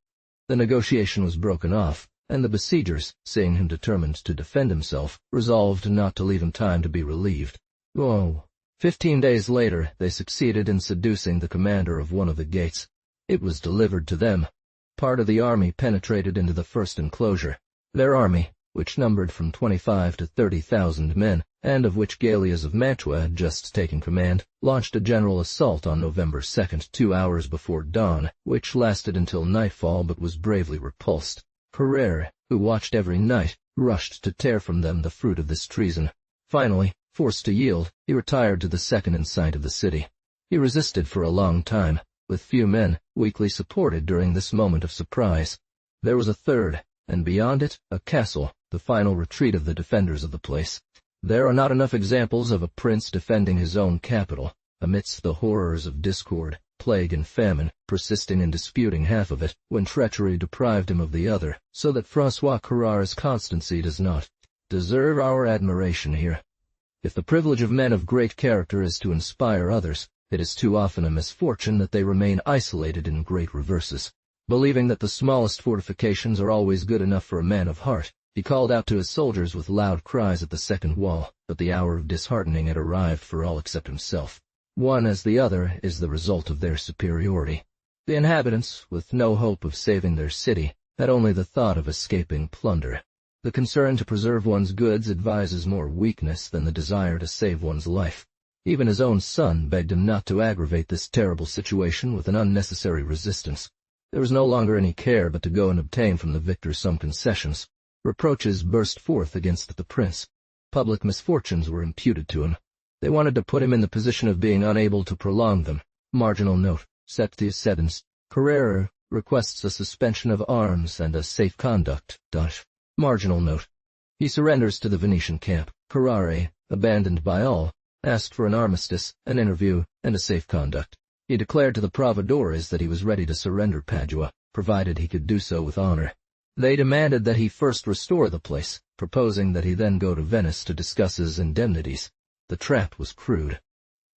The negotiation was broken off, and the besiegers, seeing him determined to defend himself, resolved not to leave him time to be relieved. 15 days later, they succeeded in seducing the commander of one of the gates. It was delivered to them. Part of the army penetrated into the first enclosure. Their army, which numbered from 25 to 30,000 men, and of which Gallias of Mantua had just taken command, launched a general assault on November 2nd, 2 hours before dawn, which lasted until nightfall but was bravely repulsed. Carrera, who watched every night, rushed to tear from them the fruit of this treason. Finally, forced to yield, he retired to the second in sight of the city. He resisted for a long time, with few men, weakly supported during this moment of surprise. There was a third, and beyond it, a castle, the final retreat of the defenders of the place. There are not enough examples of a prince defending his own capital, amidst the horrors of discord, plague and famine, persisting in disputing half of it, when treachery deprived him of the other, so that François Carrera's constancy does not deserve our admiration here. If the privilege of men of great character is to inspire others, it is too often a misfortune that they remain isolated in great reverses. Believing that the smallest fortifications are always good enough for a man of heart, he called out to his soldiers with loud cries at the second wall, but the hour of disheartening had arrived for all except himself. One as the other is the result of their superiority. The inhabitants, with no hope of saving their city, had only the thought of escaping plunder. The concern to preserve one's goods advises more weakness than the desire to save one's life. Even his own son begged him not to aggravate this terrible situation with an unnecessary resistance. There was no longer any care but to go and obtain from the victor some concessions. Reproaches burst forth against the prince. Public misfortunes were imputed to him. They wanted to put him in the position of being unable to prolong them. Marginal note. Septius sedens. Carrera requests a suspension of arms and a safe conduct. Marginal note. He surrenders to the Venetian camp. Carrera, abandoned by all, asked for an armistice, an interview, and a safe conduct. He declared to the provedores that he was ready to surrender Padua, provided he could do so with honor. They demanded that he first restore the place, proposing that he then go to Venice to discuss his indemnities. The trap was crude.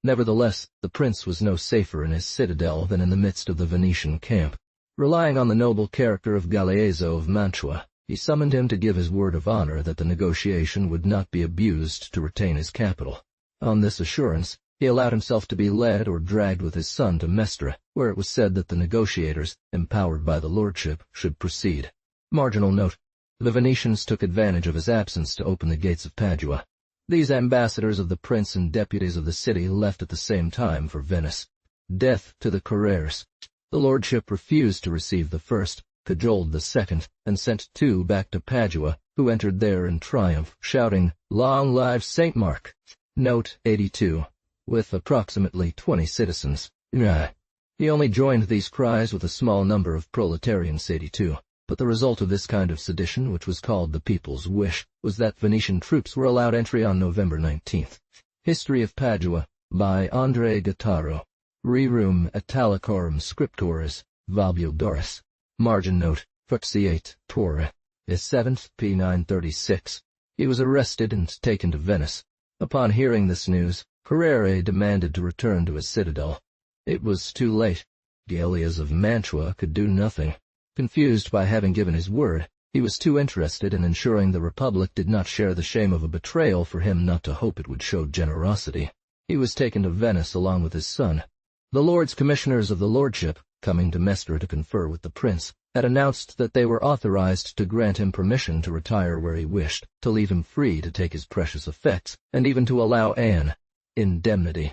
Nevertheless, the prince was no safer in his citadel than in the midst of the Venetian camp. Relying on the noble character of Galeazzo of Mantua, he summoned him to give his word of honor that the negotiation would not be abused to retain his capital. On this assurance, he allowed himself to be led or dragged with his son to Mestre, where it was said that the negotiators, empowered by the lordship, should proceed. Marginal note: the Venetians took advantage of his absence to open the gates of Padua. These ambassadors of the prince and deputies of the city left at the same time for Venice. Death to the Carreras. The lordship refused to receive the first, cajoled the second, and sent 2 back to Padua, who entered there in triumph, shouting, "Long live St. Mark!" Note 82. With approximately 20 citizens. He only joined these cries with a small number of proletarians. 82. But the result of this kind of sedition, which was called the People's Wish, was that Venetian troops were allowed entry on November 19th. History of Padua, by André Gattaro. Rerum Italicorum Scriptores, Valbio Doris. Margin note: Fuxiate, Torre. Is 7th, p. 936. He was arrested and taken to Venice. Upon hearing this news, Carrere demanded to return to his citadel. It was too late. Galeazzo of Mantua could do nothing. Confused by having given his word, he was too interested in ensuring the Republic did not share the shame of a betrayal for him not to hope it would show generosity. He was taken to Venice along with his son. The Lords Commissioners of the Lordship, coming to Mestre to confer with the prince, had announced that they were authorized to grant him permission to retire where he wished, to leave him free to take his precious effects, and even to allow an indemnity.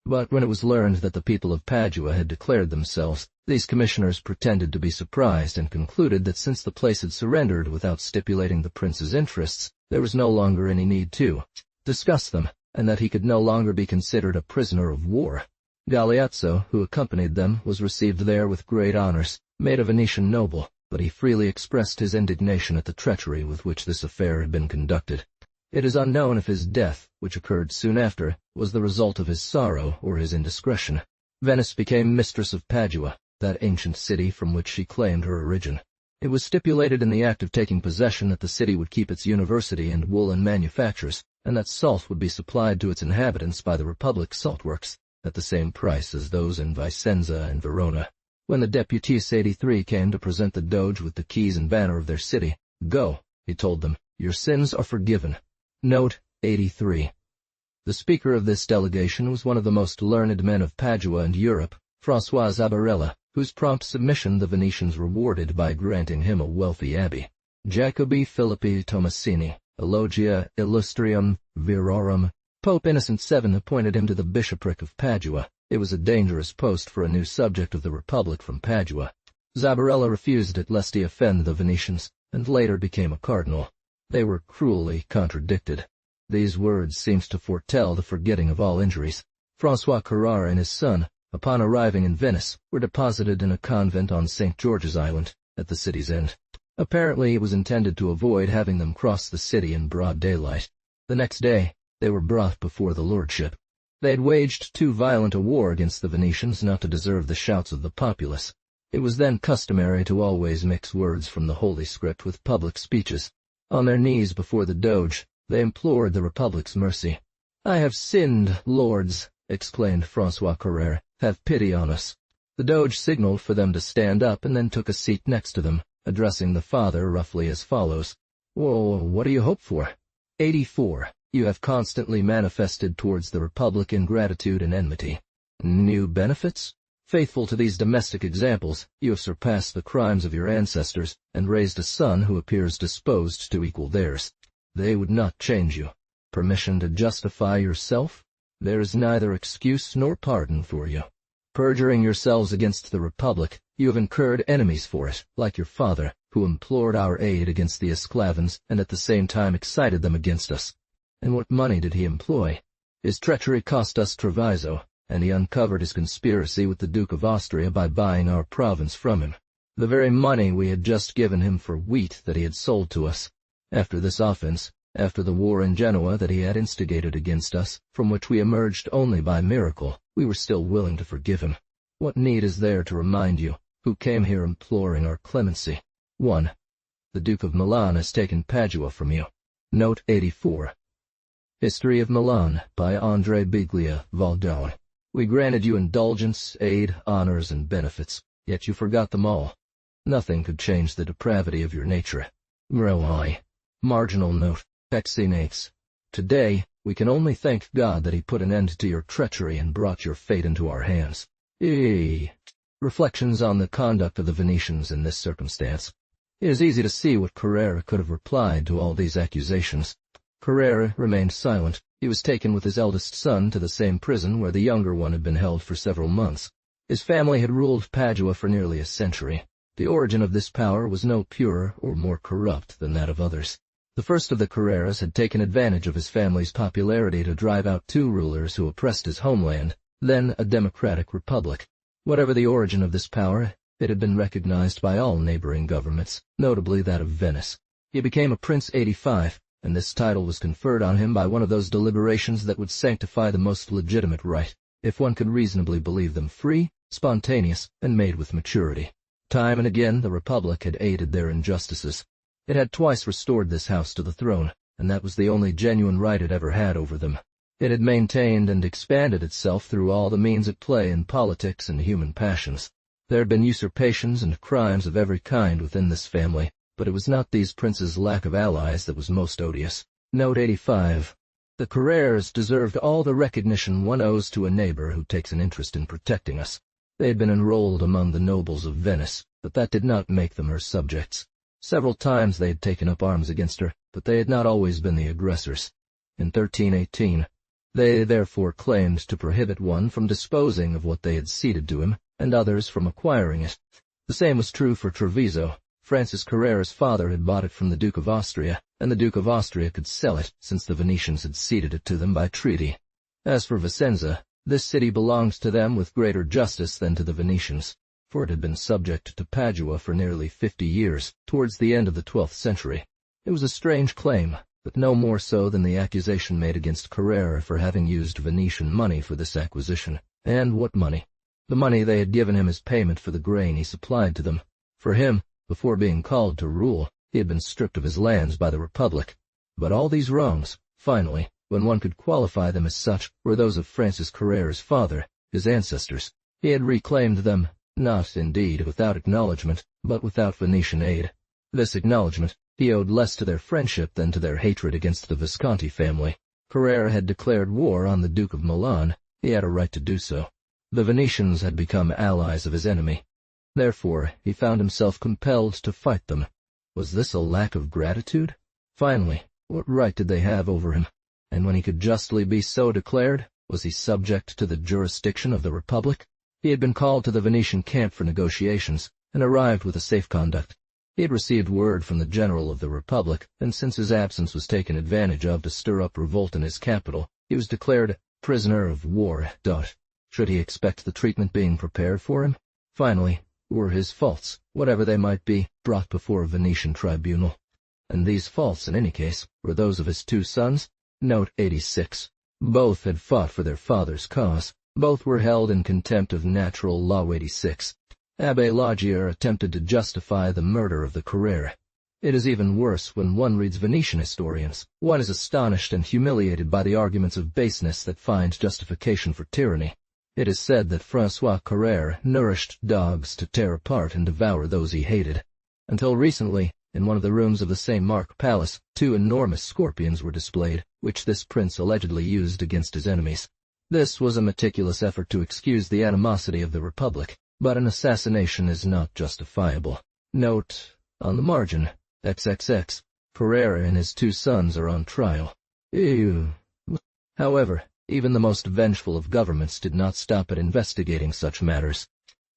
But when it was learned that the people of Padua had declared themselves, these commissioners pretended to be surprised and concluded that since the place had surrendered without stipulating the prince's interests, there was no longer any need to discuss them, and that he could no longer be considered a prisoner of war. Galeazzo, who accompanied them, was received there with great honors, made a Venetian noble, but he freely expressed his indignation at the treachery with which this affair had been conducted. It is unknown if his death, which occurred soon after, was the result of his sorrow or his indiscretion. Venice became mistress of Padua, that ancient city from which she claimed her origin. It was stipulated in the act of taking possession that the city would keep its university and woolen manufactures, and that salt would be supplied to its inhabitants by the Republic salt works, at the same price as those in Vicenza and Verona. When the Deputies 83 came to present the Doge with the keys and banner of their city, "Go," he told them, "your sins are forgiven." Note 83. The speaker of this delegation was one of the most learned men of Padua and Europe, François Zabarella, whose prompt submission the Venetians rewarded by granting him a wealthy abbey. Jacobi Philippi Tomasini, Elogia Illustrium Virorum. Pope Innocent VII appointed him to the bishopric of Padua. It was a dangerous post for a new subject of the Republic from Padua. Zabarella refused it lest he offend the Venetians, and later became a cardinal. They were cruelly contradicted. These words seemed to foretell the forgetting of all injuries. François Carrara and his son, upon arriving in Venice, were deposited in a convent on St. George's Island, at the city's end. Apparently it was intended to avoid having them cross the city in broad daylight. The next day, they were brought before the lordship. They had waged too violent a war against the Venetians not to deserve the shouts of the populace. It was then customary to always mix words from the Holy Script with public speeches. On their knees before the Doge, they implored the Republic's mercy. "I have sinned, lords," exclaimed François Carrere. "Have pity on us." The Doge signaled for them to stand up and then took a seat next to them, addressing the father roughly as follows. "Well, what do you hope for?" 84. You have constantly manifested towards the Republic ingratitude and enmity. New benefits? Faithful to these domestic examples, you have surpassed the crimes of your ancestors, and raised a son who appears disposed to equal theirs. They would not change you. Permission to justify yourself? There is neither excuse nor pardon for you. Perjuring yourselves against the Republic, you have incurred enemies for it, like your father, who implored our aid against the Esclavans and at the same time excited them against us. And what money did he employ? His treachery cost us Treviso, and he uncovered his conspiracy with the Duke of Austria by buying our province from him. The very money we had just given him for wheat that he had sold to us. After this offense, After the war in Genoa that he had instigated against us, from which we emerged only by miracle, we were still willing to forgive him. What need is there to remind you, who came here imploring our clemency? 1. The Duke of Milan has taken Padua from you. Note 84. History of Milan, by André Biglia, Valdone. We granted you indulgence, aid, honors, and benefits, yet you forgot them all. Nothing could change the depravity of your nature. Roi. Marginal note. Exinates. Today, we can only thank God that he put an end to your treachery and brought your fate into our hands. Reflections on the conduct of the Venetians in this circumstance. It is easy to see what Carrera could have replied to all these accusations. Carrera remained silent. He was taken with his eldest son to the same prison where the younger one had been held for several months. His family had ruled Padua for nearly a century. The origin of this power was no purer or more corrupt than that of others. The first of the Carreras had taken advantage of his family's popularity to drive out 2 rulers who oppressed his homeland, then a democratic republic. Whatever the origin of this power, it had been recognized by all neighboring governments, notably that of Venice. He became a Prince 85, and this title was conferred on him by one of those deliberations that would sanctify the most legitimate right, if one could reasonably believe them free, spontaneous, and made with maturity. Time and again the Republic had aided their injustices. It had twice restored this house to the throne, and that was the only genuine right it ever had over them. It had maintained and expanded itself through all the means at play in politics and human passions. There had been usurpations and crimes of every kind within this family, but it was not these princes' lack of allies that was most odious. Note 85. The Carreras deserved all the recognition one owes to a neighbor who takes an interest in protecting us. They had been enrolled among the nobles of Venice, but that did not make them her subjects. Several times they had taken up arms against her, but they had not always been the aggressors. In 1318, they therefore claimed to prohibit one from disposing of what they had ceded to him, and others from acquiring it. The same was true for Treviso. Francis Carrera's father had bought it from the Duke of Austria, and the Duke of Austria could sell it, since the Venetians had ceded it to them by treaty. As for Vicenza, this city belonged to them with greater justice than to the Venetians, for it had been subject to Padua for nearly 50 years, towards the end of the 12th century. It was a strange claim, but no more so than the accusation made against Carrera for having used Venetian money for this acquisition. And what money? The money they had given him as payment for the grain he supplied to them. For him, before being called to rule, he had been stripped of his lands by the Republic. But all these wrongs, finally, when one could qualify them as such, were those of Francis Carrera's father, his ancestors. He had reclaimed them, not, indeed, without acknowledgment, but without Venetian aid. This acknowledgment he owed less to their friendship than to their hatred against the Visconti family. Carrera had declared war on the Duke of Milan. He had a right to do so. The Venetians had become allies of his enemy. Therefore, he found himself compelled to fight them. Was this a lack of gratitude? Finally, what right did they have over him? And when he could justly be so declared, was he subject to the jurisdiction of the Republic? He had been called to the Venetian camp for negotiations, and arrived with a safe conduct. He had received word from the general of the Republic, and since his absence was taken advantage of to stir up revolt in his capital, he was declared prisoner of war. Should he expect the treatment being prepared for him? Finally, were his faults, whatever they might be, brought before a Venetian tribunal? And these faults, in any case, were those of his 2 sons? Note 86. Both had fought for their father's cause. Both were held in contempt of natural law 86. Abbé Laugier attempted to justify the murder of the Carrera. It is even worse when one reads Venetian historians. One is astonished and humiliated by the arguments of baseness that find justification for tyranny. It is said that François Carrera nourished dogs to tear apart and devour those he hated. Until recently, in one of the rooms of the St. Mark Palace, 2 enormous scorpions were displayed, which this prince allegedly used against his enemies. This was a meticulous effort to excuse the animosity of the Republic, but an assassination is not justifiable. Note, on the margin, XXX, Carrera and his 2 sons are on trial. However, even the most vengeful of governments did not stop at investigating such matters.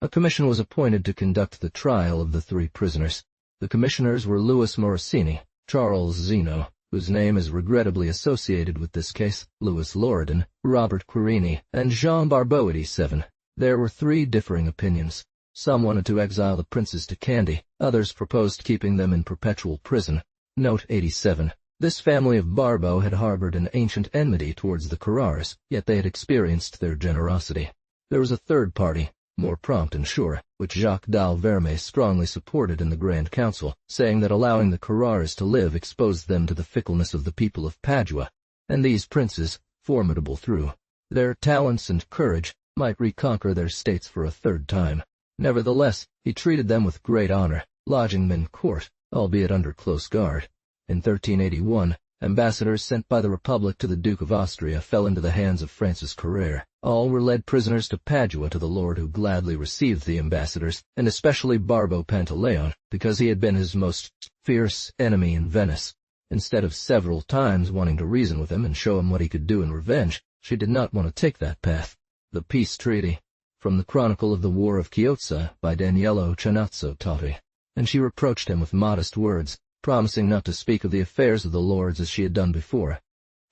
A commission was appointed to conduct the trial of the 3 prisoners. The commissioners were Louis Morosini, Charles Zeno, whose name is regrettably associated with this case, Louis Loredan, Robert Querini, and Jean Barbeau 87. There were 3 differing opinions. Some wanted to exile the princes to Kandy, others proposed keeping them in perpetual prison. Note 87. This family of Barbo had harbored an ancient enmity towards the Carrares, yet they had experienced their generosity. There was a third party, more prompt and sure, which Jacques d'Alverme strongly supported in the Grand Council, saying that allowing the Carrares to live exposed them to the fickleness of the people of Padua, and these princes, formidable through their talents and courage, might reconquer their states for a third time. Nevertheless, he treated them with great honor, lodging them in court, albeit under close guard. In 1381, ambassadors sent by the Republic to the Duke of Austria fell into the hands of Francis Carrere. All were led prisoners to Padua to the lord who gladly received the ambassadors, and especially Barbo Pantaleon, because he had been his most fierce enemy in Venice. Instead of several times wanting to reason with him and show him what he could do in revenge, she did not want to take that path. The Peace Treaty, from the Chronicle of the War of Chiozza by Daniello Cianazzo Totti, and she reproached him with modest words, promising not to speak of the affairs of the lords as she had done before.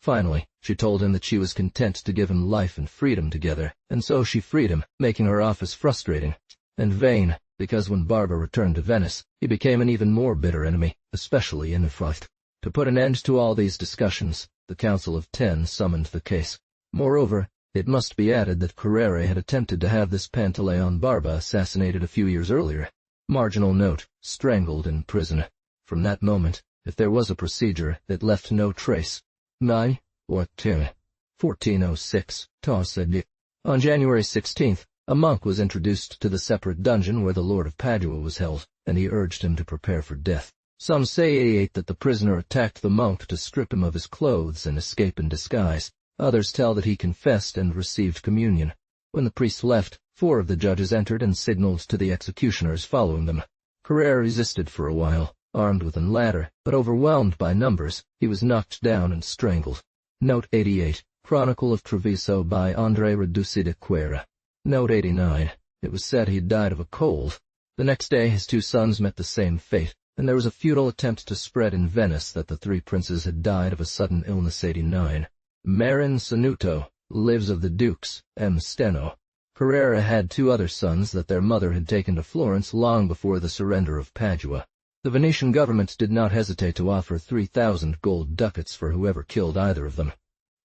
Finally, she told him that she was content to give him life and freedom together, and so she freed him, making her office frustrating and vain, because when Barbo returned to Venice, he became an even more bitter enemy, especially in the fight. To put an end to all these discussions, the Council of Ten summoned the case. Moreover, it must be added that Carrere had attempted to have this Pantaleon Barba assassinated a few years earlier. Marginal note, strangled in prison. From that moment, if there was a procedure, it left no trace. Mai, or 1406, Tarsedi. On January 16th, a monk was introduced to the separate dungeon where the Lord of Padua was held, and he urged him to prepare for death. Some say that the prisoner attacked the monk to strip him of his clothes and escape in disguise. Others tell that he confessed and received communion. When the priest left, 4 of the judges entered and signaled to the executioners following them. Carrere resisted for a while, armed with a ladder, but overwhelmed by numbers, he was knocked down and strangled. Note 88, Chronicle of Treviso by André Reduci de Quera. Note 89, it was said he died of a cold. The next day his 2 sons met the same fate, and there was a futile attempt to spread in Venice that the 3 princes had died of a sudden illness. 89. Marin Sanuto, Lives of the Dukes, M. Steno. Carrere had 2 other sons that their mother had taken to Florence long before the surrender of Padua. The Venetian government did not hesitate to offer 3,000 gold ducats for whoever killed either of them.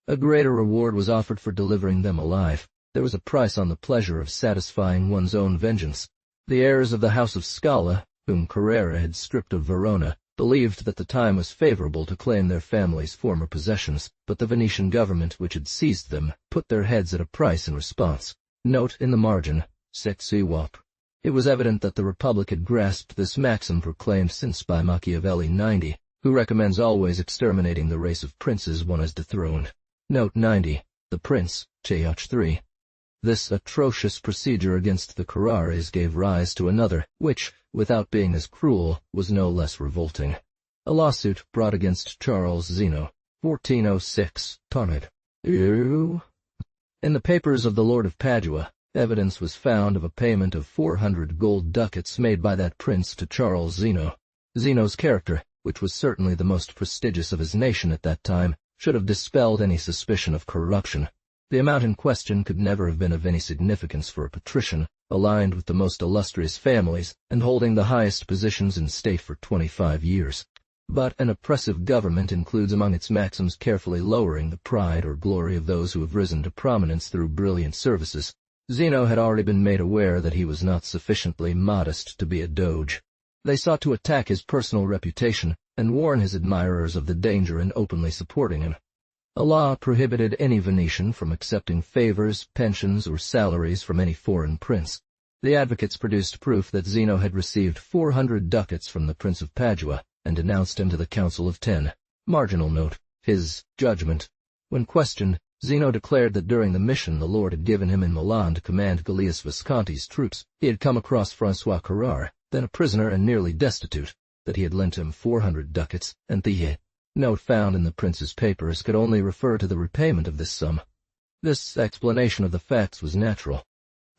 A greater reward was offered for delivering them alive. There was a price on the pleasure of satisfying one's own vengeance. The heirs of the House of Scala, whom Carrere had stripped of Verona, believed that the time was favorable to claim their family's former possessions, but the Venetian government, which had seized them, put their heads at a price in response. Note in the margin, Sexy Wap. It was evident that the Republic had grasped this maxim proclaimed since by Machiavelli 90, who recommends always exterminating the race of princes one has dethroned. Note 90, the Prince, Ch. 3. This atrocious procedure against the Carrares gave rise to another, which, without being as cruel, was no less revolting. A lawsuit brought against Charles Zeno, 1406, Tarned. In the papers of the Lord of Padua, evidence was found of a payment of 400 gold ducats made by that prince to Charles Zeno. Zeno's character, which was certainly the most prestigious of his nation at that time, should have dispelled any suspicion of corruption. The amount in question could never have been of any significance for a patrician, aligned with the most illustrious families, and holding the highest positions in state for 25 years. But an oppressive government includes among its maxims carefully lowering the pride or glory of those who have risen to prominence through brilliant services. Zeno had already been made aware that he was not sufficiently modest to be a doge. They sought to attack his personal reputation and warn his admirers of the danger in openly supporting him. A law prohibited any Venetian from accepting favors, pensions, or salaries from any foreign prince. The advocates produced proof that Zeno had received 400 ducats from the Prince of Padua, and denounced him to the Council of Ten. Marginal note, his judgment. When questioned, Zeno declared that during the mission the Lord had given him in Milan to command Gallius Visconti's troops, he had come across François Carrare, then a prisoner and nearly destitute, that he had lent him 400 ducats, and the note found in the prince's papers could only refer to the repayment of this sum. This explanation of the facts was natural.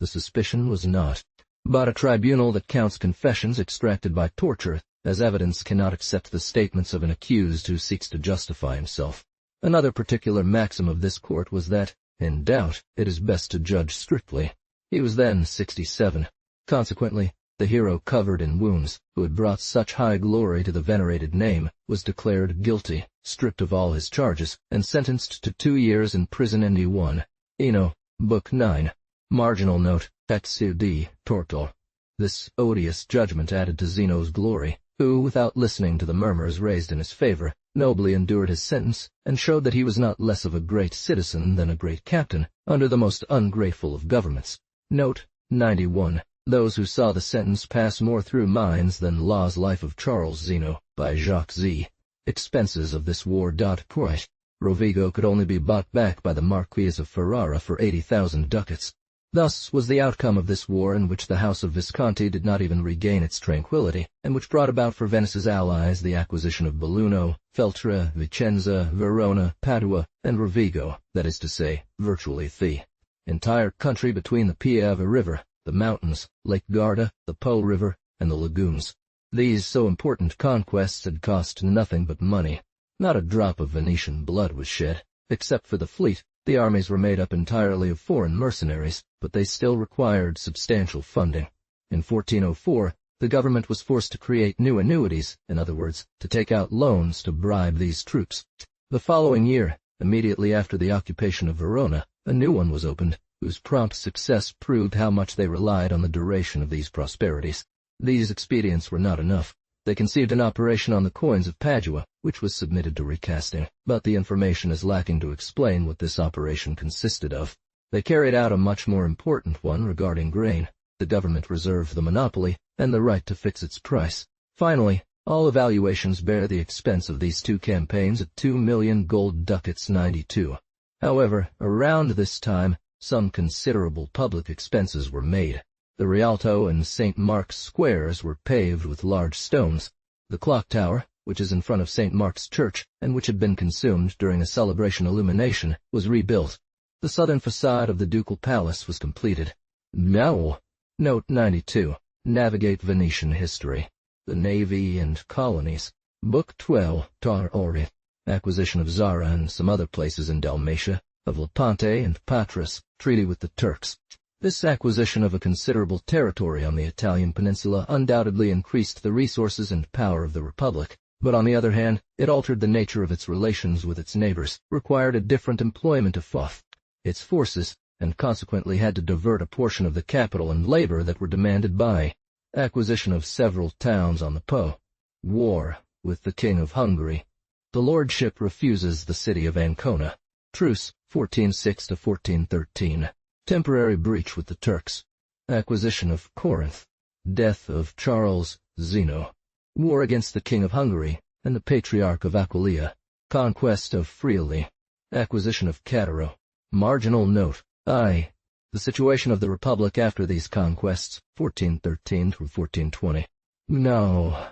The suspicion was not. But a tribunal that counts confessions extracted by torture as evidence cannot accept the statements of an accused who seeks to justify himself. Another particular maxim of this court was that, in doubt, it is best to judge strictly. He was then 67. Consequently, the hero covered in wounds, who had brought such high glory to the venerated name, was declared guilty. stripped of all his charges, and sentenced to 2 years in prison and E1. Eno, Book 9. Marginal note, Exu di Torto. This odious judgment added to Zeno's glory, who, without listening to the murmurs raised in his favor, nobly endured his sentence, and showed that he was not less of a great citizen than a great captain, under the most ungrateful of governments. Note 91. Those who saw the sentence pass more through minds than Law's Life of Charles Zeno, by Jacques Z. Expenses of this war. Price. Rovigo could only be bought back by the Marquis of Ferrara for 80,000 ducats. Thus was the outcome of this war, in which the House of Visconti did not even regain its tranquility, and which brought about for Venice's allies the acquisition of Belluno, Feltre, Vicenza, Verona, Padua, and Rovigo, that is to say, virtually the entire country between the Piave River, the mountains, Lake Garda, the Po River, and the lagoons. These so important conquests had cost nothing but money. Not a drop of Venetian blood was shed. Except for the fleet, the armies were made up entirely of foreign mercenaries, but they still required substantial funding. In 1404, the government was forced to create new annuities, in other words, to take out loans to bribe these troops. The following year, immediately after the occupation of Verona, a new one was opened, whose prompt success proved how much they relied on the duration of these prosperities. These expedients were not enough. They conceived an operation on the coins of Padua, which was submitted to recasting, but the information is lacking to explain what this operation consisted of. They carried out a much more important one regarding grain. The government reserved the monopoly and the right to fix its price. Finally, all evaluations bear the expense of these two campaigns at 2 million gold ducats 92. However, around this time, some considerable public expenses were made. The Rialto and St. Mark's squares were paved with large stones. The clock tower, which is in front of St. Mark's Church, and which had been consumed during a celebration illumination, was rebuilt. The southern facade of the ducal palace was completed. Now, Note 92. Navigate Venetian History. The Navy and Colonies. Book 12, Tar Ori. Acquisition of Zara and some other places in Dalmatia, of Lepante and Patras, treaty with the Turks. This acquisition of a considerable territory on the Italian peninsula undoubtedly increased the resources and power of the Republic, but on the other hand, it altered the nature of its relations with its neighbors, required a different employment of its forces, and consequently had to divert a portion of the capital and labor that were demanded by acquisition of several towns on the Po. War with the King of Hungary. The lordship refuses the city of Ancona. Truce, 1406 to 1413. Temporary breach with the Turks. Acquisition of Corinth. Death of Charles Zeno. War against the King of Hungary and the Patriarch of Aquileia. Conquest of Friuli. Acquisition of Cataro. Marginal note. The situation of the Republic after these conquests, 1413 through 1420. No.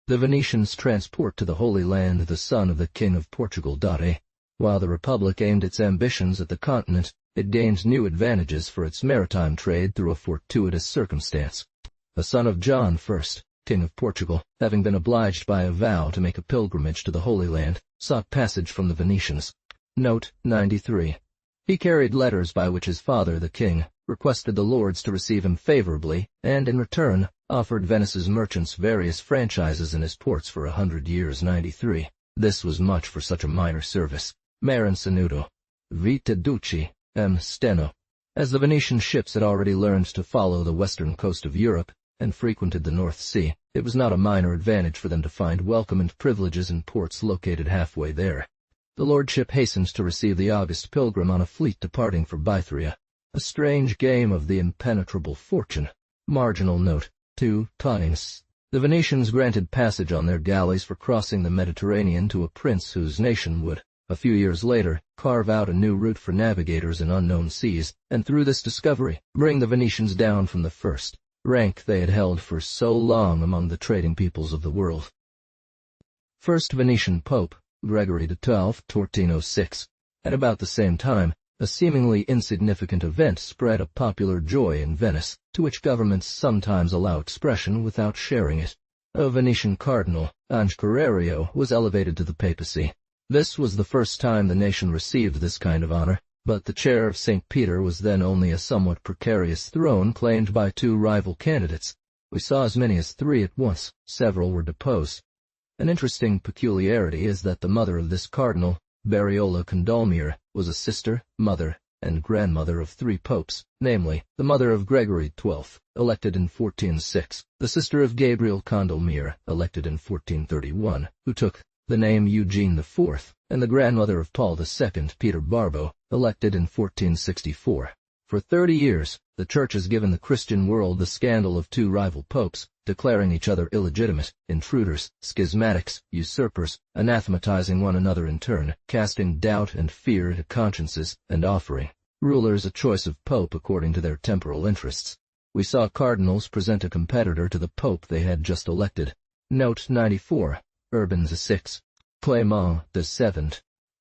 The Venetians transport to the Holy Land the son of the King of Portugal. While the Republic aimed its ambitions at the continent, it gained new advantages for its maritime trade through a fortuitous circumstance. A son of John I, King of Portugal, having been obliged by a vow to make a pilgrimage to the Holy Land, sought passage from the Venetians. Note 93. He carried letters by which his father, the king, requested the lords to receive him favorably, and in return, offered Venice's merchants various franchises in his ports for 100 years. 93. This was much for such a minor service. Marin Sanudo. Vita Duci. M. Steno. As the Venetian ships had already learned to follow the western coast of Europe, and frequented the North Sea, it was not a minor advantage for them to find welcome and privileges in ports located halfway there. The lordship hastened to receive the august pilgrim on a fleet departing for Bythria. A strange game of the impenetrable fortune. Marginal note. 2 times. The Venetians granted passage on their galleys for crossing the Mediterranean to a prince whose nation would, a few years later, carve out a new route for navigators in unknown seas, and through this discovery, bring the Venetians down from the first rank they had held for so long among the trading peoples of the world. First Venetian Pope, Gregory XII, 1406. At about the same time, a seemingly insignificant event spread a popular joy in Venice, to which governments sometimes allow expression without sharing it. A Venetian cardinal, Angerario, was elevated to the papacy. This was the first time the nation received this kind of honor, but the chair of St. Peter was then only a somewhat precarious throne claimed by two rival candidates. We saw as many as 3 at once. Several were deposed. An interesting peculiarity is that the mother of this cardinal, Barriola Condolmere, was a sister, mother, and grandmother of 3 popes, namely, the mother of Gregory XII, elected in 1406, the sister of Gabriel Condolmere, elected in 1431, who took the name Eugene IV, and the grandmother of Paul II, Peter Barbo, elected in 1464. For 30 years, the Church has given the Christian world the scandal of 2 rival popes, declaring each other illegitimate, intruders, schismatics, usurpers, anathematizing one another in turn, casting doubt and fear to consciences, and offering rulers a choice of pope according to their temporal interests. We saw cardinals present a competitor to the pope they had just elected. Note 94. Urban VI. Clément VII.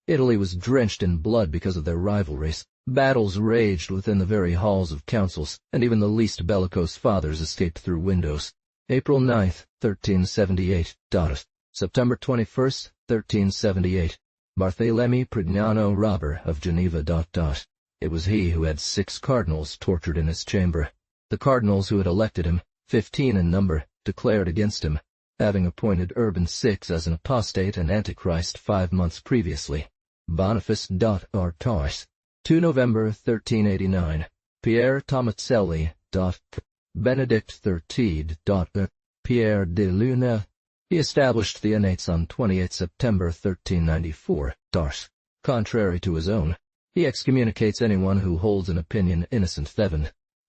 Italy was drenched in blood because of their rivalries. Battles raged within the very halls of councils, and even the least bellicose fathers escaped through windows. April 9, 1378. September 21, 1378. Barthélemy Prignano, robber of Geneva. It was he who had 6 cardinals tortured in his chamber. The cardinals who had elected him, 15 in number, declared against him, having appointed Urban VI as an apostate and antichrist 5 months previously. Boniface Artois. 2 November 1389. Pierre Tomaselli. Benedict XIII. Pierre de Luna. He established the Annates on 28 September 1394. Contrary to his own, he excommunicates anyone who holds an opinion innocent.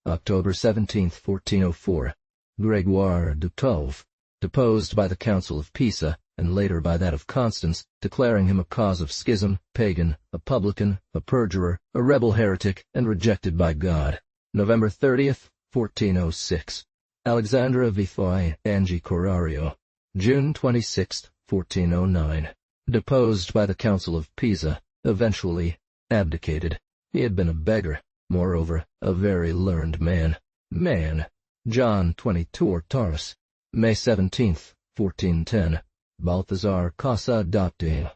October 17, 1404. Grégoire de Tauve, deposed by the Council of Pisa, and later by that of Constance, declaring him a cause of schism, pagan, a publican, a perjurer, a rebel heretic, and rejected by God. November 30th, 1406. Alexandra Vifoy Angi Corario. June 26, 1409. Deposed by the Council of Pisa, eventually abdicated. He had been a beggar, moreover, a very learned man. John 22 Taurus. May 17, 1410. Balthazar Casa d'Apte.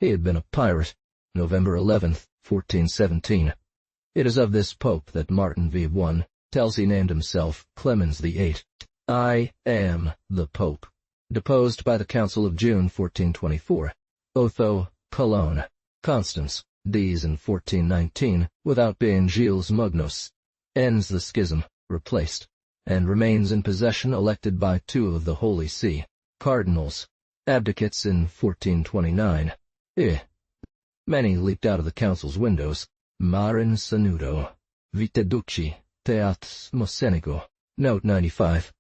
He had been a pirate. November 11th, 1417. It is of this pope that Martin V. tells he named himself Clemens VIII. I am the pope. Deposed by the Council of June 1424. Otho, Cologne. Constance, D's in 1419, without being Gilles Mognos. Ends the schism, replaced, and remains in possession elected by 2 of the Holy See. Cardinals. Abdicates in 1429. Many leaped out of the council's windows. Marin Sanudo. Viteducci. Teat Mosenigo. Note 95.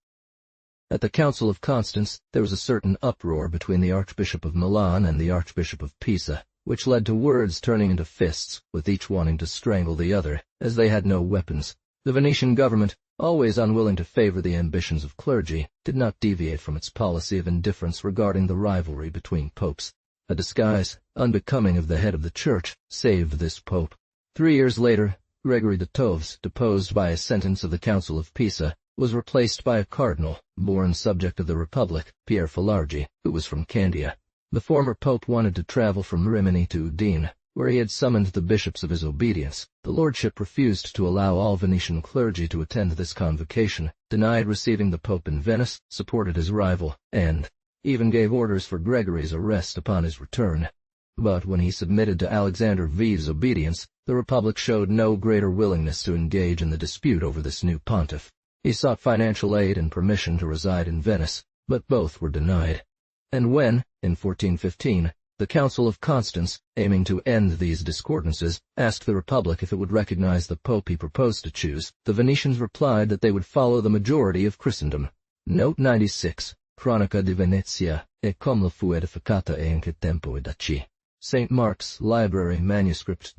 At the Council of Constance, there was a certain uproar between the Archbishop of Milan and the Archbishop of Pisa, which led to words turning into fists, with each wanting to strangle the other, as they had no weapons. The Venetian government, always unwilling to favor the ambitions of clergy, did not deviate from its policy of indifference regarding the rivalry between popes. A disguise, unbecoming of the head of the Church, saved this pope. 3 years later, Gregory de Toves, deposed by a sentence of the Council of Pisa, was replaced by a cardinal, born subject of the Republic, Pierre Falargi, who was from Candia. The former pope wanted to travel from Rimini to Udine, where he had summoned the bishops of his obedience. The lordship refused to allow all Venetian clergy to attend this convocation, denied receiving the pope in Venice, supported his rival, and even gave orders for Gregory's arrest upon his return. But when he submitted to Alexander V's obedience, the Republic showed no greater willingness to engage in the dispute over this new pontiff. He sought financial aid and permission to reside in Venice, but both were denied. And when, in 1415, the Council of Constance, aiming to end these discordances, asked the Republic if it would recognize the pope he proposed to choose, the Venetians replied that they would follow the majority of Christendom. Note 96. Cronaca di Venezia, e come la fu edificata e in che tempo edaci. St. Mark's Library Manuscript.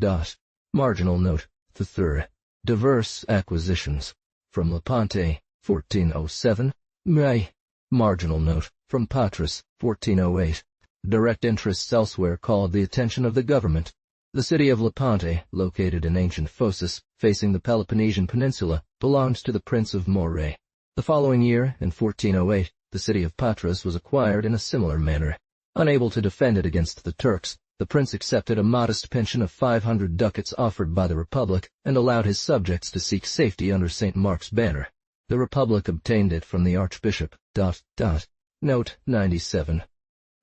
Marginal note. The third. Diverse acquisitions. From Lepante, 1407. May. Marginal note. From Patras, 1408. Direct interests elsewhere called the attention of the government. The city of Lepante, located in ancient Phocis, facing the Peloponnesian Peninsula, belonged to the Prince of Moray. The following year, in 1408, the city of Patras was acquired in a similar manner. Unable to defend it against the Turks, the prince accepted a modest pension of 500 ducats offered by the Republic and allowed his subjects to seek safety under St. Mark's banner. The Republic obtained it from the Archbishop. Note 97.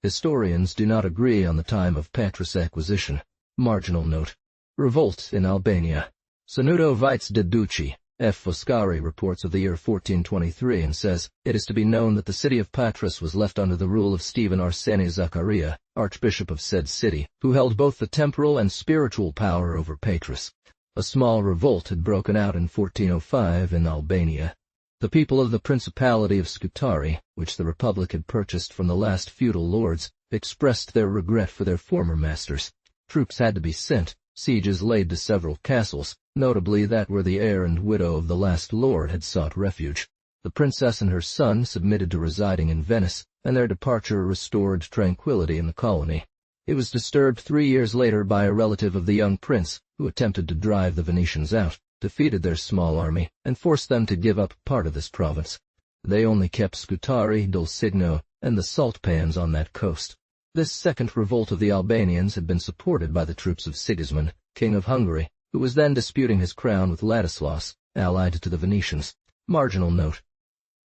Historians do not agree on the time of Patras' acquisition. Marginal note. Revolt in Albania. Sanudo Vites de Ducci, F. Foscari reports of the year 1423 and says, "It is to be known that the city of Patras was left under the rule of Stephen Arseni Zacharia, archbishop of said city, who held both the temporal and spiritual power over Patras." A small revolt had broken out in 1405 in Albania. The people of the Principality of Scutari, which the Republic had purchased from the last feudal lords, expressed their regret for their former masters. Troops had to be sent, sieges laid to several castles, notably that where the heir and widow of the last lord had sought refuge. The princess and her son submitted to residing in Venice, and their departure restored tranquility in the colony. It was disturbed 3 years later by a relative of the young prince, who attempted to drive the Venetians out, defeated their small army, and forced them to give up part of this province. They only kept Scutari, Dulcigno, and the salt pans on that coast. This second revolt of the Albanians had been supported by the troops of Sigismund, king of Hungary, who was then disputing his crown with Ladislaus, allied to the Venetians. Marginal note.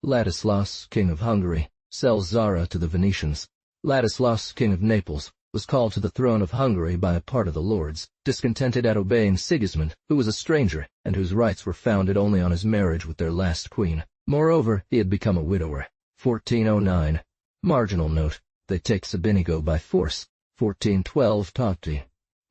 Ladislaus, king of Hungary, sells Zara to the Venetians. Ladislaus, king of Naples, was called to the throne of Hungary by a part of the lords, discontented at obeying Sigismund, who was a stranger, and whose rights were founded only on his marriage with their last queen. Moreover, he had become a widower. 1409. Marginal note. They take Sabinigo by force. 1412 Tocti.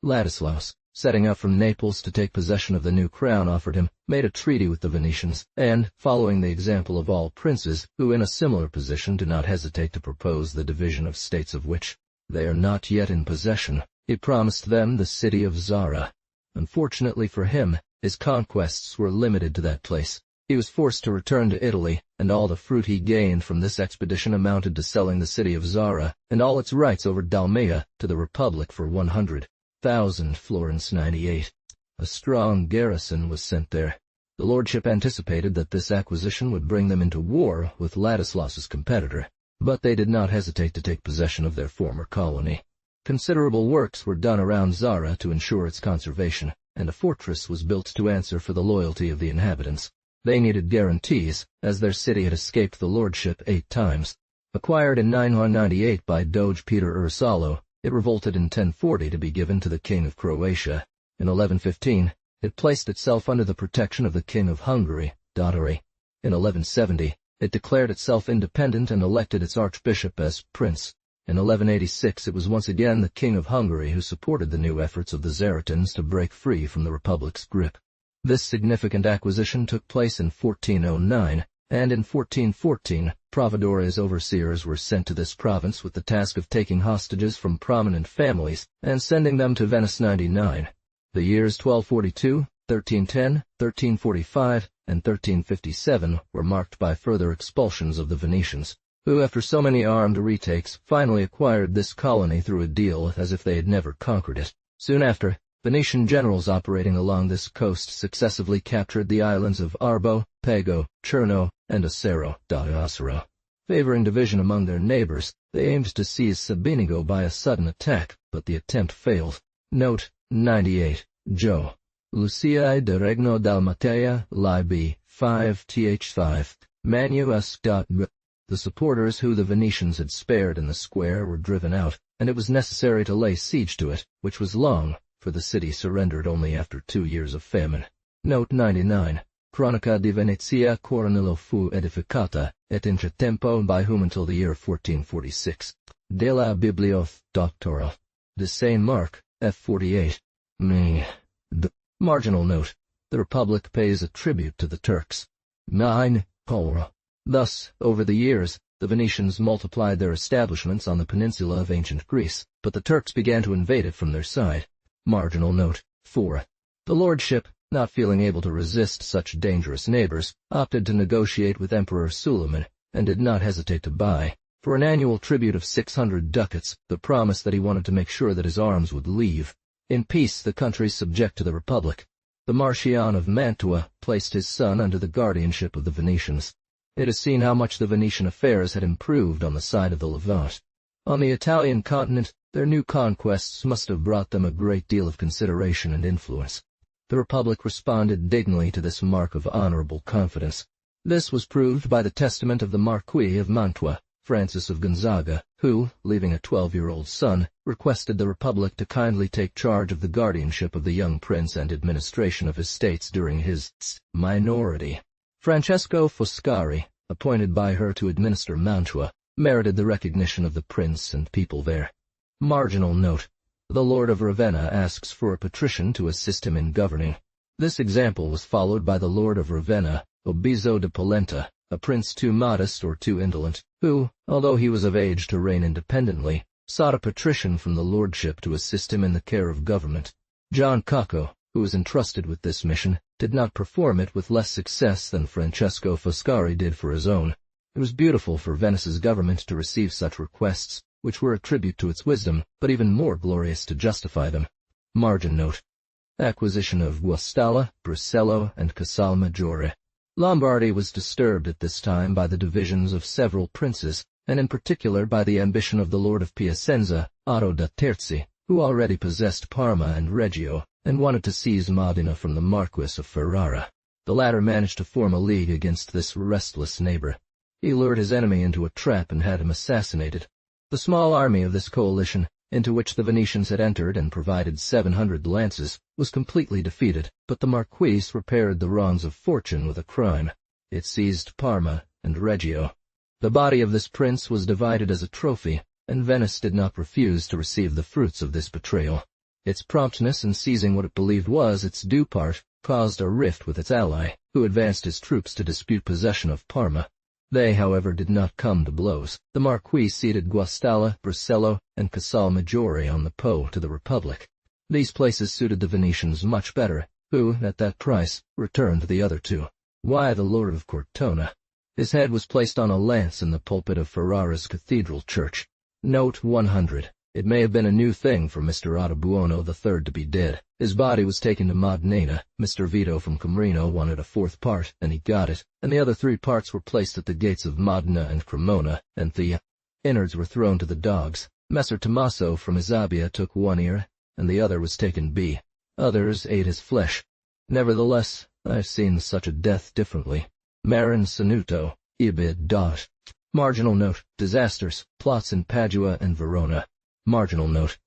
Ladislaus, setting out from Naples to take possession of the new crown offered him, made a treaty with the Venetians, and, following the example of all princes, who in a similar position do not hesitate to propose the division of states of which they are not yet in possession, he promised them the city of Zara. Unfortunately for him, his conquests were limited to that place. He was forced to return to Italy, and all the fruit he gained from this expedition amounted to selling the city of Zara and all its rights over Dalmatia to the Republic for 100,000 florins 98. A strong garrison was sent there. The lordship anticipated that this acquisition would bring them into war with Ladislaus's competitor, but they did not hesitate to take possession of their former colony. Considerable works were done around Zara to ensure its conservation, and a fortress was built to answer for the loyalty of the inhabitants. They needed guarantees, as their city had escaped the lordship 8 times. Acquired in 998 by Doge Peter Ursalo, it revolted in 1040 to be given to the king of Croatia. In 1115, it placed itself under the protection of the king of Hungary, Dottery. In 1170, it declared itself independent and elected its archbishop as prince. In 1186, it was once again the king of Hungary who supported the new efforts of the Zaratans to break free from the Republic's grip. This significant acquisition took place in 1409, and in 1414, Providore's overseers were sent to this province with the task of taking hostages from prominent families and sending them to Venice 99. The years 1242, 1310, 1345, and 1357 were marked by further expulsions of the Venetians, who after so many armed retakes finally acquired this colony through a deal as if they had never conquered it. Soon after, Venetian generals operating along this coast successively captured the islands of Arbo, Pago, Cherno, and Acero. Favoring division among their neighbors, they aimed to seize Sabinigo by a sudden attack, but the attempt failed. Note 98. Joe. Luciae de Regno Dalmatia, Libi, 5th 5. The supporters who the Venetians had spared in the square were driven out, and it was necessary to lay siege to it, which was long, for the city surrendered only after 2 years of famine. Note 99. Cronaca di Venezia Coronello fu edificata, et in tempo by whom until the year 1446. De la Biblioth. Doctoral. De Saint Mark, F48. Marginal note. The Republic pays a tribute to the Turks. 9. Thus, over the years, the Venetians multiplied their establishments on the peninsula of ancient Greece, but the Turks began to invade it from their side. Marginal note. 4. The lordship, not feeling able to resist such dangerous neighbors, opted to negotiate with Emperor Suleiman, and did not hesitate to buy, for an annual tribute of 600 ducats, the promise that he wanted to make sure that his arms would leave. In peace, the countries subject to the Republic. The Marchion of Mantua placed his son under the guardianship of the Venetians. It is seen how much the Venetian affairs had improved on the side of the Levant. On the Italian continent, their new conquests must have brought them a great deal of consideration and influence. The Republic responded dignally to this mark of honorable confidence. This was proved by the testament of the Marquis of Mantua, Francis of Gonzaga, who, leaving a 12-year-old son, requested the Republic to kindly take charge of the guardianship of the young prince and administration of his states during his minority. Francesco Foscari, appointed by her to administer Mantua, merited the recognition of the prince and people there. Marginal note: the Lord of Ravenna asks for a patrician to assist him in governing. This example was followed by the Lord of Ravenna, Obizo de Polenta, a prince too modest or too indolent, who, although he was of age to reign independently, sought a patrician from the lordship to assist him in the care of government. John Cocco, who was entrusted with this mission, did not perform it with less success than Francesco Foscari did for his own. It was beautiful for Venice's government to receive such requests, which were a tribute to its wisdom, but even more glorious to justify them. Margin note: acquisition of Guastalla, Brucello, and Casal Maggiore. Lombardy was disturbed at this time by the divisions of several princes, and in particular by the ambition of the Lord of Piacenza, Otto da Terzi, who already possessed Parma and Reggio, and wanted to seize Modena from the Marquis of Ferrara. The latter managed to form a league against this restless neighbor. He lured his enemy into a trap and had him assassinated. The small army of this coalition, into which the Venetians had entered and provided 700 lances, was completely defeated, but the Marquis repaired the wrongs of fortune with a crime. It seized Parma and Reggio. The body of this prince was divided as a trophy, and Venice did not refuse to receive the fruits of this betrayal. Its promptness in seizing what it believed was its due part caused a rift with its ally, who advanced his troops to dispute possession of Parma. They, however, did not come to blows. The Marquis ceded Guastalla, Brucello, and Casal Maggiore on the Po to the Republic. These places suited the Venetians much better, who, at that price, returned the other two. Why the Lord of Cortona? His head was placed on a lance in the pulpit of Ferrara's cathedral church. Note 100. It may have been a new thing for Mr. Ottobuono III to be dead. His body was taken to Modena. Mr. Vito from Comrino wanted a fourth part, and he got it, and the other 3 parts were placed at the gates of Modena and Cremona, and the innards were thrown to the dogs. Messer Tommaso from Isabia took 1 ear, and the other was taken B. Others ate his flesh. Nevertheless, I've seen such a death differently. Marin Sanuto, Ibid. Marginal note: disasters, plots in Padua and Verona. Marginal note: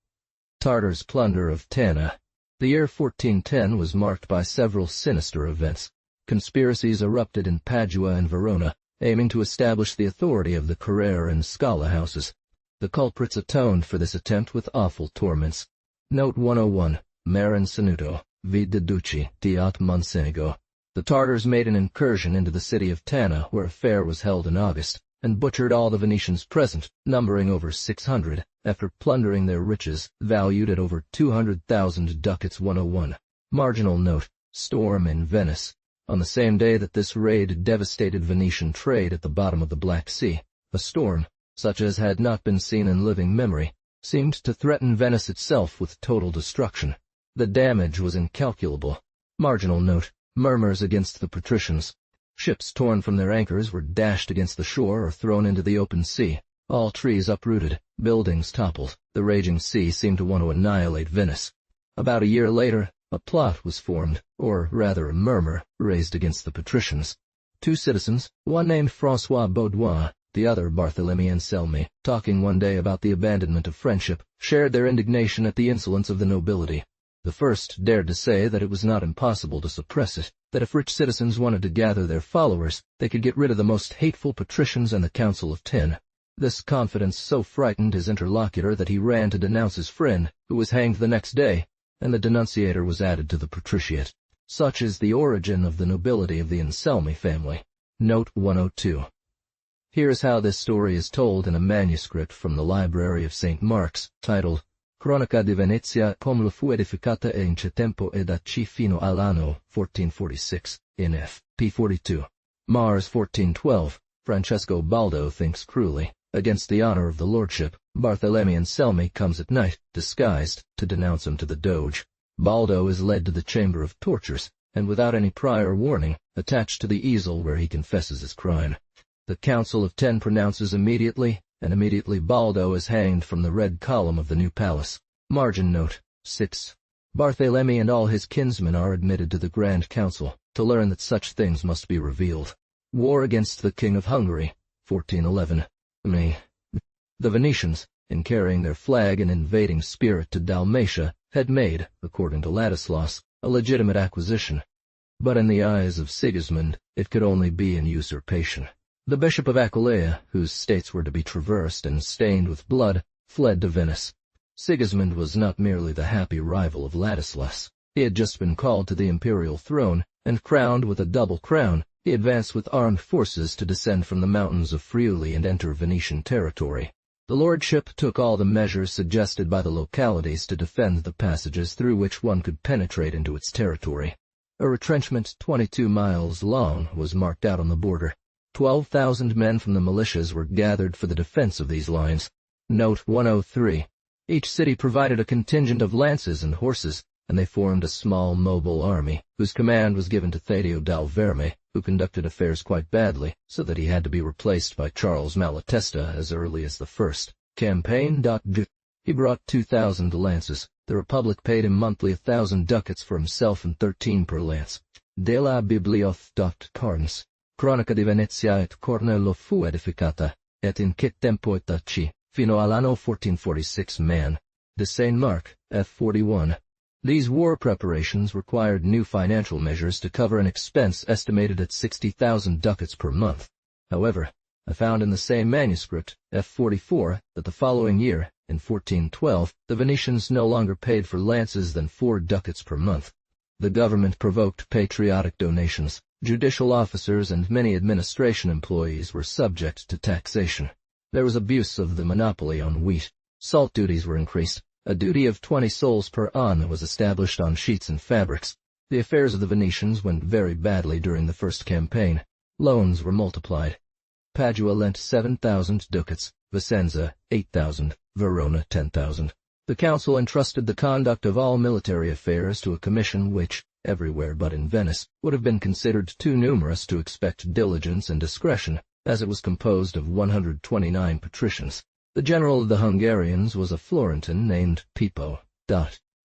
Tartars' plunder of Tanna. The year 1410 was marked by several sinister events. Conspiracies erupted in Padua and Verona, aiming to establish the authority of the Carrera and Scala houses. The culprits atoned for this attempt with awful torments. Note 101. Marin Sanuto, V. de Ducci, Diat Monsenigo. The Tartars made an incursion into the city of Tanna, where a fair was held in August, and butchered all the Venetians present, numbering over 600, after plundering their riches, valued at over 200,000 ducats. 101. Marginal note: storm in Venice. On the same day that this raid devastated Venetian trade at the bottom of the Black Sea, a storm, such as had not been seen in living memory, seemed to threaten Venice itself with total destruction. The damage was incalculable. Marginal note: murmurs against the patricians. Ships torn from their anchors were dashed against the shore or thrown into the open sea. All trees uprooted, buildings toppled. The raging sea seemed to want to annihilate Venice. About a year later, a plot was formed, or rather a murmur, raised against the patricians. 2 citizens, one named François Baudouin, the other Barthélemy Anselmi, talking one day about the abandonment of friendship, shared their indignation at the insolence of the nobility. The first dared to say that it was not impossible to suppress it, that if rich citizens wanted to gather their followers, they could get rid of the most hateful patricians and the Council of 10. This confidence so frightened his interlocutor that he ran to denounce his friend, who was hanged the next day, and the denunciator was added to the patriciate. Such is the origin of the nobility of the Anselmi family. Note 102. Here is how this story is told in a manuscript from the Library of St. Mark's, titled Cronaca di Venezia come lo fu edificata e in che tempo e da ci fino all'anno 1446, in F. p. 42. Mars 1412. Francesco Baldo thinks cruelly. Against the honor of the lordship, Barthélemy Anselmi comes at night, disguised, to denounce him to the Doge. Baldo is led to the chamber of tortures, and without any prior warning, attached to the easel where he confesses his crime. The Council of 10 pronounces immediately, and immediately Baldo is hanged from the red column of the new palace. Margin note: 6. Barthélemy and all his kinsmen are admitted to the Grand Council, to learn that such things must be revealed. War against the King of Hungary, 1411. me. The Venetians, in carrying their flag and invading spirit to Dalmatia, had made, according to Ladislas, a legitimate acquisition. But in the eyes of Sigismund, it could only be an usurpation. The Bishop of Aquileia, whose states were to be traversed and stained with blood, fled to Venice. Sigismund was not merely the happy rival of Ladislas. He had just been called to the imperial throne, and crowned with a double crown, he advanced with armed forces to descend from the mountains of Friuli and enter Venetian territory. The lordship took all the measures suggested by the localities to defend the passages through which one could penetrate into its territory. A retrenchment 22 miles long was marked out on the border. 12,000 men from the militias were gathered for the defense of these lines. Note 103. Each city provided a contingent of lances and horses, and they formed a small mobile army, whose command was given to Thadeo dal Verme, who conducted affairs quite badly, so that he had to be replaced by Charles Malatesta as early as the first campaign. He brought 2,000 lances. The Republic paid him monthly 1,000 ducats for himself and 13 per lance. De la Biblioth. Carnes. Cronaca di Venezia et Cornello fu edificata, et in che tempo et taci, fino all'anno 1446 man. De Saint Mark, F41. These war preparations required new financial measures to cover an expense estimated at 60,000 ducats per month. However, I found in the same manuscript, F44, that the following year, in 1412, the Venetians no longer paid for lances than 4 ducats per month. The government provoked patriotic donations. Judicial officers and many administration employees were subject to taxation. There was abuse of the monopoly on wheat. Salt duties were increased. A duty of 20 sols per an was established on sheets and fabrics. The affairs of the Venetians went very badly during the first campaign. Loans were multiplied. Padua lent 7,000 ducats, Vicenza 8,000, Verona 10,000. The council entrusted the conduct of all military affairs to a commission which, everywhere but in Venice, would have been considered too numerous to expect diligence and discretion, as it was composed of 129 patricians. The general of the Hungarians was a Florentine named Pippo.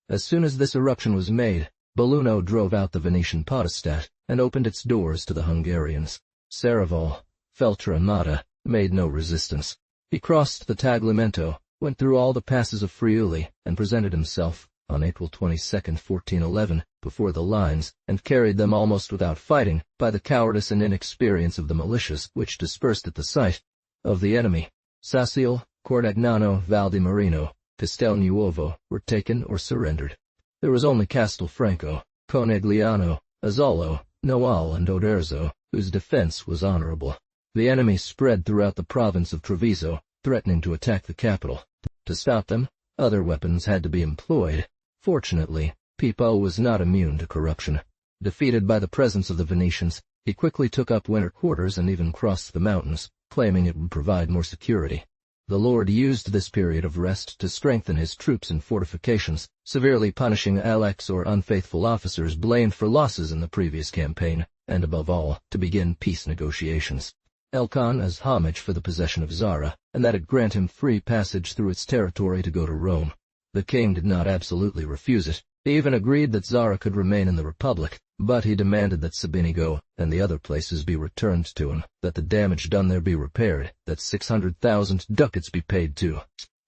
As soon as this eruption was made, Belluno drove out the Venetian podestat and opened its doors to the Hungarians. Serravalle, Feltrinata, made no resistance. He crossed the Tagliamento, went through all the passes of Friuli, and presented himself, on April 22, 1411, before the lines, and carried them almost without fighting, by the cowardice and inexperience of the militias, which dispersed at the sight of the enemy. Sassil, Cordagnano, Valdimarino, Castelnuovo were taken or surrendered. There was only Castelfranco, Conegliano, Azzolo, Noal, and Oderzo, whose defense was honorable. The enemy spread throughout the province of Treviso, threatening to attack the capital. To stop them, other weapons had to be employed. Fortunately, Pippo was not immune to corruption. Defeated by the presence of the Venetians, he quickly took up winter quarters and even crossed the mountains, claiming it would provide more security. The Lord used this period of rest to strengthen his troops and fortifications, severely punishing Alex or unfaithful officers blamed for losses in the previous campaign, and above all, to begin peace negotiations. Elkan as homage for the possession of Zara, and that it grant him free passage through its territory to go to Rome. The king did not absolutely refuse it. He even agreed that Zara could remain in the Republic, but he demanded that Sabinigo and the other places be returned to him, that the damage done there be repaired, that 600,000 ducats be paid to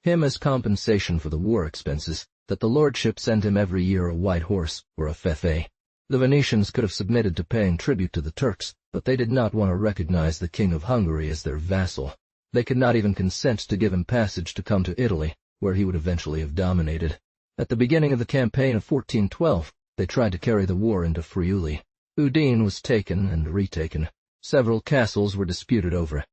him as compensation for the war expenses, that the lordship send him every year a white horse or a fefe. The Venetians could have submitted to paying tribute to the Turks, but they did not want to recognize the King of Hungary as their vassal. They could not even consent to give him passage to come to Italy, where he would eventually have dominated. At the beginning of the campaign of 1412, they tried to carry the war into Friuli. Udine was taken and retaken. Several castles were disputed over.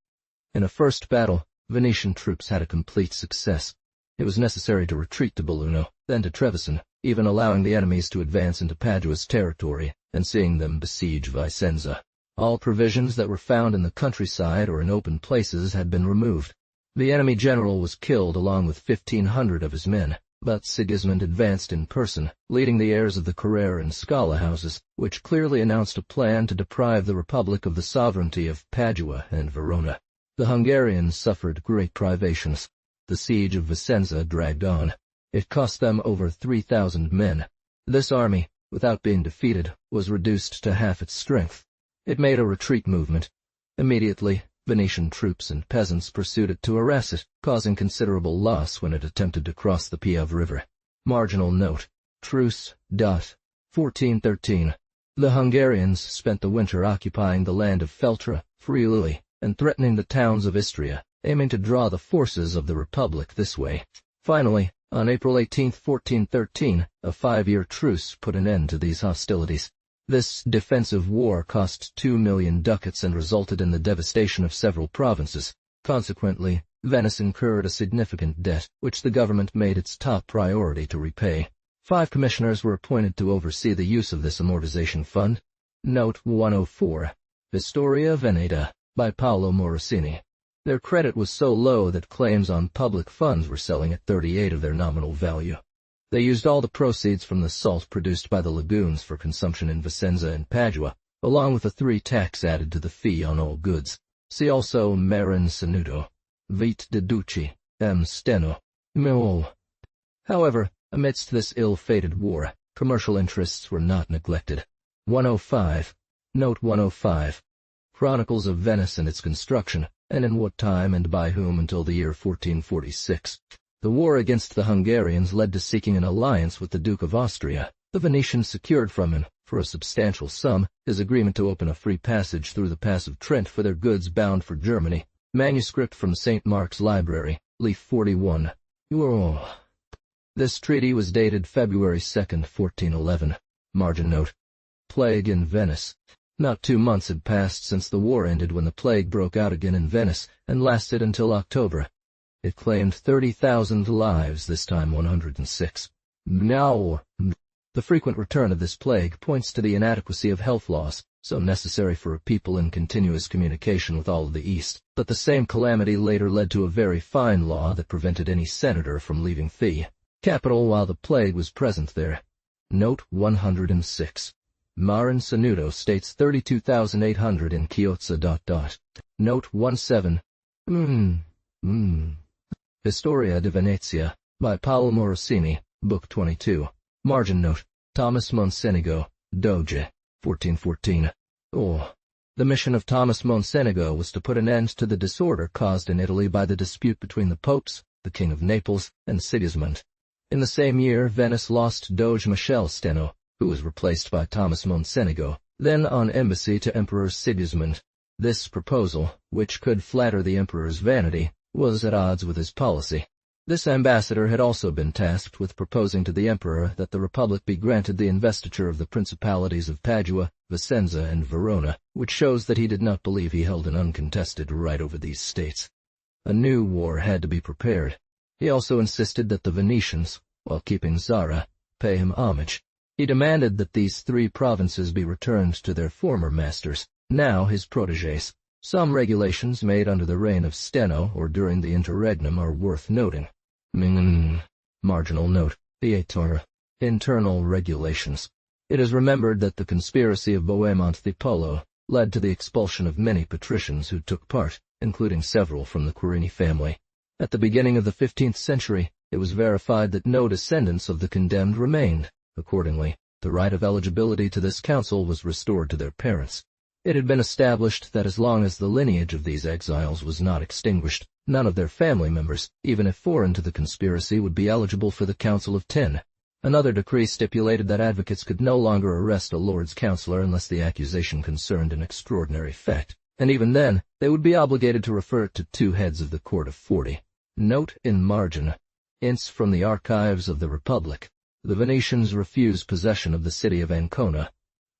In a first battle, Venetian troops had a complete success. It was necessary to retreat to Belluno, then to Trevisan, even allowing the enemies to advance into Padua's territory, and seeing them besiege Vicenza. All provisions that were found in the countryside or in open places had been removed. The enemy general was killed along with 1,500 of his men, but Sigismund advanced in person, leading the heirs of the Carrera and Scala houses, which clearly announced a plan to deprive the Republic of the sovereignty of Padua and Verona. The Hungarians suffered great privations. The siege of Vicenza dragged on. It cost them over 3,000 men. This army, without being defeated, was reduced to half its strength. It made a retreat movement. Immediately, Venetian troops and peasants pursued it to harass it, causing considerable loss when it attempted to cross the Piave River. Marginal note. Truce. 1413. The Hungarians spent the winter occupying the land of Feltre, Friuli, and threatening the towns of Istria, aiming to draw the forces of the Republic this way. Finally, on April 18, 1413, a 5-year truce put an end to these hostilities. This defensive war cost 2 million ducats and resulted in the devastation of several provinces. Consequently, Venice incurred a significant debt, which the government made its top priority to repay. 5 commissioners were appointed to oversee the use of this amortization fund. Note 104. Historia Veneta, by Paolo Morosini. Their credit was so low that claims on public funds were selling at 38 of their nominal value. They used all the proceeds from the salt produced by the lagoons for consumption in Vicenza and Padua, along with a 3 tax added to the fee on all goods. See also Marin Sanudo, Vite de Duci, M. Steno, Meol. However, amidst this ill-fated war, commercial interests were not neglected. 105. Note 105. Chronicles of Venice and its construction, and in what time and by whom until the year 1446. The war against the Hungarians led to seeking an alliance with the Duke of Austria. The Venetians secured from him, for a substantial sum, his agreement to open a free passage through the Pass of Trent for their goods bound for Germany. Manuscript from St. Mark's Library, Leaf 41. This treaty was dated February 2, 1411. Margin note. Plague in Venice. Not 2 months had passed since the war ended when the plague broke out again in Venice, and lasted until October. It claimed 30,000 lives, this time 106. Now, the frequent return of this plague points to the inadequacy of health laws, so necessary for a people in continuous communication with all of the East. But the same calamity later led to a very fine law that prevented any senator from leaving the capital while the plague was present there. Note 106. Marin Sanudo states 32,800 in Chiozza. Note 17. Historia di Venezia, by Paolo Morosini, Book 22. Margin note. Thomas Mocenigo, Doge, 1414. The mission of Thomas Mocenigo was to put an end to the disorder caused in Italy by the dispute between the popes, the King of Naples, and Sigismund. In the same year, Venice lost Doge Michel Steno, who was replaced by Thomas Mocenigo, then on embassy to Emperor Sigismund. This proposal, which could flatter the emperor's vanity, was at odds with his policy. This ambassador had also been tasked with proposing to the emperor that the Republic be granted the investiture of the principalities of Padua, Vicenza, and Verona, which shows that he did not believe he held an uncontested right over these states. A new war had to be prepared. He also insisted that the Venetians, while keeping Zara, pay him homage. He demanded that these 3 provinces be returned to their former masters, now his protégés. Some regulations made under the reign of Steno or during the interregnum are worth noting. Marginal note. Internal regulations. It is remembered that the conspiracy of Bohemond the Polo led to the expulsion of many patricians who took part, including several from the Querini family. At the beginning of the 15th century, it was verified that no descendants of the condemned remained. Accordingly, the right of eligibility to this council was restored to their parents. It had been established that as long as the lineage of these exiles was not extinguished, none of their family members, even if foreign to the conspiracy, would be eligible for the Council of 10. Another decree stipulated that advocates could no longer arrest a Lord's Councillor unless the accusation concerned an extraordinary fact, and even then, they would be obligated to refer it to 2 heads of the Court of 40. Note in margin. Hints from the archives of the Republic. The Venetians refused possession of the city of Ancona.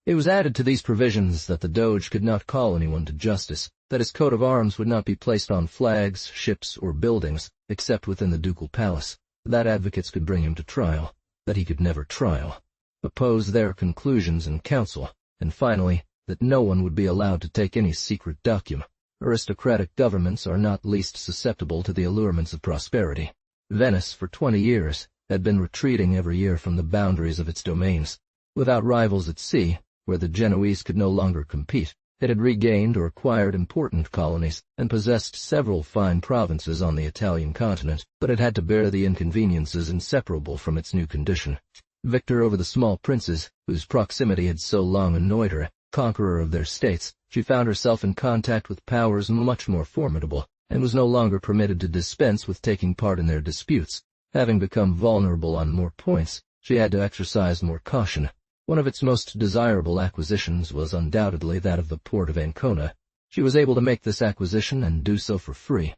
It was added to these provisions that the Doge could not call anyone to justice, that his coat of arms would not be placed on flags, ships, or buildings, except within the ducal palace, that advocates could bring him to trial, that he could never trial, oppose their conclusions in council, and finally, that no one would be allowed to take any secret document. Aristocratic governments are not least susceptible to the allurements of prosperity. Venice, for 20 years, had been retreating every year from the boundaries of its domains. Without rivals at sea, where the Genoese could no longer compete, it had regained or acquired important colonies, and possessed several fine provinces on the Italian continent, but it had to bear the inconveniences inseparable from its new condition. Victor over the small princes, whose proximity had so long annoyed her, conqueror of their states, she found herself in contact with powers much more formidable, and was no longer permitted to dispense with taking part in their disputes. Having become vulnerable on more points, she had to exercise more caution. One of its most desirable acquisitions was undoubtedly that of the port of Ancona. She was able to make this acquisition and do so for free.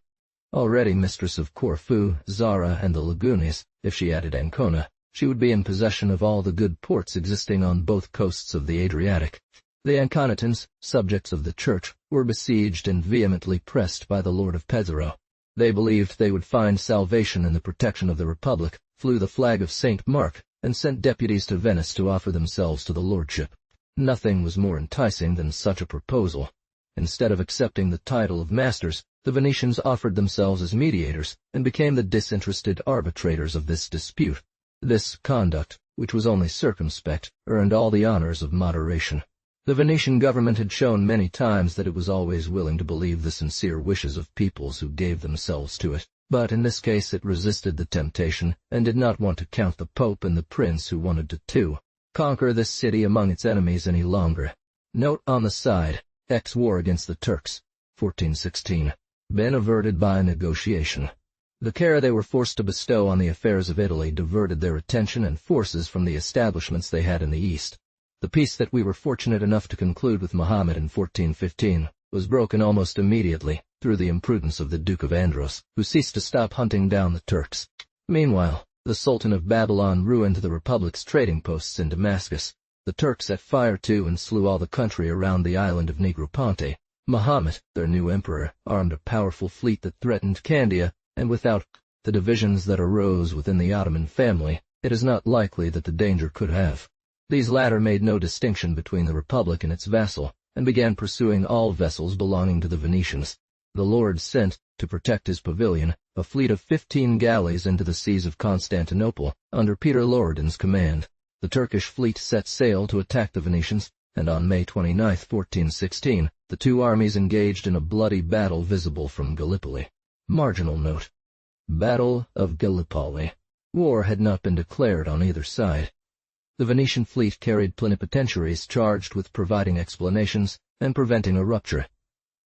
Already mistress of Corfu, Zara, and the Lagunes, if she added Ancona, she would be in possession of all the good ports existing on both coasts of the Adriatic. The Anconitans, subjects of the Church, were besieged and vehemently pressed by the Lord of Pesaro. They believed they would find salvation in the protection of the Republic, flew the flag of St. Mark, and sent deputies to Venice to offer themselves to the lordship. Nothing was more enticing than such a proposal. Instead of accepting the title of masters, the Venetians offered themselves as mediators, and became the disinterested arbitrators of this dispute. This conduct, which was only circumspect, earned all the honors of moderation. The Venetian government had shown many times that it was always willing to believe the sincere wishes of peoples who gave themselves to it, but in this case it resisted the temptation, and did not want to count the Pope and the Prince who wanted to conquer this city among its enemies any longer. Note on the side, war against the Turks, 1416, been averted by negotiation. The care they were forced to bestow on the affairs of Italy diverted their attention and forces from the establishments they had in the East. The peace that we were fortunate enough to conclude with Mohammed in 1415 was broken almost immediately through the imprudence of the Duke of Andros, who ceased to stop hunting down the Turks. Meanwhile, the Sultan of Babylon ruined the Republic's trading posts in Damascus. The Turks set fire to and slew all the country around the island of Negroponte. Mohammed, their new emperor, armed a powerful fleet that threatened Candia, and without the divisions that arose within the Ottoman family, it is not likely that the danger could have. These latter made no distinction between the Republic and its vassal, and began pursuing all vessels belonging to the Venetians. The Lord sent, to protect his pavilion, a fleet of 15 galleys into the seas of Constantinople, under Peter Loredan's command. The Turkish fleet set sail to attack the Venetians, and on May 29, 1416, the two armies engaged in a bloody battle visible from Gallipoli. Marginal note. Battle of Gallipoli. War had not been declared on either side. The Venetian fleet carried plenipotentiaries charged with providing explanations and preventing a rupture.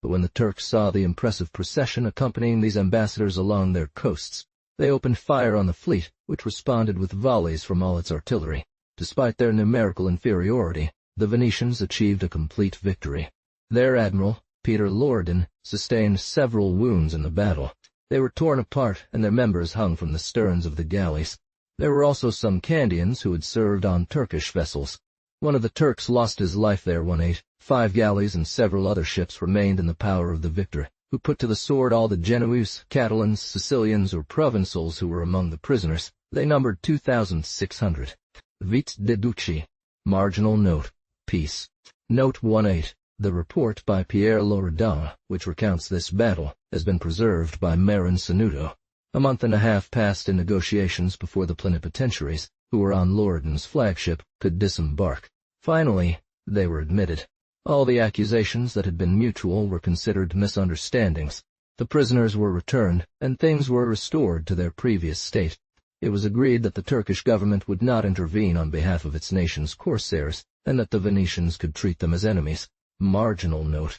But when the Turks saw the impressive procession accompanying these ambassadors along their coasts, they opened fire on the fleet, which responded with volleys from all its artillery. Despite their numerical inferiority, the Venetians achieved a complete victory. Their admiral, Peter Loredan, sustained several wounds in the battle. They were torn apart, and their members hung from the sterns of the galleys. There were also some Candians who had served on Turkish vessels. One of the Turks lost his life there one night. 5 galleys and several other ships remained in the power of the victor, who put to the sword all the Genoese, Catalans, Sicilians, or Provençals who were among the prisoners. They numbered 2,600. Vite de Ducci. Marginal note. Peace. Note 18. The report by Pierre Loredan, which recounts this battle, has been preserved by Marin Sanudo. A month and a half passed in negotiations before the plenipotentiaries, who were on Loredan's flagship, could disembark. Finally, they were admitted. All the accusations that had been mutual were considered misunderstandings. The prisoners were returned, and things were restored to their previous state. It was agreed that the Turkish government would not intervene on behalf of its nation's corsairs, and that the Venetians could treat them as enemies. Marginal note.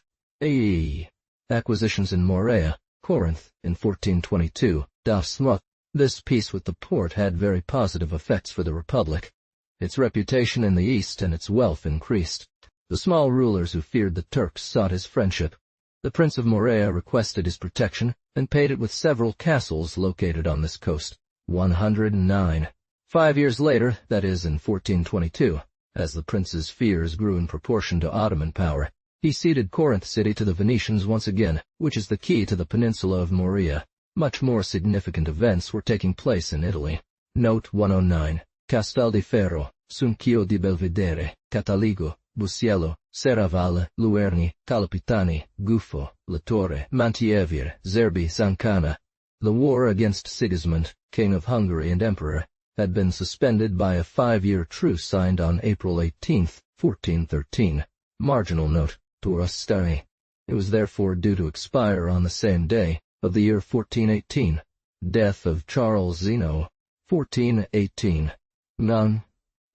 Acquisitions in Morea, Corinth, in 1422, Dasmuth. This peace with the Porte had very positive effects for the Republic. Its reputation in the East and its wealth increased. The small rulers who feared the Turks sought his friendship. The Prince of Morea requested his protection, and paid it with several castles located on this coast. 109. 5 years later, that is in 1422, as the prince's fears grew in proportion to Ottoman power, he ceded Corinth city to the Venetians once again, which is the key to the peninsula of Morea. Much more significant events were taking place in Italy. Note 109. Castel di Ferro, Sunchio di Belvedere, Cataligo, Busiello, Serravalle, Luerni, Calapitani, Guffo, La Torre, Mantievere, Zerbi, Zancana. The war against Sigismund, King of Hungary and Emperor, had been suspended by a 5-year truce signed on April 18, 1413. Marginal note. Turostari. It was therefore due to expire on the same day of the year 1418. Death of Charles Zeno, 1418. None.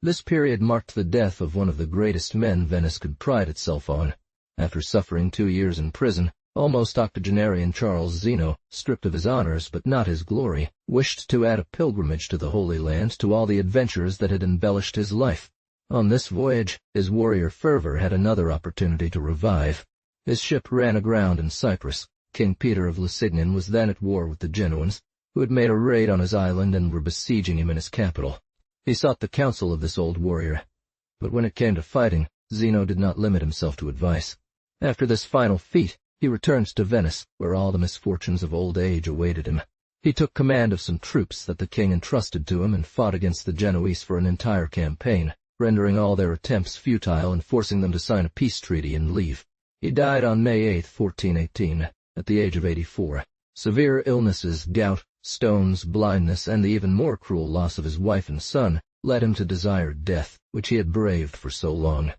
This period marked the death of one of the greatest men Venice could pride itself on. After suffering 2 years in prison, almost octogenarian Charles Zeno, stripped of his honors but not his glory, wished to add a pilgrimage to the Holy Land to all the adventures that had embellished his life. On this voyage, his warrior fervor had another opportunity to revive. His ship ran aground in Cyprus. King Peter of Lusignan was then at war with the Genoans, who had made a raid on his island and were besieging him in his capital. He sought the counsel of this old warrior. But when it came to fighting, Zeno did not limit himself to advice. After this final feat, he returned to Venice, where all the misfortunes of old age awaited him. He took command of some troops that the king entrusted to him and fought against the Genoese for an entire campaign, rendering all their attempts futile and forcing them to sign a peace treaty and leave. He died on May 8, 1418, at the age of 84. Severe illnesses, gout, stones, blindness, and the even more cruel loss of his wife and son led him to desire death, which he had braved for so long.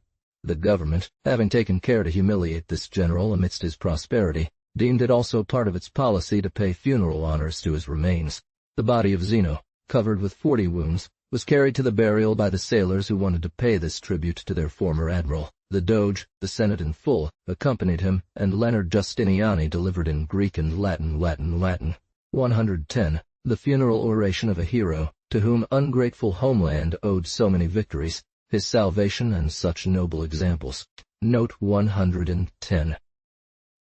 The government, having taken care to humiliate this general amidst his prosperity, deemed it also part of its policy to pay funeral honors to his remains. The body of Zeno, covered with 40 wounds, was carried to the burial by the sailors who wanted to pay this tribute to their former admiral. The Doge, the Senate in full, accompanied him, and Leonard Justiniani delivered in Greek and Latin. 110. The funeral oration of a hero, to whom ungrateful homeland owed so many victories, his salvation and such noble examples. Note 110.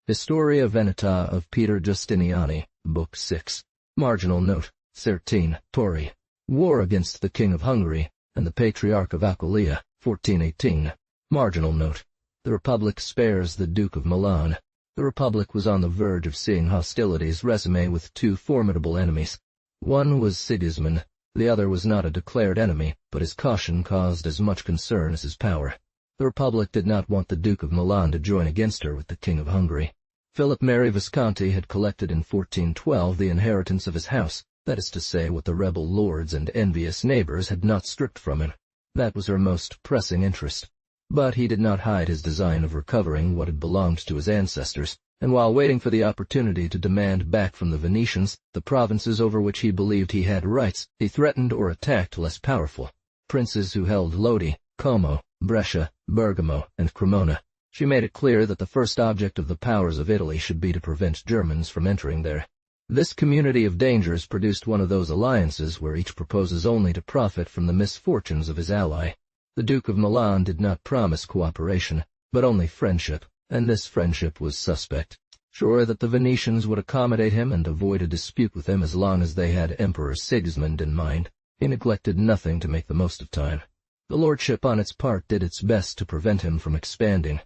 Historia Veneta of Peter Justiniani, Book 6. Marginal note. 13. Tori. War against the King of Hungary, and the Patriarch of Aquileia, 1418. Marginal note. The Republic spares the Duke of Milan. The Republic was on the verge of seeing hostilities resume with 2 formidable enemies. One was Sigismund. The other was not a declared enemy, but his caution caused as much concern as his power. The Republic did not want the Duke of Milan to join against her with the King of Hungary. Philip Neri Visconti had collected in 1412 the inheritance of his house, that is to say, what the rebel lords and envious neighbors had not stripped from him. That was her most pressing interest. But he did not hide his design of recovering what had belonged to his ancestors, and while waiting for the opportunity to demand back from the Venetians the provinces over which he believed he had rights, he threatened or attacked less powerful princes who held Lodi, Como, Brescia, Bergamo, and Cremona. She made it clear that the first object of the powers of Italy should be to prevent Germans from entering there. This community of dangers produced one of those alliances where each proposes only to profit from the misfortunes of his ally. The Duke of Milan did not promise cooperation, but only friendship, and this friendship was suspect. Sure that the Venetians would accommodate him and avoid a dispute with him as long as they had Emperor Sigismund in mind, he neglected nothing to make the most of time. The lordship on its part did its best to prevent him from expanding.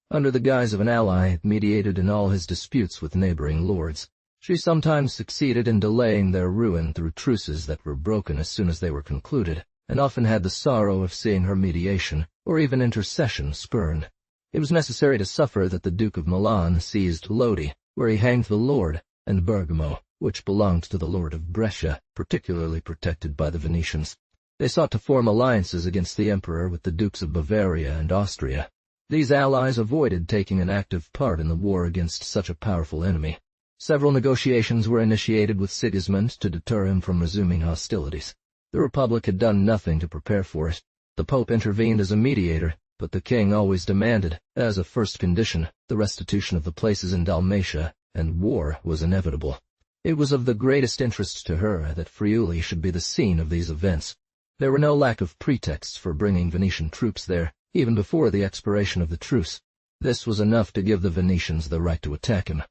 Under the guise of an ally, it mediated in all his disputes with neighboring lords. She sometimes succeeded in delaying their ruin through truces that were broken as soon as they were concluded, and often had the sorrow of seeing her mediation, or even intercession, spurned. It was necessary to suffer that the Duke of Milan seized Lodi, where he hanged the lord, and Bergamo, which belonged to the lord of Brescia, particularly protected by the Venetians. They sought to form alliances against the emperor with the dukes of Bavaria and Austria. These allies avoided taking an active part in the war against such a powerful enemy. Several negotiations were initiated with Sigismund to deter him from resuming hostilities. The Republic had done nothing to prepare for it. The Pope intervened as a mediator, but the king always demanded, as a first condition, the restitution of the places in Dalmatia, and war was inevitable. It was of the greatest interest to her that Friuli should be the scene of these events. There were no lack of pretexts for bringing Venetian troops there, even before the expiration of the truce. This was enough to give the Venetians the right to attack him.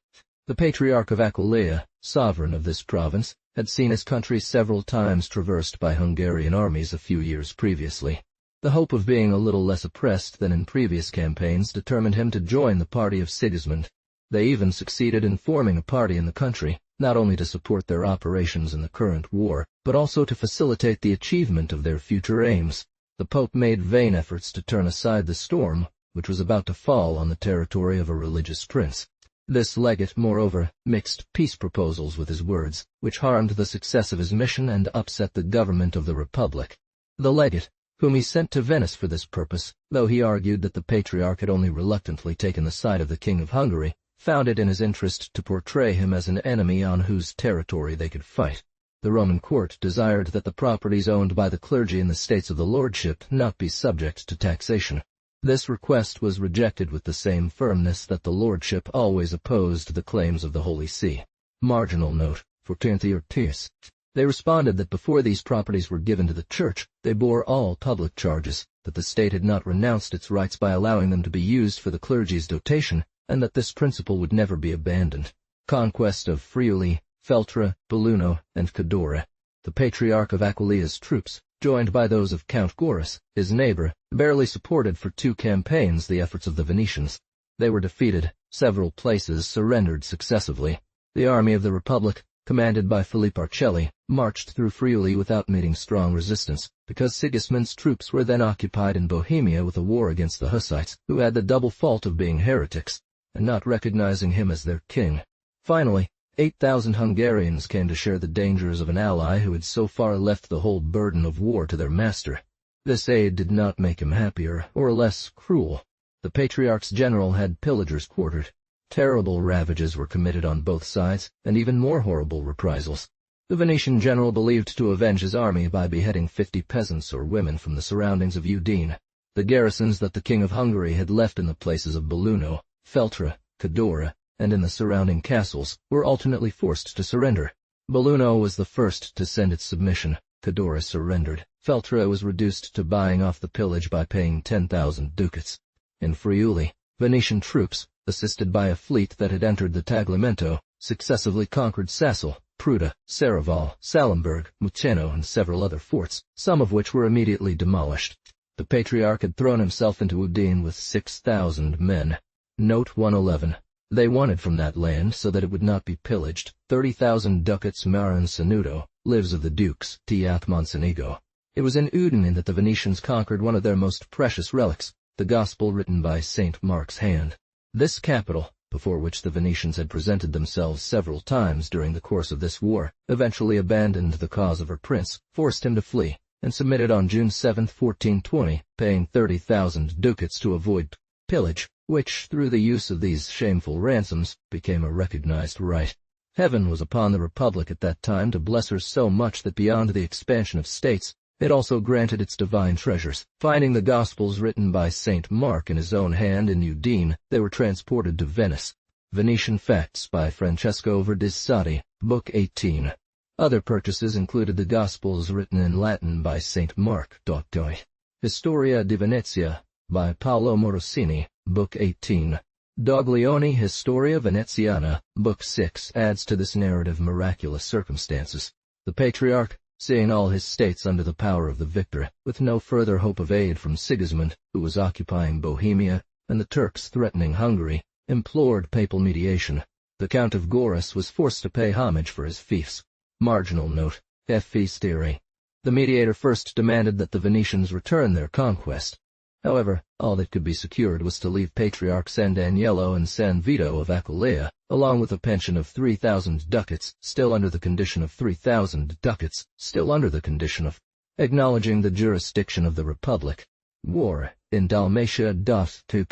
The Patriarch of Aquileia, sovereign of this province, had seen his country several times traversed by Hungarian armies a few years previously. The hope of being a little less oppressed than in previous campaigns determined him to join the party of Sigismund. They even succeeded in forming a party in the country, not only to support their operations in the current war, but also to facilitate the achievement of their future aims. The Pope made vain efforts to turn aside the storm, which was about to fall on the territory of a religious prince. This legate, moreover, mixed peace proposals with his words, which harmed the success of his mission and upset the government of the Republic. The legate, whom he sent to Venice for this purpose, though he argued that the Patriarch had only reluctantly taken the side of the King of Hungary, found it in his interest to portray him as an enemy on whose territory they could fight. The Roman court desired that the properties owned by the clergy in the states of the lordship not be subject to taxation. This request was rejected with the same firmness that the lordship always opposed the claims of the Holy See. Marginal note, for Tiers. They responded that before these properties were given to the Church, they bore all public charges, that the state had not renounced its rights by allowing them to be used for the clergy's dotation, and that this principle would never be abandoned. Conquest of Friuli, Feltre, Belluno, and Cadore. The Patriarch of Aquileia's troops, joined by those of Count Goris, his neighbor, barely supported for 2 campaigns the efforts of the Venetians. They were defeated, several places surrendered successively. The army of the Republic, commanded by Philippe Arcelli, marched through Friuli without meeting strong resistance, because Sigismund's troops were then occupied in Bohemia with a war against the Hussites, who had the double fault of being heretics, and not recognizing him as their king. Finally, 8,000 Hungarians came to share the dangers of an ally who had so far left the whole burden of war to their master. This aid did not make him happier, or less cruel. The Patriarch's general had pillagers quartered. Terrible ravages were committed on both sides, and even more horrible reprisals. The Venetian general believed to avenge his army by beheading 50 peasants or women from the surroundings of Udine. The garrisons that the King of Hungary had left in the places of Belluno, Feltre, Cadore, and in the surrounding castles were alternately forced to surrender. Belluno was the first to send its submission. Cadore surrendered. Feltre was reduced to buying off the pillage by paying 10,000 ducats. In Friuli, Venetian troops, assisted by a fleet that had entered the Tagliamento, successively conquered Sassel, Pruda, Serravalle, Salemburg, Muceno, and several other forts, some of which were immediately demolished. The Patriarch had thrown himself into Udine with 6,000 men. Note 111. They wanted from that land, so that it would not be pillaged, 30,000 ducats Maran Sanudo, lives of the dukes, Tiac Monsenigo. It was in Udine that the Venetians conquered one of their most precious relics, the Gospel written by St. Mark's hand. This capital, before which the Venetians had presented themselves several times during the course of this war, eventually abandoned the cause of her prince, forced him to flee, and submitted on June 7, 1420, paying 30,000 ducats to avoid pillage, which, through the use of these shameful ransoms, became a recognized right. Heaven was upon the Republic at that time to bless her so much that beyond the expansion of states, it also granted its divine treasures. Finding the Gospels written by St. Mark in his own hand in Udine, they were transported to Venice. Venetian Facts by Francesco Verdissati, Book 18. Other purchases included the Gospels written in Latin by St. Mark, Doi. Historia di Venezia, by Paolo Morosini, Book 18. Doglioni Historia Veneziana, Book 6 adds to this narrative miraculous circumstances. The Patriarch, seeing all his states under the power of the victor, with no further hope of aid from Sigismund, who was occupying Bohemia, and the Turks threatening Hungary, implored papal mediation. The Count of Goris was forced to pay homage for his fiefs. Marginal note, F.F. theory. The mediator first demanded that the Venetians return their conquest. However, all that could be secured was to leave Patriarch San Danielo and San Vito of Aquileia, along with a pension of 3,000 ducats, still under the condition of 3,000 ducats, still under the condition of acknowledging the jurisdiction of the Republic. War in Dalmatia doth to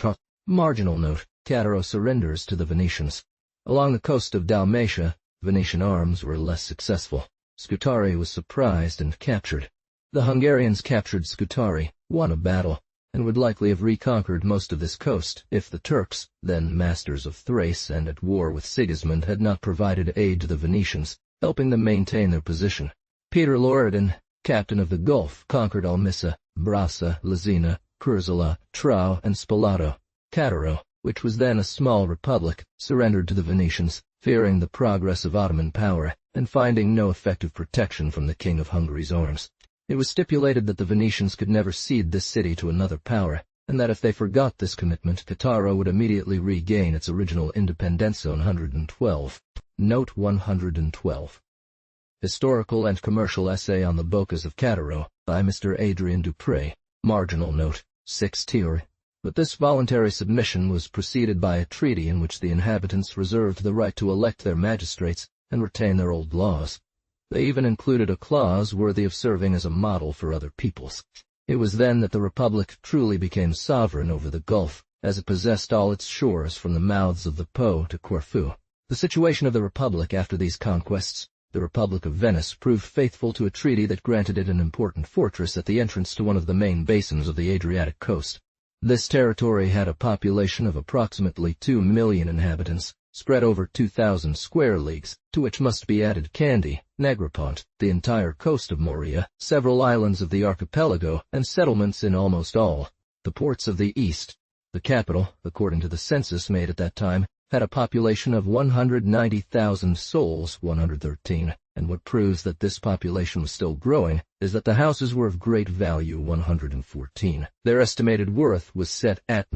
Marginal note, Cadore surrenders to the Venetians. Along the coast of Dalmatia, Venetian arms were less successful. Scutari was surprised and captured. The Hungarians captured Scutari, won a battle, and would likely have reconquered most of this coast if the Turks, then masters of Thrace and at war with Sigismund, had not provided aid to the Venetians, helping them maintain their position. Peter Loredan, captain of the Gulf, conquered Almissa, Brasa, Lazina, Curzala, Trau, and Spalato. Cadore, which was then a small republic, surrendered to the Venetians, fearing the progress of Ottoman power, and finding no effective protection from the King of Hungary's arms. It was stipulated that the Venetians could never cede this city to another power, and that if they forgot this commitment, Cadore would immediately regain its original independence on 112. Note 112. Historical and Commercial Essay on the Bocas of Cadore, by Mr. Adrien Dupré. Marginal note, 6 tier. But this voluntary submission was preceded by a treaty in which the inhabitants reserved the right to elect their magistrates and retain their old laws. They even included a clause worthy of serving as a model for other peoples. It was then that the Republic truly became sovereign over the Gulf, as it possessed all its shores from the mouths of the Po to Corfu. The situation of the Republic after these conquests. The Republic of Venice proved faithful to a treaty that granted it an important fortress at the entrance to one of the main basins of the Adriatic coast. This territory had a population of approximately 2 million inhabitants, spread over 2,000 square leagues, to which must be added Kandy, Negroponte, the entire coast of Morea, several islands of the archipelago, and settlements in almost all the ports of the east. The capital, according to the census made at that time, had a population of 190,000 souls, 113, and what proves that this population was still growing is that the houses were of great value, 114. Their estimated worth was set at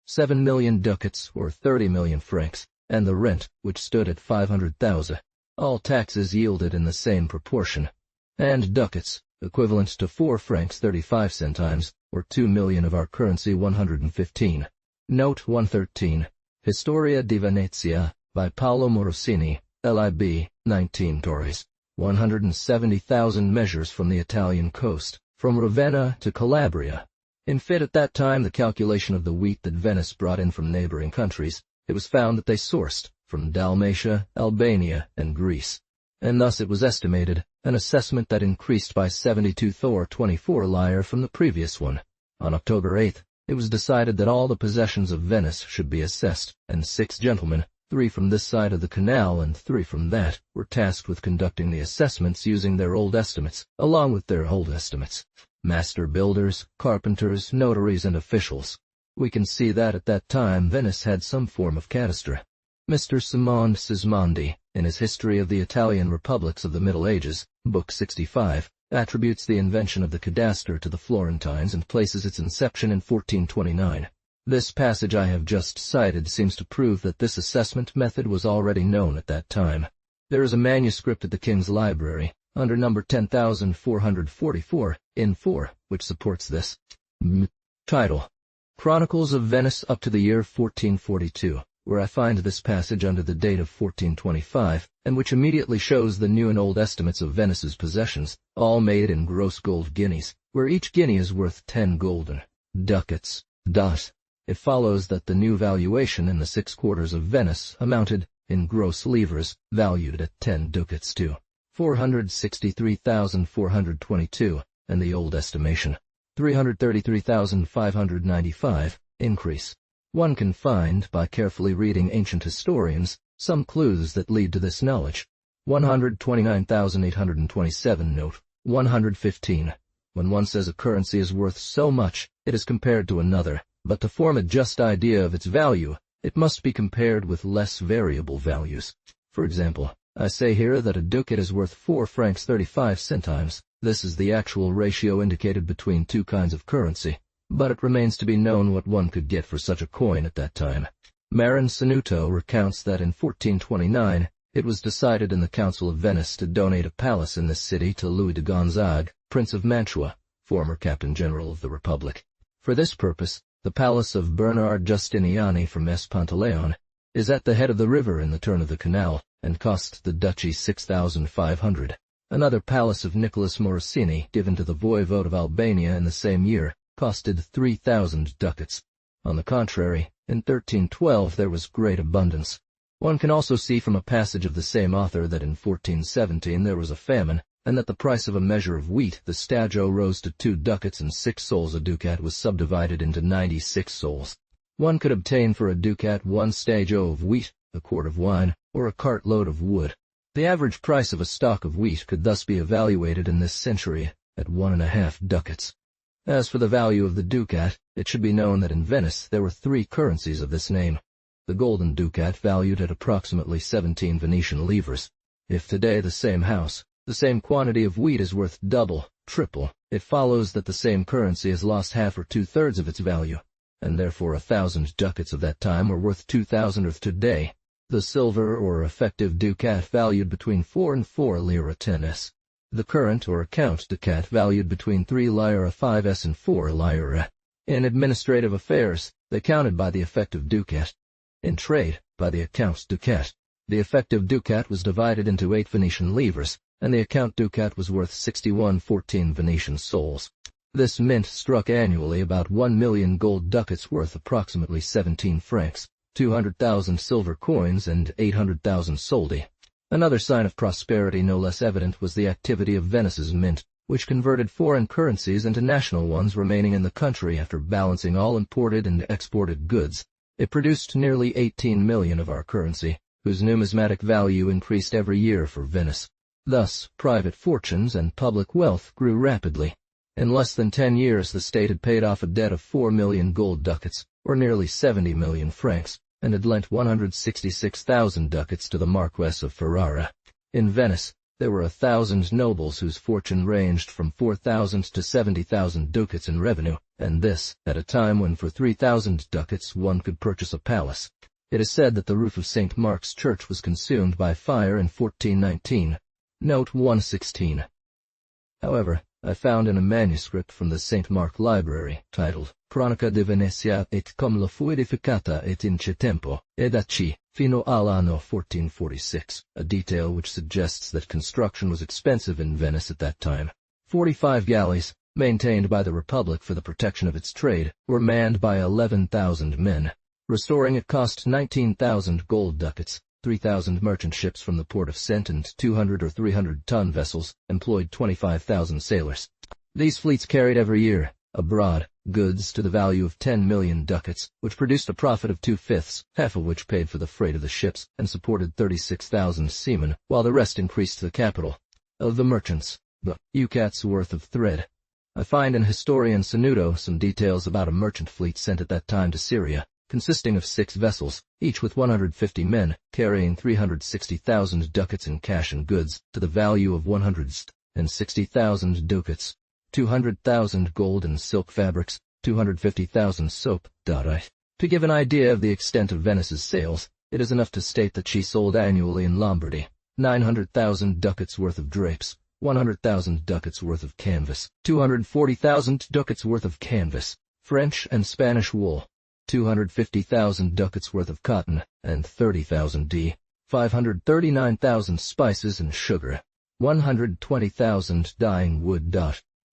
7 million ducats, or 30 million francs, and the rent, which stood at 500,000. All taxes yielded in the same proportion. And ducats, equivalent to 4 francs 35 centimes, or 2 million of our currency, 115. Note 113. Historia di Venezia, by Paolo Morosini, Lib. 19 Torres. 170,000 measures from the Italian coast, from Ravenna to Calabria. In fit at that time the calculation of the wheat that Venice brought in from neighboring countries, it was found that they sourced from Dalmatia, Albania, and Greece. And thus it was estimated, an assessment that increased by 72 Thor 24 lire from the previous one. On October 8th, it was decided that all the possessions of Venice should be assessed, and 6 gentlemen, 3 from this side of the canal and 3 from that, were tasked with conducting the assessments using their old estimates, along with their old estimates. Master builders, carpenters, notaries, and officials. We can see that at that time Venice had some form of cadastre. Mr. Simone Sismondi, in his History of the Italian Republics of the Middle Ages, Book 65, attributes the invention of the cadastre to the Florentines and places its inception in 1429. This passage I have just cited seems to prove that this assessment method was already known at that time. There is a manuscript at the King's Library, under number 10,444, in 4, which supports this. Title: Chronicles of Venice up to the year 1442, where I find this passage under the date of 1425, and which immediately shows the new and old estimates of Venice's possessions, all made in gross gold guineas, where each guinea is worth 10 golden ducats. Thus, it follows that the new valuation in the 6 quarters of Venice amounted, in gross livres, valued at 10 ducats to 463,422, and the old estimation, 333,595, increase. One can find, by carefully reading ancient historians, some clues that lead to this knowledge. 129,827 note 115. When one says a currency is worth so much, it is compared to another, but to form a just idea of its value, it must be compared with less variable values. For example, I say here that a ducat is worth 4 francs 35 centimes. This is the actual ratio indicated between 2 kinds of currency, but it remains to be known what one could get for such a coin at that time. Marin Sanuto recounts that in 1429, it was decided in the Council of Venice to donate a palace in this city to Louis de Gonzague, Prince of Mantua, former Captain General of the Republic. For this purpose, the palace of Bernard Justiniani from Espantaleon is at the head of the river in the turn of the canal, and cost the duchy 6,500. Another palace of Nicholas Morosini, given to the voivode of Albania in the same year, costed 3,000 ducats. On the contrary, in 1312 there was great abundance. One can also see from a passage of the same author that in 1417 there was a famine, and that the price of a measure of wheat, the stajo, rose to 2 ducats, and 6 sols a ducat was subdivided into 96 sols. One could obtain for a ducat 1 stajo of wheat, a quart of wine, or a cartload of wood. The average price of a stock of wheat could thus be evaluated in this century at 1.5 ducats. As for the value of the ducat, it should be known that in Venice there were 3 currencies of this name. The golden ducat valued at approximately 17 Venetian livres. If today the same house, the same quantity of wheat is worth double, triple, it follows that the same currency has lost half or 2/3 of its value, and therefore 1,000 ducats of that time were worth 2,000 of today. The silver or effective ducat valued between 4 and 4 lire 10s. The current or account ducat valued between 3 lire 5s and 4 lire. In administrative affairs, they counted by the effective ducat. In trade, by the account ducat. The effective ducat was divided into 8 Venetian livres, and the account ducat was worth 61.14 Venetian sols. This mint struck annually about 1 million gold ducats worth approximately 17 francs, 200,000 silver coins, and 800,000 soldi. Another sign of prosperity no less evident was the activity of Venice's mint, which converted foreign currencies into national ones remaining in the country after balancing all imported and exported goods. It produced nearly 18 million of our currency, whose numismatic value increased every year for Venice. Thus, private fortunes and public wealth grew rapidly. In less than 10 years, the state had paid off a debt of 4 million gold ducats, or nearly 70 million francs, and had lent 166,000 ducats to the Marquess of Ferrara. In Venice, there were 1,000 nobles whose fortune ranged from 4,000 to 70,000 ducats in revenue, and this, at a time when for 3,000 ducats one could purchase a palace. It is said that the roof of St. Mark's Church was consumed by fire in 1419. Note 116. However, I found in a manuscript from the St. Mark Library, titled Cronaca di Venezia et com la fu edificata et in che tempo, ed acci, fino all'anno 1446, a detail which suggests that construction was expensive in Venice at that time. 45 galleys, maintained by the Republic for the protection of its trade, were manned by 11,000 men. Restoring it cost 19,000 gold ducats. 3,000 merchant ships from the port of Sent and 200 or 300-ton vessels employed 25,000 sailors. These fleets carried every year, abroad, goods to the value of 10 million ducats, which produced a profit of 2/5, half of which paid for the freight of the ships and supported 36,000 seamen, while the rest increased the capital of the merchants, the ducats' worth of thread. I find in historian Sanudo some details about a merchant fleet sent at that time to Syria, consisting of 6 vessels, each with 150 men, carrying 360,000 ducats in cash and goods, to the value of 160,000 ducats, 200,000 gold and silk fabrics, 250,000 soap. To give an idea of the extent of Venice's sales, it is enough to state that she sold annually in Lombardy 900,000 ducats worth of drapes, 100,000 ducats worth of canvas, 240,000 ducats worth of canvas, French and Spanish wool, 250,000 ducats worth of cotton, and 30,000 d. 539,000 spices and sugar, 120,000 dyeing wood.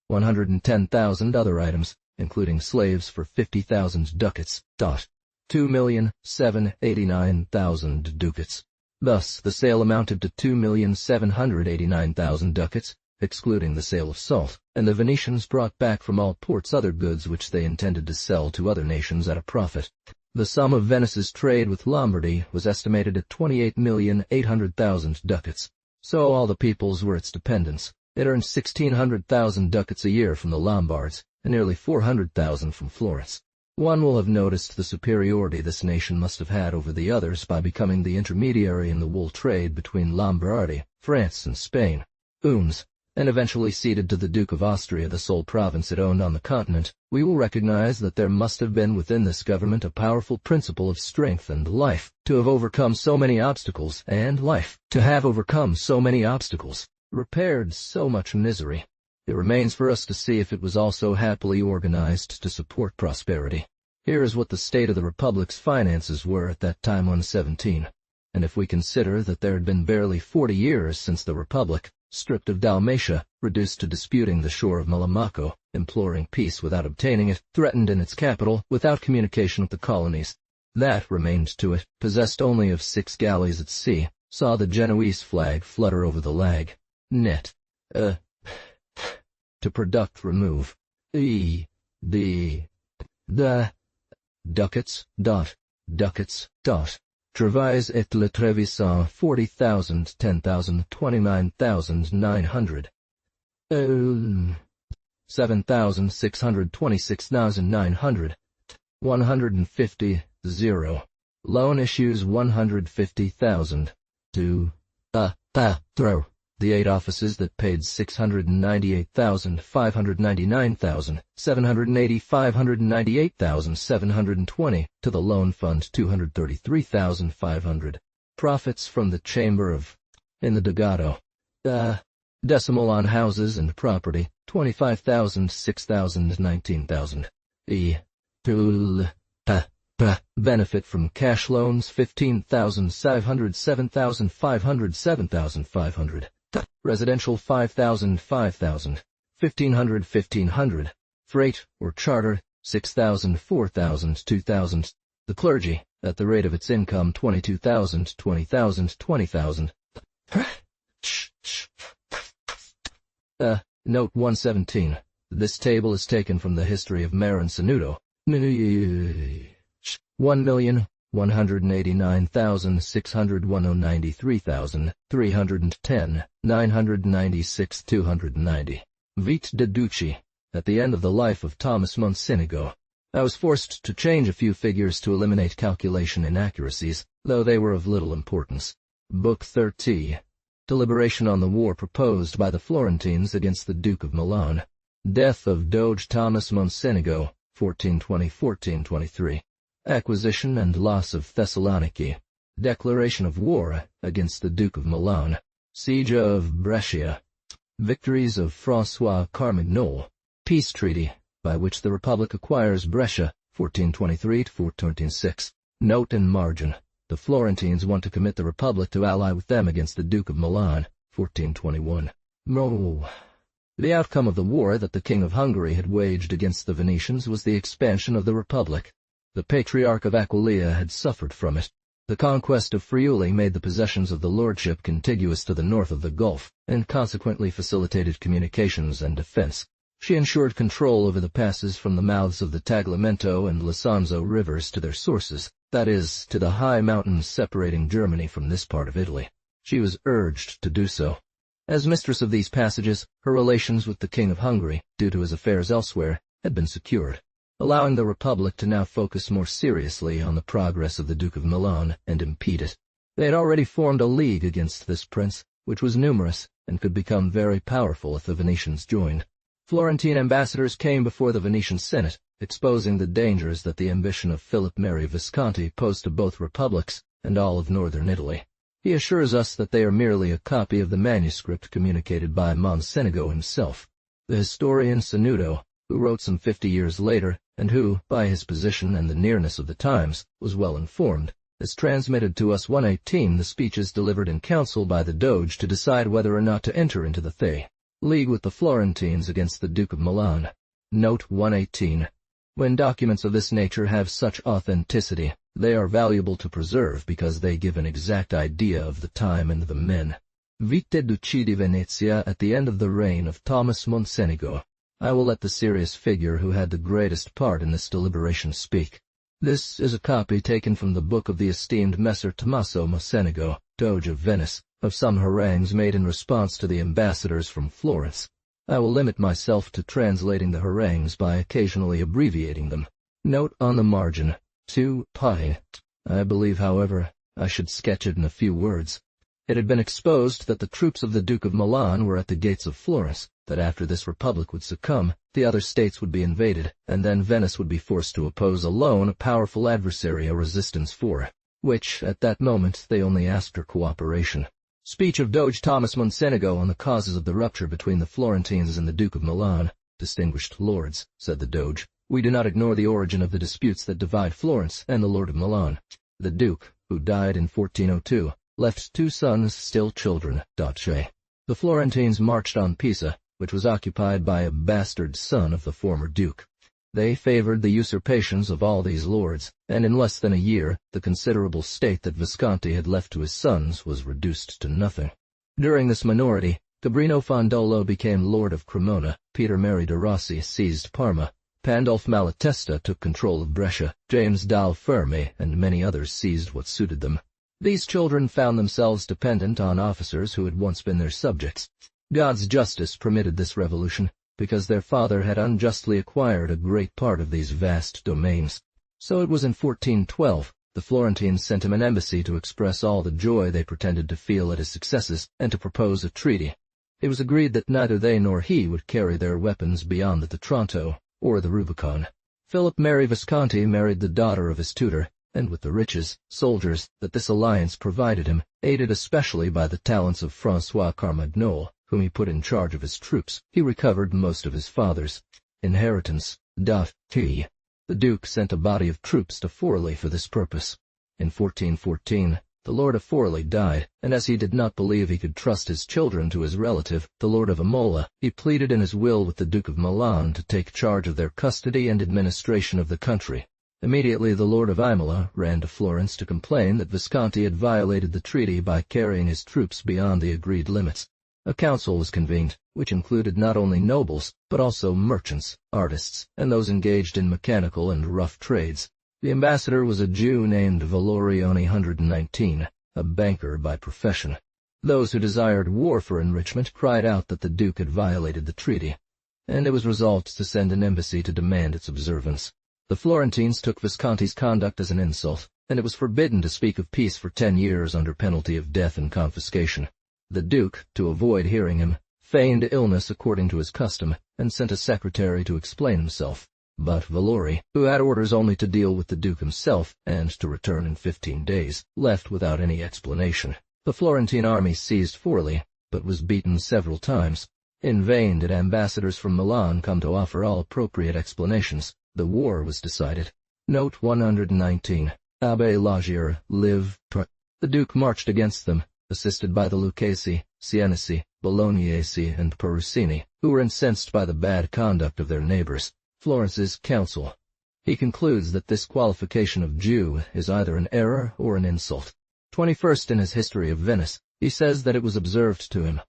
110,000 other items, including slaves for 50,000 ducats. 2,789,000 ducats. Thus, the sale amounted to 2,789,000 ducats, excluding the sale of salt, and the Venetians brought back from all ports other goods which they intended to sell to other nations at a profit. The sum of Venice's trade with Lombardy was estimated at 28,800,000 ducats. So all the peoples were its dependents. It earned 1,600,000 ducats a year from the Lombards, and nearly 400,000 from Florence. One will have noticed the superiority this nation must have had over the others by becoming the intermediary in the wool trade between Lombardy, France, and Spain. And eventually ceded to the Duke of Austria the sole province it owned on the continent, we will recognize that there must have been within this government a powerful principle of strength and life, to have overcome so many obstacles, repaired so much misery. It remains for us to see if it was also happily organized to support prosperity. Here is what the state of the Republic's finances were at that time on 17. And if we consider that there had been barely 40 years since the Republic, stripped of Dalmatia, reduced to disputing the shore of Melamaco, imploring peace without obtaining it, threatened in its capital, without communication with the colonies, that remained to it, possessed only of 6 galleys at sea, saw the Genoese flag flutter over the lag, net, to product remove, the ducats, Travais et le Trevisan 40,000, 10,000, 29,900. 7,626,900. 150, 0. Loan issues 150,000. To throw. The 8 offices that paid 698,000, 599,000, 780, 598,720, to the loan fund 233,500. Profits from the chamber of, in the Dogado. Decimal on houses and property, 25,000, 6,000, 19,000. Benefit from cash loans, 15,500, 7,500, 7,500. Residential 5,000, 5,000, 1,500, 1,500. Freight or charter 6,000, 4,000, 2,000. The clergy, at the rate of its income 22,000, 20,000, 20,000. Note 117. This table is taken from the History of Marin Sanudo. 1,189,601,93,310, 996,290. Vite de Ducci. At the end of the life of Thomas Mocenigo, I was forced to change a few figures to eliminate calculation inaccuracies, though they were of little importance. Book 30. Deliberation on the war proposed by the Florentines against the Duke of Milan. Death of Doge Thomas Mocenigo, 1420-1423. Acquisition and loss of Thessaloniki. Declaration of war against the Duke of Milan. Siege of Brescia. Victories of François Carmagnole. Peace treaty, by which the Republic acquires Brescia, 1423-1426. Note in margin. The Florentines want to commit the Republic to ally with them against the Duke of Milan, 1421. The outcome of the war that the King of Hungary had waged against the Venetians was the expansion of the Republic. The Patriarch of Aquileia had suffered from it. The conquest of Friuli made the possessions of the lordship contiguous to the north of the Gulf, and consequently facilitated communications and defense. She ensured control over the passes from the mouths of the Tagliamento and Lisanzo rivers to their sources, that is, to the high mountains separating Germany from this part of Italy. She was urged to do so. As mistress of these passages, her relations with the King of Hungary, due to his affairs elsewhere, had been secured, allowing the Republic to now focus more seriously on the progress of the Duke of Milan and impede it. They had already formed a league against this prince, which was numerous and could become very powerful if the Venetians joined. Florentine ambassadors came before the Venetian Senate, exposing the dangers that the ambition of Philip Neri Visconti posed to both republics and all of northern Italy. He assures us that they are merely a copy of the manuscript communicated by Mocenigo himself. The historian Sanudo, who wrote some 50 years later, and who, by his position and the nearness of the times, was well informed, has transmitted to us 118 the speeches delivered in council by the Doge to decide whether or not to enter into the league with the Florentines against the Duke of Milan. Note 118. When documents of this nature have such authenticity, they are valuable to preserve because they give an exact idea of the time and the men. Vite Duci di Venezia at the end of the reign of Thomas Mocenigo. I will let the serious figure who had the greatest part in this deliberation speak. This is a copy taken from the book of the esteemed Messer Tommaso Mocenigo, Doge of Venice, of some harangues made in response to the ambassadors from Florence. I will limit myself to translating the harangues by occasionally abbreviating them. Note on the margin, 2 pi. I believe, however, I should sketch it in a few words. It had been exposed that the troops of the Duke of Milan were at the gates of Florence, that after this republic would succumb, the other states would be invaded, and then Venice would be forced to oppose alone a powerful adversary a resistance for which, at that moment, they only asked her cooperation. Speech of Doge Thomas Mocenigo on the causes of the rupture between the Florentines and the Duke of Milan. Distinguished lords, said the Doge, we do not ignore the origin of the disputes that divide Florence and the Lord of Milan. The Duke, who died in 1402, left 2 sons still children. The Florentines marched on Pisa, which was occupied by a bastard son of the former Duke. They favored the usurpations of all these lords, and in less than a year, the considerable state that Visconti had left to his sons was reduced to nothing. During this minority, Gabrino Fondolo became Lord of Cremona, Peter Meri de Rossi seized Parma, Pandolf Malatesta took control of Brescia, James Dal Fermi and many others seized what suited them. These children found themselves dependent on officers who had once been their subjects. God's justice permitted this revolution, because their father had unjustly acquired a great part of these vast domains. So it was in 1412, the Florentines sent him an embassy to express all the joy they pretended to feel at his successes, and to propose a treaty. It was agreed that neither they nor he would carry their weapons beyond the Tronto, or the Rubicon. Philip Neri Visconti married the daughter of his tutor, and with the riches, soldiers, that this alliance provided him, aided especially by the talents of François Carmagnole, whom he put in charge of his troops, he recovered most of his father's inheritance. The Duke sent a body of troops to Forli for this purpose. In 1414, the Lord of Forli died, and as he did not believe he could trust his children to his relative, the Lord of Imola, he pleaded in his will with the Duke of Milan to take charge of their custody and administration of the country. Immediately the Lord of Imola ran to Florence to complain that Visconti had violated the treaty by carrying his troops beyond the agreed limits. A council was convened, which included not only nobles, but also merchants, artists, and those engaged in mechanical and rough trades. The ambassador was a Jew named Valorione 119, a banker by profession. Those who desired war for enrichment cried out that the Duke had violated the treaty, and it was resolved to send an embassy to demand its observance. The Florentines took Visconti's conduct as an insult, and it was forbidden to speak of peace for 10 years under penalty of death and confiscation. The Duke, to avoid hearing him, feigned illness according to his custom, and sent a secretary to explain himself. But Valori, who had orders only to deal with the Duke himself and to return in 15 days, left without any explanation. The Florentine army seized Forli, but was beaten several times. In vain did ambassadors from Milan come to offer all appropriate explanations. The war was decided. Note 119. Abbe Lagier, Liv. The Duke marched against them, assisted by the Lucchesi, Sienesi, Bolognesi, and Perusini, who were incensed by the bad conduct of their neighbors. Florence's council. He concludes that this qualification of Jew is either an error or an insult. 21st in his History of Venice, he says that it was observed to him,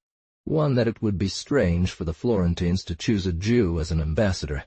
1. That it would be strange for the Florentines to choose a Jew as an ambassador.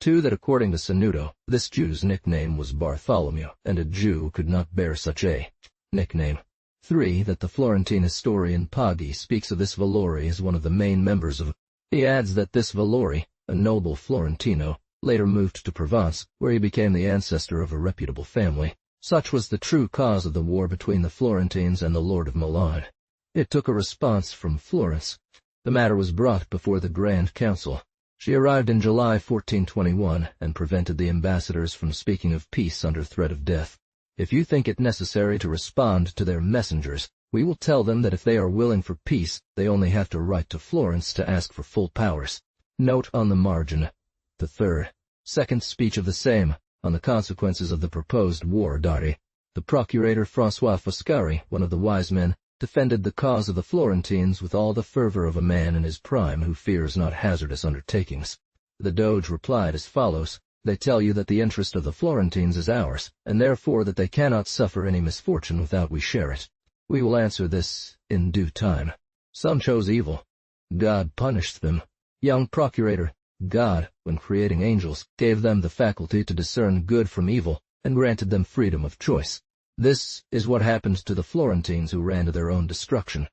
2. That according to Sanudo, this Jew's nickname was Bartholomew, and a Jew could not bear such a nickname. 3. That the Florentine historian Paghi speaks of this Valori as one of the main members of. He adds that this Valori, a noble Florentino, later moved to Provence, where he became the ancestor of a reputable family. Such was the true cause of the war between the Florentines and the Lord of Milan. It took a response from Florence. The matter was brought before the Grand Council. She arrived in July 1421 and prevented the ambassadors from speaking of peace under threat of death. If you think it necessary to respond to their messengers, we will tell them that if they are willing for peace, they only have to write to Florence to ask for full powers. Note on the margin. The second speech of the same, on the consequences of the proposed war. The procurator François Foscari, one of the wise men, defended the cause of the Florentines with all the fervor of a man in his prime who fears not hazardous undertakings. The Doge replied as follows: They tell you that the interest of the Florentines is ours, and therefore that they cannot suffer any misfortune without we share it. We will answer this in due time. Some chose evil. God punished them. Young procurator, God, when creating angels, gave them the faculty to discern good from evil, and granted them freedom of choice. This is what happened to the Florentines who ran to their own destruction.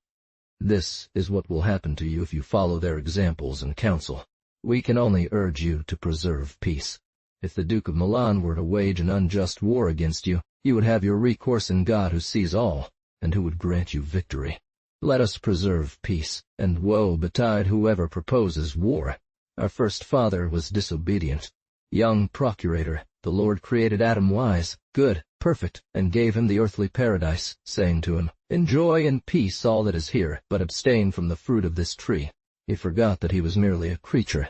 This is what will happen to you if you follow their examples and counsel. We can only urge you to preserve peace. If the Duke of Milan were to wage an unjust war against you, you would have your recourse in God who sees all, and who would grant you victory. Let us preserve peace, and woe betide whoever proposes war. Our first father was disobedient. Young procurator, the Lord created Adam wise, good, perfect, and gave him the earthly paradise, saying to him, Enjoy in peace all that is here, but abstain from the fruit of this tree. He forgot that he was merely a creature.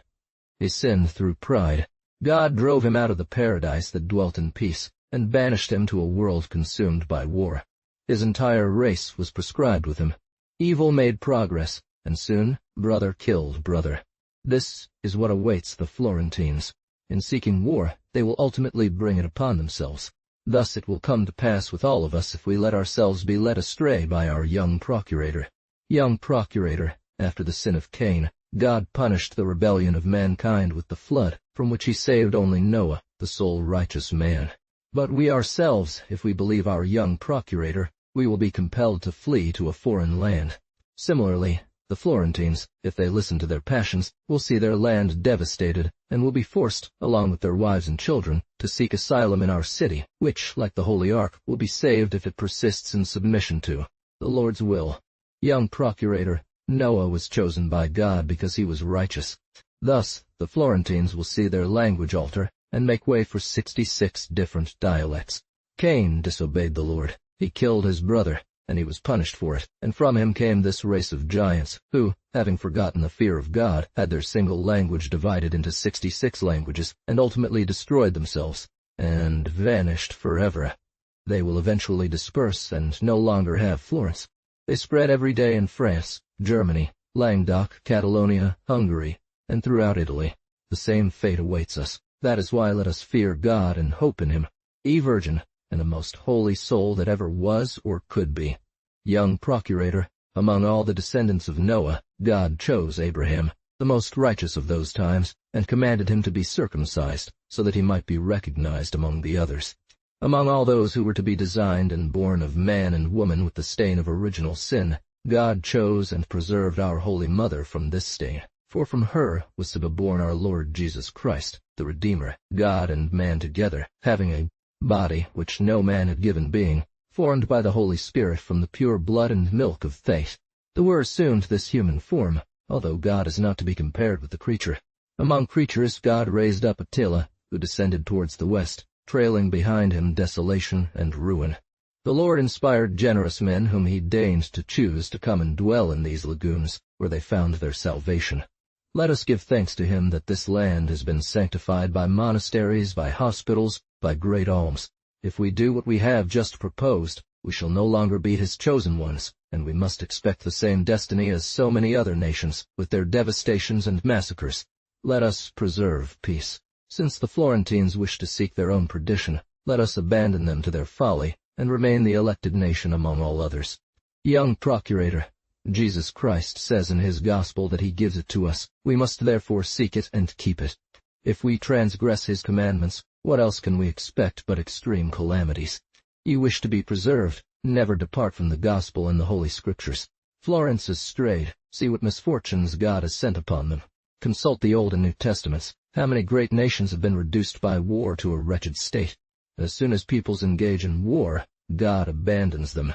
He sinned through pride. God drove him out of the paradise that dwelt in peace, and banished him to a world consumed by war. His entire race was proscribed with him. Evil made progress, and soon brother killed brother. This is what awaits the Florentines. In seeking war, they will ultimately bring it upon themselves. Thus it will come to pass with all of us if we let ourselves be led astray by our young procurator. Young procurator, after the sin of Cain, God punished the rebellion of mankind with the flood, from which he saved only Noah, the sole righteous man. But we ourselves, if we believe our young procurator, we will be compelled to flee to a foreign land. Similarly, the Florentines, if they listen to their passions, will see their land devastated, and will be forced, along with their wives and children, to seek asylum in our city, which, like the Holy Ark, will be saved if it persists in submission to the Lord's will. Young procurator, Noah was chosen by God because he was righteous. Thus, the Florentines will see their language alter, and make way for 66 different dialects. Cain disobeyed the Lord. He killed his brother, and he was punished for it, and from him came this race of giants, who, having forgotten the fear of God, had their single language divided into 66 languages, and ultimately destroyed themselves, and vanished forever. They will eventually disperse and no longer have Florence. They spread every day in France, Germany, Languedoc, Catalonia, Hungary, and throughout Italy. The same fate awaits us. That is why let us fear God and hope in him. E Virgin, and the most holy soul that ever was or could be. Young procurator, among all the descendants of Noah, God chose Abraham, the most righteous of those times, and commanded him to be circumcised, so that he might be recognized among the others. Among all those who were to be designed and born of man and woman with the stain of original sin, God chose and preserved our Holy Mother from this stain, for from her was to be born our Lord Jesus Christ, the Redeemer, God and man together, having a body which no man had given being, formed by the Holy Spirit from the pure blood and milk of faith. The Word assumed this human form, although God is not to be compared with the creature. Among creatures God raised up Attila, who descended towards the west, trailing behind him desolation and ruin. The Lord inspired generous men whom he deigned to choose to come and dwell in these lagoons, where they found their salvation. Let us give thanks to him that this land has been sanctified by monasteries, by hospitals, by great alms. If we do what we have just proposed, we shall no longer be his chosen ones, and we must expect the same destiny as so many other nations, with their devastations and massacres. Let us preserve peace. Since the Florentines wish to seek their own perdition, let us abandon them to their folly, and remain the elected nation among all others. Young Procurator, Jesus Christ says in his gospel that he gives it to us. We must therefore seek it and keep it. If we transgress his commandments, what else can we expect but extreme calamities? You wish to be preserved, never depart from the gospel and the Holy Scriptures. Florence has strayed. See what misfortunes God has sent upon them. Consult the Old and New Testaments. How many great nations have been reduced by war to a wretched state? As soon as peoples engage in war, God abandons them.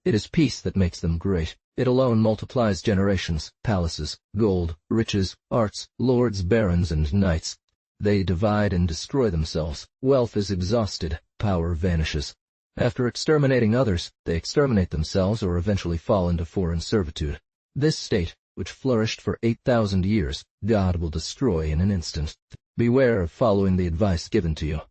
It is peace that makes them great. It alone multiplies generations, palaces, gold, riches, arts, lords, barons, and knights. They divide and destroy themselves. Wealth is exhausted. Power vanishes. After exterminating others, they exterminate themselves or eventually fall into foreign servitude. This state, which flourished for 8,000 years, God will destroy in an instant. Beware of following the advice given to you.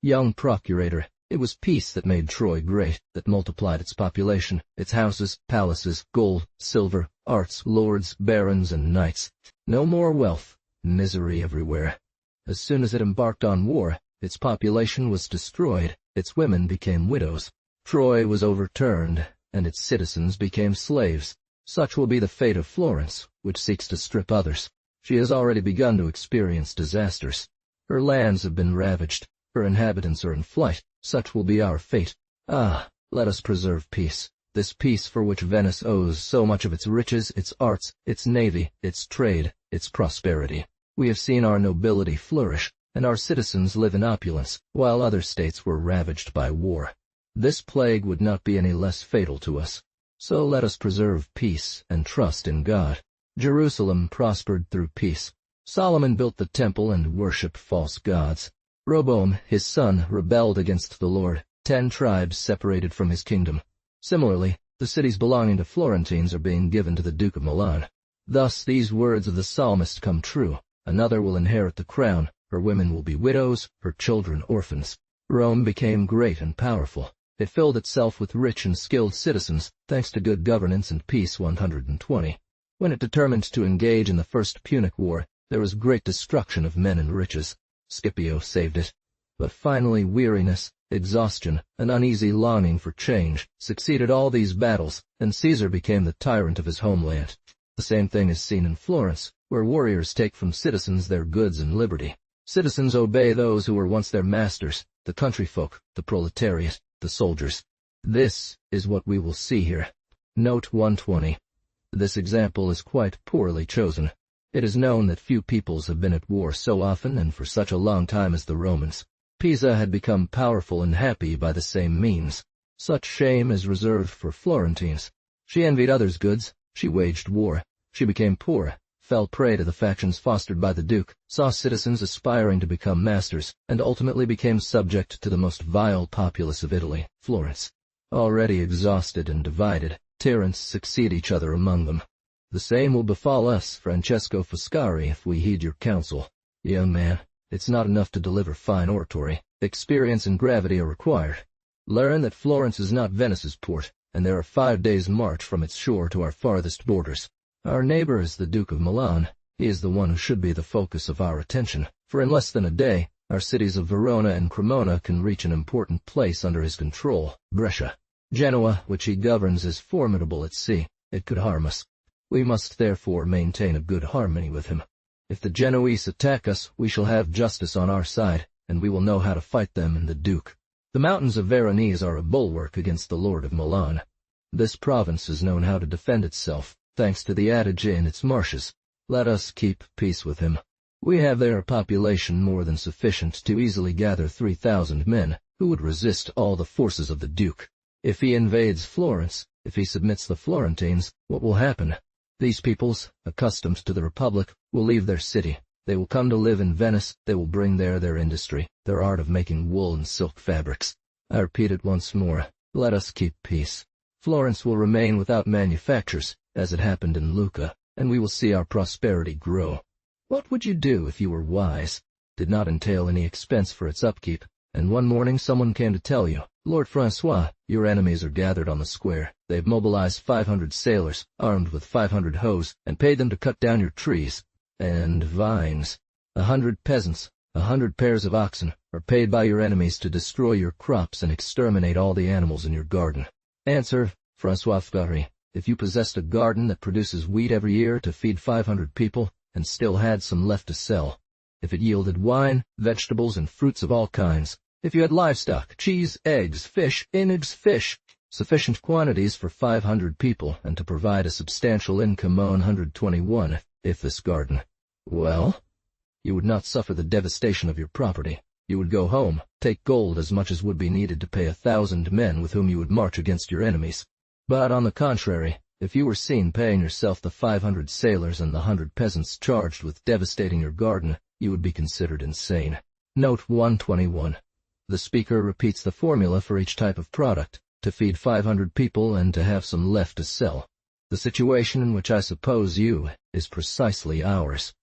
Young Procurator, it was peace that made Troy great, that multiplied its population, its houses, palaces, gold, silver, arts, lords, barons, and knights. No more wealth, misery everywhere. As soon as it embarked on war, its population was destroyed, its women became widows. Troy was overturned, and its citizens became slaves. Such will be the fate of Florence, which seeks to strip others. She has already begun to experience disasters. Her lands have been ravaged. Her inhabitants are in flight. Such will be our fate. Ah, let us preserve peace. This peace for which Venice owes so much of its riches, its arts, its navy, its trade, its prosperity. We have seen our nobility flourish, and our citizens live in opulence, while other states were ravaged by war. This plague would not be any less fatal to us. So let us preserve peace and trust in God. Jerusalem prospered through peace. Solomon built the temple and worshipped false gods. Rehoboam, his son, rebelled against the Lord. 10 tribes separated from his kingdom. Similarly, the cities belonging to Florentines are being given to the Duke of Milan. Thus these words of the psalmist come true. Another will inherit the crown. Her women will be widows, her children orphans. Rome became great and powerful. It filled itself with rich and skilled citizens, thanks to good governance and peace 120. When it determined to engage in the First Punic War, there was great destruction of men and riches. Scipio saved it. But finally weariness, exhaustion, an uneasy longing for change succeeded all these battles, and Caesar became the tyrant of his homeland. The same thing is seen in Florence, where warriors take from citizens their goods and liberty. Citizens obey those who were once their masters, the country folk, the proletariat, the soldiers. This is what we will see here. Note 120. This example is quite poorly chosen. It is known that few peoples have been at war so often and for such a long time as the Romans. Pisa had become powerful and happy by the same means. Such shame is reserved for Florentines. She envied others' goods. She waged war. She became poor, fell prey to the factions fostered by the Duke, saw citizens aspiring to become masters, and ultimately became subject to the most vile populace of Italy, Florence. Already exhausted and divided, tyrants succeed each other among them. The same will befall us, Francesco Foscari, if we heed your counsel. Young man, it's not enough to deliver fine oratory. Experience and gravity are required. Learn that Florence is not Venice's port, and there are 5 days' march from its shore to our farthest borders. Our neighbor is the Duke of Milan. He is the one who should be the focus of our attention, for in less than a day, our cities of Verona and Cremona can reach an important place under his control, Brescia. Genoa, which he governs, is formidable at sea. It could harm us. We must therefore maintain a good harmony with him. If the Genoese attack us, we shall have justice on our side, and we will know how to fight them and the Duke. The mountains of Veronese are a bulwark against the Lord of Milan. This province has known how to defend itself, thanks to the Adige in its marshes. Let us keep peace with him. We have there a population more than sufficient to easily gather 3,000 men, who would resist all the forces of the Duke. If he invades Florence, if he submits the Florentines, what will happen? These peoples, accustomed to the Republic, will leave their city. They will come to live in Venice. They will bring there their industry, their art of making wool and silk fabrics. I repeat it once more, let us keep peace. Florence will remain without manufactures, as it happened in Lucca, and we will see our prosperity grow. What would you do if you were wise? Did not entail any expense for its upkeep, and one morning someone came to tell you, Lord Francois, your enemies are gathered on the square. They have mobilized 500 sailors, armed with 500 hoes, and paid them to cut down your trees and vines. 100 peasants, 100 pairs of oxen, are paid by your enemies to destroy your crops and exterminate all the animals in your garden. Answer, Francois Ferry, if you possessed a garden that produces wheat every year to feed 500 people, and still had some left to sell, if it yielded wine, vegetables, and fruits of all kinds, if you had livestock, cheese, eggs, fish, sufficient quantities for 500 people, and to provide a substantial income 121, if this garden, well, you would not suffer the devastation of your property. You would go home, take gold as much as would be needed to pay 1,000 men with whom you would march against your enemies. But on the contrary, if you were seen paying yourself the 500 sailors and the 100 peasants charged with devastating your garden, you would be considered insane. Note 121. The speaker repeats the formula for each type of product, to feed 500 people and to have some left to sell. The situation in which I suppose you is precisely ours.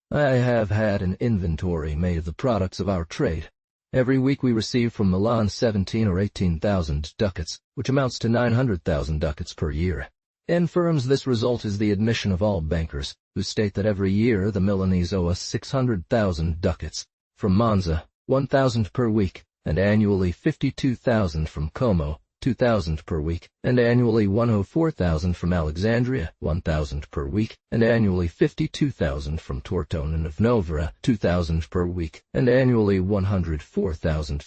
I have had an inventory made of the products of our trade. Every week we receive from Milan 17 or 18,000 ducats, which amounts to 900,000 ducats per year. In firms this result is the admission of all bankers, who state that every year the Milanese owe us 600,000 ducats. From Monza, 1,000 per week, and annually 52,000 from Como, 2,000 per week, and annually 104,000 from Alexandria, 1,000 per week, and annually 52,000 from Tortone and of Novara, 2,000 per week, and annually 104,000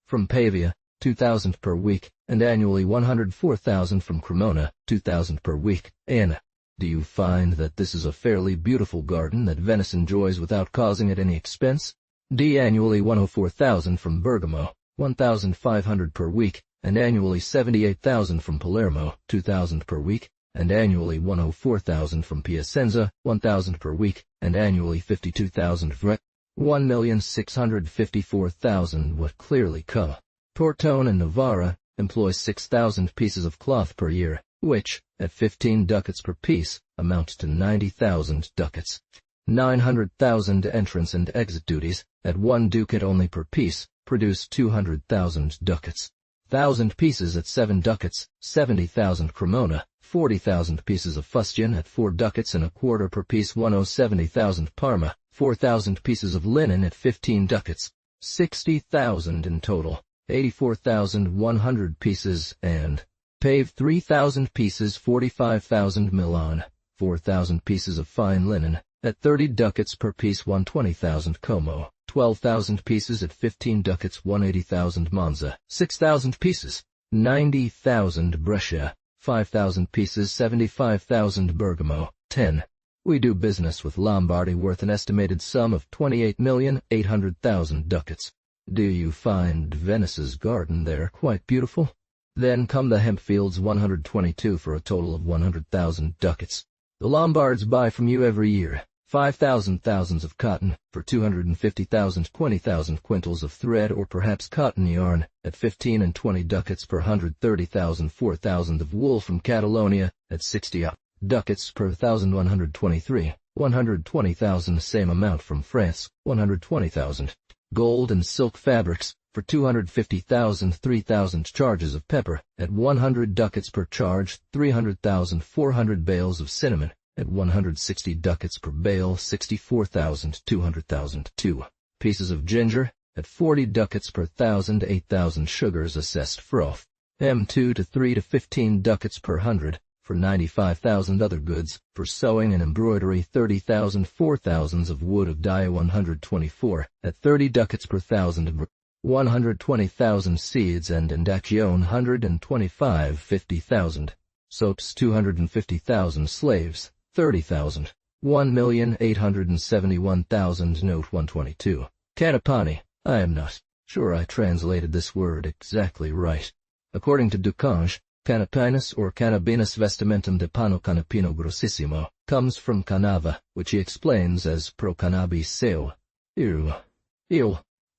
from Pavia, 2,000 per week, and annually 104,000 from Cremona, 2,000 per week. And do you find that this is a fairly beautiful garden that Venice enjoys without causing it any expense? D. Annually 104,000 from Bergamo, 1,500 per week, and annually 78,000 from Palermo, 2,000 per week, and annually 104,000 from Piacenza, 1,000 per week, and annually 52,000 from 1,654,000 would clearly come. Tortone and Novara employ 6,000 pieces of cloth per year, which, at 15 ducats per piece, amounts to 90,000 ducats. 900,000 entrance and exit duties, at 1 ducat only per piece, produce 200,000 ducats. 1,000 pieces at 7 ducats, 70,000 Cremona, 40,000 pieces of fustian at 4 ducats and a quarter per piece, 170,000 Parma, 4,000 pieces of linen at 15 ducats, 60,000 in total, 84,100 pieces, and paved 3,000 pieces, 45,000 Milan, 4,000 pieces of fine linen, at 30 ducats per piece, 120,000 Como, 12,000 pieces at 15 ducats, 180,000 Monza, 6,000 pieces, 90,000 Brescia, 5,000 pieces, 75,000 Bergamo. 10. We do business with Lombardy worth an estimated sum of 28,800,000 ducats. Do you find Venice's garden there quite beautiful? Then come the hemp fields, 122 for a total of 100,000 ducats. The Lombards buy from you every year 5,000 thousands of cotton, for 250,000 20,000 quintals of thread or perhaps cotton yarn, at 15 and 20 ducats per 130,000 4,000 of wool from Catalonia, at 60 ducats per 1,123, 120,000 same amount from France, 120,000. Gold and silk fabrics, for 250,000 3,000 charges of pepper, at 100 ducats per charge, 300,000 400 bales of cinnamon, at 160 ducats per bale, 64,000 200,000 2 pieces of ginger, at 40 ducats per 1,000 8,000 sugars assessed froth, M2 to 3 to 15 ducats per 100, for 95,000 other goods, for sewing and embroidery 30,000, 4,000 of wood of dye 124, at 30 ducats per thousand, 120,000 seeds and indaction 125, 50,000, soaps 250,000, slaves 30,000, 1,871,000. Note 122. Canapani. I am not sure I translated this word exactly right. According to Ducange, canapinus or canabinus vestimentum de pano canapino grossissimo comes from canava, which he explains as pro cannabis seu. Ew.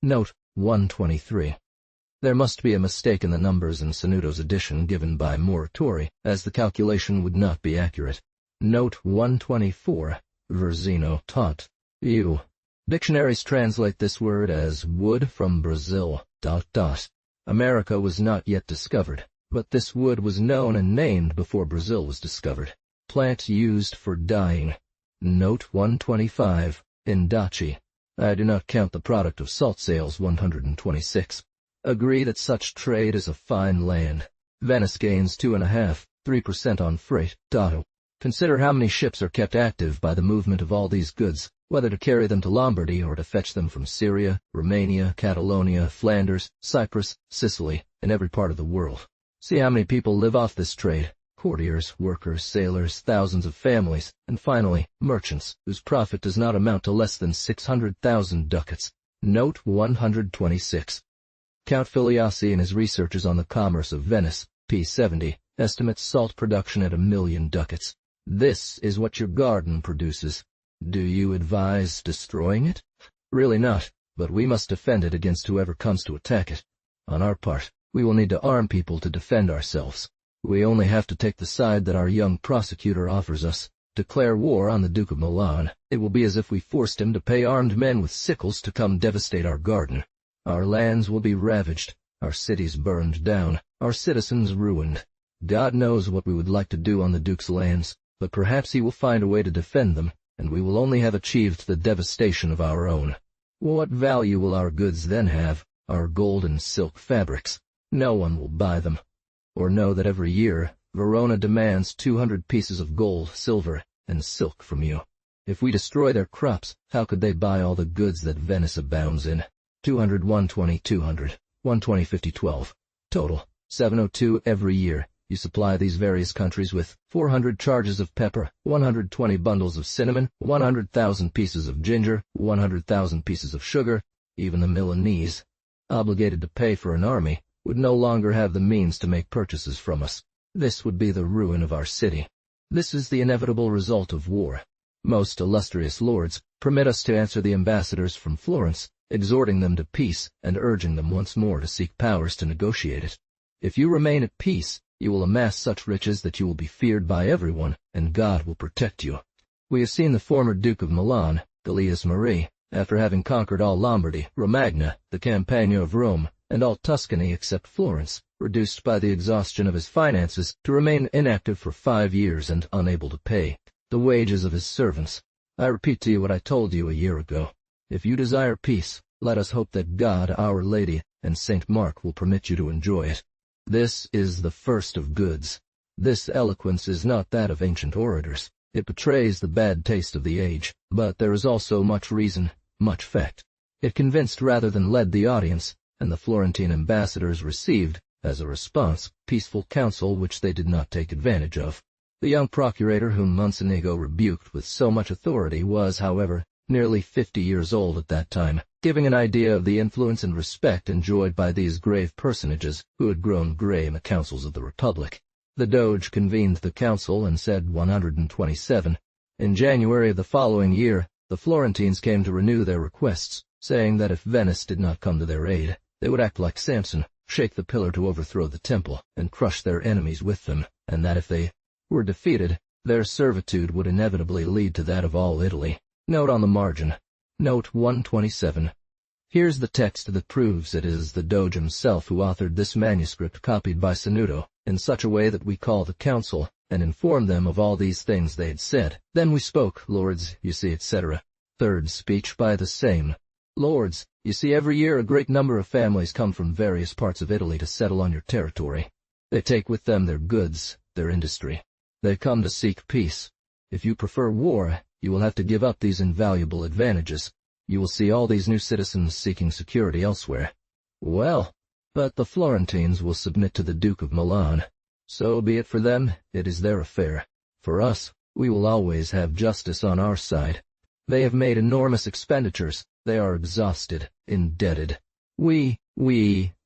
Note 123. There must be a mistake in the numbers in Sanudo's edition given by Muratori, as the calculation would not be accurate. Note 124. Verzino taught. Ew. Dictionaries translate this word as wood from Brazil. America was not yet discovered, but this wood was known and named before Brazil was discovered. Plant used for dyeing. Note 125. Indachi. I do not count the product of salt sales 126. Agree that such trade is a fine land. Venice gains 2.5%, 3% on freight. Consider how many ships are kept active by the movement of all these goods, whether to carry them to Lombardy or to fetch them from Syria, Romania, Catalonia, Flanders, Cyprus, Sicily, and every part of the world. See how many people live off this trade: courtiers, workers, sailors, thousands of families, and finally, merchants, whose profit does not amount to less than 600,000 ducats. Note 126. Count Filiassi in his researches on the commerce of Venice, p. 70, estimates salt production at 1,000,000 ducats. This is what your garden produces. Do you advise destroying it? Really not, but we must defend it against whoever comes to attack it. On our part, we will need to arm people to defend ourselves. We only have to take the side that our young prosecutor offers us. Declare war on the Duke of Milan. It will be as if we forced him to pay armed men with sickles to come devastate our garden. Our lands will be ravaged, our cities burned down, our citizens ruined. God knows what we would like to do on the Duke's lands, but perhaps he will find a way to defend them, and we will only have achieved the devastation of our own. What value will our goods then have, our gold and silk fabrics? No one will buy them. Or know that every year Verona demands 200 pieces of gold, silver, and silk from you. If we destroy their crops, how could they buy all the goods that Venice abounds in? 200, 120, 200, 120, 50, 12. Total, 702 every year. You supply these various countries with 400 charges of pepper, 120 bundles of cinnamon, 100,000 pieces of ginger, 100,000 pieces of sugar. Even the Milanese, obligated to pay for an army, would no longer have the means to make purchases from us. This would be the ruin of our city. This is the inevitable result of war. Most illustrious lords, permit us to answer the ambassadors from Florence, exhorting them to peace and urging them once more to seek powers to negotiate it. If you remain at peace, you will amass such riches that you will be feared by everyone, and God will protect you. We have seen the former Duke of Milan, Galeas Marie, after having conquered all Lombardy, Romagna, the Campagna of Rome, and all Tuscany except Florence, reduced by the exhaustion of his finances to remain inactive for 5 years and unable to pay the wages of his servants. I repeat to you what I told you a year ago. If you desire peace, let us hope that God, Our Lady, and Saint Mark will permit you to enjoy it. This is the first of goods. This eloquence is not that of ancient orators. It betrays the bad taste of the age, but there is also much reason, much fact. It convinced rather than led the audience, and the Florentine ambassadors received, as a response, peaceful counsel which they did not take advantage of. The young procurator whom Mocenigo rebuked with so much authority was, however, nearly 50 years old at that time, giving an idea of the influence and respect enjoyed by these grave personages who had grown gray in the councils of the Republic. The Doge convened the council and said 127. In January of the following year, the Florentines came to renew their requests, saying that if Venice did not come to their aid, they would act like Samson, shake the pillar to overthrow the temple, and crush their enemies with them, and that if they were defeated, their servitude would inevitably lead to that of all Italy. Note on the margin. Note 127. Here's the text that proves it is the Doge himself who authored this manuscript copied by Sanudo, in such a way that we call the council, and inform them of all these things they had said. Then we spoke, Lords, you see, etc. Third speech by the same. Lords, you see, every year a great number of families come from various parts of Italy to settle on your territory. They take with them their goods, their industry. They come to seek peace. If you prefer war, you will have to give up these invaluable advantages. You will see all these new citizens seeking security elsewhere. Well, but the Florentines will submit to the Duke of Milan. So be it for them, it is their affair. For us, we will always have justice on our side. They have made enormous expenditures. They are exhausted, indebted. We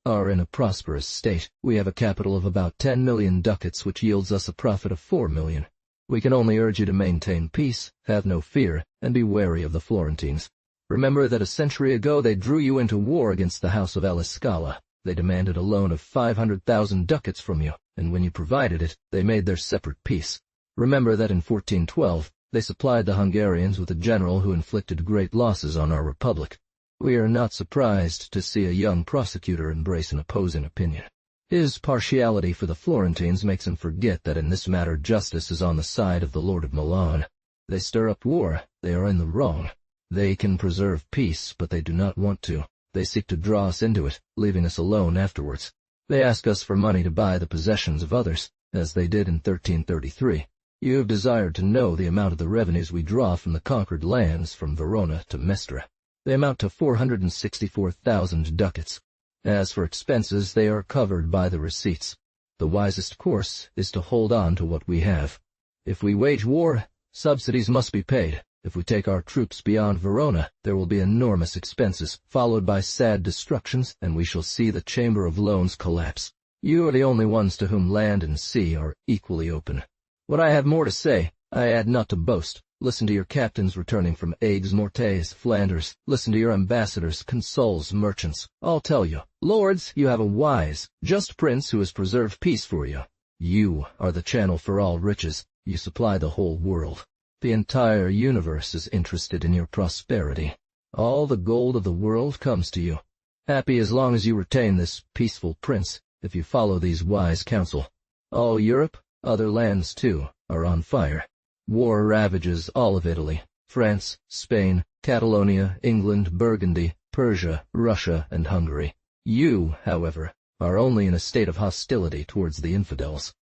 are in a prosperous state. We have a capital of about 10 million ducats, which yields us a profit of 4 million. We can only urge you to maintain peace, have no fear, and be wary of the Florentines. Remember that a century ago they drew you into war against the house of El Scala. They demanded a loan of 500,000 ducats from you, and when you provided it, they made their separate peace. Remember that in 1412, they supplied the Hungarians with a general who inflicted great losses on our republic. We are not surprised to see a young prosecutor embrace an opposing opinion. His partiality for the Florentines makes him forget that in this matter justice is on the side of the Lord of Milan. They stir up war, they are in the wrong. They can preserve peace, but they do not want to. They seek to draw us into it, leaving us alone afterwards. They ask us for money to buy the possessions of others, as they did in 1333. You have desired to know the amount of the revenues we draw from the conquered lands from Verona to Mestra. They amount to 464,000 ducats. As for expenses, they are covered by the receipts. The wisest course is to hold on to what we have. If we wage war, subsidies must be paid. If we take our troops beyond Verona, there will be enormous expenses, followed by sad destructions, and we shall see the chamber of loans collapse. You are the only ones to whom land and sea are equally open. When I have more to say, I add not to boast. Listen to your captains returning from Aigues-Mortes, Flanders. Listen to your ambassadors, consuls, merchants. I'll tell you, lords, you have a wise, just prince who has preserved peace for you. You are the channel for all riches. You supply the whole world. The entire universe is interested in your prosperity. All the gold of the world comes to you. Happy as long as you retain this peaceful prince, if you follow these wise counsel. All Europe, other lands too, are on fire. War ravages all of Italy, France, Spain, Catalonia, England, Burgundy, Persia, Russia, and Hungary. You, however, are only in a state of hostility towards the infidels.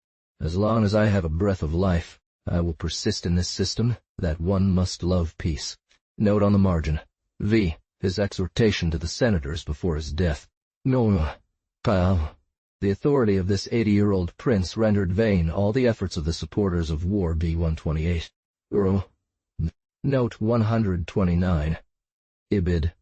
As long as I have a breath of life, I will persist in this system, that one must love peace. Note on the margin, V. His exhortation to the senators before his death. No, Kyle. The authority of this 80-year-old prince rendered vain all the efforts of the supporters of war. B-128. Note 129. Ibid.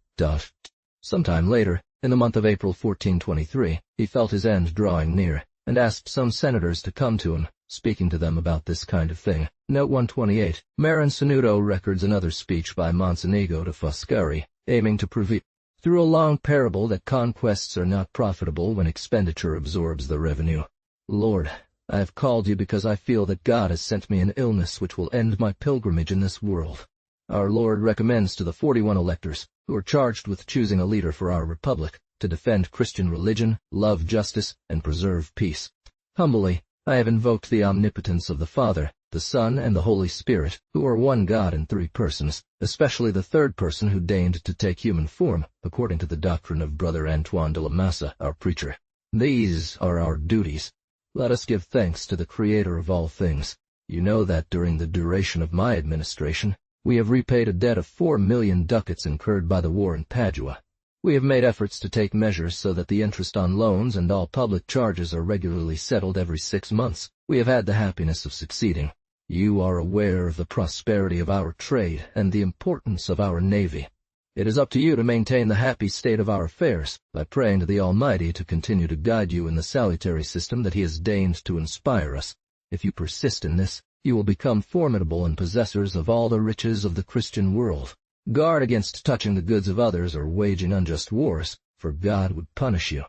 Sometime later, in the month of April 1423, he felt his end drawing near, and asked some senators to come to him, speaking to them about this kind of thing. Note 128. Marin Sanudo records another speech by Mocenigo to Foscari, aiming to prove through a long parable that conquests are not profitable when expenditure absorbs the revenue. Lord, I have called you because I feel that God has sent me an illness which will end my pilgrimage in this world. Our Lord recommends to the 41 electors, who are charged with choosing a leader for our republic, to defend Christian religion, love justice, and preserve peace. Humbly, I have invoked the omnipotence of the Father, the Son, and the Holy Spirit, who are one God in three persons, especially the third person who deigned to take human form, according to the doctrine of Brother Antoine de la Massa, our preacher. These are our duties. Let us give thanks to the Creator of all things. You know that during the duration of my administration, we have repaid a debt of 4 million ducats incurred by the war in Padua. We have made efforts to take measures so that the interest on loans and all public charges are regularly settled every 6 months. We have had the happiness of succeeding. You are aware of the prosperity of our trade and the importance of our navy. It is up to you to maintain the happy state of our affairs by praying to the Almighty to continue to guide you in the salutary system that He has deigned to inspire us. If you persist in this, you will become formidable and possessors of all the riches of the Christian world. Guard against touching the goods of others or waging unjust wars, for God would punish you.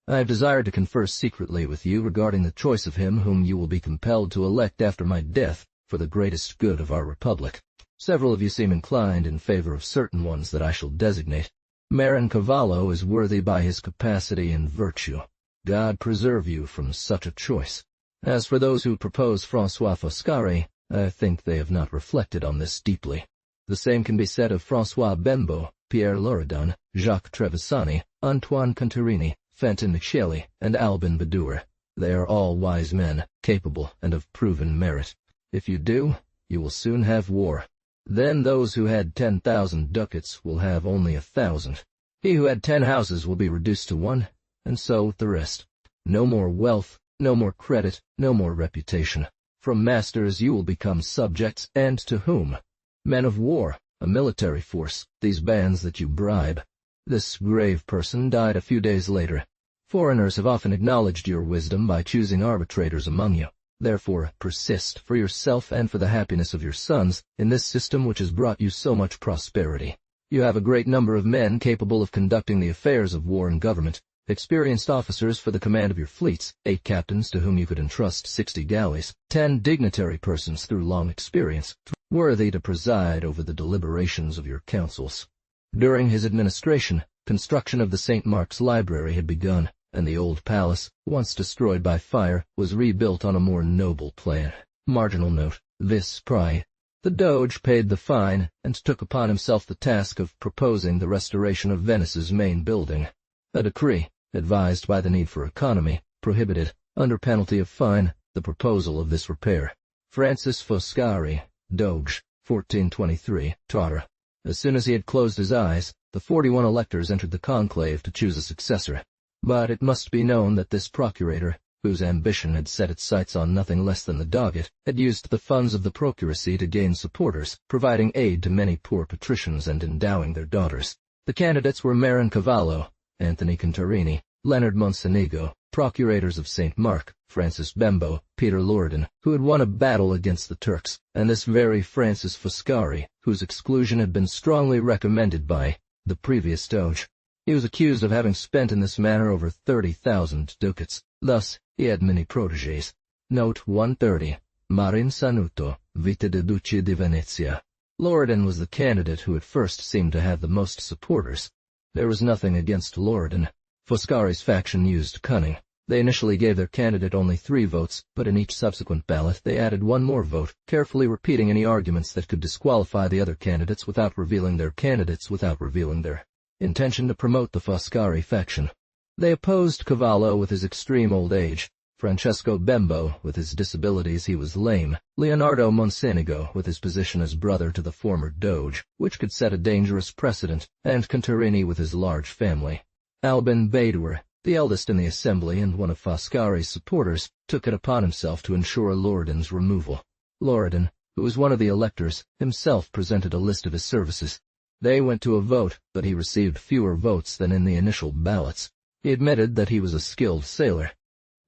I have desired to confer secretly with you regarding the choice of him whom you will be compelled to elect after my death for the greatest good of our republic. Several of you seem inclined in favor of certain ones that I shall designate. Marin Cavallo is worthy by his capacity and virtue. God preserve you from such a choice. As for those who propose François Foscari, I think they have not reflected on this deeply. The same can be said of François Bembo, Pierre Loredan, Jacques Trevisani, Antoine Contarini, Fenton McShelly, and Albin Badour. They are all wise men, capable and of proven merit. If you do, you will soon have war. Then those who had 10,000 ducats will have only 1,000. He who had 10 houses will be reduced to 1, and so with the rest. No more wealth, no more credit, no more reputation. From masters you will become subjects, and to whom? Men of war, a military force, these bands that you bribe. This grave person died a few days later. Foreigners have often acknowledged your wisdom by choosing arbitrators among you. Therefore, persist, for yourself and for the happiness of your sons, in this system which has brought you so much prosperity. You have a great number of men capable of conducting the affairs of war and government, experienced officers for the command of your fleets, 8 captains to whom you could entrust 60 galleys, 10 dignitary persons through long experience, worthy to preside over the deliberations of your councils. During his administration, construction of the St. Mark's Library had begun, and the old palace, once destroyed by fire, was rebuilt on a more noble plan. Marginal note: vis prai. The Doge paid the fine and took upon himself the task of proposing the restoration of Venice's main building. A decree, advised by the need for economy, prohibited, under penalty of fine, the proposal of this repair. Francis Foscari, Doge, 1423, Tara. As soon as he had closed his eyes, the 41 electors entered the conclave to choose a successor. But it must be known that this procurator, whose ambition had set its sights on nothing less than the doggate, had used the funds of the procuracy to gain supporters, providing aid to many poor patricians and endowing their daughters. The candidates were Marin Cavallo, Anthony Contarini, Leonard Mocenigo, procurators of St. Mark, Francis Bembo, Peter Loredan, who had won a battle against the Turks, and this very Francis Foscari, whose exclusion had been strongly recommended by the previous Doge. He was accused of having spent in this manner over 30,000 ducats. Thus, he had many protégés. Note 130. Marin Sanuto, Vita de Duce di Venezia. Loredan was the candidate who at first seemed to have the most supporters. There was nothing against Loredan. Foscari's faction used cunning. They initially gave their candidate only 3 votes, but in each subsequent ballot they added 1 more vote, carefully repeating any arguments that could disqualify the other candidates without revealing their intention to promote the Foscari faction. They opposed Cavallo with his extreme old age, Francesco Bembo with his disabilities, he was lame, Leonardo Mocenigo with his position as brother to the former Doge, which could set a dangerous precedent, and Contarini with his large family. Albin Badour, the eldest in the assembly and one of Foscari's supporters, took it upon himself to ensure Loredan's removal. Loredan, who was one of the electors, himself presented a list of his services. They went to a vote, but he received fewer votes than in the initial ballots. He admitted that he was a skilled sailor,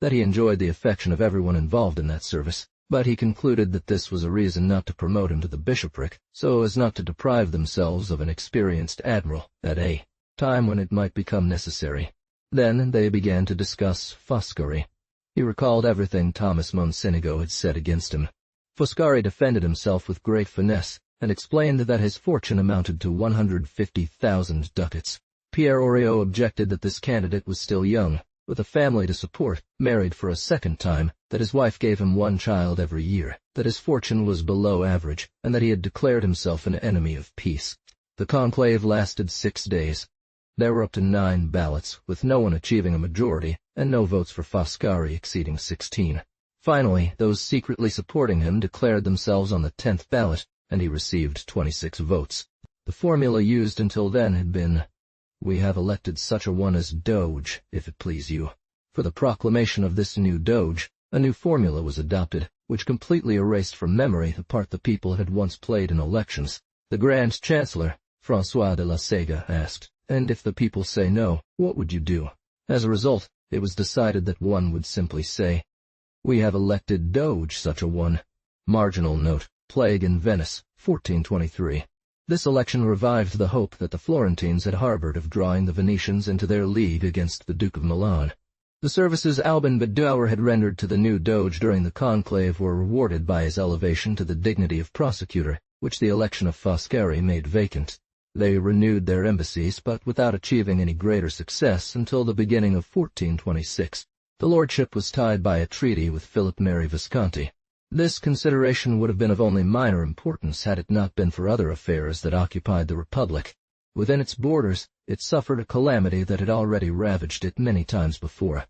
that he enjoyed the affection of everyone involved in that service, but he concluded that this was a reason not to promote him to the bishopric, so as not to deprive themselves of an experienced admiral at a time when it might become necessary. Then they began to discuss Foscari. He recalled everything Thomas Mocenigo had said against him. Foscari defended himself with great finesse, and explained that his fortune amounted to 150,000 ducats. Pierre Oriot objected that this candidate was still young, with a family to support, married for a second time, that his wife gave him 1 child every year, that his fortune was below average, and that he had declared himself an enemy of peace. The conclave lasted 6 days. There were up to 9 ballots, with no one achieving a majority, and no votes for Foscari exceeding 16. Finally, those secretly supporting him declared themselves on the 10th ballot, and he received 26 votes. The formula used until then had been, "We have elected such a one as Doge, if it please you." For the proclamation of this new Doge, a new formula was adopted, which completely erased from memory the part the people had once played in elections. The Grand Chancellor, François de la Sega, asked, "And if the people say no, what would you do?" As a result, it was decided that one would simply say, "We have elected Doge such a one." Marginal note: Plague in Venice, 1423. This election revived the hope that the Florentines had harbored of drawing the Venetians into their league against the Duke of Milan. The services Albin Badour had rendered to the new Doge during the conclave were rewarded by his elevation to the dignity of prosecutor, which the election of Foscari made vacant. They renewed their embassies, but without achieving any greater success until the beginning of 1426. The lordship was tied by a treaty with Philip Neri Visconti. This consideration would have been of only minor importance had it not been for other affairs that occupied the Republic. Within its borders, it suffered a calamity that had already ravaged it many times before.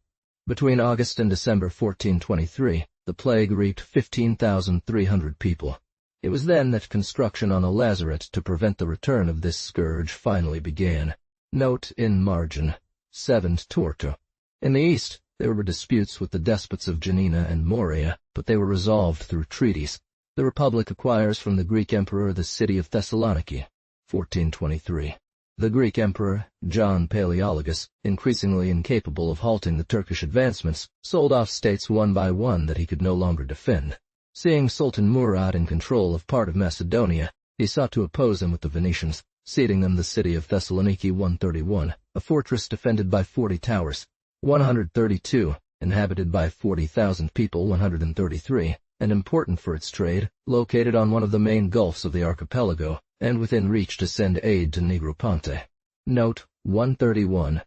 Between August and December 1423, the plague reaped 15,300 people. It was then that construction on a lazaret to prevent the return of this scourge finally began. Note in margin. 7 Torto. In the east, there were disputes with the despots of Janina and Morea, but they were resolved through treaties. The Republic acquires from the Greek Emperor the city of Thessaloniki, 1423. The Greek Emperor, John Palaeologus, increasingly incapable of halting the Turkish advancements, sold off states one by one that he could no longer defend. Seeing Sultan Murad in control of part of Macedonia, he sought to oppose him with the Venetians, ceding them the city of Thessaloniki 131, a fortress defended by 40 towers, 132, inhabited by 40,000 people 133, and important for its trade, located on one of the main gulfs of the archipelago, and within reach to send aid to Negroponte. Note 131.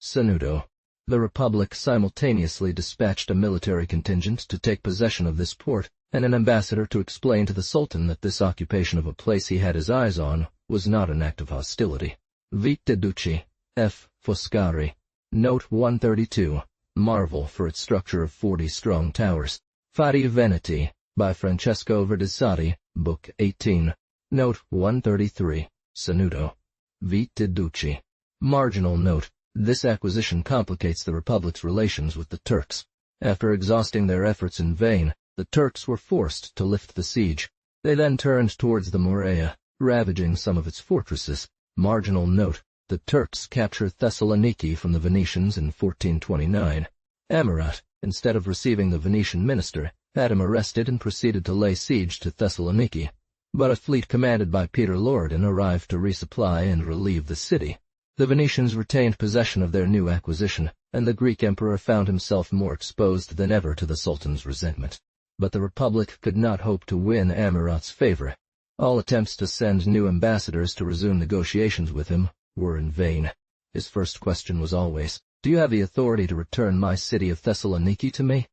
Sanudo. The Republic simultaneously dispatched a military contingent to take possession of this port, and an ambassador to explain to the Sultan that this occupation of a place he had his eyes on was not an act of hostility. Vite Duci. F. Foscari. Note 132. Marvel for its structure of 40 strong towers. Fatti Veneti, by Francesco Verdisati, Book 18. Note 133. Sanudo. Vite Duci. Marginal note. This acquisition complicates the Republic's relations with the Turks. After exhausting their efforts in vain, the Turks were forced to lift the siege. They then turned towards the Morea, ravaging some of its fortresses. Marginal note. The Turks captured Thessaloniki from the Venetians in 1429. Amurath, instead of receiving the Venetian minister, had him arrested and proceeded to lay siege to Thessaloniki. But a fleet commanded by Peter Lordan arrived to resupply and relieve the city. The Venetians retained possession of their new acquisition, and the Greek emperor found himself more exposed than ever to the Sultan's resentment. But the Republic could not hope to win Amurath's favor. All attempts to send new ambassadors to resume negotiations with him were in vain. His first question was always, "Do you have the authority to return my city of Thessaloniki to me?"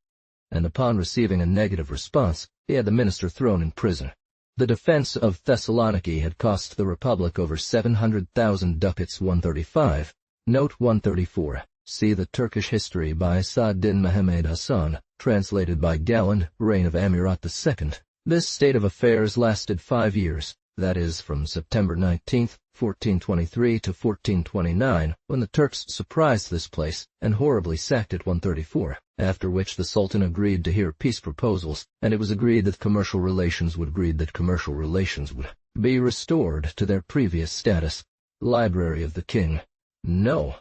And upon receiving a negative response, he had the minister thrown in prison. The defense of Thessaloniki had cost the Republic over 700,000 ducats 135. Note 134. See the Turkish history by Sa'd-Din Mohammed Hassan, translated by Galland, Reign of Amurath II. This state of affairs lasted 5 years, that is, from September 19, 1423 to 1429, when the Turks surprised this place and horribly sacked it 134, after which the Sultan agreed to hear peace proposals, and it was agreed that commercial relations would be restored to their previous status. Library of the King. No.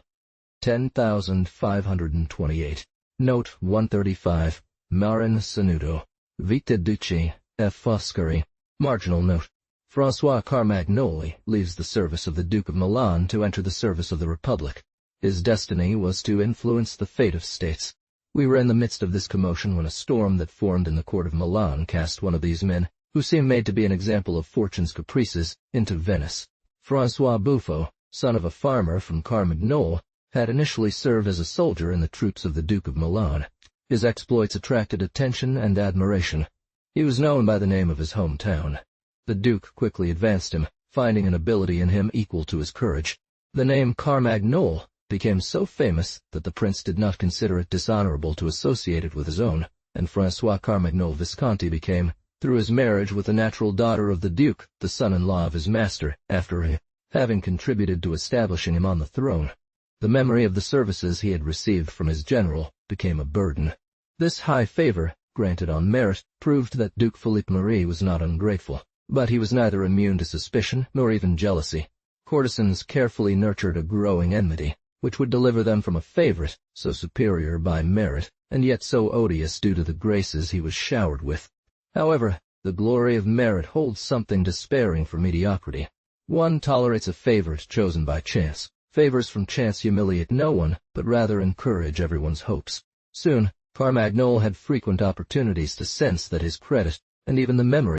10,528. Note 135. Marin Sanudo. Vite Duci. F. Foscari. Marginal note. François Carmagnoli leaves the service of the Duke of Milan to enter the service of the Republic. His destiny was to influence the fate of states. We were in the midst of this commotion when a storm that formed in the court of Milan cast one of these men, who seemed made to be an example of fortune's caprices, into Venice. François Buffo, son of a farmer from Carmagnole, had initially served as a soldier in the troops of the Duke of Milan. His exploits attracted attention and admiration. He was known by the name of his hometown. The Duke quickly advanced him, finding an ability in him equal to his courage. The name Carmagnole became so famous that the prince did not consider it dishonorable to associate it with his own, and François Carmagnole Visconti became, through his marriage with the natural daughter of the Duke, the son-in-law of his master, after having contributed to establishing him on the throne. The memory of the services he had received from his general became a burden. This high favor, granted on merit, proved that Duke Philippe Marie was not ungrateful, but he was neither immune to suspicion nor even jealousy. Courtesans carefully nurtured a growing enmity, which would deliver them from a favorite, so superior by merit, and yet so odious due to the graces he was showered with. However, the glory of merit holds something despairing for mediocrity. One tolerates a favorite chosen by chance. Favors from chance humiliate no one, but rather encourage everyone's hopes. Soon, Carmagnole had frequent opportunities to sense that his credit, and even the memory